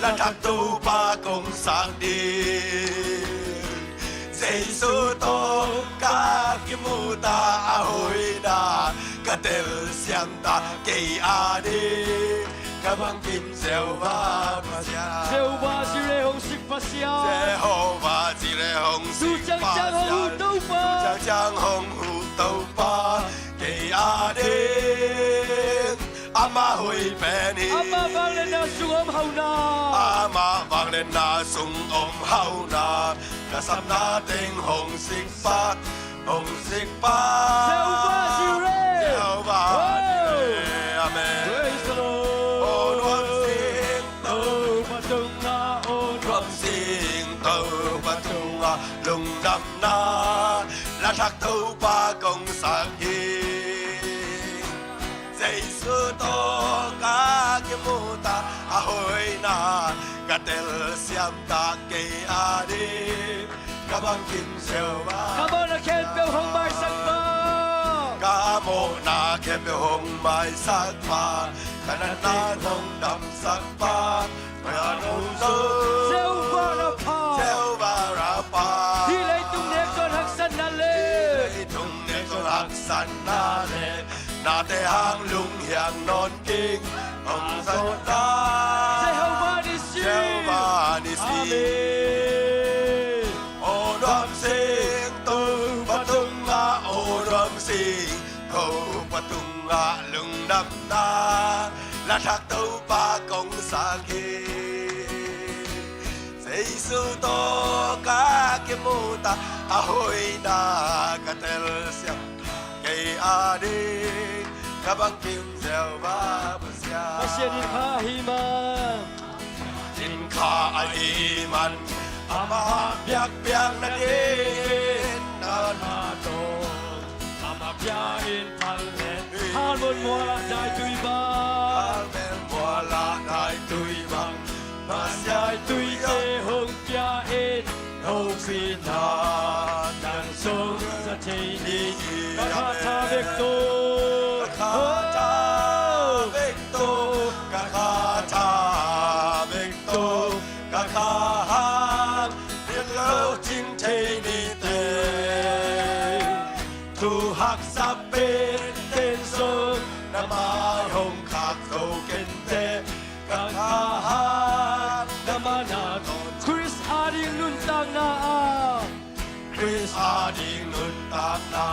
la thak tu pa công sắc đi Giêsu tô ca kim mu ta a hoi na ca tel siang ta ke a đi ca bang kim gieo va pa sia Jehovah Jireh hong sik pa sia Jehovah Jireh hong Tu sing chang pa chang hong hu sia tau pa Chang chang hong hu tau pa ke a ding ama hui pe ni Ama vale na su am hau na ama vang lên na sung om hau na ca sam na ting hong sik pa Jehovah Jireh Jehovah Jireh amen Praise the o Lord nuam sing Tu patung na o nuam sing tau patung a lung đam na la thak tau pa công sắc hi Giêsu tô ca kim mu ta a hoi na ca tel siam ta ke a đi ca bang kim gieo va Come on, I can't feel hong mai sak pa ca mô na kem be hong mai sắc pa ca na na hong đam sắc pa ca nong zo Jehovah na pa gieo va ra pa Hi lấy tung nek son hak san na le tung ne ko hak san na le na te hang lung hiang non king ông san ta Jehovah Nissi Jehovah Nissi Amen o đoam sing tu patung a o đoam sing tu patung a lung đam na la thak tu pa công sắc hi Giêsu tô ca kim mu ta a hoi na ca tel siam ke a đi ca bang kim gieo va pa sia Pasien in ha hi ma tin kha ai man ama biak biak na din na ma to ama pia in pal le han bon mo la dai tui ba men mo la dai tui bang ma dai tui te hong pia in hong si na dan song sa te ni ka tha vek to kha ta vek to ka kha ta vek to ka kha biết lâu chinh thế đi tê thu hạc sắp bên tên sông nam ai hồng khạc dầu kinh tế các hát nam na Chris Harding nun tang na Chris Harding nun tak na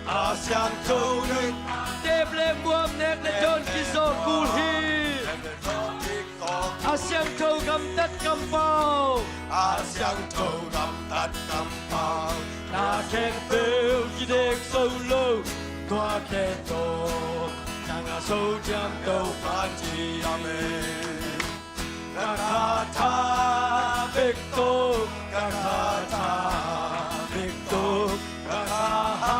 ASEAN câuนึง Deb le muam nek le don kiso kul hi ASEAN câu gam tat gam pao ASEAN câu gam tat gam pao na khen bêu ki dek solo toa ke to nang a so jam to Pati ame Kakata Victo Kakata Victo Kakata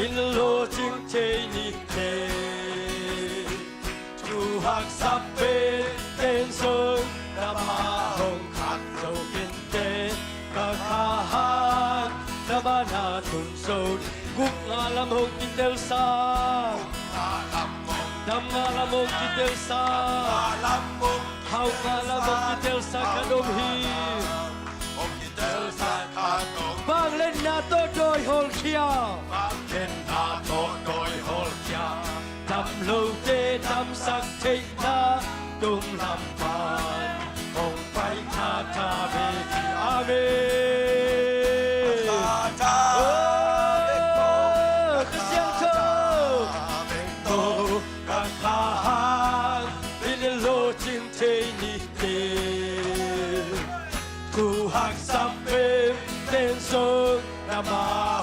In lo ching che ni te Chu hak sap bên tên sông Nam hồng khắc dầu kinh tế Kakata Nam na thun sâu Guk nga lam hồng kinh tel sa Nam nga lam hồng kinh tel sa Lamong Hau nga lam hồng kinh tel sa kadom hi Om kitel sa katong Bang lên na to đôi hol kia Bang ken na to doi hol kya Tam lâu tê tam sắc thích na Tung làm bàn Hồng phải tha tha về Amen Kata Cái xiang thơ Tô các khá hát Bên lô chinh thế ni tê Thu hạc sắp bên tên sông Nam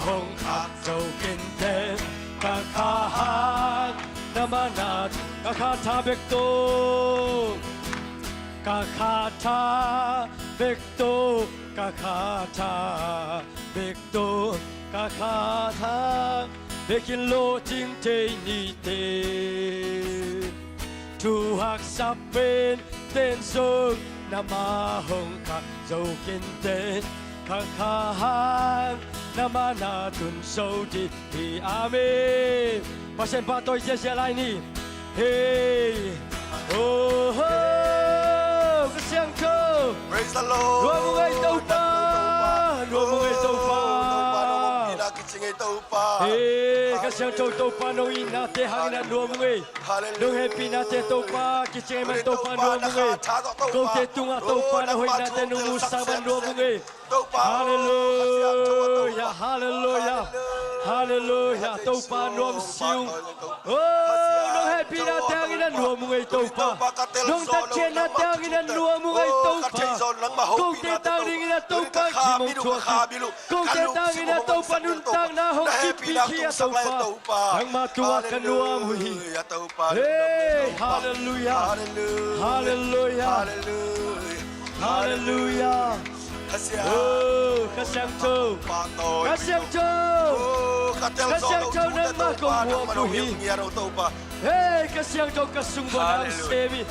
hồng khắc dầu kinh tế Các khá hát Nam na các khá tha bếc tô Các khá tha bếc tô Các khá tha bếc tô Các khá tha bếc kinh lô chinh thế ni tê Thu hạc sắp bên tên sông Nam hồng khắc dầu kinh tế Các khá hát Nam na tuần sâu đi thì Amen 把先把对接下来你，嘿，哦吼，个相口， Praise the Lord 我们爱斗吧，我们爱斗吧， Kina kiching ito pa 嘿，个相口斗吧，弄伊那te hang na我们爱，弄 happy 那te斗吧，kiching man 斗吧我们爱，够te tunga 斗吧那会那te弄木沙man我们爱，哈利路亚，哈利路亚。Hallelujah, tàu pa nuông siêu. Nông happy na teo cái na nuông mùng ấy tàu pa. Nông tắc trên na teo cái na nuông mùng ấy tàu pa. Công tế tao đi cái na tàu pa chỉ mong chua khi. Công tế tao cái na tàu pa nun tang na hong kip kia tàu pa. Ang matua ka nuông hui. Hey, hallelujah, hallelujah, hallelujah. Các sang châu, các sang châu, các sang châu nang makong buông buhi. Hey, các sang châu các sung buông nang semi.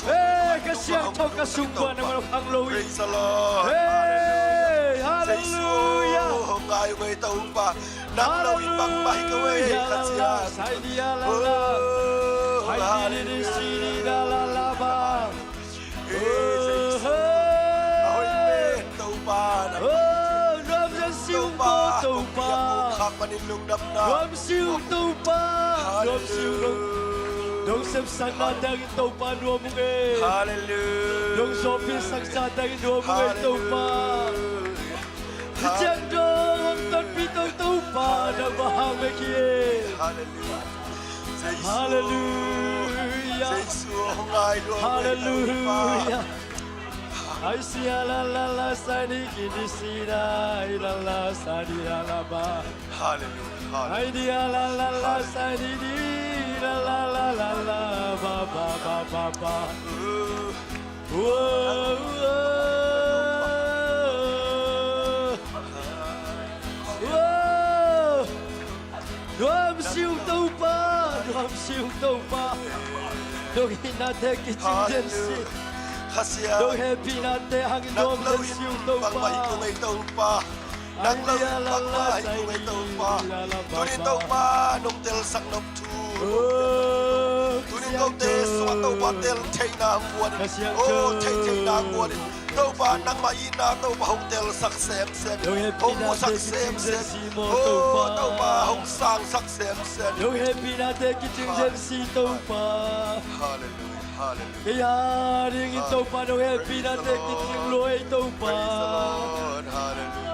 Hey, các sang châu các sung buông nang makang lowi. Praise the Lord Hey, hallelujah, hallelujah. Sai dia la la, hai di di si la la la ba. Nam dân siêu cô tàu pa, Nam siêu tàu pa, Nam siêu Đông xem sang na đang tàu pa nuông mùng ấy, Đông so pin sang sa đang nuông mùng ấy tàu pa, Chẳng đông hông tân pi tàu pa na bahang me kia, Hallelujah, Hallelujah. Ai sia la la la sani kini sina la la sani la ba. Hallelujah. Ai dia la la la sani di la la la la la ba ba ba ba ba. Nuam siêu tàu pa Dong hinate kitchen jensi Dong happy nate hangin dong siêu tàu pa nang lâu bang mai cùng ai tàu pa tôi đi tàu pa nông tel sắc nông thu tôi đi tàu tê xóa tàu pa tel thay na nguồn thay na nguồn tàu pa nang mai na tàu pa hồng tel sắc xem hồng mua sắc xem tàu pa hồng sang sắc xem Dong happy nate kitchen jensi tàu pa hallelujah hallelujah Kaya ringin tàu pa dong happy nate kitchen loy tàu pa hallelujah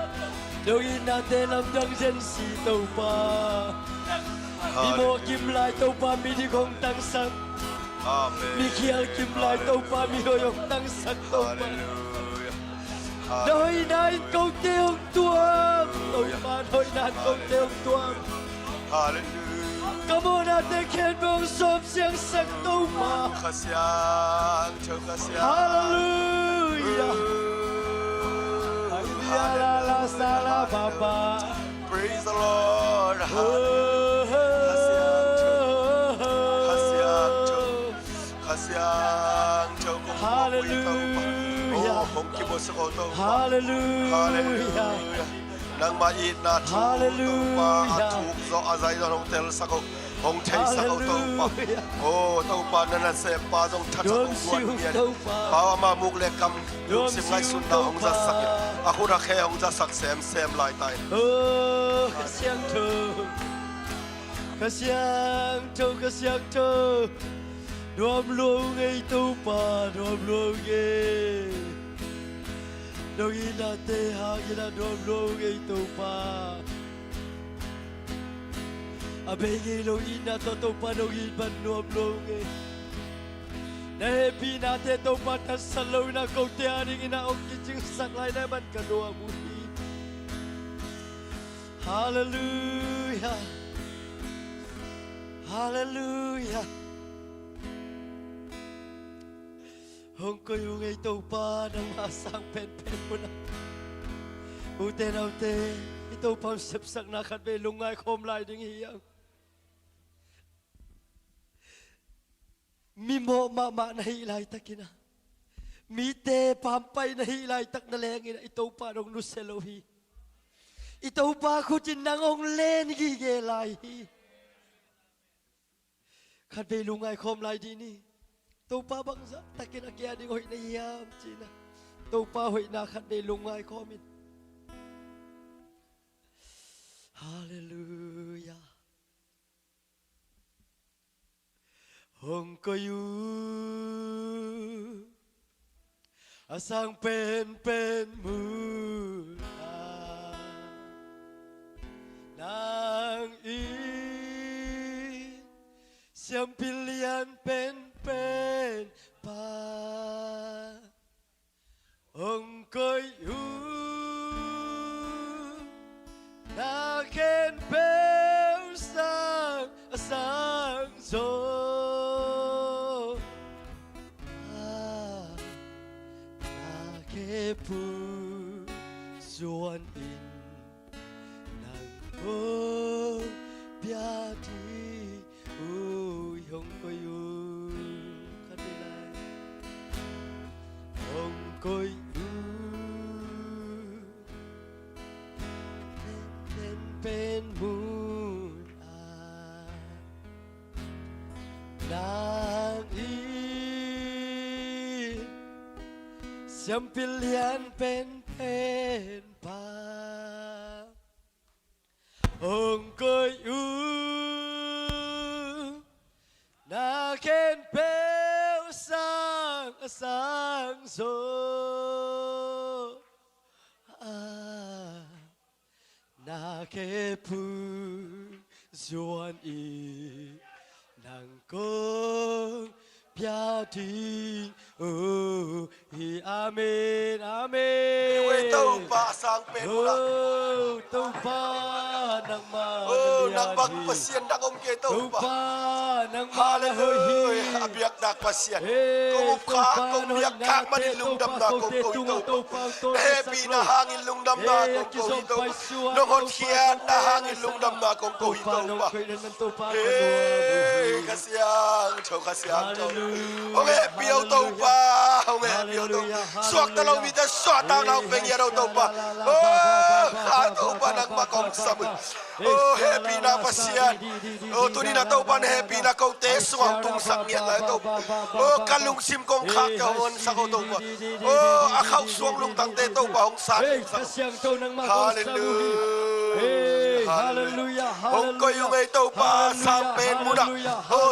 Dong hinate nam dang jensi tàu pa Mi mo kim lai tàu pa mi di kong tang sak amen Mi kial kim lai tàu pa mi hoyong tang sak tàu pa hallelujah Đôi nai công tiêu tuông Tôi mà đôi nai công tiêu tuông hallelujah Cảm ơn anh đã khen vong xóm xiang sắc tâu mà kasihan Hallelujah Hallelujah la la sa la ba ba praise the Lord kasihan Hallelujah không kịp một sự cầu tâu Hallelujah nang mait na thu tâu pa thuk zo azai do hong tel sako hong thei sako tâu pa tâu pa nan se pa jong that Dom kuan siêu mian tâu pa pa ma muk le kam lum sim lai sun da hong za sak akura khe hong za sak sem lai tai Kasiang thơ Đom luôn ngay tâu pa Đom luôn ngay Dong hinate hangin đom luôn ngay tâu pa Abengi long ina to tâu pa dong hin ban đom luôn ngay Na happy nate tâu pa tan salow na kau te aring ina ok kiching sak lai na ban kadua buhi Hallelujah Hallelujah Hong ko yung ngay tàu pa ng masang pen mo na Ute na ute Ito pa sipsak na kadbe lungay kom lai ding hiyang Mimo mama na hilay takina Mite pampay na hilay tak na lengin Ito pa nung nuselohi Ito pa ko tinangong len gigelay Kadbe lungay kom lai dini Tâu pa bang sa takin akia ding hoy na iyam china Tâu pa hoy na khat de lungay komin Hallelujah Hong kayu asang pen mu nang siyang pilihan pen pa Hong kayu na ken pel sang zo na ke pu zuan in nang o bia di Hong kayu kadilay Hong kayu pen moon nang siyang pilihan pen pa Hong kayu na ken pel sang zo na ke pu zuan i nang kong ပြတီအိုအာမင်အာမင် เวโตปาสังเป็นมุระ တုပ္ပါနမ nang bag pasien dak om ke တု to ပ္ pa ပါနမ haleluya abiak dak pasien kong ukha kong biak kak manin lungdam na kong ko ito happy na hangin lungdam na kong ko ito nong hian na hangin lungdam na kong ko ito pa kasiang to ong happy to pa ong happy to suak talaw mita suak tang na pengya to pa to pa nang makong samun happy na pasien tunin na to pa happy na kong tesuang tung sakmiat na to kalung sim kong khak kahon sa ko to pa akaw suang lung tang te to pa hong sak hallelujah hong ko yung ay to pa sampen muna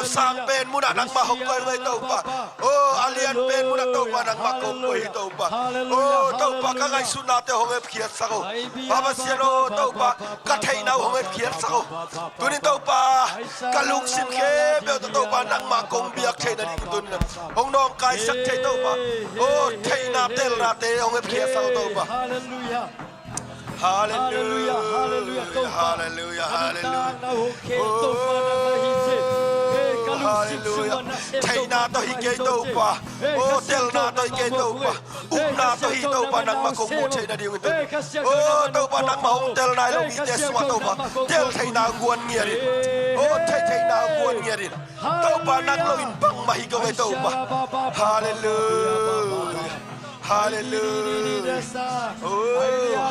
sampen muna nang mahong ko yung ay to pa alian pen muna to pa nang makong ko ito pa to pa kagay sunate hong ay kiat sa ko papasien to pa katay na hong ay kiat sa ko tunin to pa kalung sim ke beo to pa nang makong biak chay na dito nila hong nong kay sak chay to pa tay na tel na te hong ay kiat sa ko to pa hallelujah hallelujah hallelujah hallelujah thay na to higay to pa tel na to higay to pa na to hito pa nang makong mo chay na diyo ito to pa nang mahong tel na ilong ites mo to pa tel thay na guwan niya rin thay na guwan niya rin to pa nang lawin pang mahigaw ito pa hallelujah hallelujah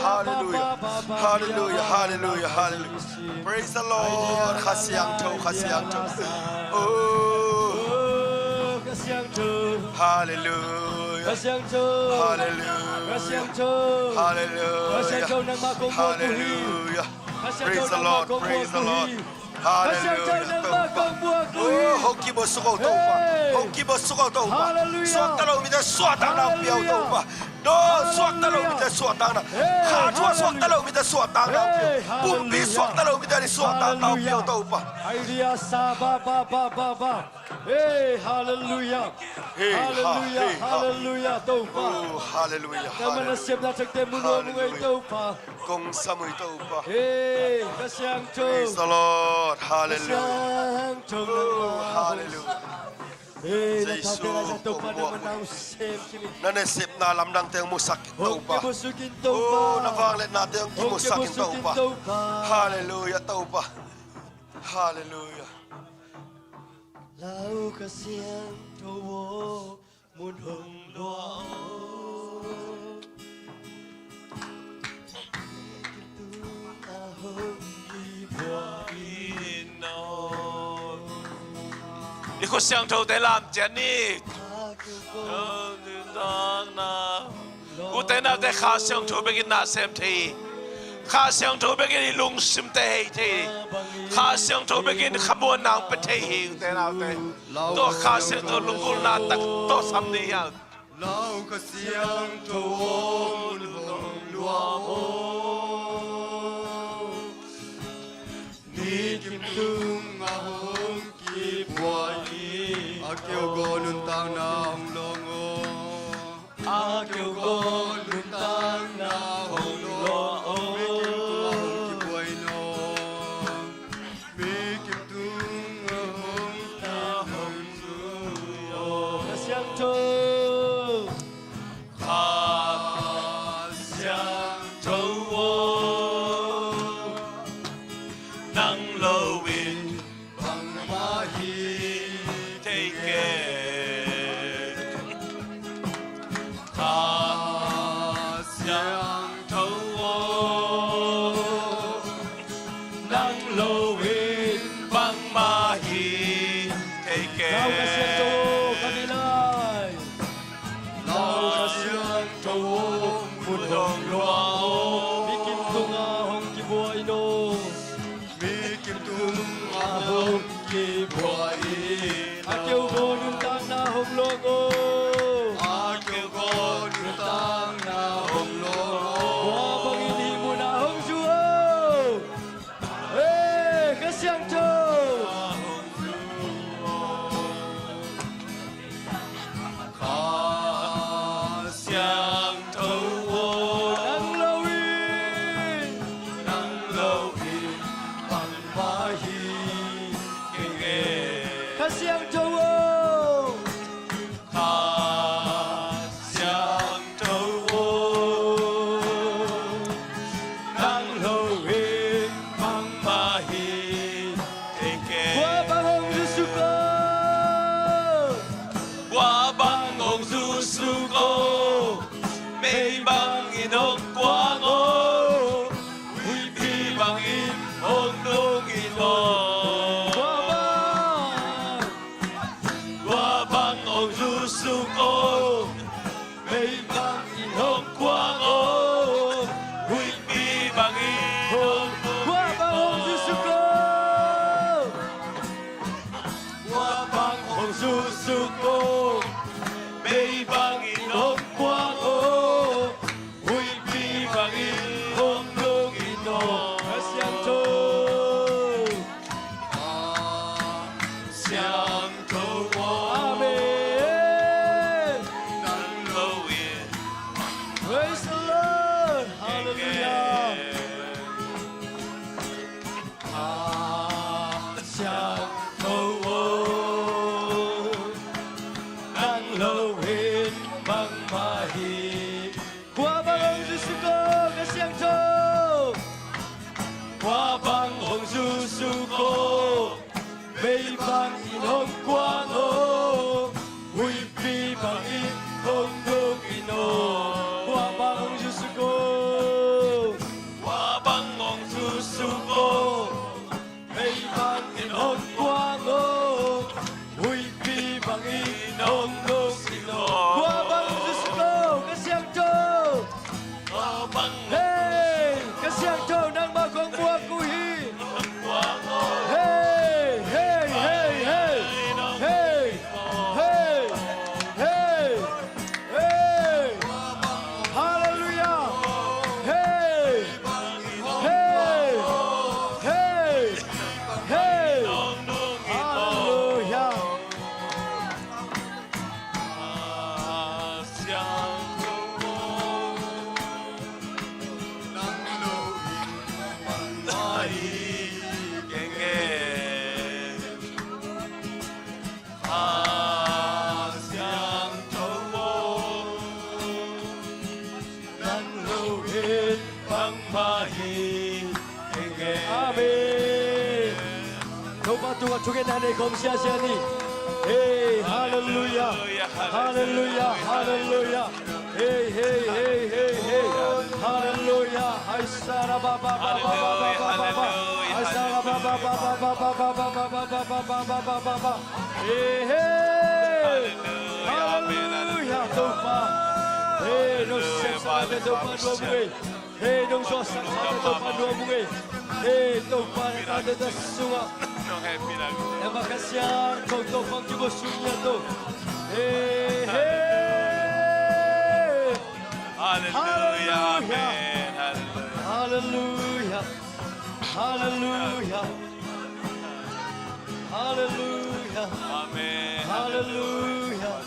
hallelujah hallelujah hallelujah hallelujah praise the Lord kasiang to hallelujah hallelujah hallelujah praise the Lord hallelujah hoki mo suko to pa suak talaw mita suatang na piyaw to pa suak talaw mita suatang na kachua suak talaw mita suatang na piyaw bumbi suak talaw mita ni suatang na piyaw to pa idea sa ba hallelujah hallelujah to pa hallelujah naman na siyem na tagte muno mo ito pa kung samoy to pa kasyang to praise the Lord hallelujah hallelujah nanesip na alam ng tayong musakit to pa navanglet natin yung kimusakin to pa hallelujah to pa hallelujah lau kasiang to mun hong lo Iko siyang to de lam jani Uten na de kha siyang to begin na sem thi kha siyang to begin lung sim te hei thi kha siyang to begin khabuan nang pe thei hi te na te to kha siyang to lung kul na tak to sam ni ya lau ka siyang to mun hong luamo ni kim tung ahong ki buai akyo gonun tang na hong longo akyo gonun tang na hong longo ki buai no mi kim tung ahong ta hong luo kasiang to เสียงโจโว ข้าเสียงเจ้าโอ้นั่งโลหิตมังมาหิเอเก Kwa bangong susuko. ว่าบังองสุสุโกไม่บังอินองกวางโอวิพีบังอินองนงอินอ Kwa bang. ว่าบังองสุสุโกไม่บังอินองกวางโอวิพีบังอินองนง Kwa bangong susuko. ว่าบังองสุสุโกไม่บังอินองกวางโอวิพีบังอินองนงอินอ Kasiang to. 相投我 Amen. 能够也 Praise the Lord. Hallelujah. 相投我能够也帮马伊 Kwa bangong susuko. Kasiang to. 我帮红叔叔哥没帮伊弄光哦未必帮伊弄弄伊弄 Kwa bangong susuko. 我帮红叔叔哥没帮伊弄光哦未必帮伊弄弄伊弄 Kwa bangong susuko. Kasiang to. 我帮 Hey, kasiang to nang magong buwag kuhi. 光哦 Hey, hey, hey, hey. Hey, hey, hey, hey. Hallelujah. Hey, hey, hey, hey. Hallelujah. 相投我能够马伊给给相投我能够也帮马伊给给 Amen. Tupa tuka tuke nane kom sia sia ni. Hey, hallelujah. Hallelujah. Hallelujah. Hey, hey, hey, hey, hey. Hallelujah. Hai sara ba ba ba ba ba ba ba ba ba. Hai sara ba ba ba ba ba ba ba ba ba ba ba ba ba ba ba ba ba. Hey, hey. Hallelujah. Tupa. Hey, no sensa de tupa dua bunga. Hey, no sensa de tupa dua bunga. Hey, tupa ada da sunga. no happy lagu Terima kasih kau topang juga sunya tu. Hey, hey. hallelujah amen hallelujah Hallelujah. Hallelujah. Hallelujah. amen Hallelujah.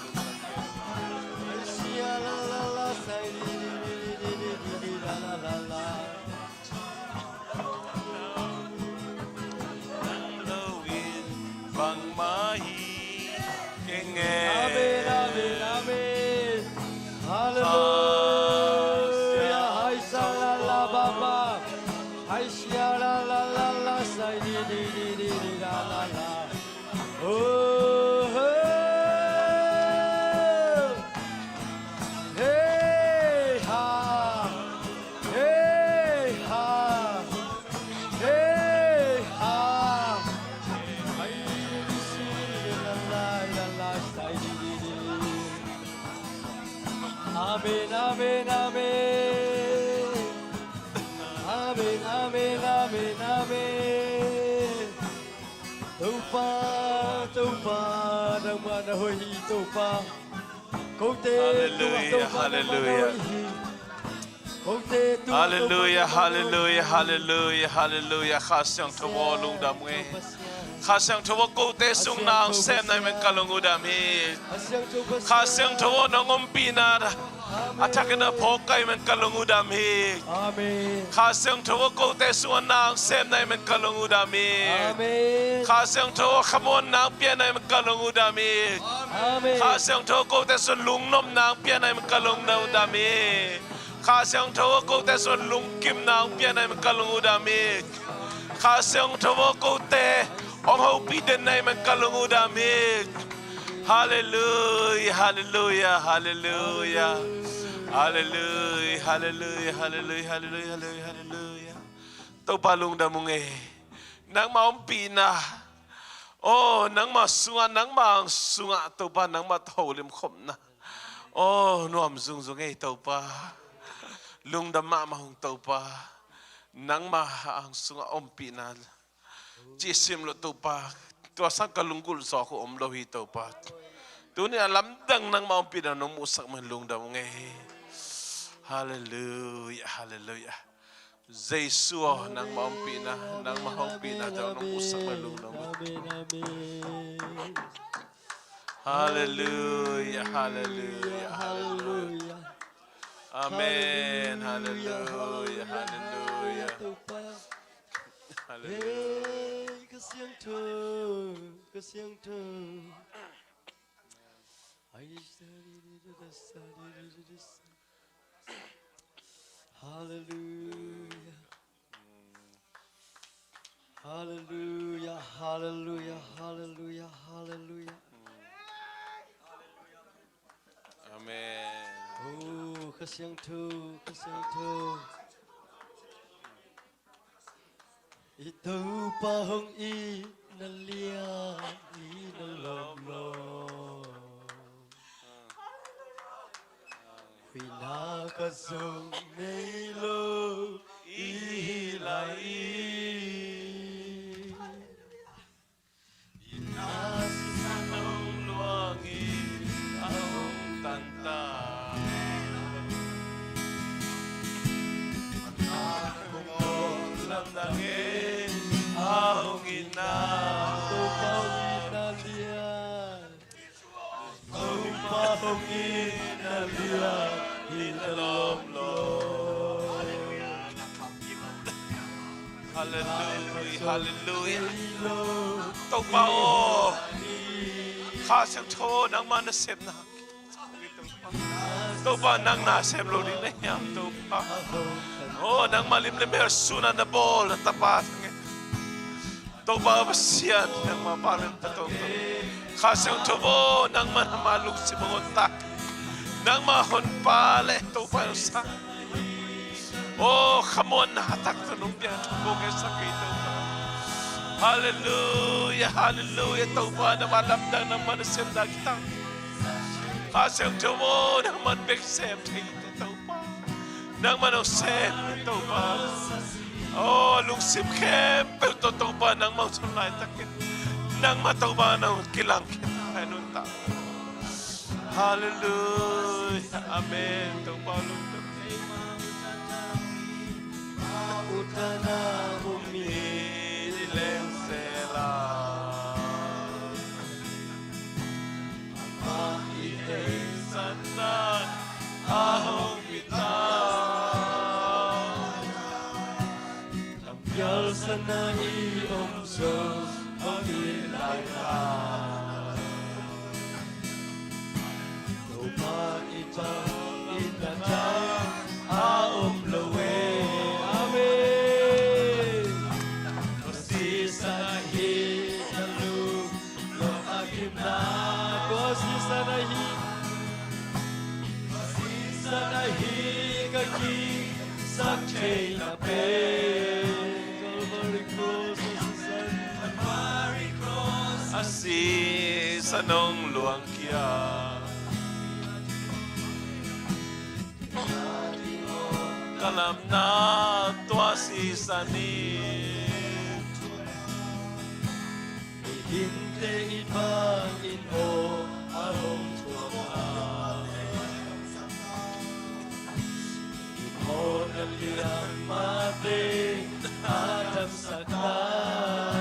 Sia la la la sai di di di di di di la la la la. bằng mai cái nghe Amen, amen, amen. Hallelujah. Hai sa la la ba ba. Hai sia la la la la sai di di di di di la la la. Oh, hey, ha. Hey, ha. Hey, ha. Hai si la la la la sai di di di. Amen, amen, amen. Amen, amen, amen, amen. Tupa, tupa, nang manahoy tupa. Kote, Hallelujah, hallelujah. hallelujah hallelujah hallelujah hallelujah khá sang thọ vô lung đam nghe khá sang thọ vô câu tế sung nang xem này mình kalung udam hi khá sang thọ vô nong om pina อาทักนะพกไก่มันกะลงอุดามี อาเมน ข้าเสียงโทโกเตส่วนนางเซมในมันกะลงอุดามี อาเมน ข้าเสียงโทขมวนนางเปียในมันกะลงอุดามี อาเมน ข้าเสียงโทโกเตส่วนลุงนมนางเปียในมันกะลงอุดามีข้าเสียงโทโกเตส่วนลุงกิมนางเปียในมันกะลงอุดามีข้าเสียงโทโกเตอมเฮาปีเดนในมันกะลงอุดามีฮาเลลูยาฮาเลลูยาฮาเลลูยาฮาเลลูยาฮาเลลูยาฮาเลลูยาฮาเลลูยาฮาเลลูยาฮาเลลูยาตัวปาลุงดามุงเอนังมาอมปีนาโอ้นังมาสุงานังมาสุงาตัวปานังมาเท่าลิมขมนะโอ้นวมซุงซุงเอตัวปาลุงดำมาหงตัวปานังมาอังสุงาอมปีนาจีซิมโลตัวปาตัวสังกลุงกุลสอคุอมโลหิตัวปาตัวนี้ลำดังนังมาอมปีนานมุสักมันลุงดำไงฮาเลลูยาฮาเลลูยาเจสุนังมาอมปีนะนังมาอมปีนะเจ้าน้องมุสักมันลุงดำ อาเมนอาเมน ฮาเลลูยาฮาเลลูยาฮาเลลูยาอาเมนฮาเลลูยาฮาเลลูยา ตัวปา ฮาเล เฮ้ ลูย ก็เสียงเธอก็เสียงเธอHallelujah. Hallelujah. Hallelujah. Hallelujah. Hallelujah. Amen. Oh, kasiang tu, kasiang tu. Ito pahong inalia, inalomlom. Pinakasong nilo ihilai. Inasanong luangin ang tanta. Manakong lamdangin ang ina. Tupang inalian, tupang inalian, inalomlom. Hallelujah, hallelujah. Tâu bao khá xem thô nắng mà nó xem nào. Tâu bao nắng na xem lô đi này nhá. Tâu bao ô nắng mà lim lim her suna na bol na tapat. Tâu bao ba siyan nắng mà ba lim ta tâu. Khá xem thô vô nắng mà maluk si mongon tak. Nắng mà hon pa le tâu bao sa. Oh, come on, hatak tanong yan. Kung sakit ito. Hallelujah, hallelujah. Tauba na malamdang ng manasem na kita. Kasang tumo ng manbeksem dito. Tauba. Nang manosem. Tauba. Oh, lungsim kem. Pero tauba ng mausulay takit. Nang matauba ng kilang kita. Anong tao. Hallelujah. Amen. Tauba lungsim. Utana umilensela Mahitay sandan ahong bitaw Tamgyal sana iomso pangilaitan Tupa ipang inatay aom lawe Sanahi kaki sakhe na pe Calvary cross Asi sanong luang kia Kalam na tua si sani Hinte ibang inho ahong tuwa Inho naliyang mati atam saktan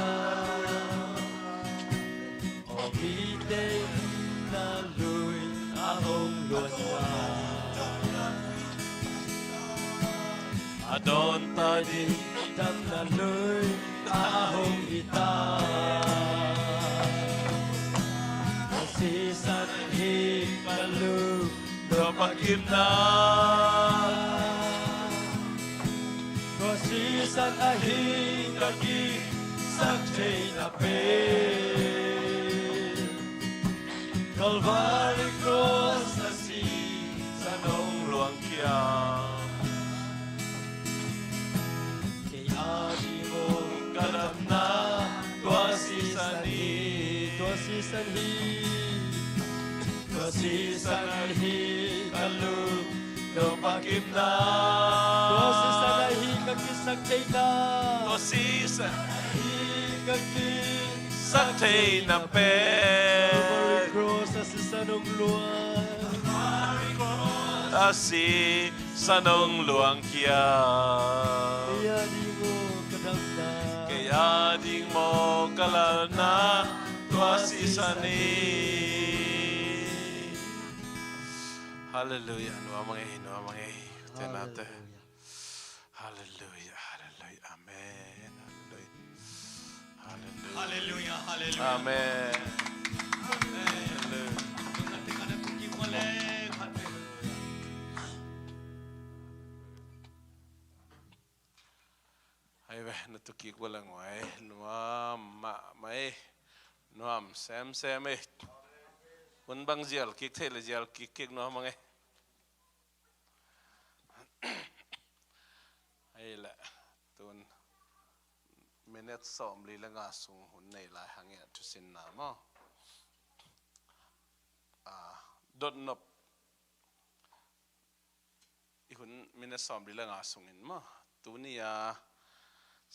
Omite naluy ahong luwan đón ta đi đắm là nơi ta hồng đi ta si san hi kalu do pakim na có si san ahi kaki sắc thầy na pe Calvary cross na si san ông luang kia kay adi mo kadam na tua si san hi tua si san hi tua si san hi kalu do pakim na tua si san ahi kaki sắc thầy na tua si san hi kaki sắc thầy na pe Calvary cross na si san ông luang ta si san ông luang kia kay adi mo kadam na kaya ding mo kalana tua si sani Hallelujah nuwa mga tenate Hallelujah hallelujah amen hallelujah Hallelujah, hallelujah. amen ai ve natuki wala ngoi nuwa mai nuam sem e un bang jial kik thele jial kik no mangai ai la tun minute som li la nga sung hun nei lai hange tu sin na mo dot nop i hun minute som li la nga sung in mo tu ni ya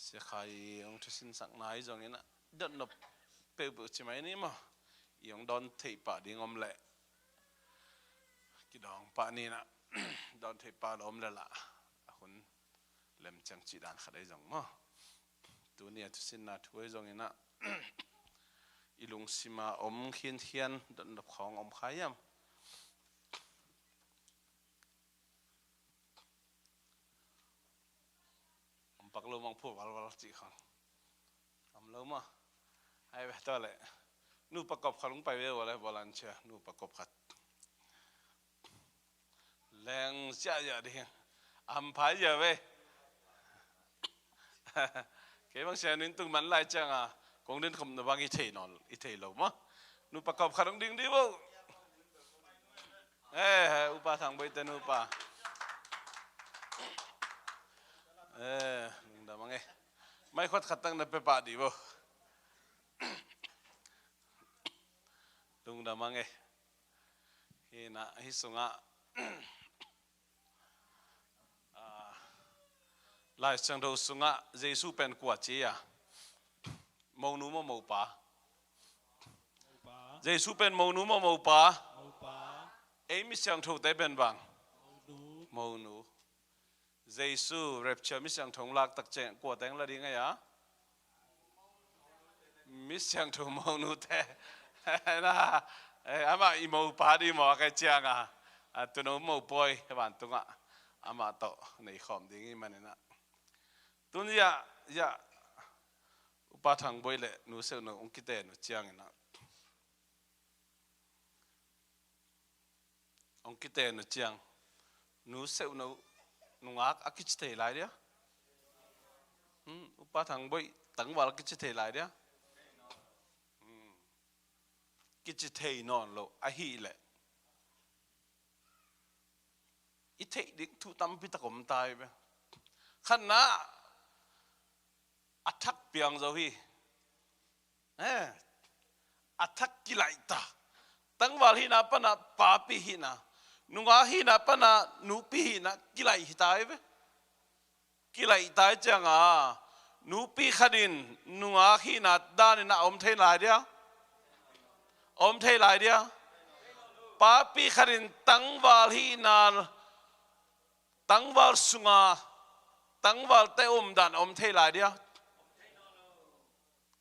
se khai ong tu sin sak nai jong ina dot nop pe bu chi mai ni mo yong don thei pa ding om le ki dong pa ni na don thei pa om le la hun lem chang chi dan khadai jong mo tu ni tu sin na thuai jong ina ilung sima om hian don nop khong om khayam om pak lo mang phu wal chi khang am lo ma ai ba to le nuประกอบขัดลงไปเว้ยว่าอะไรบอลันเชียนูประกอบขัดแรงเสียเยอะดิอัมพายเยอะเว้ยเกี่ยบางเสียนินตุงมันไล่จังอ่ะคงเดินขมนบางอีเทนอนอีเทลมั้งนูประกอบขัดลงดิ่งดิบ่อุปาทางใบเตนูปาลุงดามังไม่ขดขัดตั้งในเปปาดีบ่ลุงดามังเฮนะฮิสุงะลายจังโดสุงะเยซูเป็นกวดเจียมองนูมองป่าเยซูเป็นมองนูมองป่าเอ็มิจังโดได้เป็นบางมองนูเยซูเร็บเชื่อมิจังทงลักตักเจงกวดแตงละดีไงอะมิจังโดมองนูแต่นะอามาอีโมปาดีหมอใครเจียงอ่ะตัวน้องโมปอยบ้านตุงอ่ะอามาโตในขอมดิ้งมันนี่นะตัวนี้ยาอุปาทังบอยเลยนูเซลนูองคิดเตนูเจียงนะองคิดเตนูเจียงนูเซลนูงักอากิจเตยไรเดียอุปาทังบอยตั้งว่าอากิจเตยไรเดียกิจเทนอนโลอาฮีแหละอิเทดิทุตัมพิตะกมตายไปขันนะอัทักเปียงเจ้าพี่อัทักกิไลตาตั้งวาลหินาปนะปาปิหินานุงาหินาปนะนุปิหินากิไลหิตายไปกิไลตายจังนุปิขัดินนุงาหินาดานินาอมเทนหลายเดียวอมเทหลายเดียวป้าปีขรินตั้งวาลฮีนานตั้งวาลสุงาตั้งวาลเตอมดันอมเทหลายเดียว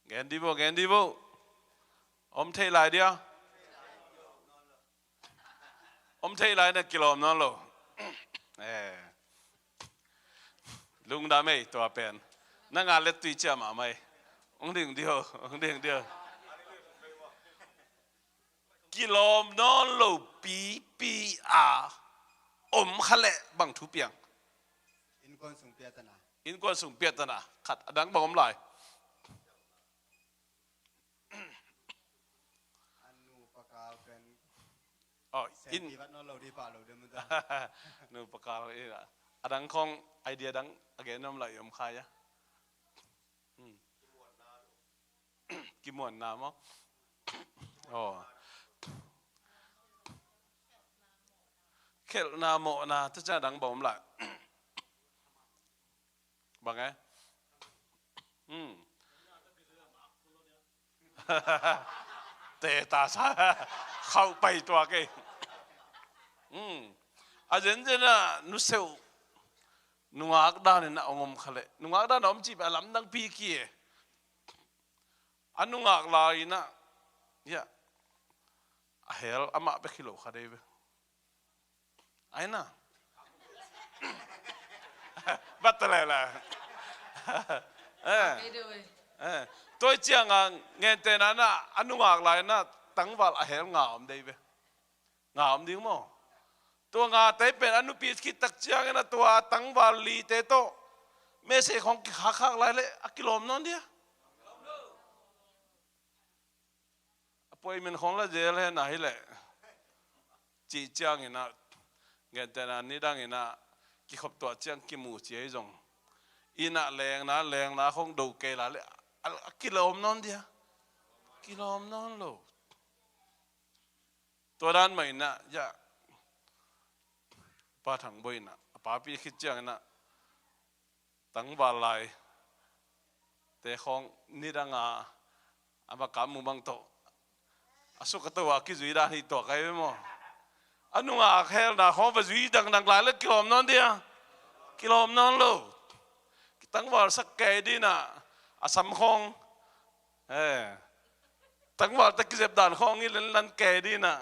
เกนดีโบอมเทหลายเดียวอมเทหลายนะกิโลนั่นโล ลุงดาไม่ตัวเป็นนั่งงานเล็ดตุยเจ้ามาไหมองค์เดียวองค์เดียวกิโลมนอนโลปีอาอมขะเละบังทุเปียงอินกวนสุงเปียตนา อินกวนสุงเปียตนาขัดดังบอกผมหน่อยอันนูปากาเป็นอ๋ออิน ดีวัดนอนเราดีป่าเราเดิมมัน นูปากกาเองอะดังของไอเดียดังอะไรน้ำไหลอมคายะกิมวนน้ำมั้งอ๋อเคลนาโมนาถ้าจะดังบอกผมหน่อยบังไงเตะตาซาเข้าไปตัวเกอาจารย์เนี่ยนุเซลนุ่งอักดานเนี่ยองค์ขเลนุ่งอักดานอมจีบอลัมดังปีกี้อันนุ่งอักลายนะเนี่ยเฮลอามาเบคิโลขาเดบไอ้น่ะบัตรเลยล่ะตัวเจียงอ่ะเงินเตน่ะนะอันนุ่งอักลายนะตั้งวัลเฮลงามเดบงามดิ้งมั้งตัวงาเตเป็นอนุปีสกิตักเจียงนะตัวตั้งวาลีเตโตเมสเซของข้าข้างไรเลยกิโลมนั่นเดียป่วยมันของละเจเลยนะฮิเลจีเจียงนะเงินแต่นั้นนี่ดังนะกิขบตัวเจียงกิมูเจียจงอินะแรงนะของดูเกล้าเลยกิโลมนั่นเดียกิโลมนั่นโลตัวด้านใหม่นะยะป้าถังบอยนะป้าพี่คิดจังนะตั้งบาลายแต่ของนี่ดังอามาการมุบังโตอาสุกตัวกิจุยดานี่ตัวใครไม่มออันนู้นแค่นะของไปจุยดังหลายเลยกิโลมนั่นเดียกิโลมนั่นโลตั้งบาลสักแก่ดีนะอาสัมของตั้งบาลตะกี้เจ็บด่านของนี่ลันแก่ดีนะ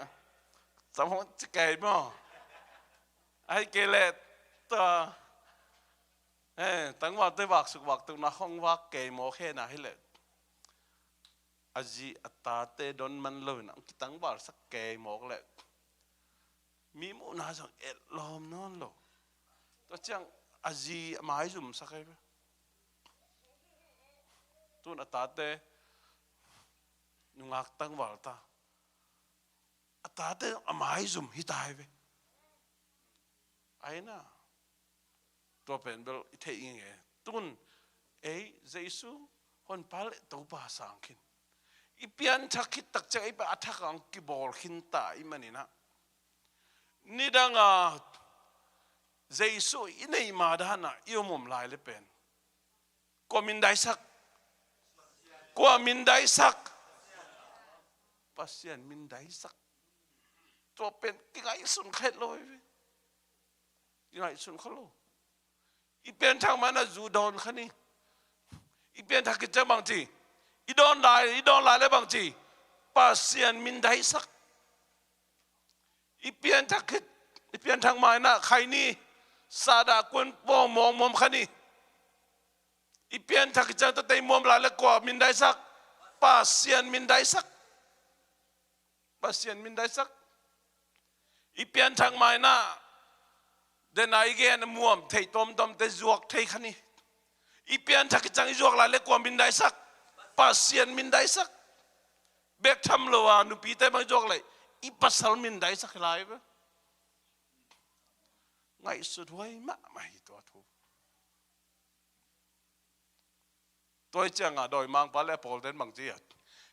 สัมของจะแก่มั้งไอ้เกล็ดตัวตั้งว่าตัววักสุกวักตัวนักห้องวักเกยโมเขน่ะให้เลยอาจีอัตตาเตดอนมันเลยนะตั้งว่าสักเกยโมกเลยมีมูน่าจังลอมนอนโลตัวจังอาจีหมายจุ่มสักไงตัวอัตตาเตนุ่งอักตั้งว่าตาอัตตาเตหมายจุ่มฮิตายไปไอ้น่ะตัวเป็นเบลเทียงไงตุนเจสุคนพาเลตัวภาษาอังกฤษอีเปียนทักคิดตักใจไปอัฐกังกิบอลขินตาอีมันนี่นะนี่ดังเจสุอินไอมาดานะอีมุมลายเลยเป็นกว่ามินได้สักปัสยันมินได้สักตัวเป็นกี่ไงสุนเข็ดเลยยังไงสุนเขาโลอีเป็นทางมันน่ะจูดอนขันนี่อีเป็นทางกิจบางทีอีดอนลายเลยบางทีปัสยันมินได้สักอีเป็นทางกิจอีเป็นทางมันน่ะใครนี่ซาดาควนปองมองขันนี่อีเป็นทางกิจตัวเต็มมลายเลยกว่ามินได้สักปัสยันมินได้สักอีเป็นทางมันน่ะเดินไอ้เงี้ยนมัวเทยต้มเตจวกเทยขันนี่อีเปียนทักจังอีจวกลายเล็กกว่ามินได้สักปัสเซียนมินได้สักเบกทำโลวานุปีเตมาจวกเลยอีปัสสาวมินได้สักลายปะไงสุดไว้มาไม่ตัวทูตัวจังโดยมังปาเล่พอลเดนบางที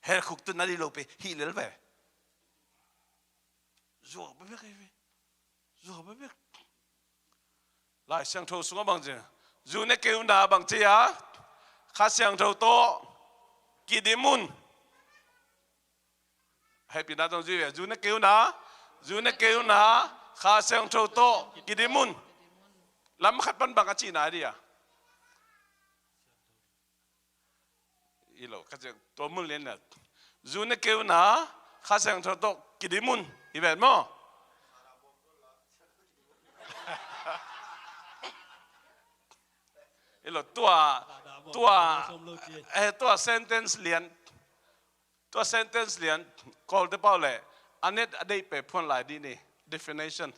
เฮลคุกตุนนาดีโลเปฮีเลลเปจวกไปเบก来相头什么帮助？如那叫哪帮助啊？他相头多，几点门？ให้พี่น้าต้องช่วย如那叫哪？他相头多，几点门？ลำขัดปันบังอาชีไหนดีอ่ะอีโลเขาจะตัวมุนเลี้ยนเนี่ย如那叫哪？他相头多，几点门？อีแบบมั้ง ไอ้หลอตัวsentence เลียนตัว sentence เลียน call ได้เปล่าเลยอันนี้ได้ไปพ่นหลายดีนี่ definition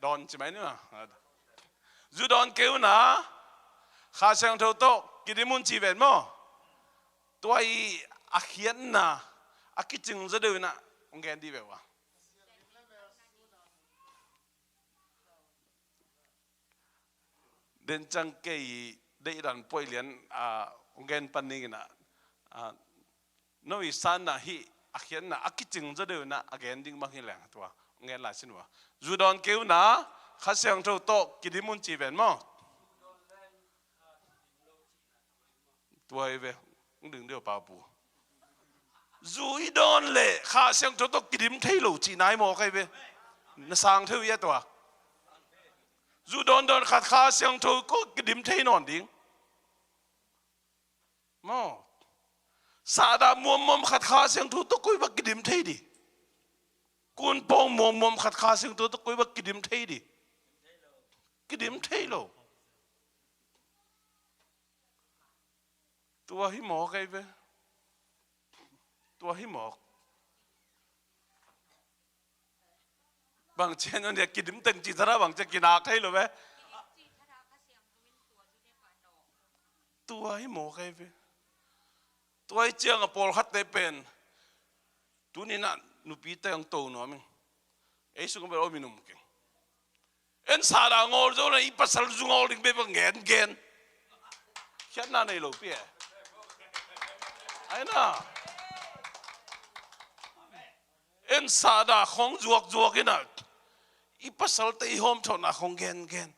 ดอนใช่ไหมเนี่ยจูดอนเกี่ยวนะข้าเสียงเท่าโตกินมุนจีเวนมั้งตัวอีอาเขียนนะอาคิดจึงจะดูนะองค์แกนดีแบบว่าเดินจังเกยได้ดันป่วยเลียนองค์แกนปันนี้นะน้อยสันนะฮีอาเขียนนะอาคิดจึงจะดูนะอาแกนดิ้งบางทีแหล่งตัวองค์แกนหลายสินว่าจูดอนเกี่ยวนะข้าเสียงเท่าโตกินมุนจีเวนมั้งตัวไอ้เว้ยดึงเดียวป่าปูจูอีดอนเล่ข้าเสียงตัวกิดิมเทโลจีนายหมอกไอ้เว้ยน่าสังเท่าเยอะตัวจูดอนขัดข้าเสียงตัวก็กิดิมเทนอนดิ้งมอสาดามัวมัวขัดข้าเสียงตัวต้องคุยว่ากิดิมเทดิกุนปองมัวมัวขัดข้าเสียงตัวต้องคุยว่ากิดิมเทดิกิดิมเทโลตัวหิมอกไอ้เว้ยตัวหิมอกบางเช่นนั่นเนี่ยกินตึงจีนระบางจะกินอาใครหรือเว้ยตัวหิมอกไอ้เว้ยตัวไอ้เจียงกับปอลฮัตเตเป็นตัวนี้น่ะนุปีเตยังโตหน่อยมั้งไอ้สุกเป็นโอมินุมเก่งเอ็นสาดางอลโจเลยอีปัสสาวะจุงอลดิ้งเบบเงินแค่นั้นเองลูกพี่ไอ้น่ะเอ็นสาดาของจวกกันนะอีปัสสาวะที่หอมชนนะของเงิน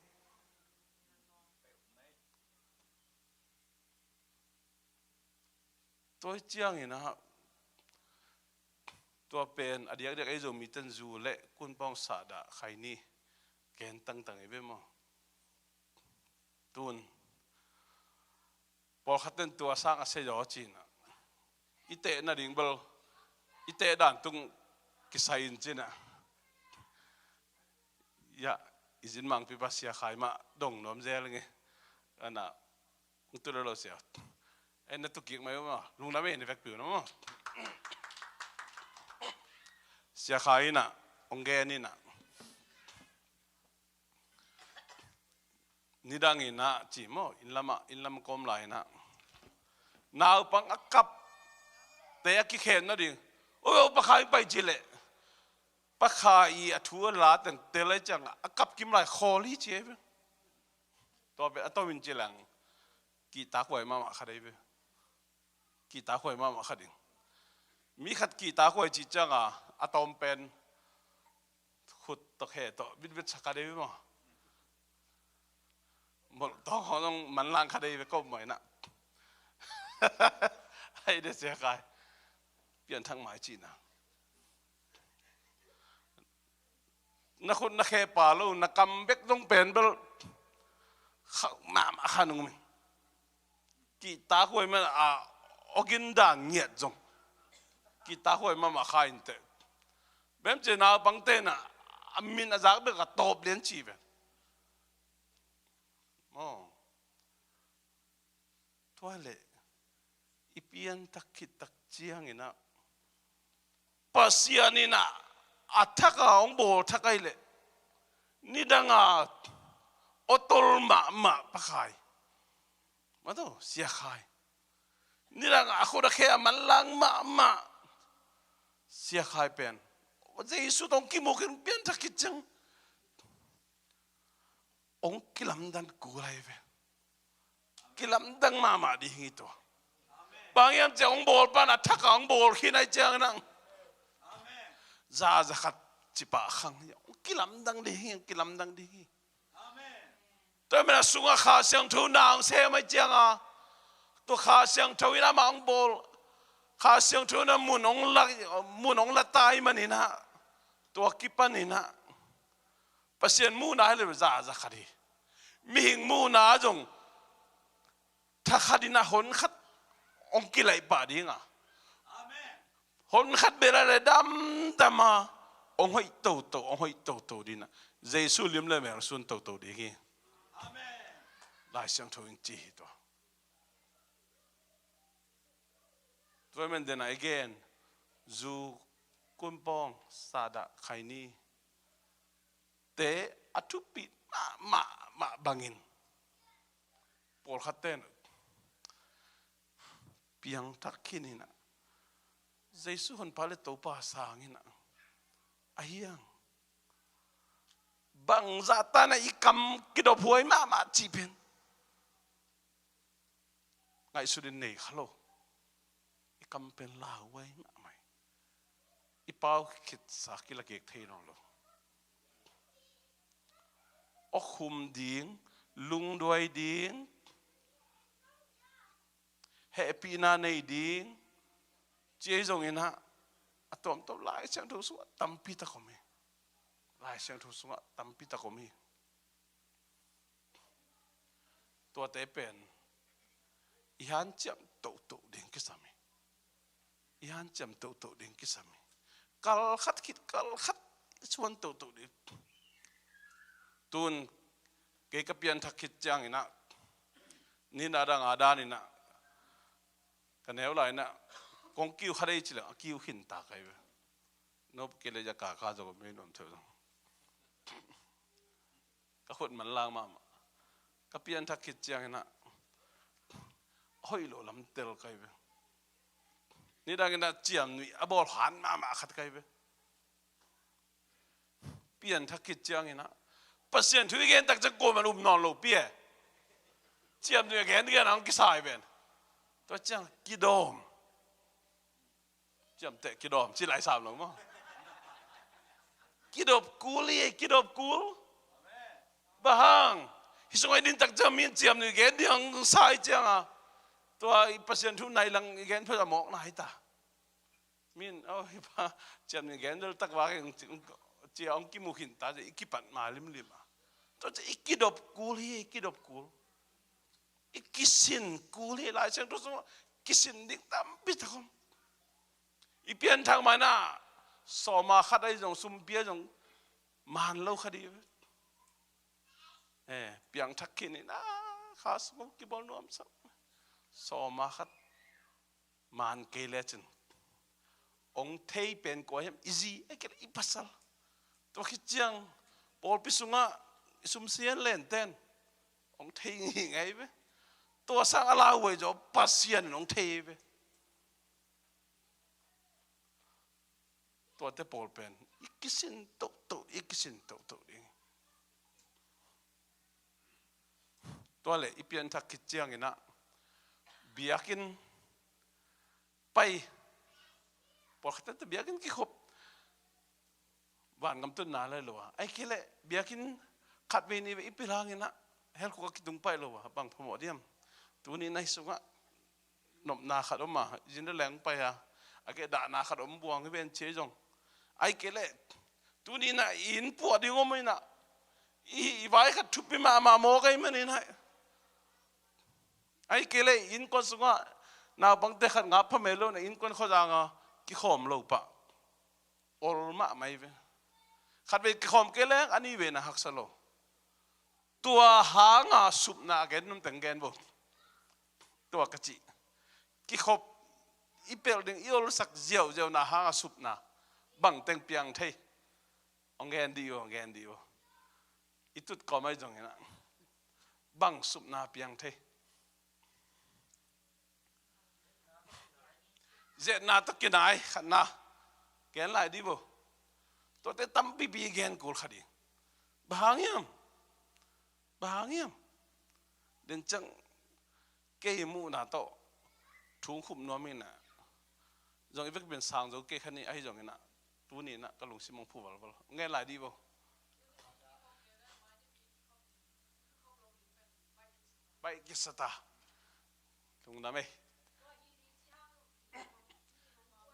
ตัวเจียงนี่นะตัวเป็นอดีตเด็กไอ้โจมีตันจูเละคุณป้องสาดาใครนี่เงินตั้งไอ้เบ้มั้งตุนพอขัดเต้นตัวสร้างอาศัยยอจีน่ะอีเตะน่ะดิ่งเบลอีเตะด่านตุงกิสัยอินจีน่ะยะอิจินมังพิพัสยาขายมาดงน้อมเจลไงอันน่ะอุตุระโลเสียเอ็นนั่นตุกิกไหมวะลุงน้ำเอ็นเอฟเฟกต์ผิวนะมั้งเสียขายน่ะองเกนี่น่ะนิดังอินะจีโมอินลามคอมไลนะนาวปังอักกับแต่อักขี้เข็นนะดิโอ้ยปะขายไปจิเล่ปะขายอัวลาแต่เตลัยจังอักกับกิมไลคอลีเจ็บตัวเป็นอัตวินจิลังกีตาขวยมาขัดได้เว้กีตาขวยมาขัดดิมีขัดกีตาขวยจิจังอะตอมเป็นขุดตะเขตบิดสักได้เว้มั้งหมดต้องมันล้างคดีไปก็เหมือนน่ะให้ได้เสียกายเปลี่ยนทางหมายจีนนะนักคนนักแค่ป่าลูนักกำเบกต้องเป็นเบลข้ามาขันงมึงกีตาคุยมันอกินด่างเงียดจงกีตาคุยมาขายอินเตอร์แบบเจน่าบังเตน่ะมินอาจากเบกตบเลี้ยนชีเวตัวเล่อีเปียนตักขิดตักเจียงอินะปัสยานินะอัฐกาองโบทักไอเล่นี่ดังอตลมาปะขายมาดูเสียขายนี่ดังคนละแค่มันลังมาเสียขายเป็นว่าจะยิสุต้องกิโมกินเปียนตักขิดจังองกิลำดันกูไรเว้กิลำดังมาดีงี้ตัวบางอย่างจะองโบลปานะทักองโบลขี้นายเจ้านังจะขัดจิปะขังองกิลำดังดีงี้กิลำดังดีงี้แต่เมื่อสุงข้าเสียงทูนางเสียไม่เจ้าตัวข้าเสียงทูน่ามังโบลข้าเสียงทูน่ามุนองละตายมันนี่นะตัวกิปันนี่นะปัสยันมูนาเลยจะขัดมีหิงมูนาจงถ้าขัดนะหนขัดองกิไลบาดีงะหนขัดเบลอะไรดำมาองห้อยโตองห้อยโตดีนะ giêsu lim le mer sun to to đi kia lại sang thâu in chi to tôi mình đến again dù quân bong sa đã khai ni tế atupi mà bangin Paul khát tên piang thắc kini na giêsu hon pale to pa sang ina ahiang bang zata na ikam kido phuai ma chi pen ngai su din nei khalo ikam pen la wai ma mai ipau khit sa kila kek thei nong lo o khum ding lung doi ding happy na nei ding chia dòng in ha atom to lại sang thu xuống tâm pi ta không lại sang thu xuống tâm pi ta không tua tế pen ihan chậm tổ đến cái sao ihan chậm tổ đến cái sao kal khát xuân tổ đến tuôn cái pian thắc khít chang ina ni na đang ada ni na cái nếu lại na con kêu khai chỉ là kêu hình ta cái vậy nó cái nàyจะcả rồiไม่นมเถอะก็คนมันลางมาก็เปลี่ยนทักคิดจังนะห้อยโลลำเตลcái vậyนี่ดังนั้นเจียมนี่อบอลหันมาขัดcái vậyเปลี่ยนทักคิดจังนะปัสเซียนทุกอย่างตักจะโกมันนอนโลเปียเจียมนี่แกนี่นั่งกิสายเป็นตัวจังกิโดมจำแต่กิดอมที่หลายสามหรอมั้งกิดอบกูเลยกิดอบกูบ้างฮิสงไอดินตักจะมีเจียมนี่แกเดียงสายจังอ่ะตัวเปอร์เซ็นต์ทุนในหลังแกนเพื่อหมอกนายตามินเอาฮิปะเจียมนี่แกนเดินตักว่ากันเจียงกิมุขินตาจะอีกกี่ปันมาลิมอ่ะตัวจะอีกกิดอบกูเลยกิดอบกูอีกกิสินกูเลยหลายเช่นตัวสมมติกิสินดิ่งตามปิดทองอีเปลี่ยนทางมาหน้าสอมาขัดได้จงซุ่มเปียจงมันเล่าคดีเปลี่ยนทักขินนะข้าสมกิบอลนวมสักสอมาขัดมันเกลียจนองเทยเป็นกว่าเห็นอีซีไอ้เกลียอีปัสสาวตัวคิดจังปอลพิสุงะซุ่มเสียนเล่นเต้นองเทยยังไงเว้ตัวสังอะไรไว้จะปัสเซียนองเทยเว้ตัวเตปอลเป็นอีกสิ่งโตอีกสิ่งโตเองตัวเลยอีเปียนทักคิดเจียงนะเบียกินไปปอลขัดแต่เบียกินกี่ขบบ้านกำต้นนาเลยหรอวะไอ้แค่เลยเบียกินขัดเวนีอีพิลางนะเฮลกูก็คิดตรงไปหรอวะบางพมอดียมตัวนี้ในสุงะนบนาขัดออกมาจินได้แรงไปอะไอ้แกด่านาขัดอมบวงให้เป็นเชจงไอ้เกล้ตัวนี้นะอินปวดดีงมั้ยนะอีไว้ขัดทุบไปมาโมกันมันนี่นะไอ้เกล้อินคนสุงะนาบังเตขัดงับพะเมโลนะอินคนเขาจางอ่ะกิขอมโลปะโอลมาไม่เว้ขัดไปกิขอมเกล้อันนี้เวนะฮักสโลตัวหางอ่ะสุบนาแกนนุ่มแต่งแกนบ่ตัวกระจิกิขบอีเปลดึงอีโอลสักเจียวนาหางอ่ะสุบนาบังเต็งเปียงเทองแกนดีวอีตุดก็ไม่จงนะบังสุบนาเปียงเทเจนาตะกินไหนขันนาแกนไหลดีบ่ตัวเตตั้มปีแกนกูขัดดิบางยามเดินจังเกยมูนาโตทุ่งขุมนัวมินะจงอีเวกเป็นสางจงเกยขันนี้ไอ้จงนะตัวนี้นะก็ลงสิมงพูบอลไงหลายดีบ่ไปกิสตาตรงนั้นไหม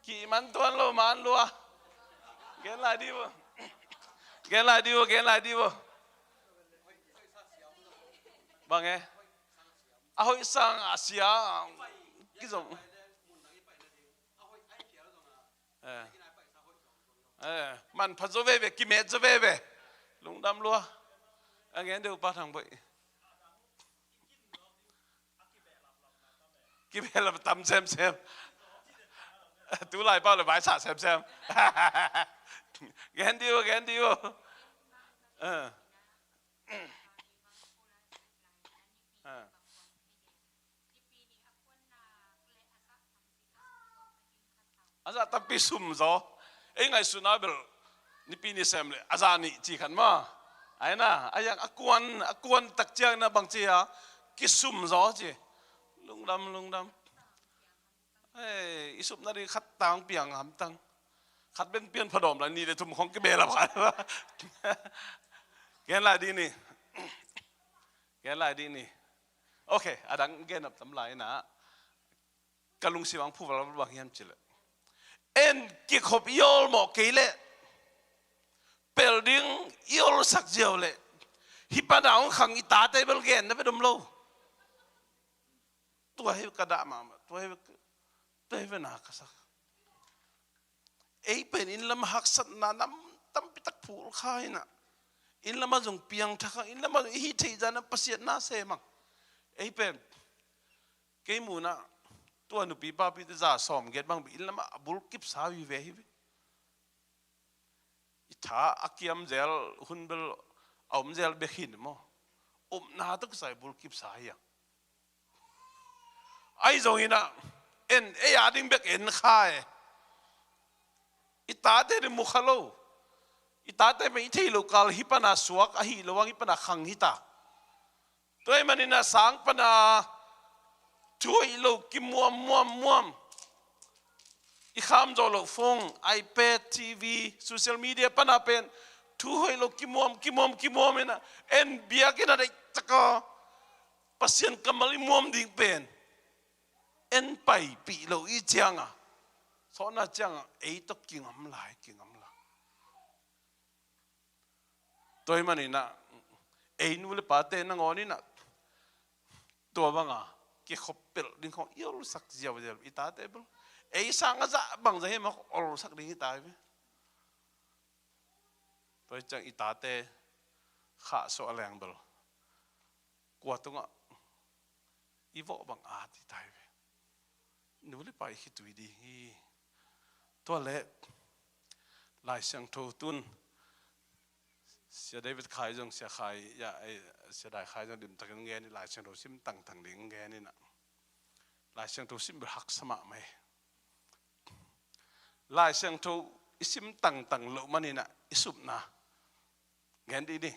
กี่มันตัวโลมันลัวแกหลายดีบ่บางไงเอาอีสังอาเซียกี่สมมันพัฒนาเวกิเมตจะเว lung đam lúa anh nghe đều ba thằng vậy cái bé là tầm xem tú lại bao là bãi xả xem ghen điêu aza tapi sum zo ngay sunabel ni pini semle aza ni chi khan ma ai na ayang akuan tak chiang na bang chi ha ki sum zo chi lung dam isup na ri khat tang piang ham tang khat ben pian phadom la ni de thum khong ke be la ba gen la di ni okay adang gen ap tam lai na kalung siwang phu la ba hiam chile en ki khop yol mo ke le building yol sak jiao le hi pa daung khang i ta te bel gen na be dum lo tua he ka da ma tua he na ka sak ei pen in lam hak sat na nam tam pitak phul khai na in lam jong piang thak in lam hi thei jana pasiat na se mang ei pen ke mu na tua nu pi pa pi te za som get bang in lam abul kip sa wi ve hi i tha akiam zel hunbel om zel be khin mo na tak sai bul kip sa ya ai zong ina en e ading bek en khai itate de mukhalo itate me thei lokal hipana suak a hi lowang hipana khang hita toy manina sang pana chui lo kim muam i kham zo lo phone ipad tv social media pana pen thu hoi lo kim muam ena en bia kina dai taka pasien kamali muam ding pen en pai pi lo i changa so na changa ei to kingam lai toy manina ei nu le pate na ngoni na to banga ki khoppel ding kho yol sak jiaw ita te bel ei sanga za bang za he ma ol sak ding ita be toy chang ita te kha so aleng bel kwa tunga ivo bang a ti tai be nu le pai hi tui di hi to le lai sang tho tun sia David khai jong sia khai ya ai sia dai khai jong dim tak nge ni lai sang tho sim tang ding nge ni na lai sang tho sim hak sama mai lai sang tho isim tang lo mani na isup na ngen di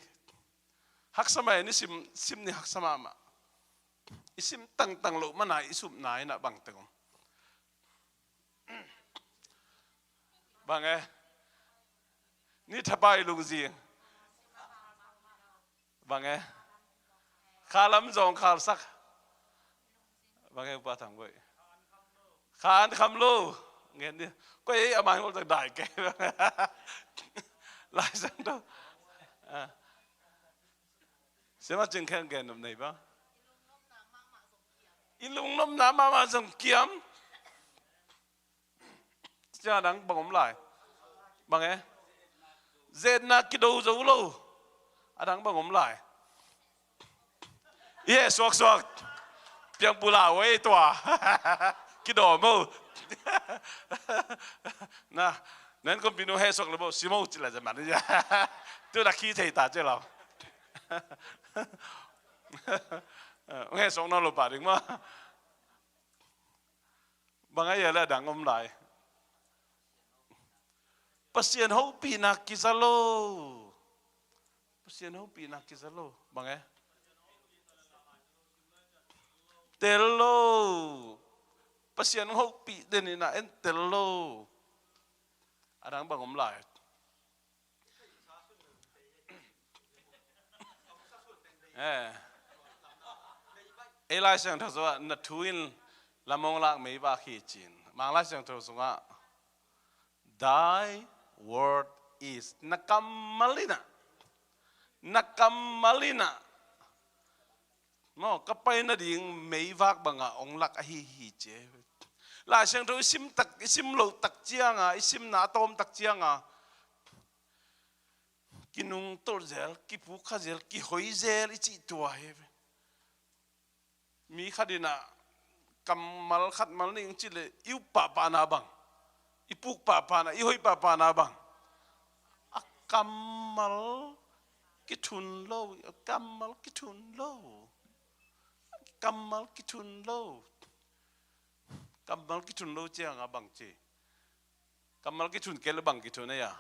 hak sama ni sim ni hak sama ma isim tang lo mana isup na ina bang tengom bang ni thabai lung ji bang khalam jong khal sak bang pa thang goi khan kham lu ngen đi có ấy amai ngol tak dai ke lai sang do sema ching khen gen nom nei ba ilung nom na ma jong kiam cha dang bang om lại bang zed na kido zo lo adang bang om lại ye suak piang pula wei tua kido mo na nên con pinu hay sọc là bộ xí mâu chỉ là gì mà đấy chứ tôi là khi thầy ta chứ nào nghe sọc nó lột bà đúng mà bằng ấy là đảng ông lại pasien hậu pina kisalo pasien hậu pina kisalo bằng ấy tello pasien hậu pi den na en tello adang bang om lai lai sang tho so na thuin lamong lak mei ba khi chin mang lai sang tho so nga thy word is nakamalina no kapai na ding mei vak banga ong lak a hi che la sang tho isim lo tak chianga isim na tom tak chianga กินุงโตเซลกิผูข้าเซลกิหอยเซลอิจิตัวเฮมีขัดินะกำมัลขัดมัลนี่จิเลอิวปะปานาบังอิปุกปะปานาอิหอยปะปานาบังกำมัลกิทุนโลกำมัลกิทุนโลกำมัลกิทุนโลกำมัลกิทุนโลเจียงบังจีกำมัลกิทุนเกลบังกิทุนเนี่ย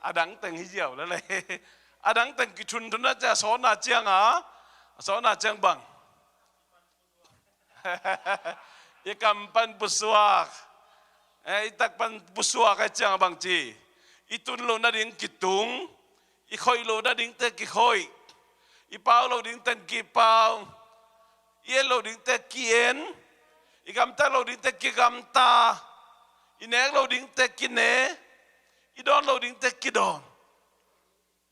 อาดังแต่งให้เจียวแล้วเลยอาดังแต่งกิทุนทุนน่าจะสอนอาเจียงสอนอาเจียงบังอีกำปันปุสวากอีตักปันปุสวากไอเจียงบังจีอีตุนโลนาดิ่งกิตุงอีคอยโลนาดิ่งแต่กิคอยอีเปาโลดิ่งแต่กิเปาอีโลดิ่งแต่กิเอ็นอีกำตาโลดิ่งแต่กิกำตาอีเนกโลดิ่งแต่กินเนอีดอนโลดิ่งแต่กิดอน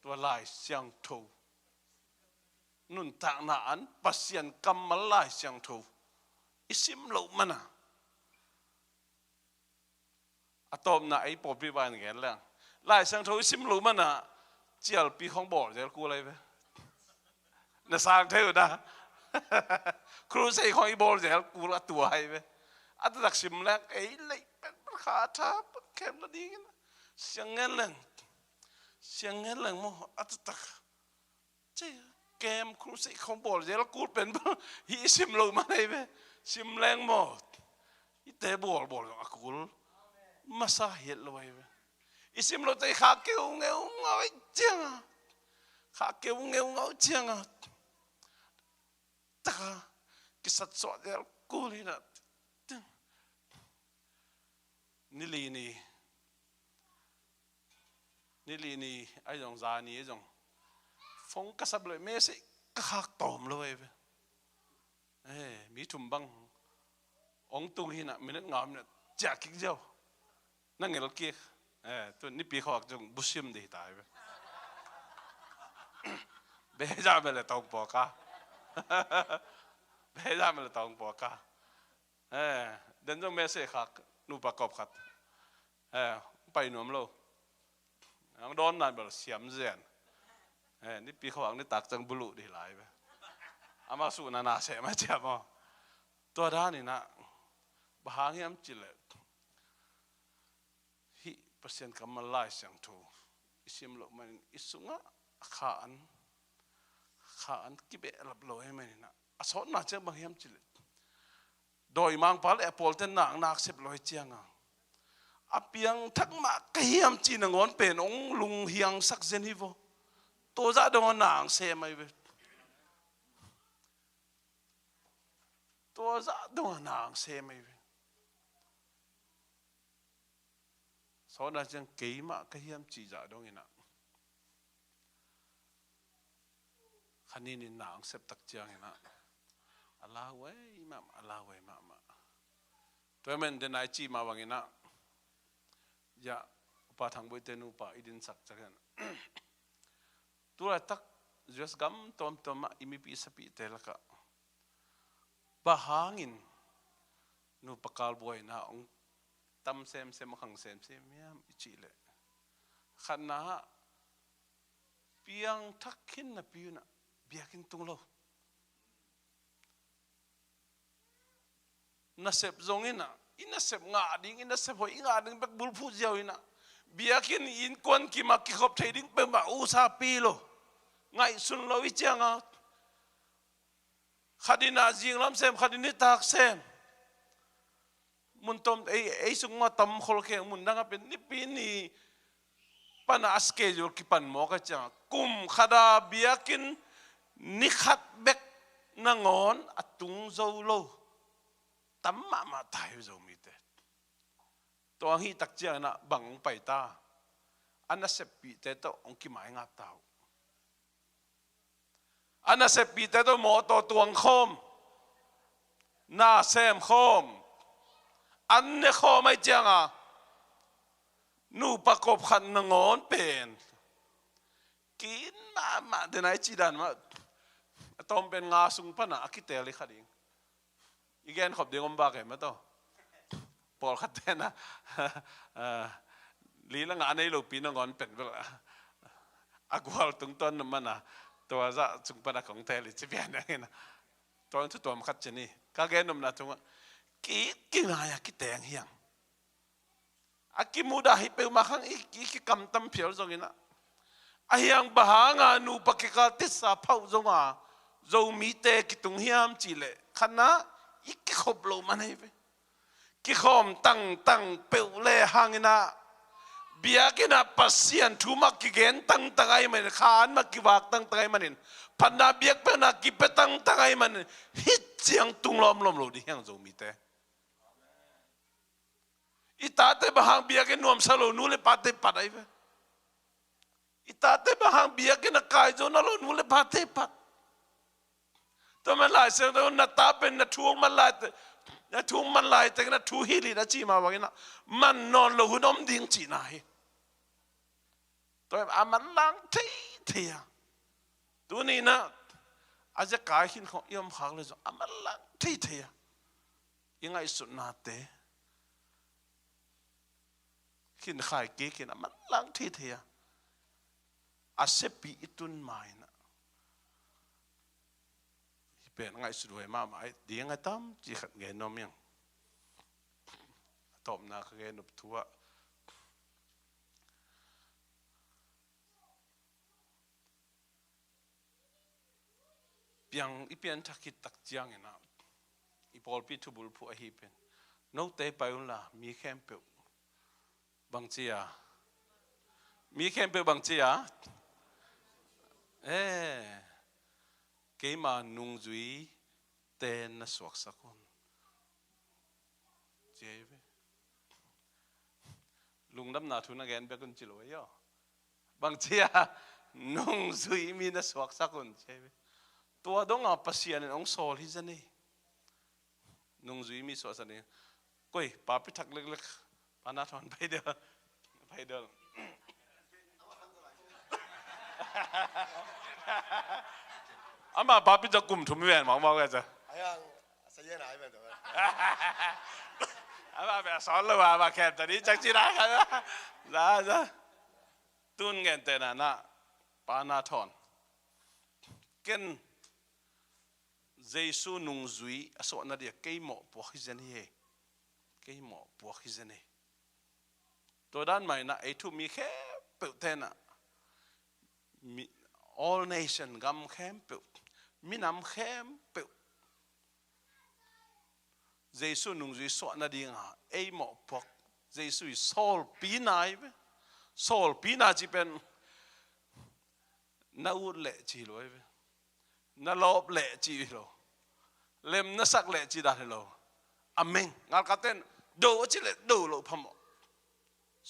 ตัวลายเสียงทูนุนทางนานปัสยันกำมาลายเสียงทูอิสิมโลมันอะอะตอมน่ะไอ้ปอบปีบานเงี้ยแหละลายเสียงทูอิสิมโลมันอะเจียลปีของบ่อเจียลกูอะไรไปน่ะสร้างเท่านะครูใส่ของอีบอลเจียลกูละตัวให้ไปอัตตักสิมแล้วไอ้เลยเป็นขาทับแคมละดีกันเสียงเงี้ยแหละเสียงเงี้ยแหละมั้งอัตตักเจ้าแกมครูใส่ของบอลเจียลกูเป็นฮีสิมโลมาได้ไปสิมแรงหมดอีเตะบอลของอากูมาสาเหตุเลยไปอีสิมโลใจขาเกี่ยวเงี้ยวเงาเจียงขาเกี่ยวเงี้ยวเงาเจียงตากิสัตสอดเจียลกูเลยนะนี่ลีนี่ไอ้จงซานี่ไอ้จงฟงกระสับเลยไม่ใช่กระหักตอมเลยไปมีถุ่มบังองตุงหินะมีนักงามเนี่ยจากกิ๊กเจ้านั่งเงลกิ๊กตัวนี้ปีเขาจงบุชิมดีตายไปเบจ่าไปเลยตองปอกาเบจ่าไปเลยตองปอกาเดินจงเมสเซ่ขักนูประกอบขัดไปหนุ่มโลอังโดนนั่นแบบเสียมเสียนนี่ปีเขานี่ตักจังบุลุดีหลายไปอามาสูนานาเสมาเจ้ามั้งตัวด้านนี่นะบางอย่างจิเลฮิเปอร์เซ็นต์กำมันไล่เสียงทูอิสิมโลมันอิสุงะขานกิเบะลับโลให้มันนะอสอนน่าจะบางอย่างจิเลโดยมังพัลแอปเปิลเต้นหนักนักเสพลอยเจียงอาเปียงทักมาเกี่ยมจีนงอนเป็นองลุงเฮียงสักเซนฮิโวตัวจะโดนหนังเสไม่เวตัวจะโดนหนังเสไม่เวสอนอาจารย์เกี่ยมเกี่ยมจีจะโดนนะขันนี้นี่หนังเสพตักเจียงนะอัลลาห์เว้ยมาอัลลาห์เว้ยมาตัวมันเดินไอจีมาวังนะยาอุปาทังบุตรนุปาอิดินสักจังตัวตักจุดกัมตอมอิมิปีสปีเตลกะบะหางินนุปกาลบวยนะองตั้มเซมขังเซมยามอิจิเลขันนะเปียงทักขินนะปีนะเบียกินตุงโลน่าเสพจงอินะอินะเสพงาดิ้งอินะเสพหอยงาดิ้งแบบบุลพูเจ้าอินะเบียกินอินควนกิมากิขบไทยดิ้งเป็นแบบอุซาปีโลไงสุนโลวิจังอ่ะขัดินาจิงลำเซมขัดินิตากเซมมุนตอมไอ้สุงมาตำคนเข่งมุนดังเป็นนิปีนี่ปันอาสเกจูกิปันหมอกจังกุมขดาเบียกินนิขัดเบกนางอนอตุงโซโลตั้มมาตายโซมิเตตัวฮีตักเจียนะบังไปตาอันนั้นเสพปีเตโตองคิหมายงับเตาอันนั้นเสพปีเตโตหมอตัวงคมหน้าเซมคมอันนี้คมไม่เจียงนูประกอบขันนงอนเป็นกินมาเดินไหนจีดันมาตอมเป็นงาสุงปนะคิเตลิขัดิงอีกแกนขอบเดียงอมบากเห็นไหมต่อ ปอลขัดเต้นนะลีละงานในลูกปีนงอนเป็นเวลาอากวาลตรงต้นมันนะตัวจะจุงปนักของเทลิจะเปลี่ยนอย่างนี้นะตัวนั้นตัวมันขัดเจนี่ก็แกนมนะตรงว่ากี่งายกี่แต่งเฮียงอากิมุดาฮิเปมาขังอีกกำตั้มเพียวตรงนี้นะไอ้ยังบหางานูปะกิกาติสาเผาตรงอ่ะเรามีเตกิตุงเฮียมจีเล่ขณะอีกขบโลมันให้ไปกิขอมตั้งเปลเล่หางนะเบียกินะปัสยันทุมักกิเกนตั้งไอ้มันขานมักกิวากตั้งไอ้มันพันนาเบียกเป็นนักกิเปตั้งไอ้มันฮิตเจียงตุงล้อมโลดิเฮียงเรามีเตอิตาเตบหางเบียกินนวมสโลนูเลปาเตปัดไอ้ไปอิตาเตบหางเบียกินกายโจนโลนูเลปาเตปัดตัวมันลายเสียงตัวนัตตาเป็นนัทวงมันลายนัทวงมันลายแต่นัทวฮิลีนัจีมาว่ากินะมันนอนโลหุนอมดิ้งจีน่าฮีตัวมันลังที่ตัวนี้นะอาจจะกายหินของยมหักเลยจ้ะมันลังที่ยังไงสุดนาเตหินขายเกินมันลังที่อาเซปีอิตุนไม่นะเป็นไงสุดเลยมาไม่ดีไงตั้มจีขัดเงินน้อมยังตบนาเงินนุบทัวเพียงอีเพียนทักขิดตักเจียงนะอีพอลปีทุบุลผู้อหิเป็นน้องเตไปอุ่นละมีแคมเปลบางเจียมีแคมเปลบางเจียเกี่ยมานุงจุยเตนนสวกสักคนเจ๊ไปลุงดำนาทุนแกนเบกุนจิโร่ย่อบางเจียนุงจุยมีนสวกสักคนเจ๊ไปตัวดงอาปัสยานี่องโซลฮิจันนี่นุงจุยมีสวกสักนี่ก้อยป้าพิทักเล็กๆปานาทอนไปเดินอามาป้าพิจะกลุ่มทุ่มแหวนมองกันจ้ะไอ้ยังเสียไหนเป็นตัวอามาแบบสอนเลยว่ามาแค่ตอนนี้จักจีน่ากันนะจ้ะตุนเงินแต่น่ะนะปานาทอนเกินเจสุนุงจุยสวนาเดียเกี่ยหมอปวกฮิเจนี่เกี่ยหมอปวกฮิเจนี่ตัวด้านใหม่นะไอ้ทุมีแค่เปิดเทน่ะall nation กำแคมเปิดมีน้ำแคมเปิดเจสุนุงจุยสวนาเดียไอ้หมอปวกเจสุโซลปีนายไปโซลปีนาจีเป็นน่าอุดเละจีเลยไปน่าลบเละจีเลยเล่มน่าสักเละจีได้เลยอเมนงานกันเต้นดูจีเละดูโลพม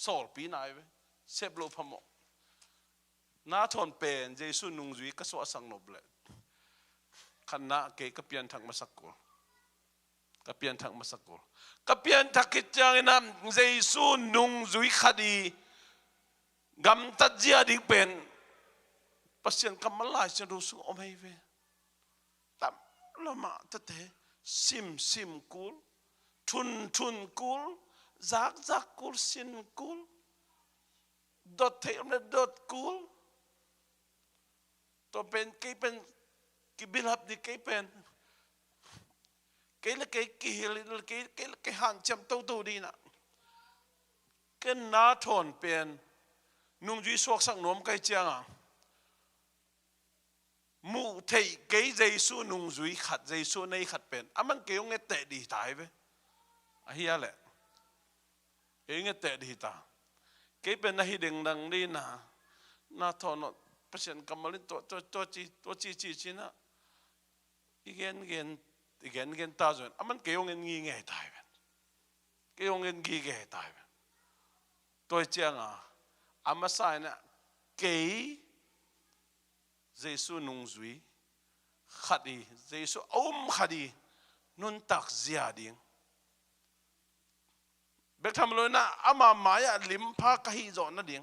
โซลปีนายไปเซฟโลพมน้าทนเป็นเจสุนุงจุยก็สวสังนบเลยขณะเกก็เปลี่ยนทางมาสักกูก็เปลี่ยนทางมาสักกูก็เปลี่ยนทักกิจยังนั้นเจสุนุงจุยคดีกำตัดเจียดิเป็นปัสยันกำมาลายจะรู้สึกอมให้เวแต่ละมาตัดเตซิมกูลทุนกูลจักกูลสินกูลดอทเทียมดอทกูลตัวเป็นกี่บิลฮับดิกี่เป็นกี่ละกี่ฮิลกี่หันจำตัวดีนะก็น่าทนเป็นนุ่งจีสวกสังนวมไกเจียงมูเทเกยเจสูนุ่งจุยขัดเจสูในขัดเป็นมันเกี่ยงเงเตะดีตายไปเฮียแหละเองเงเตะดีตาเกยเป็นนาฮิดึงดังดีนะน่าทนเปอร์เซ็นต์กำมะลินตัวจีนะอีเกนตาจนมันเกี่ยงเงินงี้เงตายไปเกี่ยงเงินงี้เงตายไปตัวเจียงอามาสายนะเกยเจสุนุงจุยขัดดีเจสุขัดดีนุนตักเสียดิ่งเบกทำเลยนะอามาหมายลิมพากะฮิจอนนั่นดิ่ง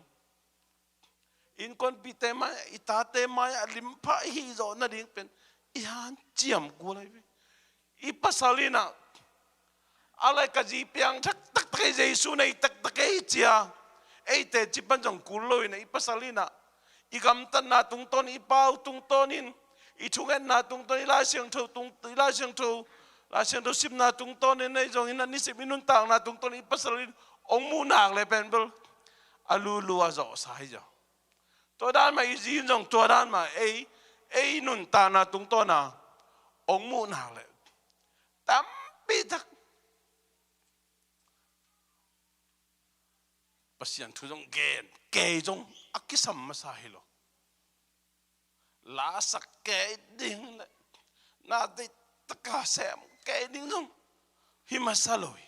อินคนปีเตมาอิตาเตมาลิมพาฮิจอนนั่นดิ่งเป็นอีฮันเจียมกูเลยอีปัสสาลีนะ อะไรก็จีเปียงทักตักตะเกยเยซูในตักตะเกยเจียไอแต่จิบันจงกุลลอยในปัสสาลินะอีกำตันนาตุงต้นอีเป้าตุงต้นินอีทุงเอ็นนาตุงต้นอีลาเสียงทูตุงอีลาเสียงทูลาเสียงทูสิบนาตุงต้นในจงอินันนิสิมินุนต่างนาตุงต้นอีปัสสาลินองมูนักเลยเป็นเบลอาลูลัวจ่อสายจ่อตัวด้านมาอีจีนจงตัวด้านมาไอนุนต่างนาตุงต้นน่ะองมูนักเลยตั้มปีทักปัสยันทุจงเกยจงอักษรมาสาฮิโลลาสักเกยดิ้งเลยนาดิตะกาเสมเกยดิ้งจงหิมาซาลอย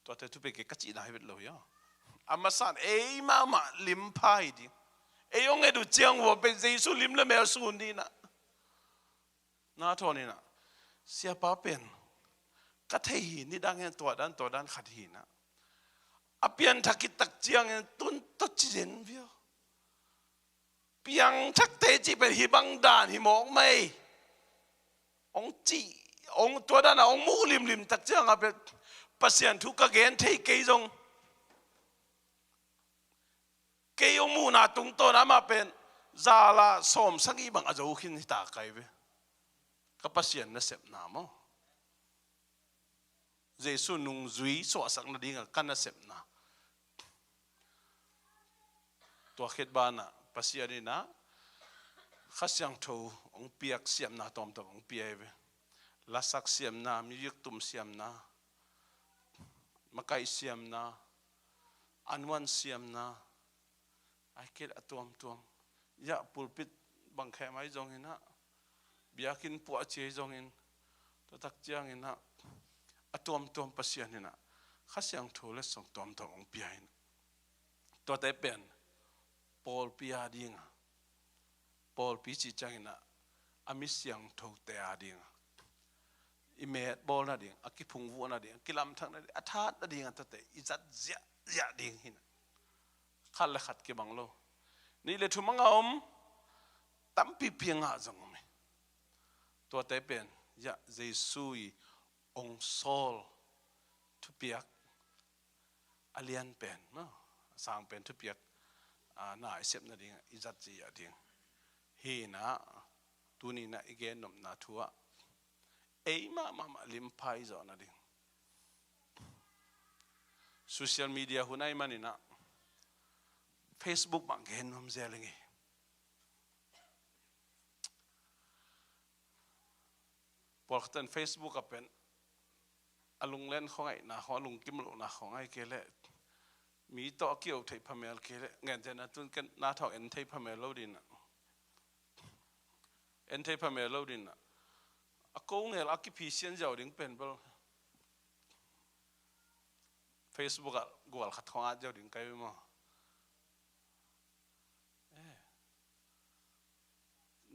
ตัวเธอทุเปกกัจจิได้เป็นเลยอ่ะอามาสันมาลิมพายดิองดูเจียงวัวเป็นเยซูลิมและแมวสูนดีนะน่าทนนี่นะเสียป้าเป็นกัทหินนี่ดังเงินตัวด้านขัดหินนะอาเปียนทักิตักเจียงเงินตุนตุจิเจนวิวเปียงทักเตจิเป็นหิบังดานหิมองไม่องจีองตัวด้านองมูลิมตักเจียงอาเป็นปัสยันทุกเกณฑ์เทเกยจงเกยองมูนาตุงโตนามาเป็นซาลาสมสักอีบังอาจจะอุคินตาไกเวก็ปัสยันนั่นเสพนามอเยซูนุ่งจุยสวสักนาดีกันกันนั่นเสพนาตัวเขตบ้านน่ะปัสยันนี่นะข้าเสียงทูองเปียกเสียมนาตอมองเปียเวลาสักเสียมนามียึกตุ่มเสียมนามาไกเสียมนาอันวันเสียมนาไอเกตอตัวมยาปุลปิดบังแคไม่จงเห็นนะเบียกินปัวเจจงเห็นตัวตักเจียงเห็นนะอตัวมปัสยันเห็นนะข้าเสียงทูเลสส่งตัวองเปียเห็นตัวแต่เป็นปอลปียดิงปอลปีจิจังเห็นนะอามิเสียงทูเตอาดิงอิเมดบอลนั่นเองอากิพุงวัวนั่นเองกิลามทั้งนั่นเองอาทาดนั่นเองอันตัวอิจัดเจียดิงหินขัดเลยขัดกี่บังโลนี่เลยทุ่มงอมตั้มปีเพียงอาจังมั้ยตัวแต่เป็นยะเยซูองโซลทุเปียกอเลียนเป็นเนาะสร้างเป็นทุเปียกน่าเสียบนั่นเองอิจัดเจียดิงฮีนะตัวนี้นะอีกนมนาทัวมาลิมพายจอนะดิโซเชียลมีเดียหุ่นไอ้มันนี่นะ Facebook บางเห็นน้ำเจริญงี้พอตั้ง Facebook ก็เป็นอลุงเล่นของไอ้นะของลุงกิมลุนะของไอ้เกล้มีต่อเกี่ยวไทยพม่าเกล้เงินเจนะตุนกันนาทองเอ็นไทยพม่าเล่าดินะเอ็นไทยพม่าเล่าดินะกูเงี้ยลักกี้พีเซียนเจ้าดิ้งเป็นเปล่า Facebook อะกูอัลขัดของอาเจ้าดิ้งไกลมั้ง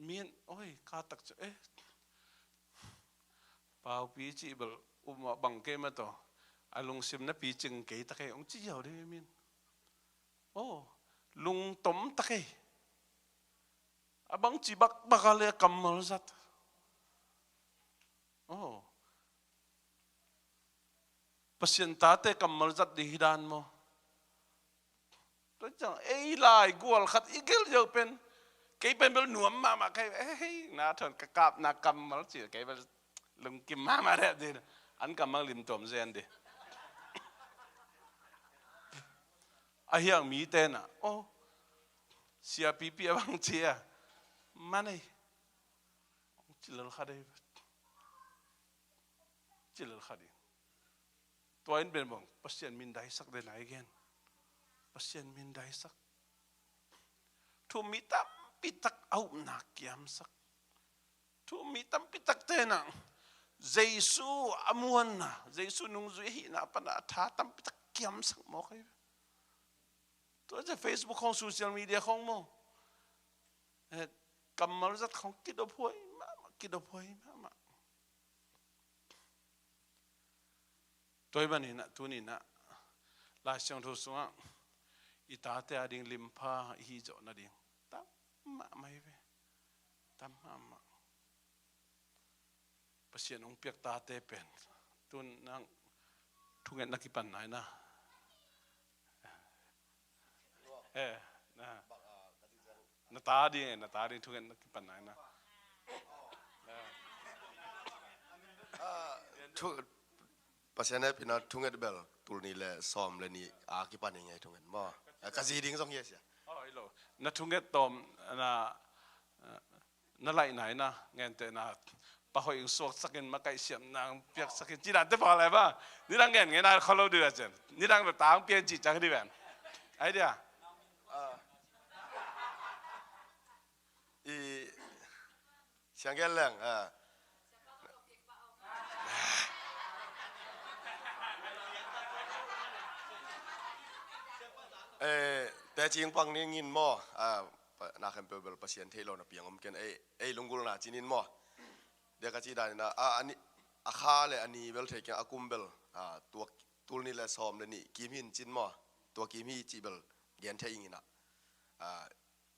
มีนโอ้ยข้าตักจะเปล่าปีจีบลมาบังเกมาต่ออาลุงซิมนะปีจึงเกยตะเกยองจีเจ้าได้มีนโอ้ลุงต้มตะเกยบังจีบักอะไรกำมลจัดโอ้ปัสยันตาเตกำมลจัดดีฮิดานมั้งตัวจังลายกูอัลขัดอีกเดียวเป็นเกยเป็นเบลหนวมมาใครน่าทนกะกาบน่ากำมลจีเกยเป็นลุงกิมมาได้ดีอันกำมังลิมตัวมเซนดีอาเฮียงมีเตน่ะโอ้เสียปีบังเชียมันไอ้จิลลขัดได้จิลลขัดตัวอินเป็นบังปัสยันมินได้สักเดนไหนกันปัสยันมินได้สักทุมิตัมปิตักเอาหนักยามสักทุมิตัมปิตักเตน่ะเยซูอมวนนะเยซูนุ่งจุยหินะปนะท้าตัมปิตักยามสักมอกไอ้ตัวจะ Facebook ของโซเชียลมีเดียของโมกำมาจัดของกิดพวยมากิดพวยมาตัวมันนี่นะตัวนี้นะลาช่างทุสวงอิตาเตอดิ่งลิมพาฮิโจนะดิ่งตั้มมาไม่เว้ตั้มมาปัส เสียนองเปียกตาเตเป็นตุนนั่งทุกเงินนักกิปันไหนนะนาตาดีนาตาดีทุกเงินนักกิปันไหนนะทุกภาษาเนี่ยพี่น้องทุกเงินเบลตัวนี้แหละซ้อมเลยนี่อากิปันยังไงทุกเงินบ่กะซีดิ้งส่งเยอะเสียอ๋ออีโลนัทุกเงินตอมนั่นไรไหนนะเงินแต่นาปะหอยสวกสักเงินมาไก่เสียมนางเปียกสักเงินจีนันได้พออะไรบ้างนี่ดังเงินไงนะเขาเราเดือดจังนี่ดังแบบตามเปลี่ยนจิตจังที่แบบไอเดียอีเสียงแก่แรงแต่จริงปังนี่ยินหม้อนาคันเปลเปอร์เซ็นต์ที่เราเปียงผมกันลุงกุลนาจินินหม้อเดี๋ยวก็จีได้นะอันนี้อาคาเลยอันนี้เบลเทกันอากุมเบลตัวนี้แหละซ้อมเลยนี่กิมหินจินหม้อตัวกิมหิจีเบลเกียนเทยิงนะ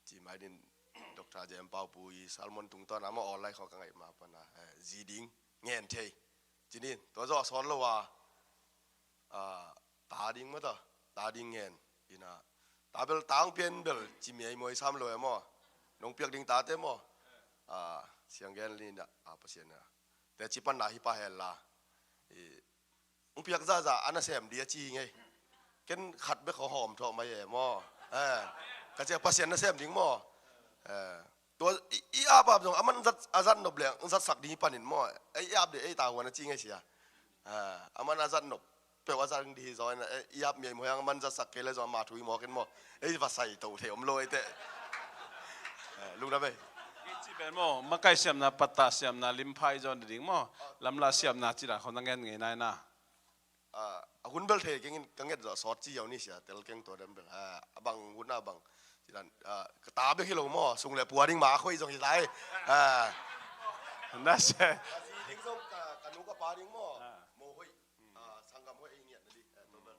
จีไม่ดินดร.เจมส์เปาปุยซัลมอนตุงตอนนั้นมาออนไลน์เขากันไงมาปนะจีดิงเงินเทจีนินตัวจ่อสอนเลยว่าตาดิงมั้งต่อตาดิงเงินอีน่ะตาเบลตางเปลี่ยนเบลจีมีไอ้มวยซ้ำเลยมั้งน้องเปียกดิงตาเต้มั้งเสียงเงินนี่นะเปอร์เซ็นต์นะแต่จีปันนาฮิปะเฮลล่ะน้องเปียกจ้าอันนั้นเสียมดีจีไงกันขัดไปเขาหอมทอมาเย่มั้งก็จะเปอร์เซ็นต์นั้นเสียมดิงมั้งตัวอีอาบแบบมันจัดอาจารย์นบเลยจัดสักดีปันนินมั้งไอ้อาบเดี๋ยวไอ้ตาวันนั้นจริงไงเสียมันอาจารย์นบเปลว่าอาจารย์ดีจอยนะอีอาบมีมวยมันจัดสักเกลือจอมาถุยหมอกันมั้งไอ้ภาษาอิตาเทียมลอยแต่ลุงนะเบ้จีเป็นมั้งมาไก่เสียมนะปัตตาเสียมนะลิมพายจอนดิ่งมั้งลำลาเสียมนะจีน่ะเขาตั้งเงินไงนายนะหุ่นเบลเทกังเงินสอดจีเอานี่เสียแต่เราเก่งตัวเดิมเบลบังหุ่นน่ะบังจีนั่นตาเบลที่เราหม้อส่งเลยปัวดิ้งมาคุยส่งที่ไหนน่าเสียดิ้งส่งกันนุกับปาดิ้งหม้อโมหุยสังกัมหุยเนี่ยนี่ตัวเบล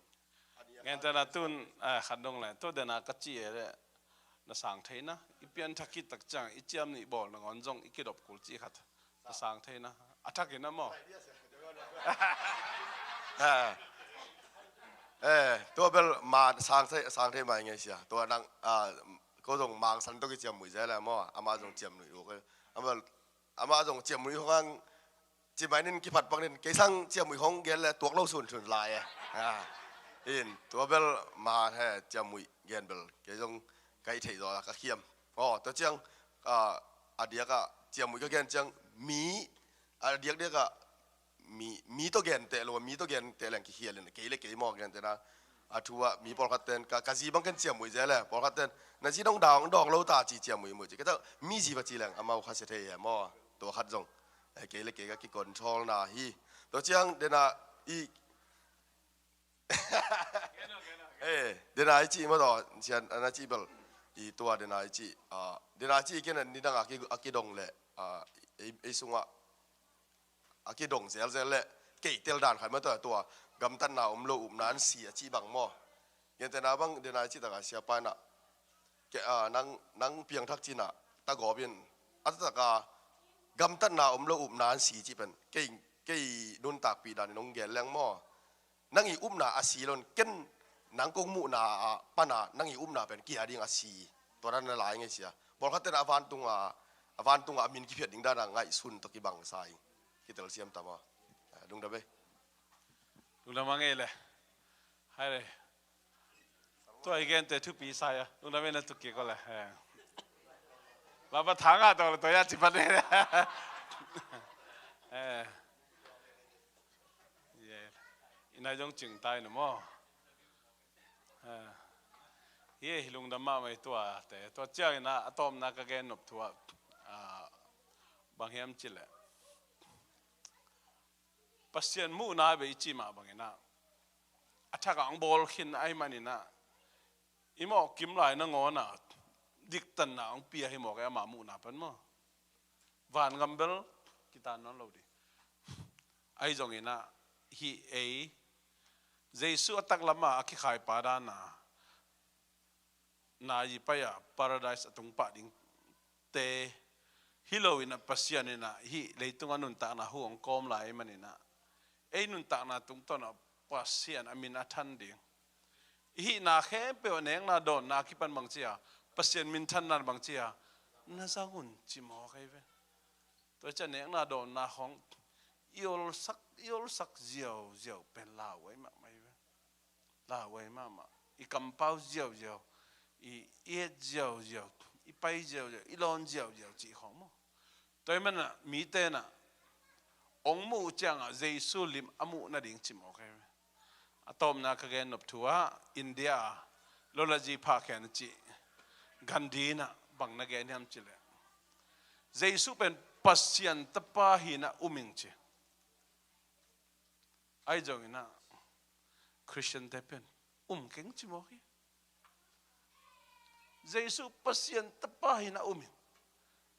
เงินแต่ละตุนขัดดงเลยตัวเดินนักจีเลยน่าสังเทนะอีเปียนทักกิตักจังอีเจียมนี่บอกนักอนจงอีกิดอบกุลจีขัดน่าสังเทนะอัฐกินนะหม้อตัวเบลมาสร้างเทมาอย่างเงี้ยเสียตัวนั่งก็ต้องมังสันตัวกิจมือใจแล้วมั้งอามาต้องเจียมหนุ่ยโอเคอามาต้องเจียมมือของจีบไปนี่กี่ผัดปังนี่กี่สั่งเจียมมือของเกลตัวเราส่วนลายอินตัวเบลมาแค่เจียมมือเกลเบลกี่ต้องไก่เทียร์ก็เขียมตัวเจียงอดียก็เจียมมือก็เกลเจียงมีอดียเดียก็มีตัวเกนเตะลงมีตัวเกนเตะแหล่งขี้เหี้ยเลยนะเกลี่ยเกลี่ยมองกันแต่นะทัวมีพอลคัตเตนกะจีบังกันเจียมมวยเจเลยพอลคัตเตนนั่นจีดองเราตาจีเจียมมวยจีก็ต้องมีจีบัจีแหล่งอามาคัสเทียมอตัวคัดจงเกลี่ยเกลี่ยก็กิคอนโทรลนะฮีตัวเจียงเดน่าอีเดน่าอีจีมาต่อเชียนอันนั้นจีเบลอีตัวเดน่าอีจีเดน่าจีกันนี่ดังอากิดงเลยไอซุงะอากิดงเซลเล่เกยเตลดานขันมาตัวกำตันนาโลนั้นเสียจีบังมอยังแต่นาบังเดนายจีตากาเสียไปนะแกนังเพียงทักจีน่ะตะกอเป็นอัตตะกากำตันนาโลนั้นสีจีเป็นเกยนุนตากปีดานนงเกลแรงมอนังอีนาอาศีลนเก้นนังกงมูนาปานานังอีนาเป็นกีอาดิงอาศีตัวนั้นหลายไงเสียบอกเขาแต่อวันตุงมินกิเพียดดิ้งด้านไงสุนตะกี้บังไซคิดแต่ละเสียมตามมาลุงดับเบ้ลุงดับมังเอเลยให้เลยตัวอีกเงินแต่ทุกปีใส่ลุงดับเบ้นั่นตุกเกี่ยวกันเลยว่ามาทางอ่ะตัวยาจิปันเนี่ยอินายจงจึงตายหนูมั้งเฮ้ยลุงดับมาไม่ตัวแต่ตัวเจ้าน่ะอะตอมน่ะก็แกนบทัวบางแห่งจิเลยปัสเซียนมูนาเบยจีมาบางเงินะอัฐกังบอลขินไอ้มันนี่นะอิมอกกิมไหลนังงอนะดิกตันนะองเปียให้หมอกไอ้มามูนาเป็นมั้งวันกัมเบลกิตานนอนเราดิไอ้จงเงินะฮีเอเจสุอัตักลำมาอักขายปาดานะนายีไปอะ paradise ตุงปะดิงเต hi lo ina pasian ina hi leitung anun ta na hu ong kom lai manina ei nun ta na tung to na pasian amin athan ding hi na khe pe neng na don na ki pan bang chia pasian min than na bang chia na sa hun chi mo kai ve to cha neng na don na hong yol sak ziao ziao pen la wei ma mai ve la wei ma ma i kam pau ziao ziao i ziao ziao i pai ziao ziao i lon ziao ziao chi hong mo tôi mình à mỹ tên à ông mu chang à Giêsu lim amu na ding chim ok atom na ka gen nop thua India lolaji pha khen chi Gandhi na bang na gen ham chile Giêsu pen pasian tapa hi na uming chi ai jong na Christian te pen keng chim ok Giêsu pasian tapa hi na uming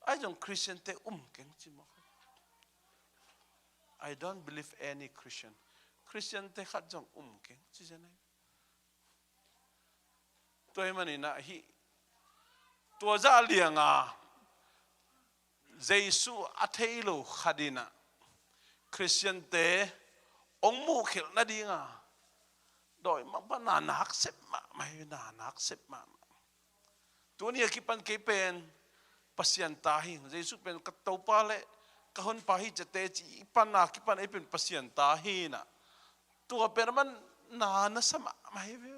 I don't Christian te keng chimo. I don't believe any Christian. Christian te khat jong keng chi janai. Toi mani na hi tua za lianga Giêsu atheilo khadina Christian te ong mu khel na dinga doi ma bana na accept ma mai na accept ma. Tunia kipan kepen pasian tahi Giêsu pen katau pale kahon pahi jate chi ipan na kipan pen pasian tahi na tua perman na sama mai ve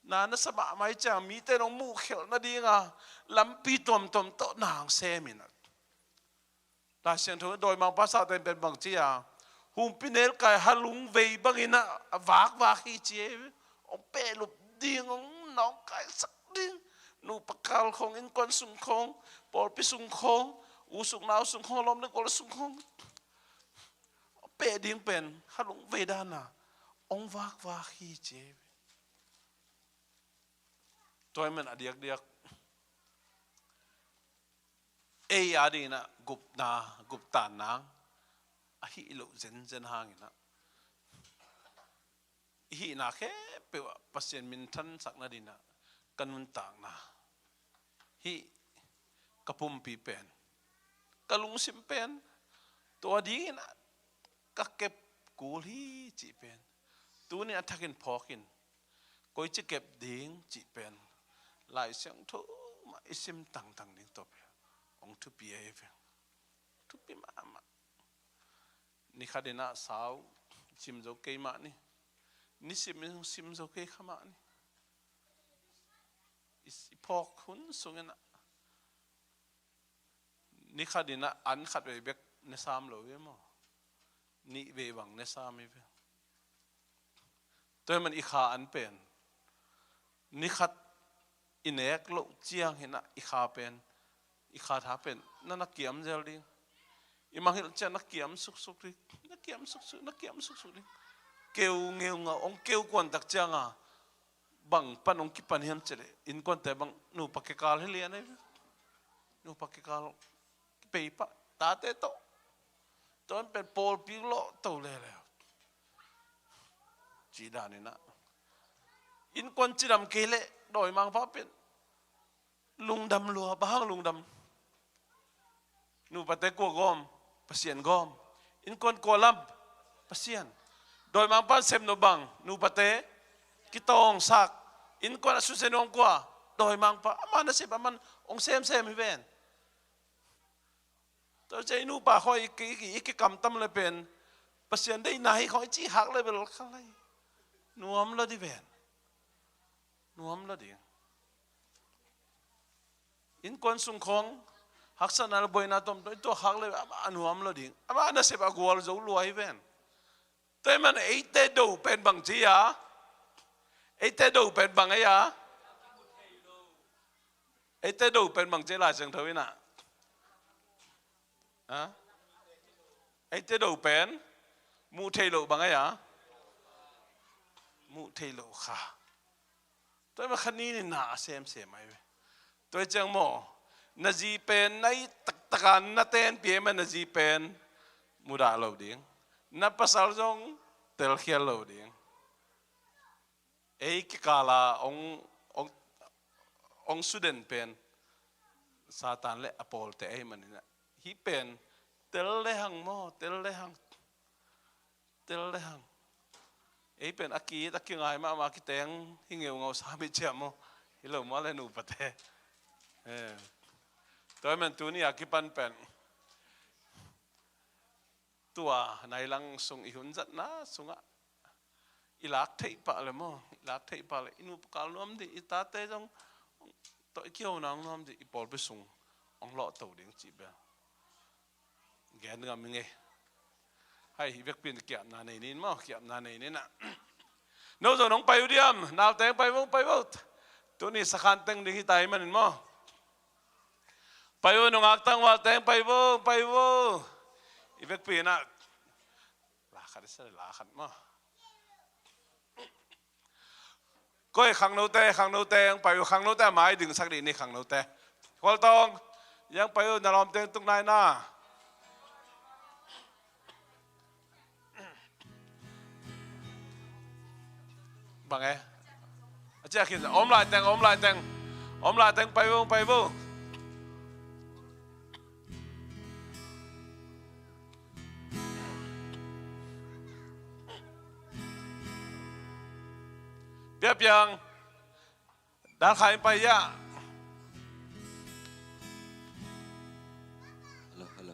na sama mai cha mi te nong mu khel na dinga lampi tom to nang se min ta sian tho doi mang pasa ten pen bang chia hum pinel kai halung vei bangina wak hi chi ong pe lup ding ong nong kai sak ding nu pakal khong in kon sung khong pol pi sung khong usuk nau sung khong lom ne kol sung khong pe ding pen halung vedana ong wak hi che toy men adiak ei adina gupta nang a hi lo zen hangina hi na khe pe pasien min than sak na dina kanun tang na hi kapum pi pen kalung sim pen to ding na ka kep kul hi chi pen tu ni athakin phokin koi chi kep ding chi pen lai sang tho ma isim tang ding to pe ong tu pi e ve tu pi ma ni khadena sao sim zo ke ma ni sim zo ke khama ni ipok hun sungena ni khadina an khat ve bek ne sam lo ve mo ni ve wang ne sam ve toy man i kha an pen ni khat inek lo chiang hina i kha pen i kha tha pen na kiam zel ding i mang hil cha na kiam suk ri na kiam suk ri keu ngeu nga ong keu kon tak changa bang panong kipan hiam chele in kon te bang nu pakekal helian ai nu pakekal pe pa ta te to ton pe pol pi lo to le chi da ni na in kon chiram kele doi mang pa pen lung dam lua bahang lung dam nu pate ko gom pasien gom in kon kolam pasien doi mang pa sem no bang nu pate kitong sak in ko na susenong kwa doi mang pa amana se paman ong sem hi ven to che nu pa khoi ki kam tam le pen pasien dei nai khoi chi hak le bel khalai nuam lo di ven nuam lo di in kon sung khong haksan al boina tom to hak le anuam lo di amana se ba gol zo luai ven toy man eite do pen bang chi ya eite do pen bang ya eite do pen bang che la chang thoi na à eite do pen mu thei lo bang ya mu thei lo kha toy ma khani ni na sem mai toy chang mo na ji pen nai takan na ten pie man na ji pen mu da lo ding na pasal jong tel khial lo ding ei ki kala ong student pen ซาตานและอโปลแต่ไอ้มันนี่นะฮิเป็นเตลเลหังโมเตลเลหังไอ้เป็นอากีตะกี้ไงมาคิดแตงหิ้งเงาเงาสามิเชียมโมฮิโลมาเลนูปะเทตัวมันตัวนี้อากิปันเป็นตัวในลังส่งอีหุ่นจัดนะส่งอีลักเทปะเลยโมอีลักเทปะเลยอินุปกาลน้อมดิอิตาเตจงตัวเกี่ยวนางน้อมดิอีปอลไปส่งองเลาะตัวเด้งจีบแกนงามิงเงให้เวกเป็นเกี่ยนาในนี้มั้งเกี่ยนาในนี้นะโน้ตน้องไปอุดมนาวแต่งไปวุฒตัวนี้สักขันแต่งดิ้งที่ไตมันมั้งไปวุน้องอักตั้งว่าแต่งไปวุอีเวกเป็นน่ะลาขัดเสียลาขัดมั้งก็ไอ้ขังโน้ตแต่ยังไปขังโน้ตแต่หมายดึงสักดีนี่ขังโน้ตแต่ควอลตองยังไปนารอมแต่งตรงไหนน่ะบางไงอาจารย์คิดอมลายแต่งไปวุเปียงด้านใครไปยะฮัลโหล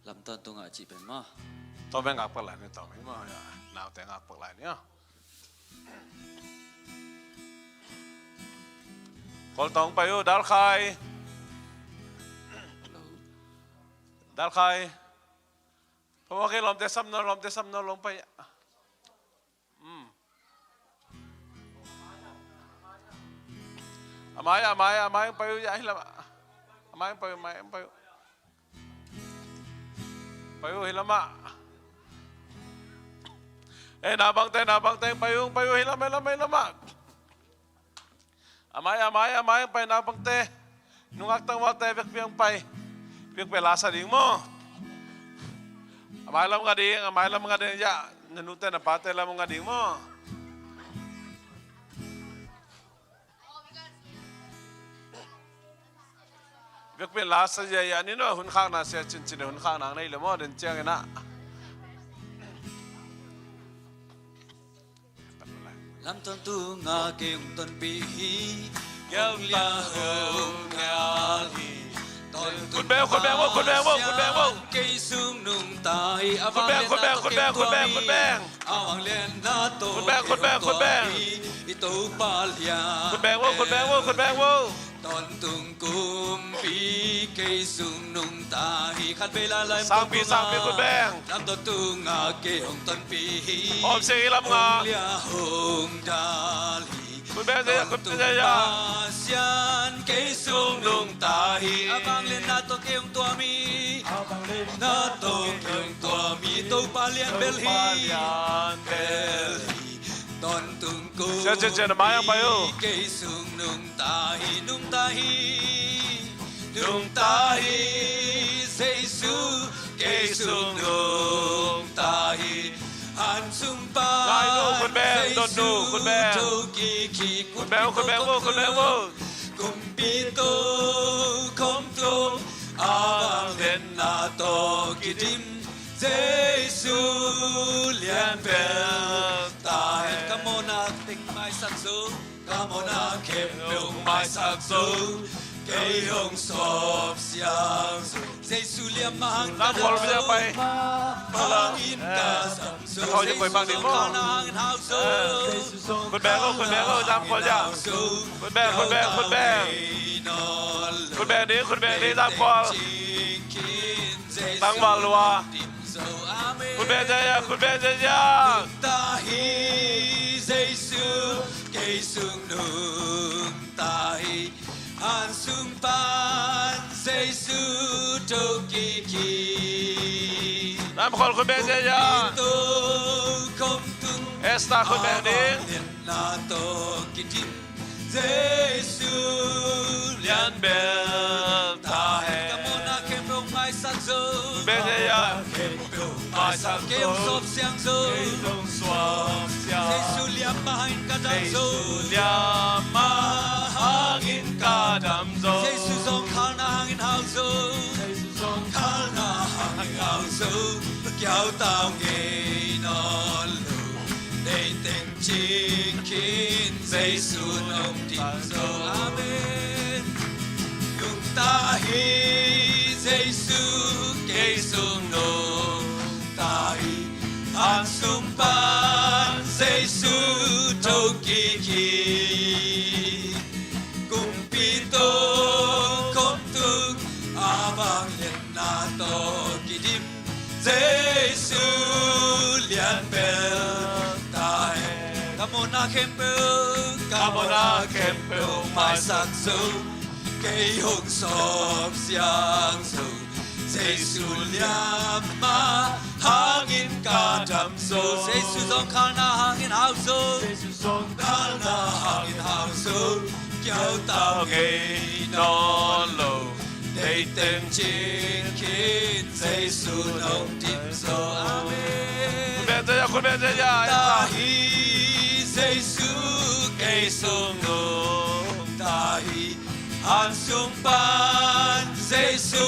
ลำต้นตรงอาจีเป็นมั้งต้องเป็นงักปลายนี่ต้องไม่มาหนาวแต่งักปลายเนี่ยคนต้องไปด้านใครเพราะว่าแค่ลมเตะซ้ำนอนลงไปamaiไปya hilam amaiไปhilama nabang tengไปhilama amaiไปnabang te nungak tang wal te bek piangไปlasa ding mo amai lam ngading ya nanute na pate lam ngading moเวกเป็นลาสยายนี่เนาะหุ่นข้างน่ะเสียจินหุ่นข้างนางในเลยมั้งเดินเจียงกันนะลำต้นตุงอาเกี่ยงต้นปีเกี่ยวลาหงงาลีคุณแบงเกยซุงนุ่งตายคุณแบงอาวังเล่นนาโตคุณแบงอีโตปาลยาคุณแบงตอนตุงกุมปีเกยซุงนุ่งตายขัดเวลาลายสร้างปีคุณแบงลำต้นตุงอาเกี่ยงต้นปีออมเสียงลำงาเลียหงดาลีคุณแบงเสียSian kay sunglong tahi abang len nato kayong tuami nato kayong tuami to palian belhi ton tungku kay sunglong tahi nung tahi Jesu kay sunglong tahi Han sung pa คุณแบงโดนดูคุณแบงกุมปีโตคมตรงอาเล่นนาโตกิดิมเจสุเลียนเปลตาเห็นกามนาติงไม่สักสูกามนาเข็มลงไม่สักสูเกยงสอบเสียงเจสุเลียนมังกาคนไม่ได้ไปมังอินกาสัมสูเขาจะไปฟังดีมั้งคุณแบงจำคนยังคุณแบงนี้จำคนตั้งบาลัวคุณแบงจะยาตาฮีเจสุเกยสุงนุงตาฮีอันสุงปันเจสุโตกิคีน้ำคนคุณแบงจะยาเอสตาคุณแบงนี้นาโตกิจิเจสุเลียนเบลตาเฮกามนาเข็มลงไม่สักโซเบจะยาเข็มสอบเสียงโซเจสุเลียมมาหินกาดัมโซเจสุทรงข้างหน้าหินเฮา sâu kéo tao nghe nó lù để tên chính kiến dây xuống ông tin dấu amen dùng ta hi dây xuống cây xuống nô ta hi an sung ban dây xuống châu kỳ kỳ cùng pito không tung abang lên na to kỳ dim Giêsu liền bel tai Camona kempel mai sắc dấu cây hồng sọp xiang dấu Giêsu liam ma hangin ka dam dấu Giêsu dòng khang na hangin hao dấu Giêsu dòng khang na hangin hao dấu kéo tao ngày non lâu để tên chính kiến Giêsu ông tin dấu amenคุณแม่จะยา ta hi Giêsu cây sông nô ta hi an sung ban Giêsu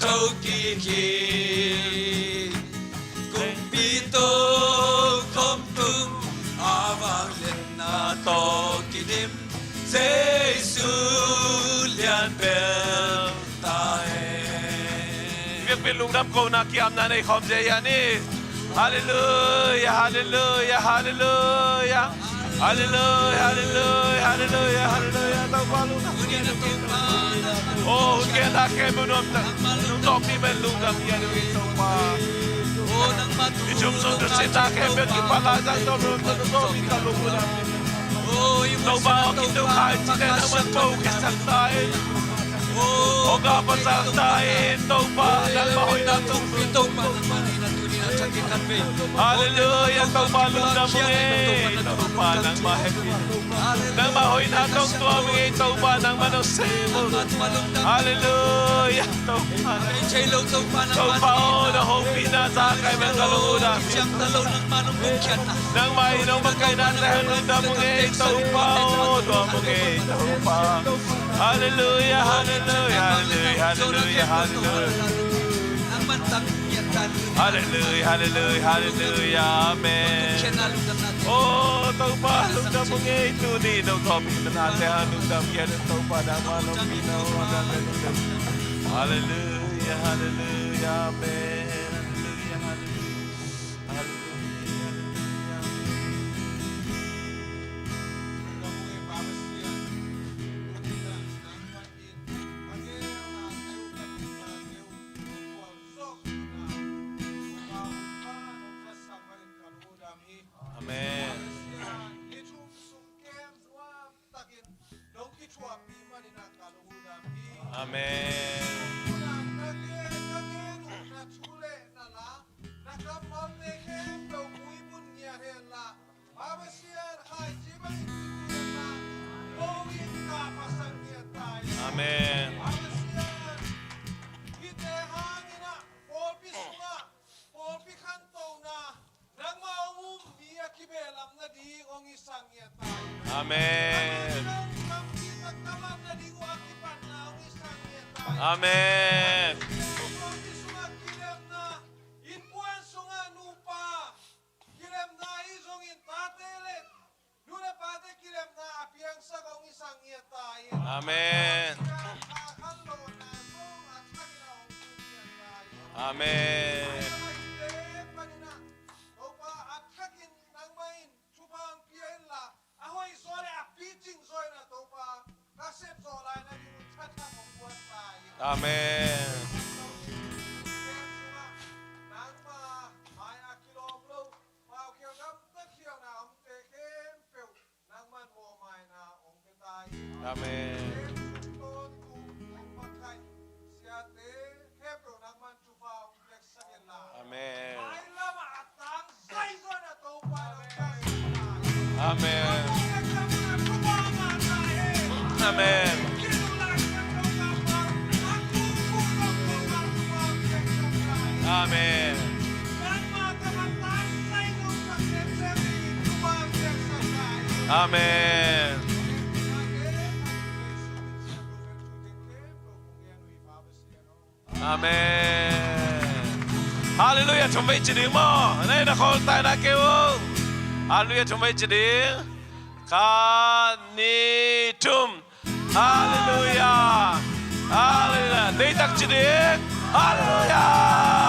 châu kỳ kỳ cùng pito không tung avang lên na to kỳ đêm Giêsu liền bel tai việcเป็นลุงดำโกนาเกียมนาในคอมเจียนี่ฮาเลลูยาฮาเลลูยาฮาเลลูยาฮาเลลูยาฮาเลลูยาฮาเลลูยาฮาเลลูยาต้องฟังลุงโอ้เกล้าแค่บุญน้ำลุงตอบนี่เป็นลุงดำยังไม่ต้องมาดิฉันส่งตัวเสียตาแค่เป็นกิปลาจังต้องลุงต้องมีการลุงดำต้องมาเอากินตัวขายที่ได้ทั้งมันโตแค่สักตายโอ้กาปัสสักตายต้องมาดันมาหอยนักต้องมีต้องมาฮาเลลูยาต้องมาลุงดำเองต้องมานังมาแฮปปี้นังมาหอยนักต้องตัวเองต้องมานังมาโนเซมุฮาเลลูยาต้องมาต้องมาโอ้นะโฮปินาซาไก่เบงกาลูดานังมาอีน้องมาไก่นันแต่ลุงดำเองต้องมาโอ้ตัวมึงเองต้องมาฮาเลลูยาฮาเลลูยาฮาเลลูยาฮาเลลูยาฮาเลลูยาฮาเลลูยาฮาเลลูยาฮาเลลูยาอาเมนโอ้ต้องมาลุงดำมึงเองดูดีน้องทอมมีปัญหาแต่ลุงดำแกต้องมาดังมาลงมีน้องดังเลยลุงดำฮาเลลูยาฮาเลลูยาอาเมนฮาเลลูยาฮาเลลูยาฮาเลลูAmen. Amen. Amen. Amen. Amen. Amen. Amen. Amen. Amen. Amen. Hallelujah chúng mấy chỉ đứng mò này là con tai đã kêu Hallelujah chúng mấy chỉ đứng Kanitum Hallelujah Hallelujah đây tắc chỉ đứng Hallelujah